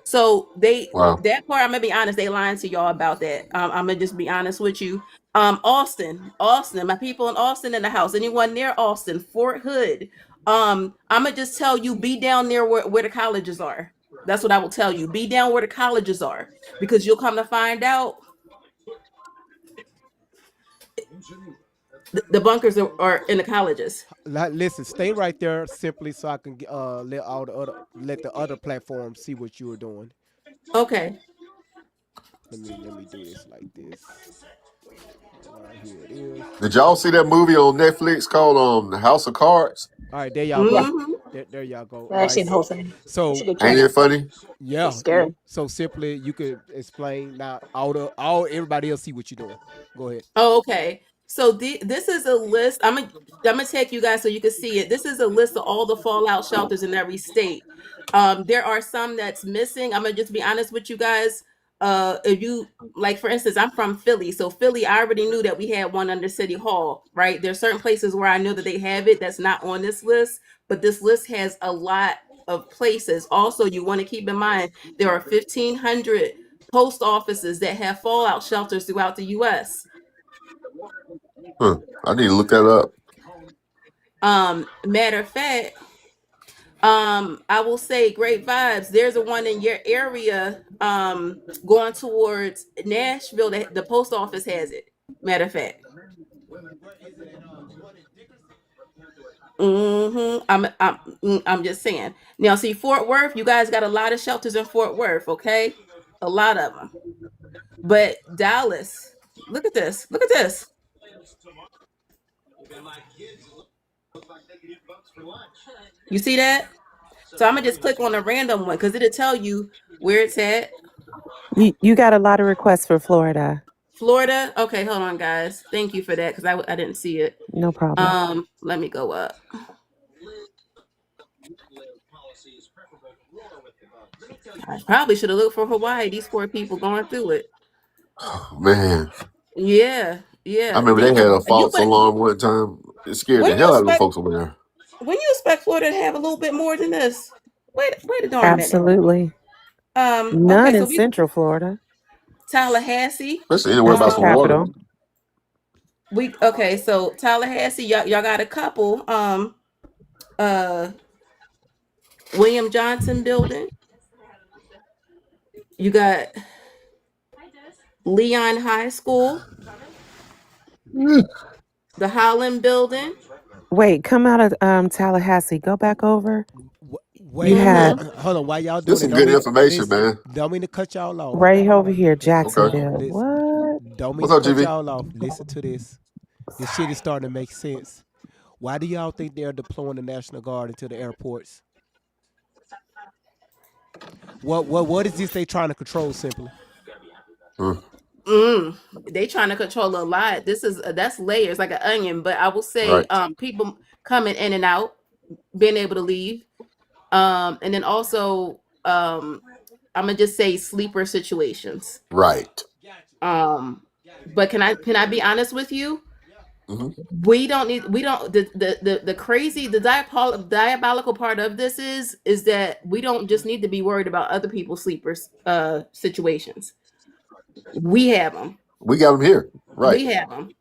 So
Wow.
that part, I'm gonna be honest, they lying to y'all about that. I'm gonna just be honest with you. Austin, my people in Austin in the house. Anyone near Austin, Fort Hood. I'm gonna just tell you, be down there where the colleges are. That's what I will tell you. Be down where the colleges are, because you'll come to find out the bunkers are in the colleges.
Listen, stay right there simply so I can let the other platforms see what you are doing.
Okay.
Let me do this like this. Here it is.
Did y'all see that movie on Netflix called The House of Cards?
All right, there y'all
Yeah.
go. There y'all go.
Yeah,
All
I've
right.
seen the whole thing.
So
It's a good
Ain't
show.
it funny?
yeah.
It's scary.
So simply you could explain now all everybody else see what you're doing. Go ahead.
Oh, okay. So this is a list. I'm gonna take you guys so you can see it. This is a list of all the fallout shelters in every state. There are some that's missing. I'm gonna just be honest with you guys. If you like, for instance, I'm from Philly, so Philly, I already knew that we had one under City Hall, right? There's certain places where I know that they have it that's not on this list, but this list has a lot of places. Also, you want to keep in mind there are 1,500 post offices that have fallout shelters throughout the U.S.
I need to look that up.
Matter of fact, I will say great vibes. There's a one in your area, going towards Nashville. The post office has it. Matter of fact. I'm just saying. Now, see, Fort Worth, you guys got a lot of shelters in Fort Worth, okay? A lot of them. But Dallas, look at this. Look at this. You see that? So I'm gonna just click on a random one because it'll tell you where it's at.
You got a lot of requests for Florida.
Florida. Okay, hold on, guys. Thank you for that because I didn't see it.
No problem.
Let me go up. I probably should have looked for Hawaii. These poor people going through it.
Man,
Yeah,
I
yeah.
remember they had a
You
false alarm one time. It scared the
when you
hell out of the
expect
folks over there.
when you expect Florida to have a little bit more than this? Wait a darn minute.
Absolutely.
Okay,
None
so
in Central Florida.
Tallahassee.
Especially anywhere
That's
by
the
some water.
capital.
So Tallahassee, y'all got a couple. William Johnson building. You got Leon High School. The Holland building.
Wait, come out of Tallahassee. Go back over.
Wait,
You had
hold on. Why y'all doing
This
it?
some good information, man.
Don't mean to cut y'all off.
right over here,
Okay.
Jacksonville.
Listen,
What?
don't mean
What's
to
up,
cut
GV?
y'all off. Listen to this. This shit is starting to make sense. Why do y'all think they're deploying the National Guard into the airports? What is this they trying to control simply?
They trying to control a lot. That's layers like an onion. But I will say,
Right.
people coming in and out, being able to leave, and then also, I'm gonna just say sleeper situations.
Right.
But can I be honest with you?
Mm-hmm.
We don't the crazy, the diabolical part of this is that we don't just need to be worried about other people's sleepers situations. We have them.
We got them here. Right.
We have them.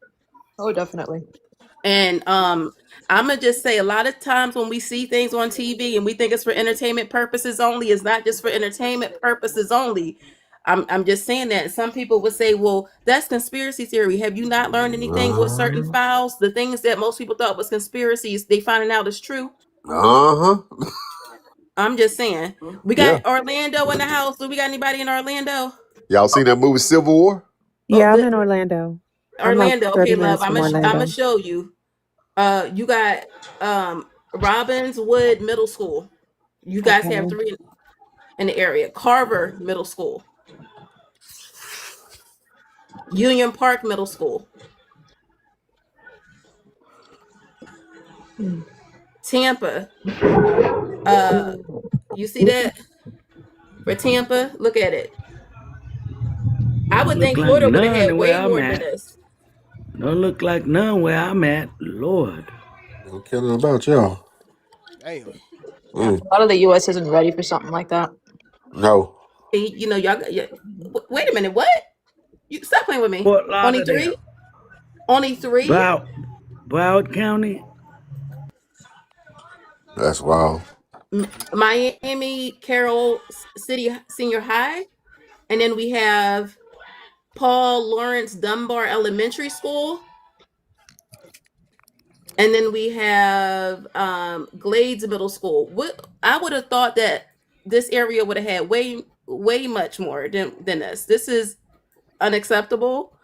Oh, definitely.
And I'm gonna just say, a lot of times when we see things on TV and we think it's for entertainment purposes only, it's not just for entertainment purposes only. I'm just saying that some people would say, well, that's conspiracy theory. Have you not learned anything with certain files? The things that most people thought was conspiracies, they finding out is true. I'm just saying. We got Orlando in the house. Do we got anybody in Orlando?
Y'all seen that movie Civil War?
Yeah, I'm in Orlando. I'm like
Orlando.
30
Okay, love.
minutes from
I'm
Orlando.
gonna show you. You got Robbinswood Middle School. You guys have
Okay.
3 in the area. Carver Middle School. Union Park Middle School. Tampa. You see that? For Tampa, look at it. I would
Look
think
like
Florida would have
none
had
where
way
I'm
more than
at.
this.
Don't look like none where I'm at. Lord.
No kidding about y'all.
Damn.
Yeah, a lot of the U.S. isn't ready for something like that.
No.
You know, y'all. Wait a minute. What? You stop playing with me.
Fort
Only
Lauderdale.
3. Only 3.
Broward County.
That's wild.
Miami Carroll City Senior High, and then we have Paul Lawrence Dunbar Elementary School, and then we have Glades Middle School. I would have thought that this area would have had way much more than this. This is unacceptable.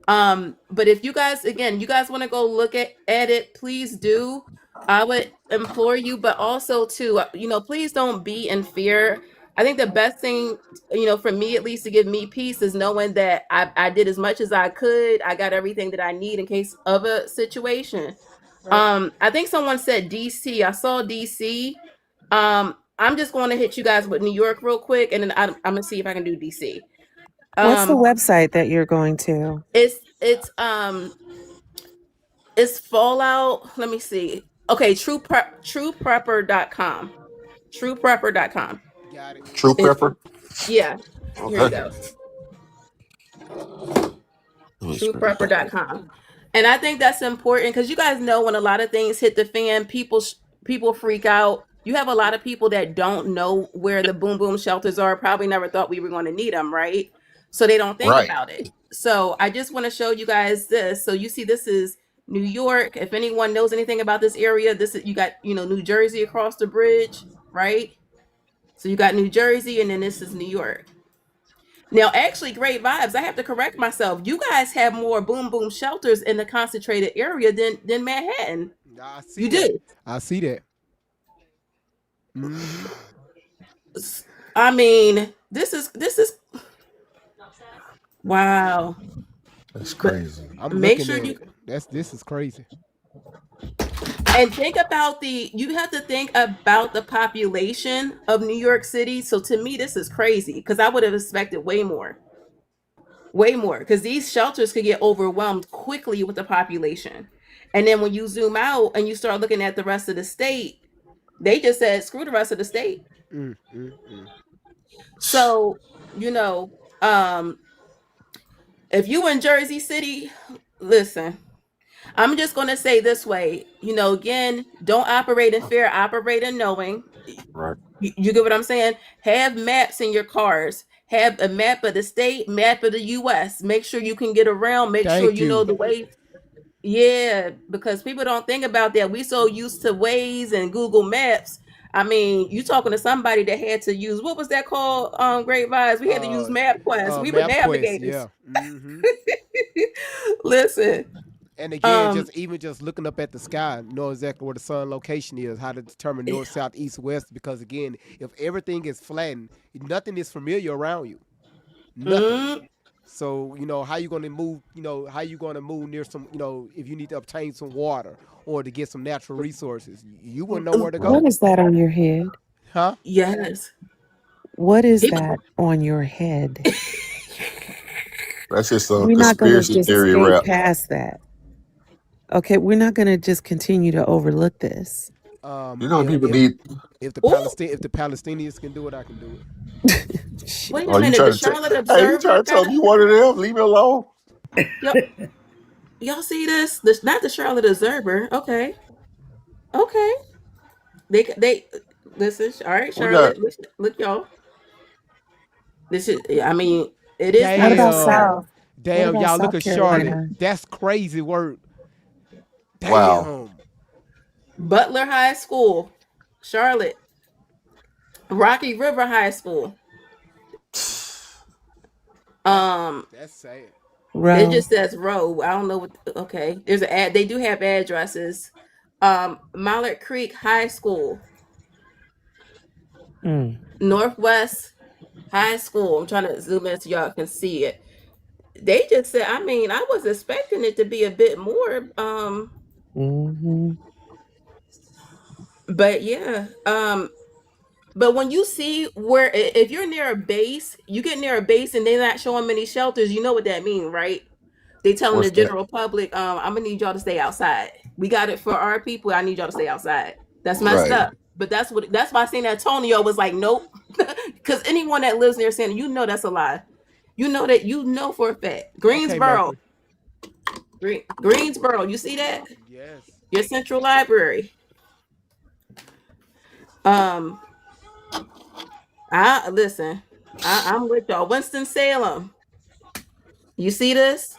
But if you guys want to go look at it, please do. I would implore you, but also too, please don't be in fear. I think the best thing, for me at least, to give me peace is knowing that I did as much as I could. I got everything that I need in case of a situation. I think someone said DC. I saw DC. I'm just going to hit you guys with New York real quick, and then I'm gonna see if I can do DC.
What's the website that you're going to?
It's Fallout. Let me see. Okay, trueprepper.com. Trueprepper.com.
Got it.
True Prepper?
Yeah. Here you
Okay.
go. Trueprepper.com. And I think that's important because you guys know when a lot of things hit the fan, people freak out. You have a lot of people that don't know where the boom boom shelters are, probably never thought we were going to need them, right? So they don't think
Right.
about it. So I just want to show you guys this. So you see, this is New York. If anyone knows anything about this area, you got, New Jersey across the bridge, right? So you got New Jersey, and then this is New York. Now, actually, Great Vibes, I have to correct myself. You guys have more boom boom shelters in the concentrated area than Manhattan.
I see
You
that.
do.
I see that. Mm-hmm.
I mean, this is wow.
That's crazy.
I'm
Make
looking
sure
at it. This is crazy.
And think about you have to think about the population of New York City. So to me, this is crazy because I would have expected way more, because these shelters could get overwhelmed quickly with the population. And then when you zoom out and you start looking at the rest of the state, they just said, screw the rest of the state. So, if you in Jersey City, listen, I'm just going to say this way, again, don't operate in fear, operate in knowing.
Right.
You get what I'm saying? Have maps in your cars. Have a map of the state, map of the U.S. Make sure you can get around. Make sure you know the way. Yeah, because people don't think about that. We so used to Waze and Google Maps. I mean, you talking to somebody that had to use, what was that called? Great Vibes. We had to use MapQuest. We were navigators.
Yeah. Mm-hmm.
Listen.
And again, just looking up at the sky, know exactly where the sun location is, how to determine north, south, east, west. Because again, if everything is flattened, nothing is familiar around you. Nothing. So how you going to move? How you going to move near some? If you need to obtain some water or to get some natural resources, you wouldn't know where to go.
What is that on your head?
Huh?
Yes.
What is that on your head?
That's just a
We're not going to
conspiracy
just
theory
skate
rap.
past that. Okay, we're not going to just continue to overlook this.
People need.
If the Palestinians can do it, I can do it.
Wait a minute, the Charlotte Observer.
You trying to tell me you one of them? Leave me alone.
Y'all see this? Not the Charlotte Observer. Okay. They this is all right, Charlotte. Look, y'all. This is. I mean, it is.
What about South?
Damn,
What about
y'all
South
look at
Carolina?
Charlotte. That's crazy work. Damn.
Wow.
Butler High School, Charlotte. Rocky River High School.
That's sad.
It just says row. I don't know what. Okay, there's an ad. They do have addresses. Mallard Creek High School. Northwest High School. I'm trying to zoom in so y'all can see it. They just said, I mean, I was expecting it to be a bit more. But yeah. But when you see where, if you're near a base, you get near a base and they're not showing many shelters, you know what that means, right? They telling
What's
the
that?
general public, I'm gonna need y'all to stay outside. We got it for our people. I need y'all to stay outside. That's messed
Right.
up. But that's why San Antonio was like, nope. Because anyone that lives near San, you know that's a lie. You know for a fact.
Okay,
Greensboro,
Mercury.
Greensboro. You see that?
Yes.
Your central library. Um, I listen. I'm with y'all. Winston Salem. You see this?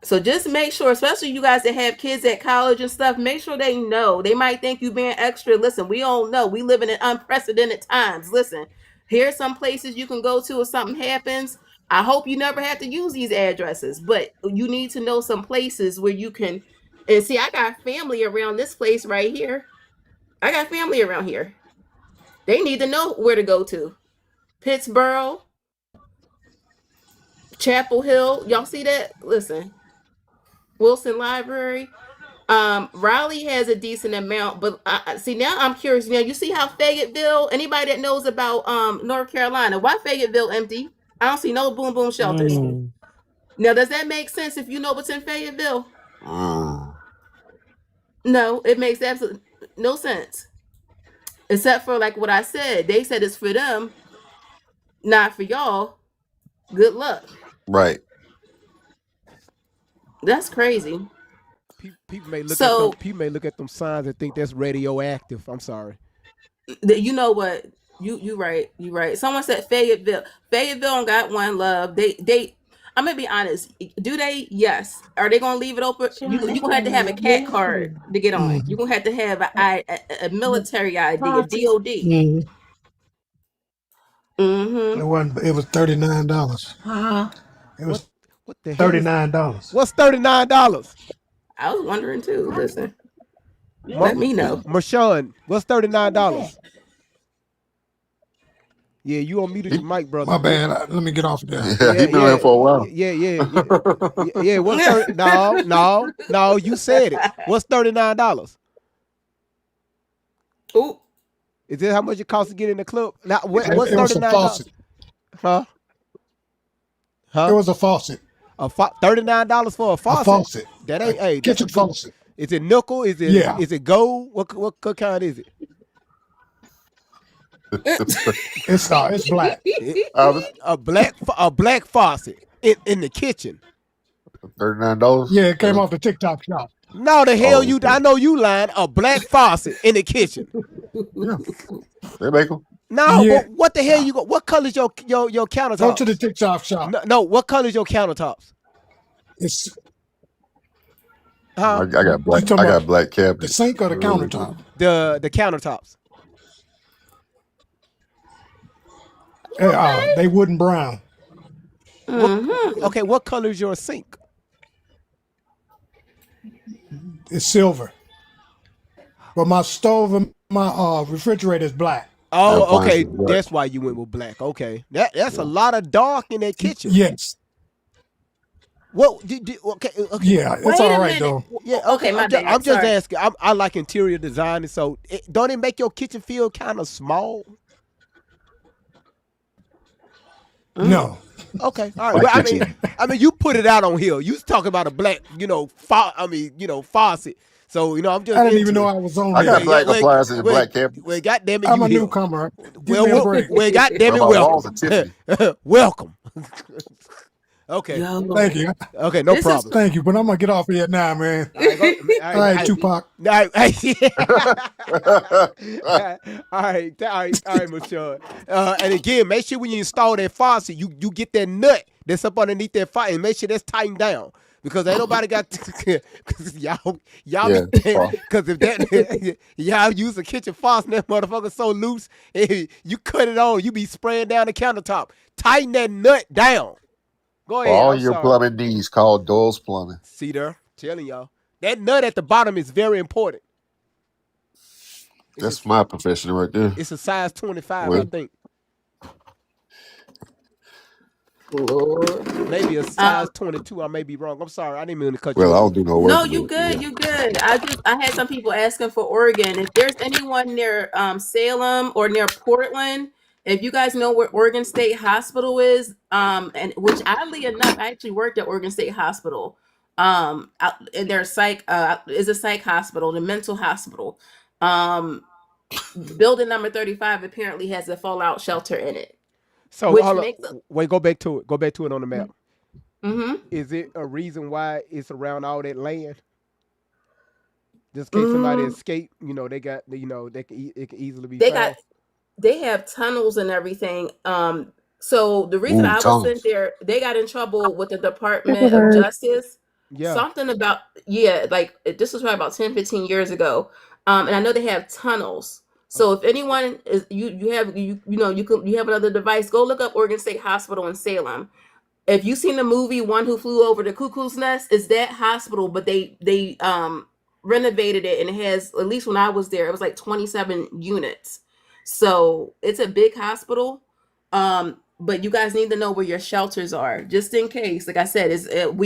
So just make sure, especially you guys that have kids at college and stuff, make sure they know. They might think you being extra. Listen, we all know we live in unprecedented times. Listen, here's some places you can go to if something happens. I hope you never have to use these addresses, but you need to know some places where you can. And see, I got family around this place right here. I got family around here. They need to know where to go to. Pittsburgh, Chapel Hill. Y'all see that? Listen, Wilson Library. Raleigh has a decent amount, but see now I'm curious. Now you see how Fayetteville. Anybody that knows about North Carolina, why Fayetteville empty? I don't see no boom boom shelters. Now does that make sense if you know what's in Fayetteville? No, it makes absolutely no sense. Except for like what I said, they said it's for them, not for y'all. Good luck.
Right.
That's crazy.
People may look at them.
So
People may look at them signs and think that's radioactive. I'm sorry.
you know what? You right. Someone said Fayetteville. Fayetteville got one love. They I'm gonna be honest. Do they? Yes. Are they gonna leave it open? You gonna have to have a cat card to get on. You gonna have to have a military ID, a DOD.
It was $39. It was
What the hell?
$39.
What's $39?
I was wondering too. Listen, let me know.
Marshawn, what's $39? Yeah, you on mute your mic, brother.
My bad. Let me get off of there.
Yeah, he been there for a while.
Yeah. What's no. You said it. What's $39?
Ooh.
Is that how much it costs to get in the club? Now, what's
It was a
$39?
faucet.
Huh?
It was a faucet.
$39 for a faucet.
A faucet.
That ain't hey.
Kitchen faucet.
Is it nickel? Is it?
Yeah.
Is it gold? What kind is it?
It's black.
A black faucet in the kitchen.
$39.
Yeah, it came off the TikTok shop.
No, the hell you! I know you lying. A black faucet in the kitchen.
Yeah.
They make them.
No, but what the hell you go? What color's your countertops?
Go to the TikTok shop.
No, what color's your countertops?
It's.
I got black. I got black cabinets.
The sink or the countertop?
The countertops.
They wooden brown.
Okay, what color is your sink?
It's silver. But my stove and my refrigerator is black.
Oh, okay. That's why you went with black. Okay, that's a lot of dark in that kitchen.
Yes.
What? Okay.
Yeah, it's all right though.
Yeah. Okay.
my bad.
I'm just
Sorry.
asking. I like interior design, and so don't it make your kitchen feel kind of small?
No.
Okay. All right. Well, I mean, you put it out on here. You was talking about a black, faucet. So I'm just.
I didn't even know I was on.
I got black appliances and black cabinets.
Well, goddamn it,
I'm
you
a
here.
newcomer. Give me a break.
Well, goddamn it,
My walls are
welcome.
Tiffany.
Welcome. Okay.
Thank you.
Okay, no problem.
Thank you, but I'm gonna get off here now, man. All right, Tupac.
All right, Michelle. And again, make sure when you install that faucet, you get that nut that's up underneath that faucet, and make sure that's tightened down. Because ain't nobody got because y'all because if that y'all use a kitchen faucet, that motherfucker so loose, you cut it on, you be spraying down the countertop. Tighten that nut down. Go ahead.
All your plumbing needs called Doyle's Plumbing.
See there, telling y'all that nut at the bottom is very important.
That's my profession right there.
It's a size 25,
Well,
I think.
Lord.
Maybe a size 22. I may be wrong. I'm sorry. I didn't mean to cut you
Well, I
off.
don't do no
No,
work,
you
but
good.
yeah.
You good. I had some people asking for Oregon. If there's anyone near Salem or near Portland, if you guys know where Oregon State Hospital is, and which oddly enough, I actually worked at Oregon State Hospital. And their psych is a psych hospital, the mental hospital. Building number 35 apparently has a fallout shelter in it,
So
which
hold up.
makes it.
Wait, go back to it. Go back to it on the map.
Mm-hmm.
Is it a reason why it's around all that land? Just in case somebody escape, they got, it can easily be found.
They have tunnels and everything. So the reason
Ooh,
I was sent
tunnels.
there, they got in trouble with the Department of
Paperwork.
Justice.
Yeah.
Something about like this was probably about 10, 15 years ago. And I know they have tunnels. So if anyone is you have you have another device, go look up Oregon State Hospital in Salem. If you seen the movie One Who Flew Over the Cuckoo's Nest, it's that hospital, but they renovated it, and it has, at least when I was there, it was like 27 units. So it's a big hospital. But you guys need to know where your shelters are, just in case. Like I said,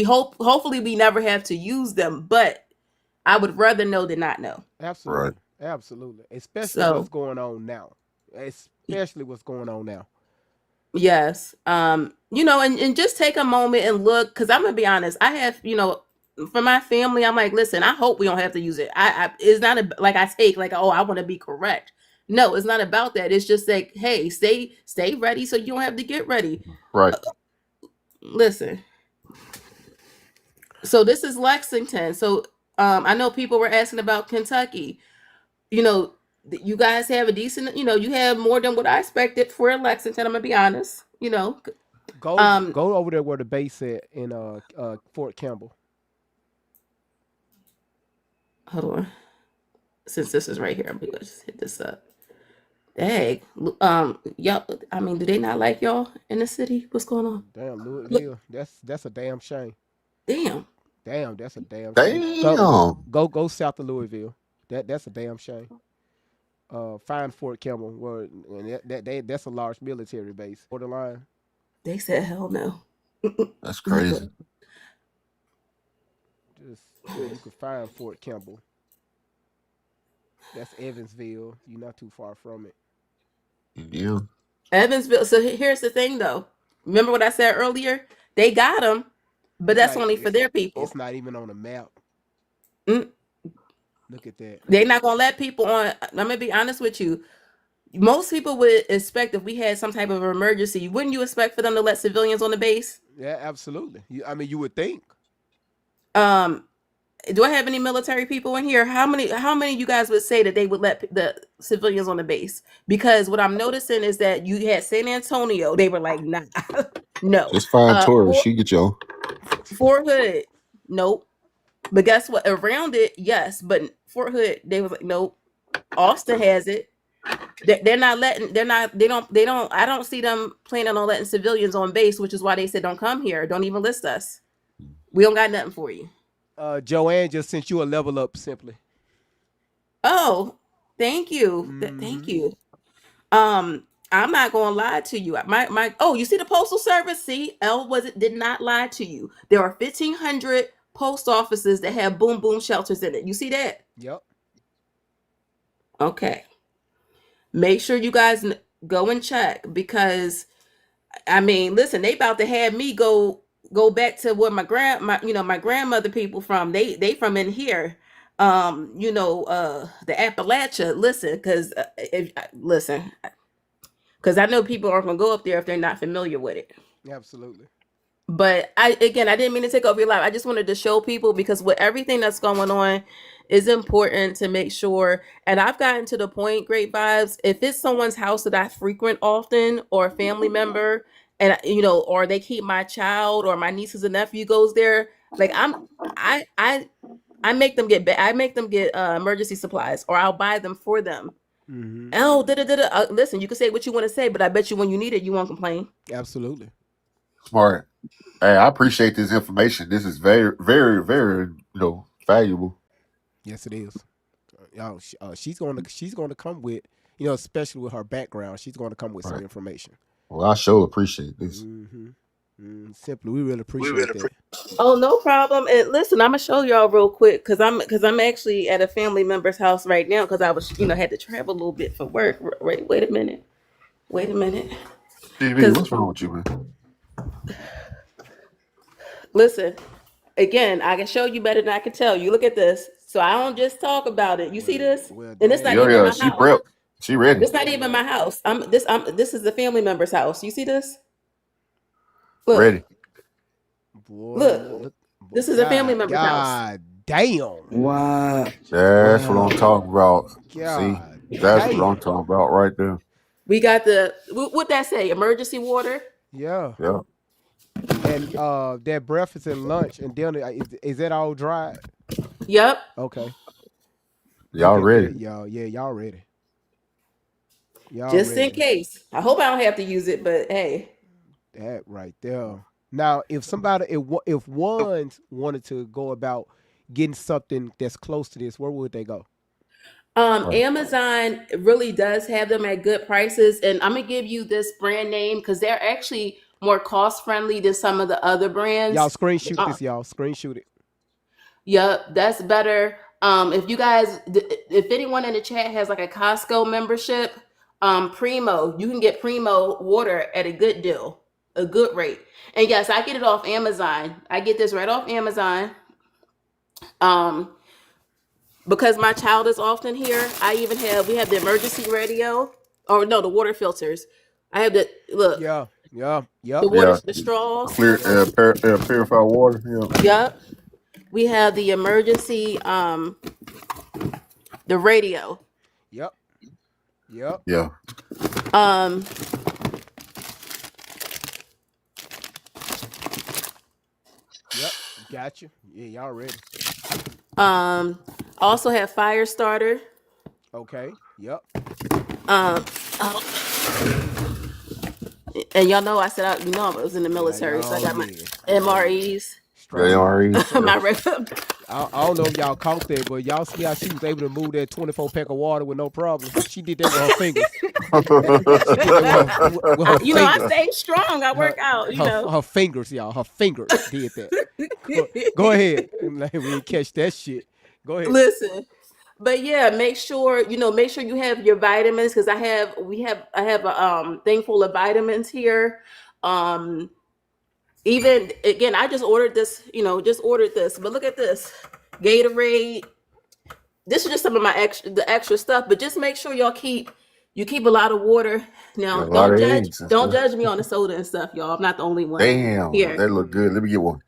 hopefully we never have to use them, but I would rather know than not know.
Absolutely.
Right.
Absolutely. Especially
So
what's going on now. Especially what's going on now.
yes. And just take a moment and look, because I'm gonna be honest, I have, for my family, I'm like, listen, I hope we don't have to use it. It's not like I take like, oh, I want to be correct. No, it's not about that. It's just like, hey, stay ready so you don't have to get ready.
Right.
Listen. So this is Lexington. So I know people were asking about Kentucky. You guys have a decent, you have more than what I expected for Lexington. I'm gonna be honest.
Go over there where the base at in Fort Campbell.
Hold on. Since this is right here, I'm gonna just hit this up. Dang. Y'all, I mean, do they not like y'all in the city? What's going on?
Damn, Louisville. That's a damn shame.
Damn.
Damn, that's a damn shame.
Damn.
Go south of Louisville. That's a damn shame. Find Fort Campbell, where that's a large military base. Borderline.
They said hell no.
That's crazy.
Just you can find Fort Campbell. That's Evansville. You're not too far from it.
Yeah.
Evansville. So here's the thing, though. Remember what I said earlier? They got them, but that's only for their people.
It's not even on the map. Look at that.
They're not gonna let people on. I'm gonna be honest with you. Most people would expect, if we had some type of emergency, wouldn't you expect for them to let civilians on the base?
Yeah, absolutely. You would think.
Do I have any military people in here? How many of you guys would say that they would let the civilians on the base? Because what I'm noticing is that you had San Antonio. They were like, nah, no.
Just find Taurus. She get your
Fort Hood, nope. But guess what? Around it, yes. But Fort Hood, they was like, nope. Austin has it. They're not letting. They don't. I don't see them planning on letting civilians on base, which is why they said don't come here. Don't even list us. We don't got nothing for you.
Joanne just sent you a level up simply.
Oh, thank you. Thank you. I'm not gonna lie to you. You see the postal service? See, did not lie to you. There are 1,500 post offices that have boom boom shelters in it. You see that?
Yep.
Okay. Make sure you guys go and check, because I mean, listen, they about to have me go back to where my grandmother people from. They from in here. The Appalachia. Listen, because I know people aren't gonna go up there if they're not familiar with it.
Absolutely.
But I didn't mean to take over your life. I just wanted to show people, because with everything that's going on, it's important to make sure. And I've gotten to the point, Great Vibes, if it's someone's house that I frequent often, or a family member, and or they keep my child, or my nieces and nephew goes there, like I make them get emergency supplies, or I'll buy them for them.
Mm-hmm.
Listen, you can say what you want to say, but I bet you when you need it, you won't complain.
Absolutely.
smart. Hey, I appreciate this information. This is very, very, very, valuable.
Yes, it is. Y'all, she's going to come with, especially with her background, she's going to come with some information.
Well, I sure appreciate this.
Mm-hmm. Simply, we really appreciate that.
Oh, no problem. And listen, I'm gonna show y'all real quick because I'm actually at a family member's house right now because I was had to travel a little bit for work. Wait a minute.
TV, what's wrong with you, man?
Listen, again, I can show you better than I can tell you. Look at this. So I don't just talk about it. You see this? And it's not even my
She
house.
prepped. She ready.
It's not even my house. This is the family member's house. You see this? Look.
Ready.
Look. This is a family member's house.
God damn.
Wow.
That's what I'm talking about.
God
See, that's what I'm talking about right there.
We got what that say? Emergency water.
Yeah.
Yeah.
And that breakfast and lunch and dinner, is that all dry?
Yep.
Okay.
Y'all ready?
Y'all ready.
Just in case. I hope I don't have to use it, but hey.
That right there. Now, if one wanted to go about getting something that's close to this, where would they go?
Amazon really does have them at good prices, and I'm gonna give you this brand name because they're actually more cost friendly than some of the other brands.
Y'all screenshot this, y'all. Screenshot it.
Yep, that's better. If anyone in the chat has like a Costco membership, Primo, you can get Primo water at a good deal, a good rate. And yes, I get it off Amazon. I get this right off Amazon. Because my child is often here, we have the emergency radio, or no, the water filters. I have the look.
Yeah.
The water, the straws.
Clear, purified water. Yeah.
Yep. We have the emergency, the radio.
Yep.
Yeah.
Yep. Gotcha. Yeah, y'all ready.
Also have fire starter.
Okay. Yep.
And y'all know I was in the military, so I got my MREs.
MREs.
My regular.
I don't know if y'all caught that, but y'all see how she was able to move that 24 pack of water with no problem. She did that with her fingers. with her fingers.
I stay strong. I work out.
Her fingers, y'all. Her fingers did that. Go ahead. We didn't catch that shit. Go ahead.
Listen. But yeah, make sure you have your vitamins because I have a thing full of vitamins here. Even again, I just ordered this, but look at this. Gatorade. This is just some of my extra stuff, but just make sure you keep a lot of water. Now, don't judge me on the soda and stuff, y'all. I'm not the only one.
Damn,
here.
That look good. Let me get one.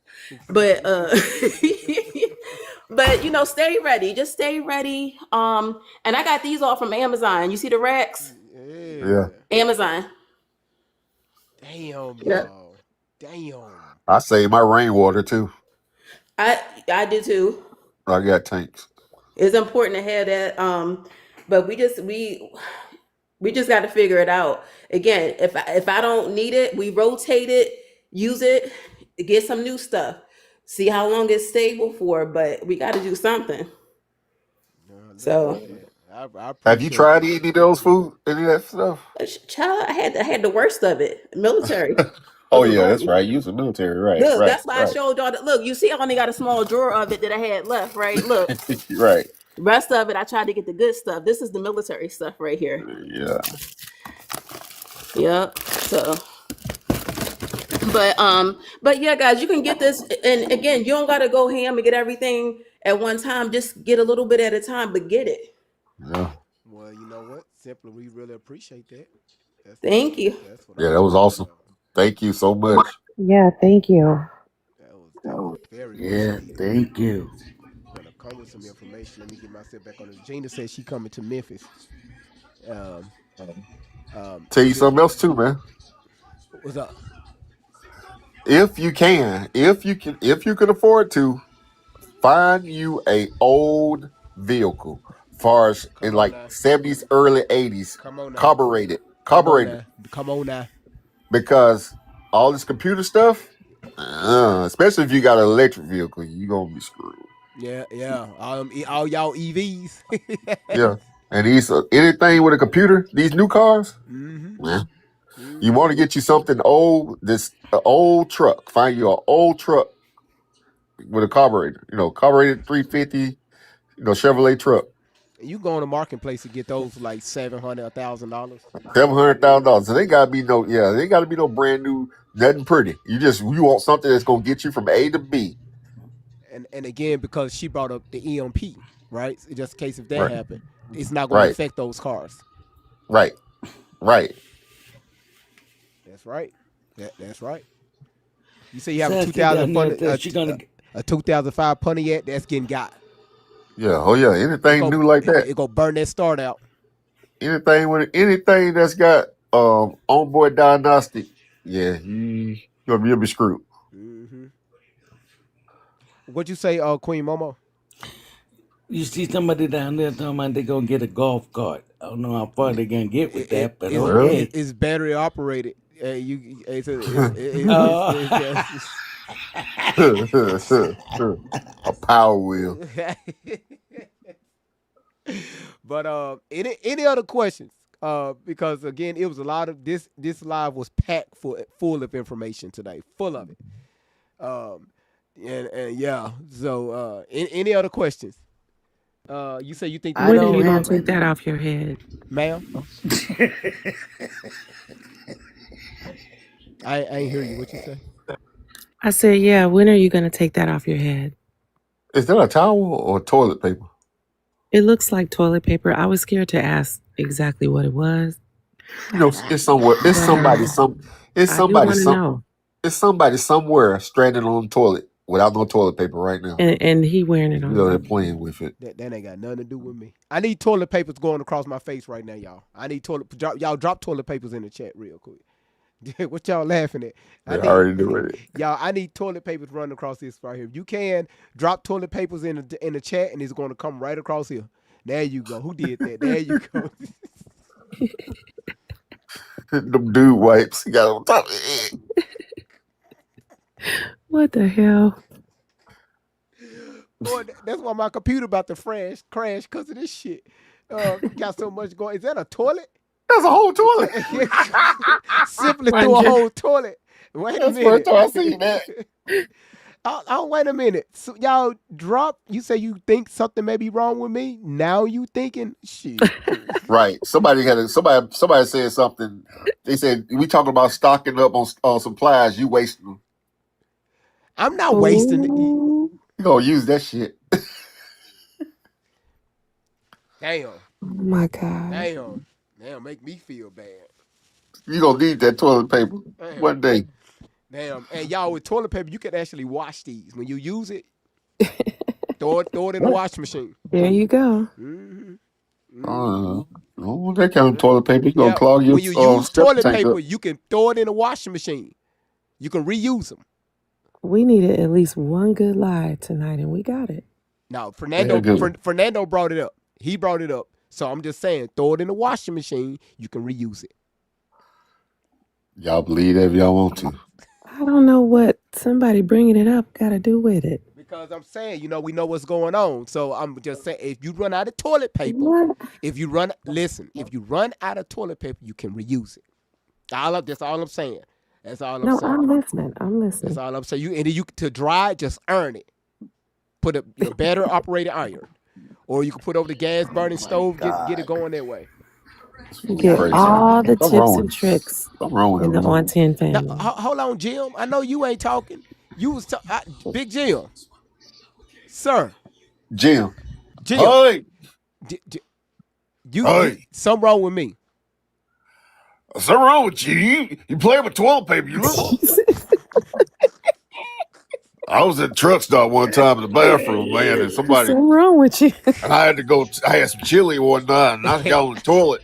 But but stay ready. Just stay ready. And I got these all from Amazon. You see the racks?
Yeah.
Amazon.
Damn, y'all. Damn.
I save my rainwater too.
I do too.
I got tanks.
It's important to have that. But we just got to figure it out. Again, if I don't need it, we rotate it, use it, get some new stuff. See how long it's stable for, but we got to do something. So,
have you tried eating those food? Any of that stuff?
Child, I had the worst of it. Military.
Oh yeah, that's right. You was a military, right?
Look,
right,
that's why I showed y'all. Look, you see, I only got a small drawer of it that I had left. Right? Look.
Right.
Rest of it, I tried to get the good stuff. This is the military stuff right here.
Yeah.
Yep. So. But yeah, guys, you can get this, and again, you don't gotta go ham and get everything at one time. Just get a little bit at a time, but get it.
Yeah.
Well, you know what? Simply, we really appreciate that.
Thank you.
Yeah, that was awesome. Thank you so much.
Yeah, thank you.
That was very
thank you.
I'm gonna come with some information. Let me get myself back on this. Gina said she coming to Memphis.
Tell you something else too, man.
What's up?
If you can afford to, find you a old vehicle, far as in like 70s, early 80s, carbureted.
Come on now.
Because all this computer stuff, especially if you got an electric vehicle, you gonna be screwed.
Yeah. All y'all EVs.
Yeah, and these anything with a computer, these new cars, man. You want to get you something old, old truck. Find you an old truck with a carburetor. Carbureted 350, Chevrolet truck.
You go on the marketplace to get those for like $700, $1,000.
$700,000. So they gotta be they gotta be no brand new, nothing pretty. You want something that's gonna get you from A to B.
And again, because she brought up the EMP, right? Just in case if that
Right.
happened, it's not going to
Right.
affect those cars.
Right.
That's right. That's right. You say you have a
Sassy down there,
2000 a 2005 Pontiac that's getting got.
Yeah. Oh yeah. Anything new like that.
It go burn that start out.
Anything that's got onboard diagnostic. Yeah. You'll be screwed.
Mm-hmm. What you say, Queen Momo?
You see somebody down there talking about they're going to get a golf cart. I don't know how far they're going to get with that, but okay.
It's battery operated. A
power wheel.
But any other questions? Because again, it was a lot of this live was packed full of information today, full of it. And yeah. So any other questions? You say you think
when are you gonna take that off your head,
ma'am? I ain't hear you. What you say?
I said, yeah. When are you gonna take that off your head?
Is that a towel or toilet paper?
It looks like toilet paper. I was scared to ask exactly what it was.
It's somewhere. It's somebody somewhere stranded on the toilet without no toilet paper right now.
And he wearing it on.
They're playing with it.
That ain't got nothing to do with me. I need toilet papers going across my face right now, y'all. I need y'all drop toilet papers in the chat real quick. What y'all laughing at?
I already doing it.
Y'all, I need toilet papers running across this right here. If you can, drop toilet papers in the chat, and it's going to come right across here. There you go. Who did that? There you go.
Them dude wipes he got on top of it.
What the hell?
Boy, that's why my computer about to crash because of this shit. Got so much going. Is that a toilet?
That's a whole toilet.
Simply through a whole toilet. Wait a minute.
First time I seen that.
Oh, wait a minute. So y'all you say you think something may be wrong with me. Now you thinking shit.
Right. Somebody said something. They said we talking about stocking up on supplies. You wasting them.
I'm not wasting it.
You gonna use that shit.
Damn.
Oh my God.
Damn, make me feel bad.
You gonna need that toilet paper one day.
Damn. And y'all, with toilet paper, you can actually wash these. When you use it, throw it in the washing machine.
There you go.
Mm-hmm.
That kind of toilet paper is gonna clog your
when you use toilet paper,
up.
you can throw it in the washing machine. You can reuse them.
We needed at least one good lie tonight, and we got it.
No, Fernando brought it up. He brought it up. So I'm just saying, throw it in the washing machine. You can reuse it.
Y'all believe that if y'all want to.
I don't know what somebody bringing it up got to do with it.
Because I'm saying, we know what's going on. So I'm just saying, if you run out of toilet paper, if you run out of toilet paper, you can reuse it. That's all I'm saying. That's all I'm saying.
I'm listening.
That's all I'm saying. You to dry, just earn it. Put a battery operated iron, or you can put over the gas burning stove. Get it going that way.
Get all the tips and tricks in the On 10 family.
Now, hold on, Jim. I know you ain't talking. You was Big Jim, sir.
Jim.
Hey. Something wrong with me.
Something wrong with you. You play with toilet paper. You look. I was at the truck stop one time in the bathroom, man, and somebody.
What's wrong with you?
And I had to go. I had some chili one night, and I got on the toilet,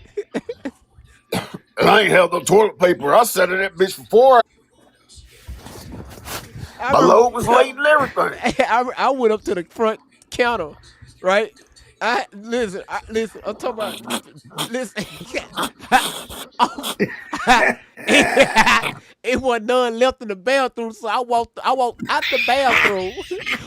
and I ain't had no toilet paper. I sat in that bitch for 4 hours. My load was late and everything.
I went up to the front counter, right? Listen. I'm talking about. Listen. It wasn't none left in the bathroom, so I walked out the bathroom,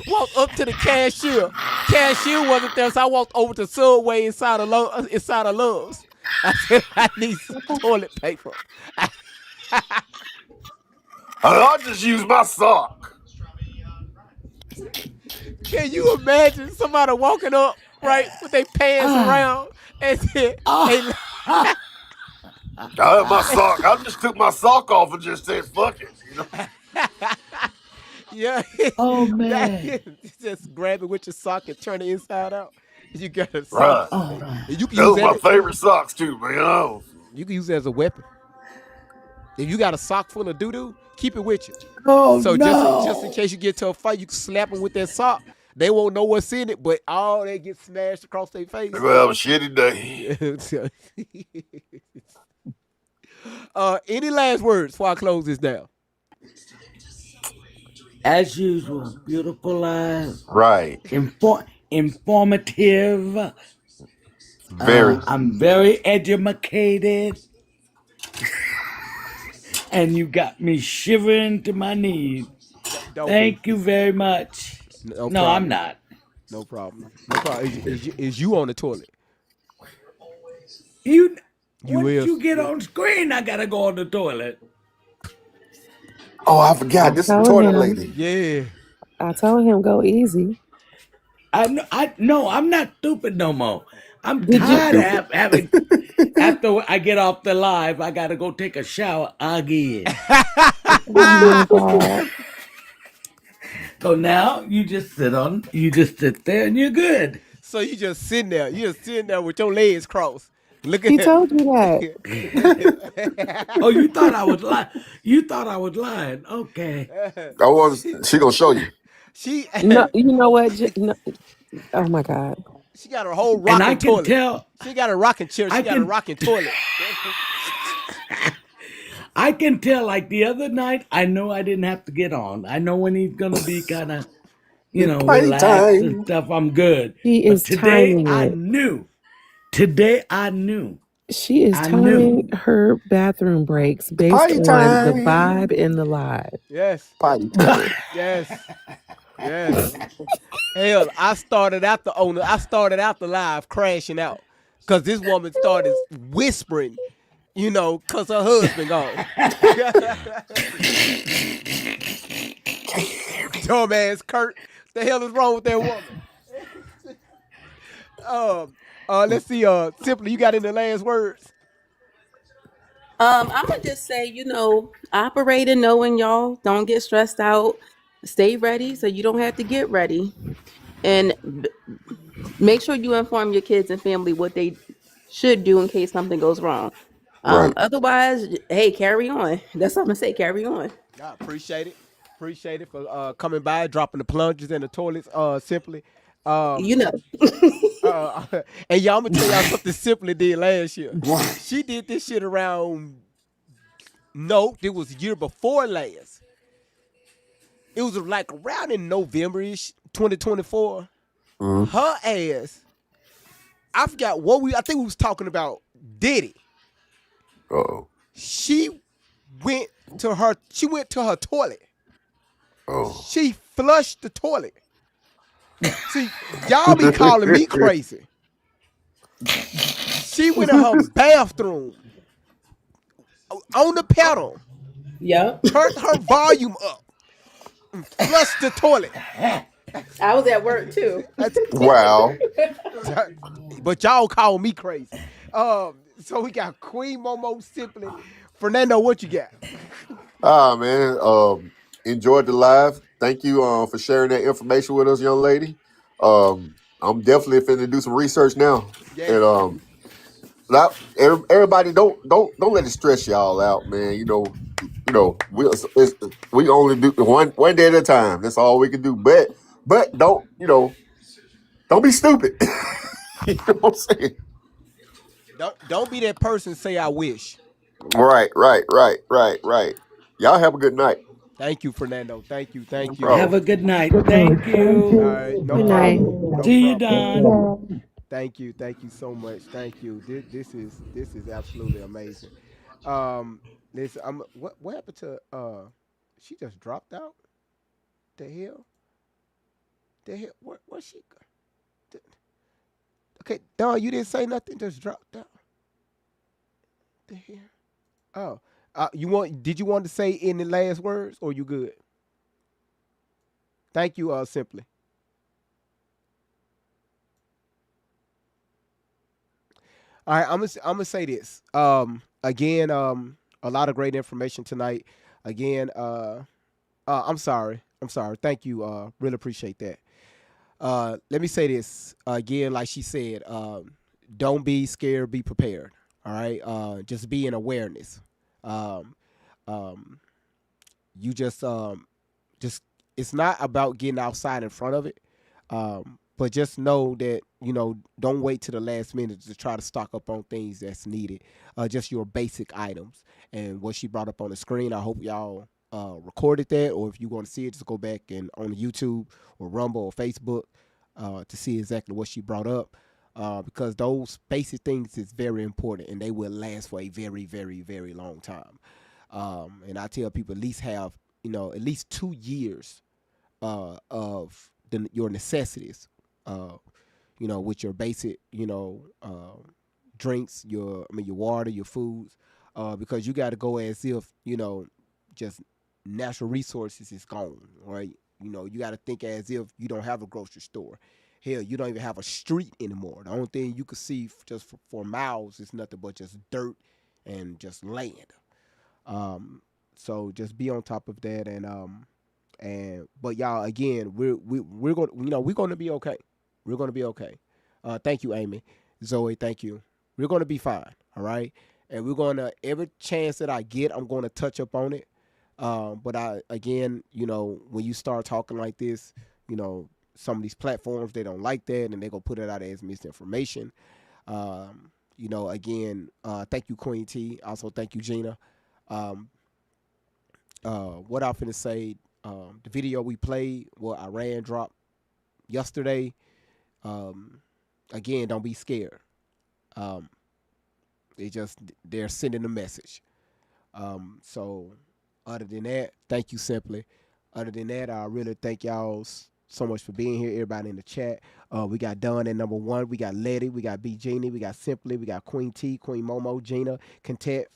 walked up to the cashier. Cashier wasn't there, so I walked over to Subway inside of Love's. I said, I need some toilet paper.
I'll just use my sock.
Can you imagine somebody walking up, right, with their pants around and then they
I had my sock. I just took my sock off and just said, fuck it. You know?
yeah.
Oh man.
Just grab it with your sock and turn it inside out. You got a sock.
Right.
You can use
Those are my
that.
favorite socks too, man.
You can use it as a weapon. If you got a sock full of doo doo, keep it with you.
Oh
So just in
no.
case you get to a fight, you can slap them with that sock. They won't know what's in it, but all they get smashed across their face.
They're gonna have a shitty day.
Any last words before I close this down?
As usual, beautiful eyes.
Right.
Informative.
Very.
I'm very educated. And you got me shivering to my knees. Thank you very much.
No
No, I'm not.
No problem. No problem. Is you on the toilet?
Once you get on screen, I gotta go on the toilet.
Oh, I forgot. This is the toilet lady.
Yeah.
I told him go easy.
No, I'm not stupid no more. I'm tired of having. After I get off the live, I gotta go take a shower again. So now you just sit there and you're good.
So you just sitting there. You just sitting there with your legs crossed. Looking
He told you that.
Oh, you thought I was lying. You thought I was lying. Okay.
She gonna show you.
No, you know what? No, oh my God.
She got her whole rocking
And I can
toilet.
tell.
She got a rocking chair. She got a rocking toilet.
I can tell. Like the other night, I know I didn't have to get on. I know when he's gonna be kind of, relaxed and stuff. I'm good.
She
But
is
today
timing
I
it.
knew. Today I knew.
She is
I
timing her bathroom breaks based
Party
on
time.
the vibe in the live.
Yes.
Party time.
Yes. Yes. Hell, I started out the live crashing out because this woman started whispering, because her husband gone. Dumbass Kirk. The hell is wrong with that woman? Let's see. Simply, you got any last words?
I'm gonna just say, operate in knowing y'all. Don't get stressed out. Stay ready so you don't have to get ready, and make sure you inform your kids and family what they should do in case something goes wrong.
Right.
Otherwise, hey, carry on. That's all I'm gonna say. Carry on.
I appreciate it. Appreciate it for coming by, dropping the plungers in the toilets. Simply. And y'all, I'm gonna tell y'all something Simply did last year. She did this shit around. No, it was the year before last. It was like around in November-ish, 2024. Her ass. I forgot I think we was talking about Diddy.
Uh-oh.
She went to her toilet.
Oh.
She flushed the toilet. See, y'all be calling me crazy. She went in her bathroom on the pedal.
Yep.
Turned her volume up. And flushed the toilet.
I was at work too.
Wow.
But y'all call me crazy. So we got Queen Momo Simply. Fernando, what you got?
Man. Enjoyed the live. Thank you for sharing that information with us, young lady. I'm definitely finna do some research now.
Yeah.
And everybody don't let it stress y'all out, man. We only do one day at a time. That's all we can do. But don't be stupid. You know what I'm saying?
Don't be that person say I wish.
Right. Y'all have a good night.
Thank you, Fernando. Thank you.
Have a good night. Thank you.
All right, no
Good
problem.
night.
See you, Don.
Thank you so much. Thank you. This is absolutely amazing. Listen, what happened to she just dropped out? The hell? Where she go? Okay, Don, you didn't say nothing, just dropped out. The hell? Did you want to say any last words, or you good? Thank you. Simply. All right, I'm gonna say this. Again, a lot of great information tonight. Again, I'm sorry. I'm sorry. Thank you. Really appreciate that. Let me say this again, like she said. Don't be scared. Be prepared. All right. Just be in awareness. Um, um, you just it's not about getting outside in front of it. But just know that don't wait to the last minute to try to stock up on things that's needed. Just your basic items. And what she brought up on the screen, I hope y'all recorded that, or if you want to see it, just go back and on YouTube or Rumble or Facebook to see exactly what she brought up. Because those basic things is very important, and they will last for a very, very, very long time. And I tell people at least have at least 2 years of your necessities, uh, with your basic, drinks, your water, your foods, because you got to go as if, just natural resources is gone, right? You got to think as if you don't have a grocery store. Hell, you don't even have a street anymore. The only thing you could see just for miles is nothing but just dirt and just land. Um, so just be on top of that, and but y'all, again, we're going we're going to be okay. We're going to be okay. Thank you, Amy, Zoe. Thank you. We're going to be fine. All right, and we're going to every chance that I get, I'm going to touch up on it. But I again, when you start talking like this, some of these platforms they don't like that, and they gonna put it out as misinformation. Again, thank you, Queen T. Also, thank you, Gina. Um, what I'm finna say, the video we played, what Iran dropped yesterday. Um, Again, don't be scared. Um, they're sending a message. So other than that, thank you simply. Other than that, I really thank y'all so much for being here. Everybody in the chat. We got Dunn at number one. We got Letty. We got B Genie. We got Simply. We got Queen T, Queen Momo, Gina, Content,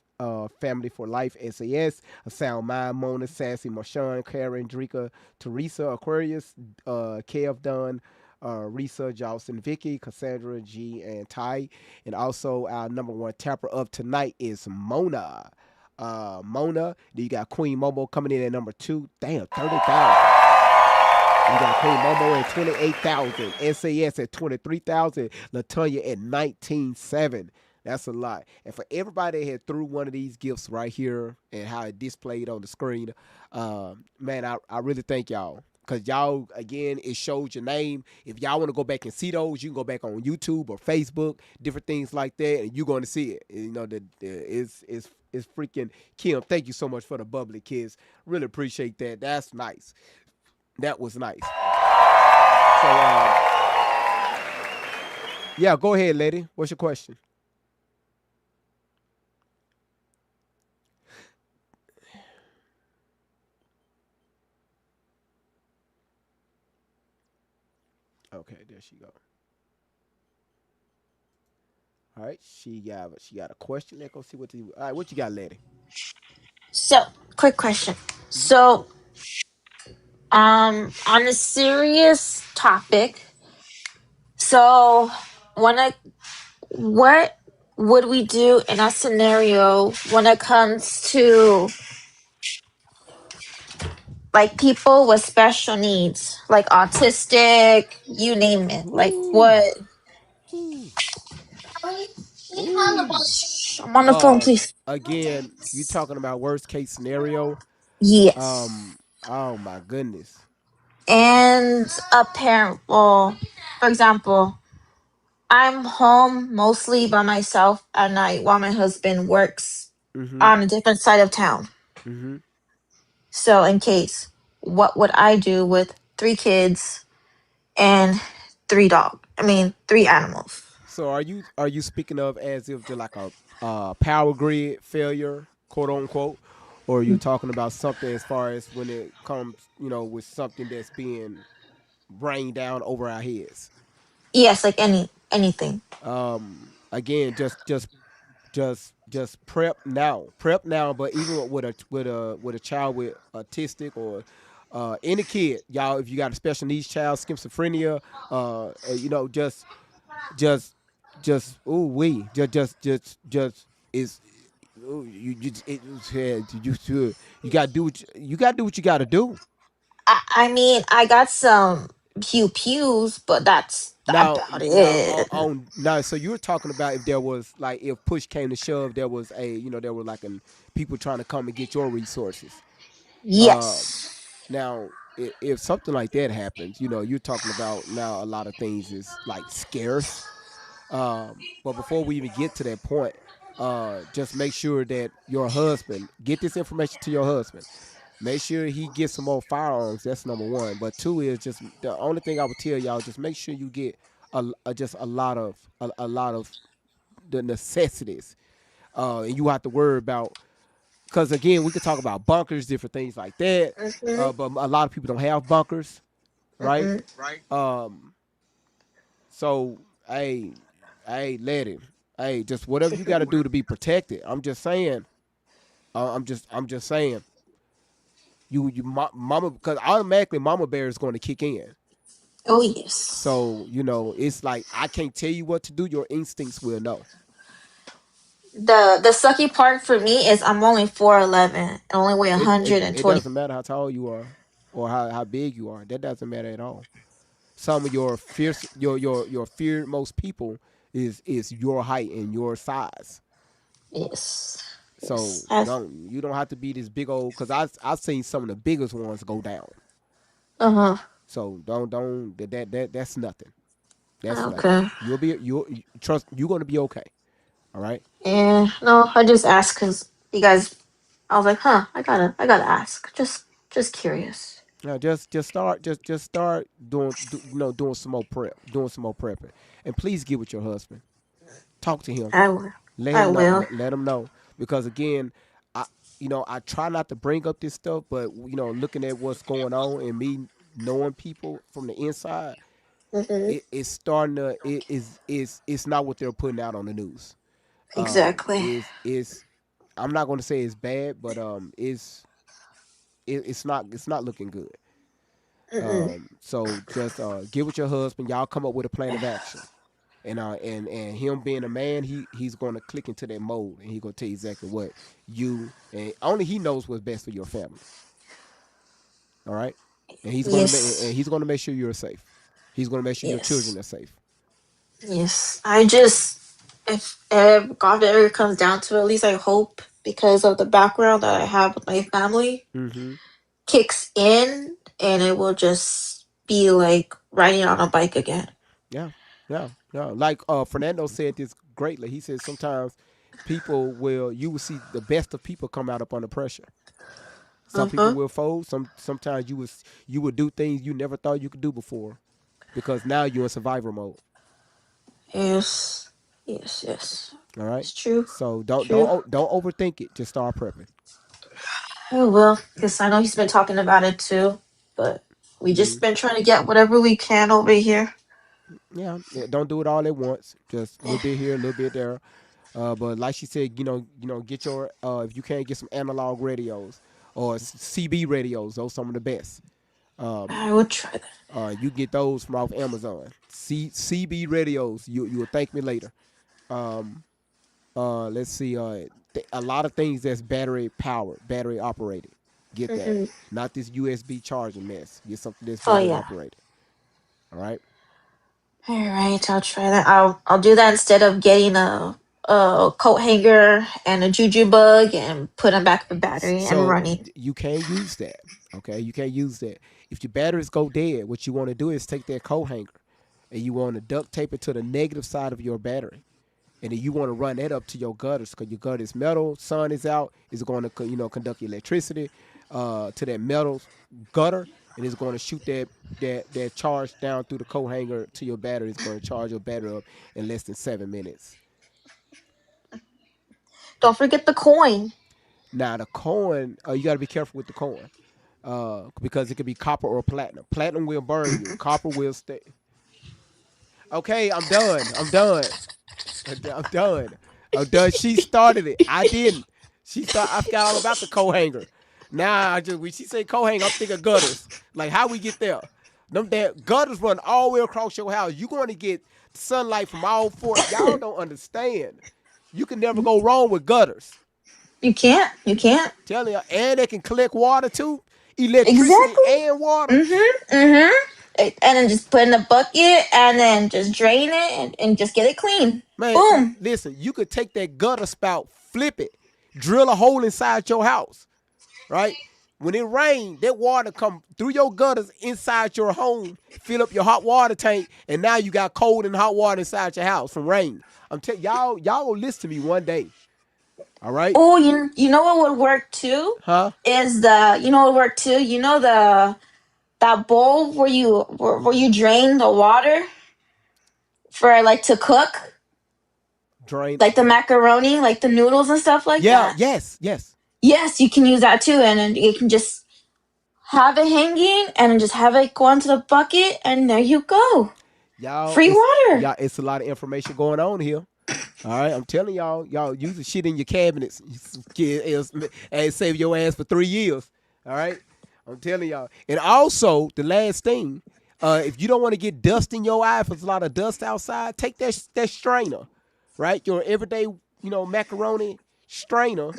Family for Life, SAS, A Sound Mind, Mona, Sassy, Marshawn, Karen, Drika, Teresa, Aquarius, Kev Dunn, Risa, Jawson, Vicky, Cassandra, G, and Ty. And also our number one tapper of tonight is Mona. Mona. Then you got Queen Momo coming in at number two. Damn, 30,000. We got Queen Momo at 28,000. SAS at 23,000. Latonya at 19,700. That's a lot. And for everybody that had threw one of these gifts right here and how it displayed on the screen, man, I really thank y'all. Because y'all, again, it shows your name. If y'all want to go back and see those, you can go back on YouTube or Facebook, different things like that, and you're going to see it. And, it's freaking Kim. Thank you so much for the bubbly kids. Really appreciate that. That's nice. That was nice. So, yeah, go ahead, lady. What's your question? Okay, there she go. All right, she got a question. Let's go see what the. All right, what you got, lady?
So, quick question. So, on a serious topic, so when I what would we do in a scenario when it comes to like people with special needs, like autistic, you name it. Like
Ooh,
what?
ooh, ooh.
I'm on the phone, please.
Again, you talking about worst case scenario?
Yes.
Oh my goodness.
And a parent, well, for example, I'm home mostly by myself at night while my husband works
Mm-hmm.
on a different side of town.
Mm-hmm.
So, in case, what would I do with three kids and three animals?
So are you speaking of as if to like a power grid failure, quote unquote, or are you talking about something as far as when it comes, with something that's being rained down over our heads?
Yes, like anything.
Again, just just prep now. But even with a child with autistic or any kid, y'all, if you got a special needs child, schizophrenia, you know, just ooh wee, just is. Ooh, you gotta do you gotta do what you gotta do.
I mean, I got some pew pews, but that's
Now,
about
now
it.
now, so you were talking about if there was like if push came to shove, there was there were like people trying to come and get your resources. Um,
Yes.
now, if something like that happens, you're talking about now a lot of things is like scarce. But before we even get to that point, just make sure that your husband get this information to your husband. Make sure he gets some more firearms. That's number one. But two is just the only thing I would tell y'all. Just make sure you get just a lot of the necessities. And you have to worry about because again we could talk about bunkers, different things like that.
Mhm.
But a lot of people don't have bunkers, right?
Mhm.
Um, so let him. Hey, just whatever you got to do to be protected. I'm just saying. I'm just saying. Mama, because automatically mama bear is going to kick in.
Oh yes.
So it's like I can't tell you what to do. Your instincts will know.
The sucky part for me is I'm only 4'11", I only weigh
It
120.
doesn't matter how tall you are or how big you are. That doesn't matter at all. Some of your fierce your feared most people is your height and your size.
Yes.
So
Yes. As
you don't have to be this big old because I've seen some of the biggest ones go down.
uh-huh.
So don't that's nothing. That's nothing.
Okay.
You'll trust you're gonna be okay. All right.
Yeah. No, I just asked because you guys. I was like, huh. I gotta ask. Just curious.
Now just start doing some more prepping, and please get with your husband. Talk to him.
I will.
Let
I
him know.
will.
Let him know because again, I I try not to bring up this stuff, but looking at what's going on and me knowing people from the inside,
Mhm.
it's starting to it's not what they're putting out on the news.
Exactly.
Is I'm not going to say it's bad, but it's not looking good.
Mm-mm.
So just get with your husband. Y'all come up with a plan of action. And him being a man, he's going to click into that mode, and he's going to tell you exactly what you and only he knows what's best for your family. All right, and
Yes.
he's going to make sure you're safe. He's going to make sure your children
Yes.
are safe.
Yes. I just, if God ever comes down to it, at least I hope because of the background that I have with my family
Mm-hmm.
kicks in and it will just be like riding on a bike again.
Yeah, yeah. Like Fernando said this greatly. He said sometimes you will see the best of people come out up under pressure. Some people
Uh-huh.
will fold. Sometimes you will do things you never thought you could do before because now you're in survivor mode.
Yes. Yes, yes.
All right.
It's true.
So
True.
don't overthink it. Just start prepping.
I will, because I know he's been talking about it too. But we
Hmm.
just been trying to get whatever we can over here.
Yeah. Don't do it all at once. Just a little bit here, a little bit there. But like she said, get your if you can't get some analog radios or CB radios, those some of the best. Um,
I would try that.
you get those from off Amazon. CB radios. You will thank me later. Um, let's see. A lot of things that's battery powered, battery operated. Get that.
Mm-hmm.
Not this USB charging mess. Get something that's
Oh
battery
yeah.
operated. All right.
All right, I'll try that. I'll do that instead of getting a coat hanger and a juju bug and put them back in the battery and
So
running.
you can't use that. Okay, you can't use that. If your batteries go dead, what you want to do is take that coat hanger and you want to duct tape it to the negative side of your battery, and then you want to run that up to your gutters because your gutter is metal. Sun is out. It's going to conduct electricity to that metal gutter, and it's going to shoot that charge down through the coat hanger to your battery. It's going to charge your battery up in less than 7 minutes.
Don't forget the coin.
Now the coin, you got to be careful with the coin. Because it could be copper or platinum. Platinum will burn you. Copper will stay. Okay, I'm done. I'm done. I'm done. She started it. I didn't. I forgot all about the coat hanger. Now when she say coat hanger, I'm thinking gutters. Like how we get there? Them damn gutters run all the way across your house. You're going to get sunlight from all four. Y'all don't understand. You can never go wrong with gutters.
You can't. You can't.
Telling you, and they can collect water too, electricity
Exactly.
and water.
And then just put in a bucket and then just drain it and just get it clean.
Man,
Boom.
listen, you could take that gutter spout, flip it, drill a hole inside your house, right? When it rains, that water come through your gutters inside your home, fill up your hot water tank, and now you got cold and hot water inside your house from rain. I'm telling y'all will listen to me one day. All right?
Oh, you know what would work too?
Huh?
Is you know what would work too? You know that bowl where you drain the water for like to cook?
Drain.
Like the macaroni, like the noodles and stuff like that?
Yes.
Yes, you can use that too, and then you can just have it hanging and just have it go into the bucket, and there you go.
Y'all,
Free water.
Y'all, it's a lot of information going on here. All right, I'm telling y'all use the shit in your cabinets and save your ass for 3 years. All right, I'm telling y'all. And also, the last thing, if you don't want to get dust in your eye, if there's a lot of dust outside, take that strainer, right? Your everyday, macaroni strainer,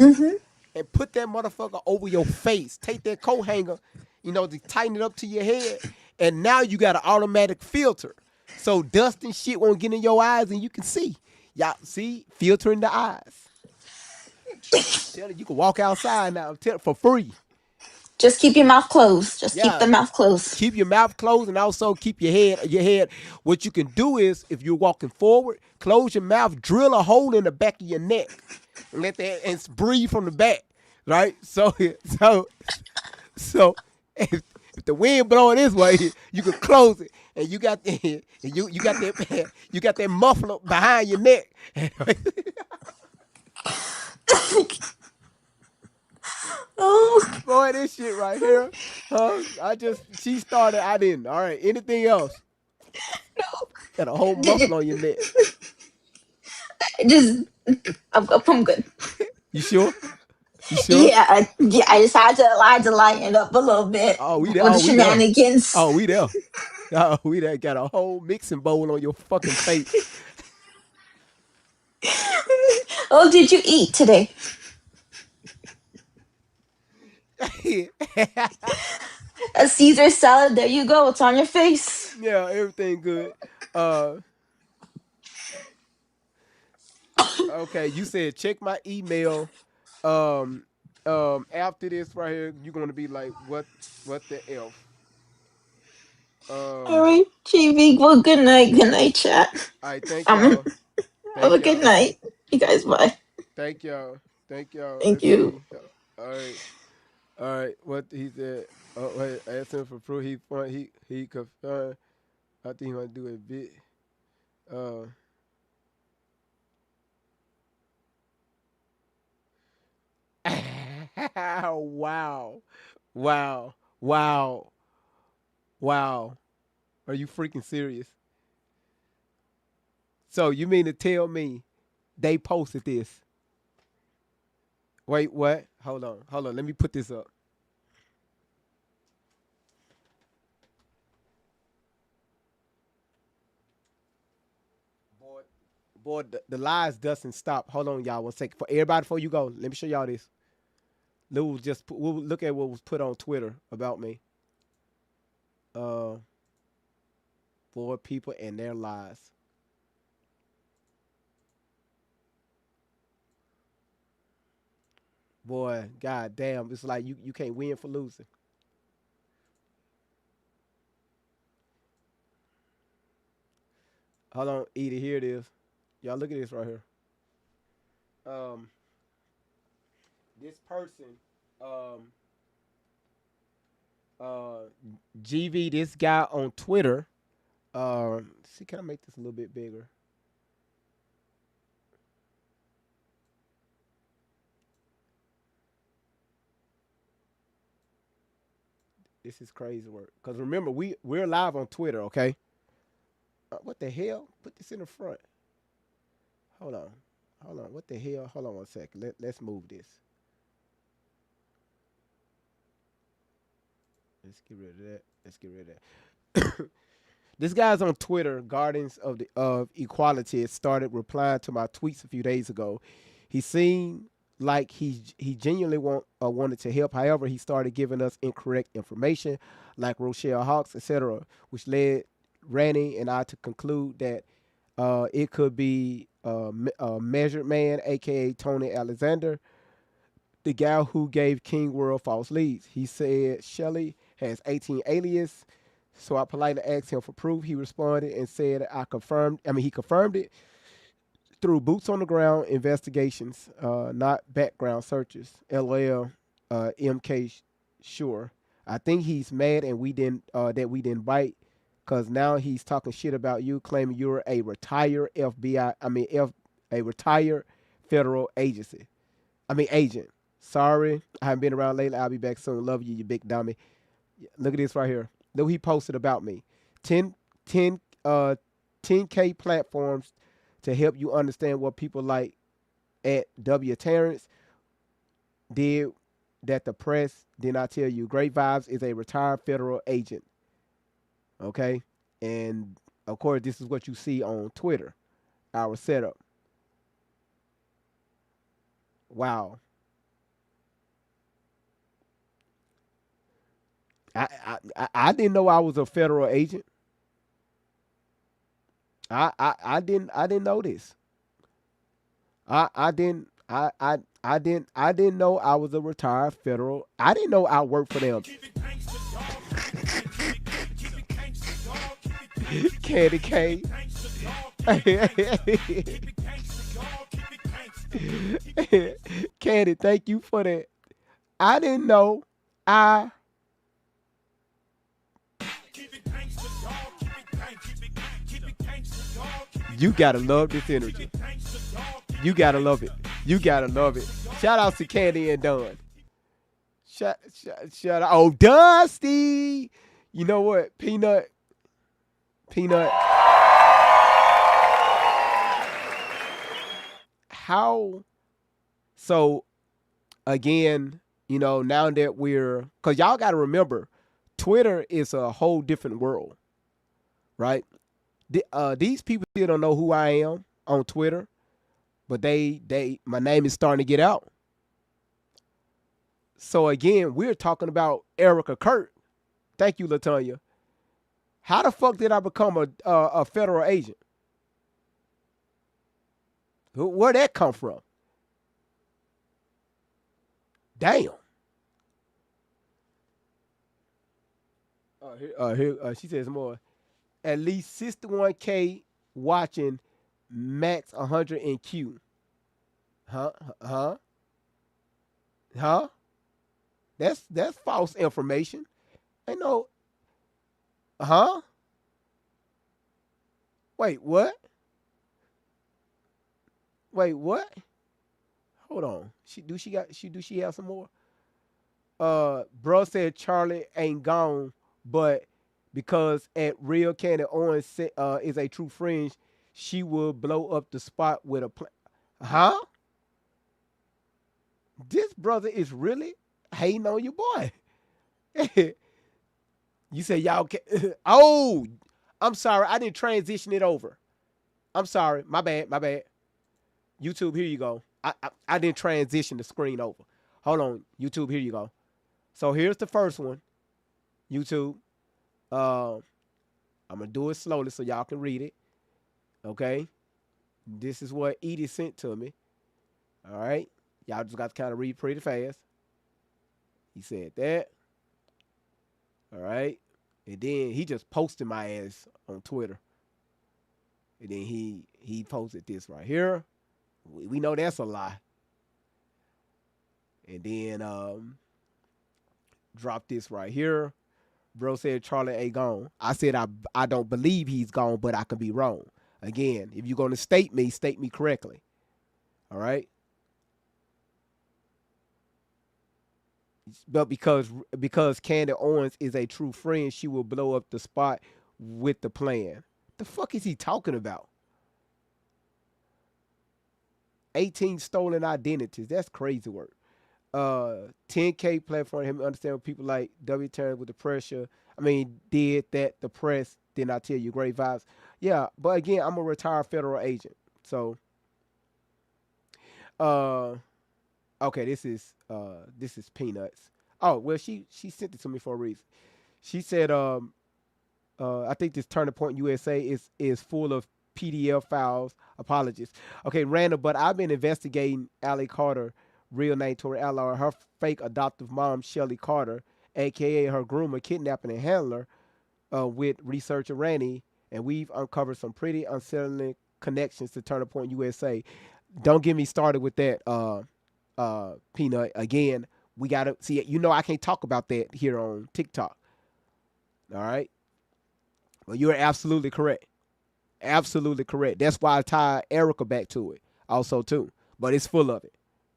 and put that motherfucker over your face. Take that coat hanger, to tighten it up to your head, and now you got an automatic filter, so dust and shit won't get in your eyes, and you can see. Y'all see, filtering the eyes. Tell you can walk outside now for free.
Just keep your mouth closed. Keep the mouth closed.
Keep your mouth closed, and also keep your head. What you can do is, if you're walking forward, close your mouth, drill a hole in the back of your neck, and and breathe from the back. Right? So if the wind blowing this way, you can close it, and you got that muffler behind your neck.
Oh
boy, this shit right here. She started, I didn't. All right, anything else?
No.
Got a whole muffler on your neck.
I'm good.
You sure?
Yeah, I just had to lighten up a little bit.
Oh, we
with
there.
the shenanigans.
Oh, we there. Oh, we there. Got a whole mixing bowl on your fucking face.
Oh, did you eat today? A Caesar salad. There you go. It's on your face.
Yeah, everything good. Okay, you said check my email. After this right here, you're gonna be like, what the F?
All right, JV. Well, good night, chat.
All right, thank y'all.
Have a good night, you guys. Bye.
Thank y'all.
Thank
Let's
you.
see. All right. What he said? Oh wait, I asked him for proof. He confirmed. I think he might do a bit. Wow. Are you freaking serious? So you mean to tell me they posted this? Wait, what? Hold on. Let me put this up. Boy, the lies doesn't stop. Hold on, y'all. 1 second. For everybody, before you go, let me show y'all this. We'll look at what was put on Twitter about me. For people and their lies. Boy, god damn, it's like you can't win for losing. Hold on, Edie, here it is. Y'all look at this right here. This person, GV, this guy on Twitter. See, can I make this a little bit bigger? This is crazy work. Because remember, we're live on Twitter, okay? What the hell? Put this in the front. Hold on. Hold on. What the hell? Hold on one second. Let's move this. Let's get rid of that. Let's get rid of that. This guy's on Twitter, Guardians of Equality, started replying to my tweets a few days ago. He seemed like he genuinely wanted to help. However, he started giving us incorrect information, like Rochelle Hawks, etc., which led Randy and I to conclude that it could be Measured Man, aka Tony Alexander, the guy who gave King World false leads. He said Shelley has 18 alias. So I politely asked him for proof. He responded and said he confirmed it through boots on the ground investigations, not background searches. LOL, MK, sure. I think he's mad and that we didn't bite, because now he's talking shit about you, claiming you're a retired a retired federal agent. Sorry, I haven't been around lately. I'll be back soon. Love you, you big dummy. Look at this right here. Look what he posted about me. 10K platforms to help you understand what people like at W. Terrence did that the press did not tell you. Great Vibes is a retired federal agent. Okay? And, of course, this is what you see on Twitter. Our setup. Wow. I didn't know I was a federal agent. I didn't know this. I didn't know I was a retired federal. I didn't know I worked for them. Candy cane. Candy, thank you for that. I didn't know I. You gotta love this energy. You gotta love it. You gotta love it. Shout out to Candy and Dunn. Shout out. Oh, Dusty. You know what? Peanut. How? So, again, now that because y'all got to remember, Twitter is a whole different world, right? These people still don't know who I am on Twitter, but my name is starting to get out. So again, we're talking about Erika Kirk. Thank you, Latonya. How the fuck did I become a federal agent? Where'd that come from? Damn. Here she says more. At least 61K watching, max 100 in queue. Huh? That's false information. Ain't no. Huh? Wait, what? Hold on. She have some more? Bro said Charlie ain't gone, but because at Real Candy Owens is a true friend, she will blow up the spot with a Huh? This brother is really hating on your boy. You say y'all can Oh, I'm sorry. I didn't transition it over. I'm sorry. My bad. YouTube, here you go. I didn't transition the screen over. Hold on. YouTube, here you go. So here's the first one. YouTube. I'm going to do it slowly so y'all can read it. Okay? This is what Edie sent to me. All right? Y'all just got to kind of read pretty fast. He said that. All right? And then he just posted my ass on Twitter. And then he posted this right here. We know that's a lie. And then dropped this right here. Bro said Charlie ain't gone. I said I don't believe he's gone, but I could be wrong. Again, if you're going to state me correctly. All right? But because Candy Owens is a true friend, she will blow up the spot with the plan. The fuck is he talking about? 18 stolen identities. That's crazy work. 10K platform, help me understand what people like W turn with the pressure. I mean, did that the press did not tell you great vibes. Yeah, but again, I'm a retired federal agent. So okay, this is Peanuts. Oh, well, she sent it to me for a reason. She said, I think this Turning Point USA is full of PDF files. Apologies. Okay, random, but I've been investigating Allie Carter, real name Tori Allard, her fake adoptive mom, Shelly Carter, aka her groomer, kidnapping and handler, with researcher Randy, and we've uncovered some pretty unsettling connections to Turning Point USA. Don't get me started with that, Peanut. Again, we gotta see it. You know I can't talk about that here on TikTok. All right. Well, you're absolutely correct. Absolutely correct. That's why I tied Erika back to it also too. But it's full of it.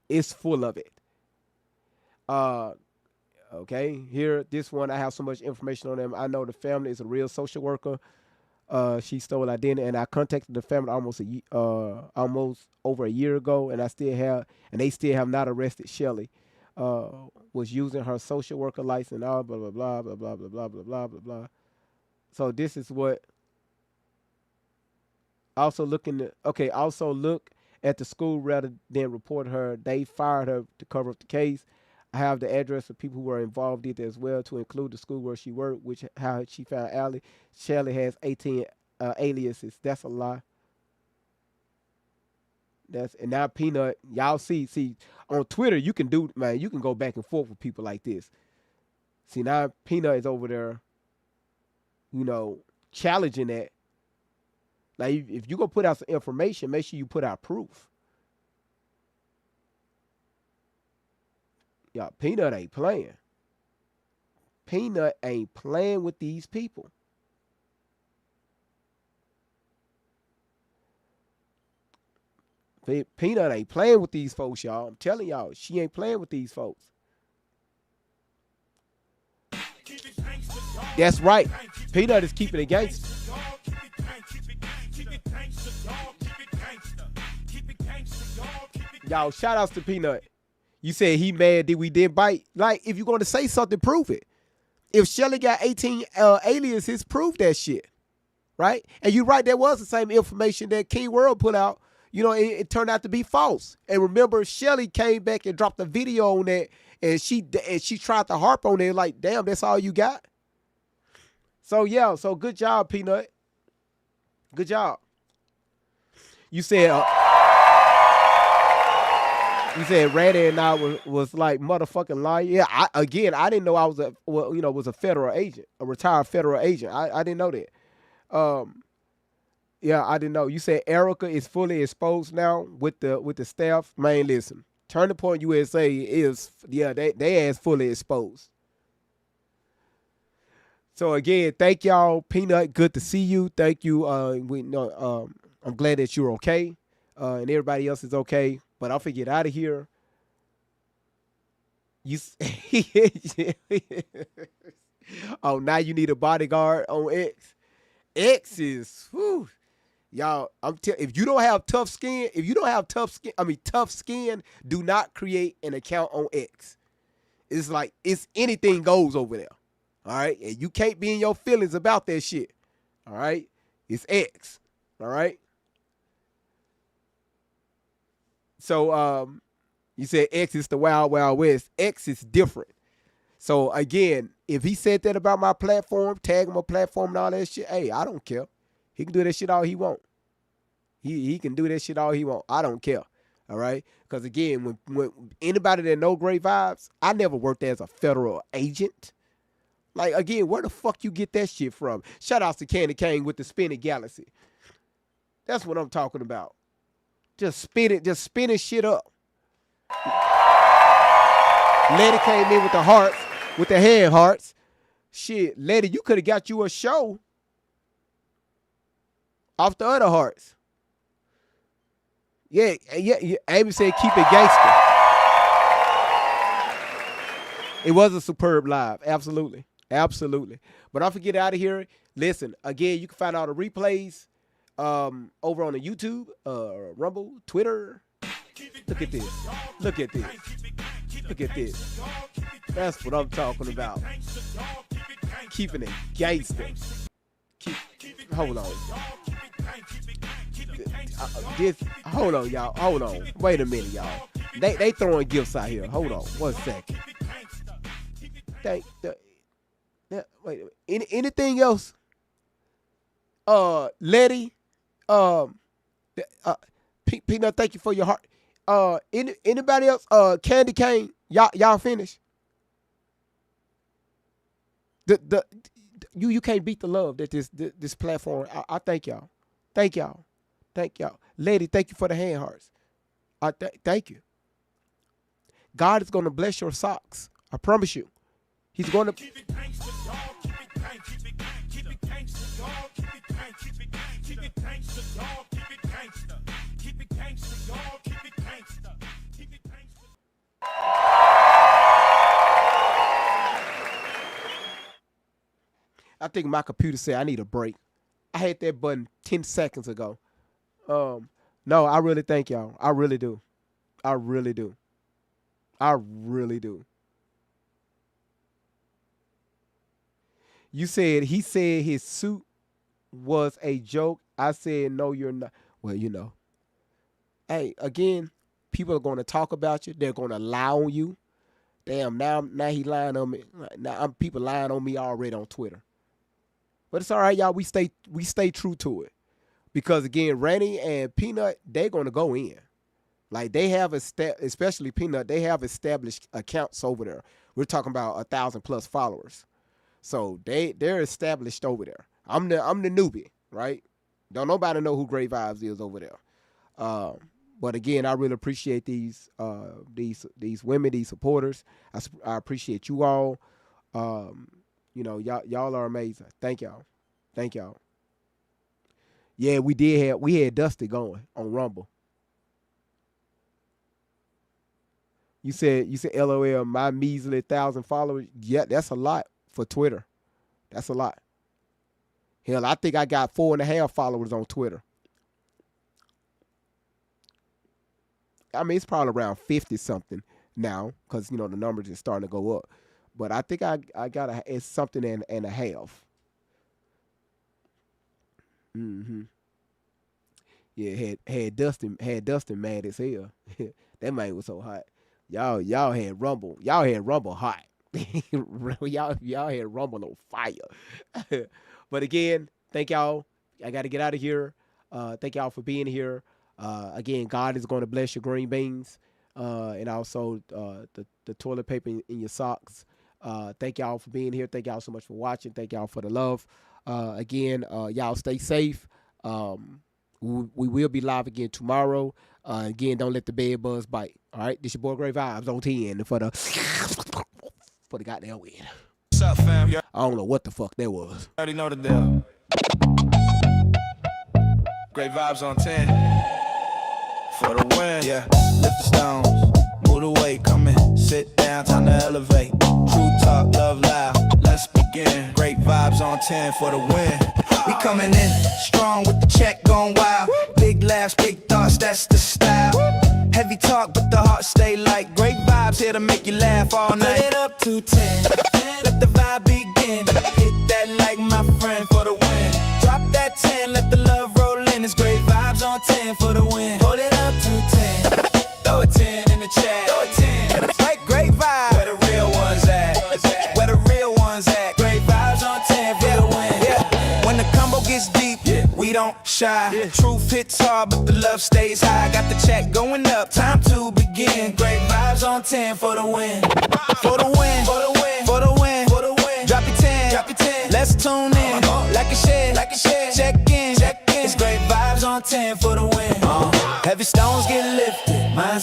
It's full of it. Okay. Here, this one, I have so much information on them. I know the family is a real social worker. She stole identity, and I contacted the family almost over a year ago, and they still have not arrested Shelly. Was using her social worker license, blah blah blah blah blah blah blah blah blah blah blah. So this is what. Also look at the school rather than report her. They fired her to cover up the case. I have the address of people who were involved in it as well, to include the school where she worked, which how she found Allie. Shelly has 18 aliases. That's a lie. And now Peanut, y'all see on Twitter you can go back and forth with people like this. See, now Peanut is over there, challenging that. Like, if you go put out some information, make sure you put out proof. Yeah, Peanut ain't playing. Peanut ain't playing with these people. Peanut ain't playing with these folks, y'all. I'm telling y'all, she ain't playing with these folks. That's right. Peanut is keeping it gangster. Y'all, shout outs to Peanut. You said he mad that we didn't bite. Like, if you're going to say something, prove it. If Shelly got 18 aliases, prove that shit. Right? And you're right, that was the same information that King World put out. It turned out to be false. And remember, Shelly came back and dropped a video on that, and she tried to harp on it like, damn, that's all you got? So, yeah, good job, Peanut. Good job. You said Randy and I was like motherfucking lying. Yeah, I didn't know I was a federal agent, a retired federal agent. I didn't know that. Yeah, I didn't know. You said Erika is fully exposed now with the staff. Man, listen, Turning Point USA is they ass fully exposed. So again, thank y'all, Peanut. Good to see you. Thank you. I'm glad that you're okay, and everybody else is okay. But I'll get out of here. Oh, now you need a bodyguard on X. X is, whew. Y'all, if you don't have tough skin, tough skin, do not create an account on X. It's like, it's anything goes over there. All right? And you can't be in your feelings about that shit. All right? It's X. All right? So, you said X is the Wild Wild West. X is different. So, again, if he said that about my platform, tag my platform and all that shit, hey, I don't care. He can do that shit all he want. He can do that shit all he want. I don't care. All right? Because, again, when anybody that know Great Vibes, I never worked as a federal agent. Like, again, where the fuck you get that shit from? Shout out to Candy Cane with the Spinning Galaxy. That's what I'm talking about. Just spinning shit up. Letty came in with the hearts, with the hand hearts. Shit, Letty, you could have got you a show off the other hearts. Yeah. Amy said keep it gangster. It was a superb live. Absolutely. But I'll get out of here. Listen, again, you can find all the replays over on the YouTube, Rumble, Twitter, Look at this. Look at this. Look at this. That's what I'm talking about. Keeping it gangster. Hold on. Hold on, y'all. Hold on. Wait a minute, y'all. They throwing gifts out here. Hold on. 1 second. Wait a minute. Anything else? Letty. Peanut, thank you for your heart. Anybody else? Candy Cane. Y'all finished? You can't beat the love that this platform. I thank y'all. Thank y'all. Thank y'all. Lady, thank you for the hand hearts. Thank you. God is going to bless your socks. I promise you. He's going to. I think my computer said I need a break. I had that button 10 seconds ago. No, I really thank y'all. I really do. I really do. I really do. You said he said his suit was a joke. I said, no, you're not. Well, you know. Hey, again, people are going to talk about you. They're going to lie on you. Damn, now he lying on me. Now people lying on me already on Twitter. But it's all right, y'all. We stay true to it. Because, again, Randy and Peanut, they're going to go in. Like, they have, especially Peanut, they have established accounts over there. We're talking about 1,000+ followers. So they're established over there. I'm the newbie, right? Don't nobody know who Great Vibes is over there. But again, I really appreciate these women, these supporters. I appreciate you all. You know, y'all are amazing. Thank y'all. Thank y'all. Yeah, we had Dusty going on Rumble. You said LOL, my measly 1,000 followers. Yeah, that's a lot for Twitter. That's a lot. Hell, I think I got 4.5 followers on Twitter. I mean, it's probably around 50 something now because, you know, the numbers are starting to go up. But I think I got it's something and a half. Mm-hmm. Yeah, had Dustin mad as hell. That man was so hot. Y'all had Rumble. Y'all had Rumble hot. y'all had Rumble on fire. But again, thank y'all. I got to get out of here. Thank y'all for being here. Again, God is going to bless your green beans and also the toilet paper in your socks. Thank y'all for being here. Thank y'all so much for watching. Thank y'all for the love. Again, y'all stay safe. We will be live again tomorrow. Again, don't let the bed bugs bite. All right, this your boy Great Vibes on 10 for the goddamn win.
What's up, fam?
I don't know what the fuck that was.
Already know the deal. Great Vibes on 10 for the win. Yeah, lift the stones, move the weight, come in, sit down, time to elevate. True talk, love loud, let's begin. Great Vibes on 10 for the win. We coming in strong with the check going wild. Big laughs, big thoughts, that's the style. Heavy talk, but the heart stay light. Great Vibes here to make you laugh all night. Put it up to 10, let the vibe begin. Hit that like my friend for the win. Drop that 10, let the love roll in. It's Great Vibes on 10 for the win. Hold it up to 10, throw a 10 in the chat. Throw a 10, like Great Vibes. Where the real ones at? Where the real ones at? Great Vibes on 10 for the win. Yeah. When the combo gets deep, we don't shy. Truth hits hard, but the love stays high. Got the check going up, time to begin. Great Vibes on 10 for the win. For the win, for the win, for the win, for the win. Drop your 10, drop your 10. Let's tune in, like a share, like a share. Check in, check in. It's Great Vibes on 10 for the win. Heavy stones get lifted, minds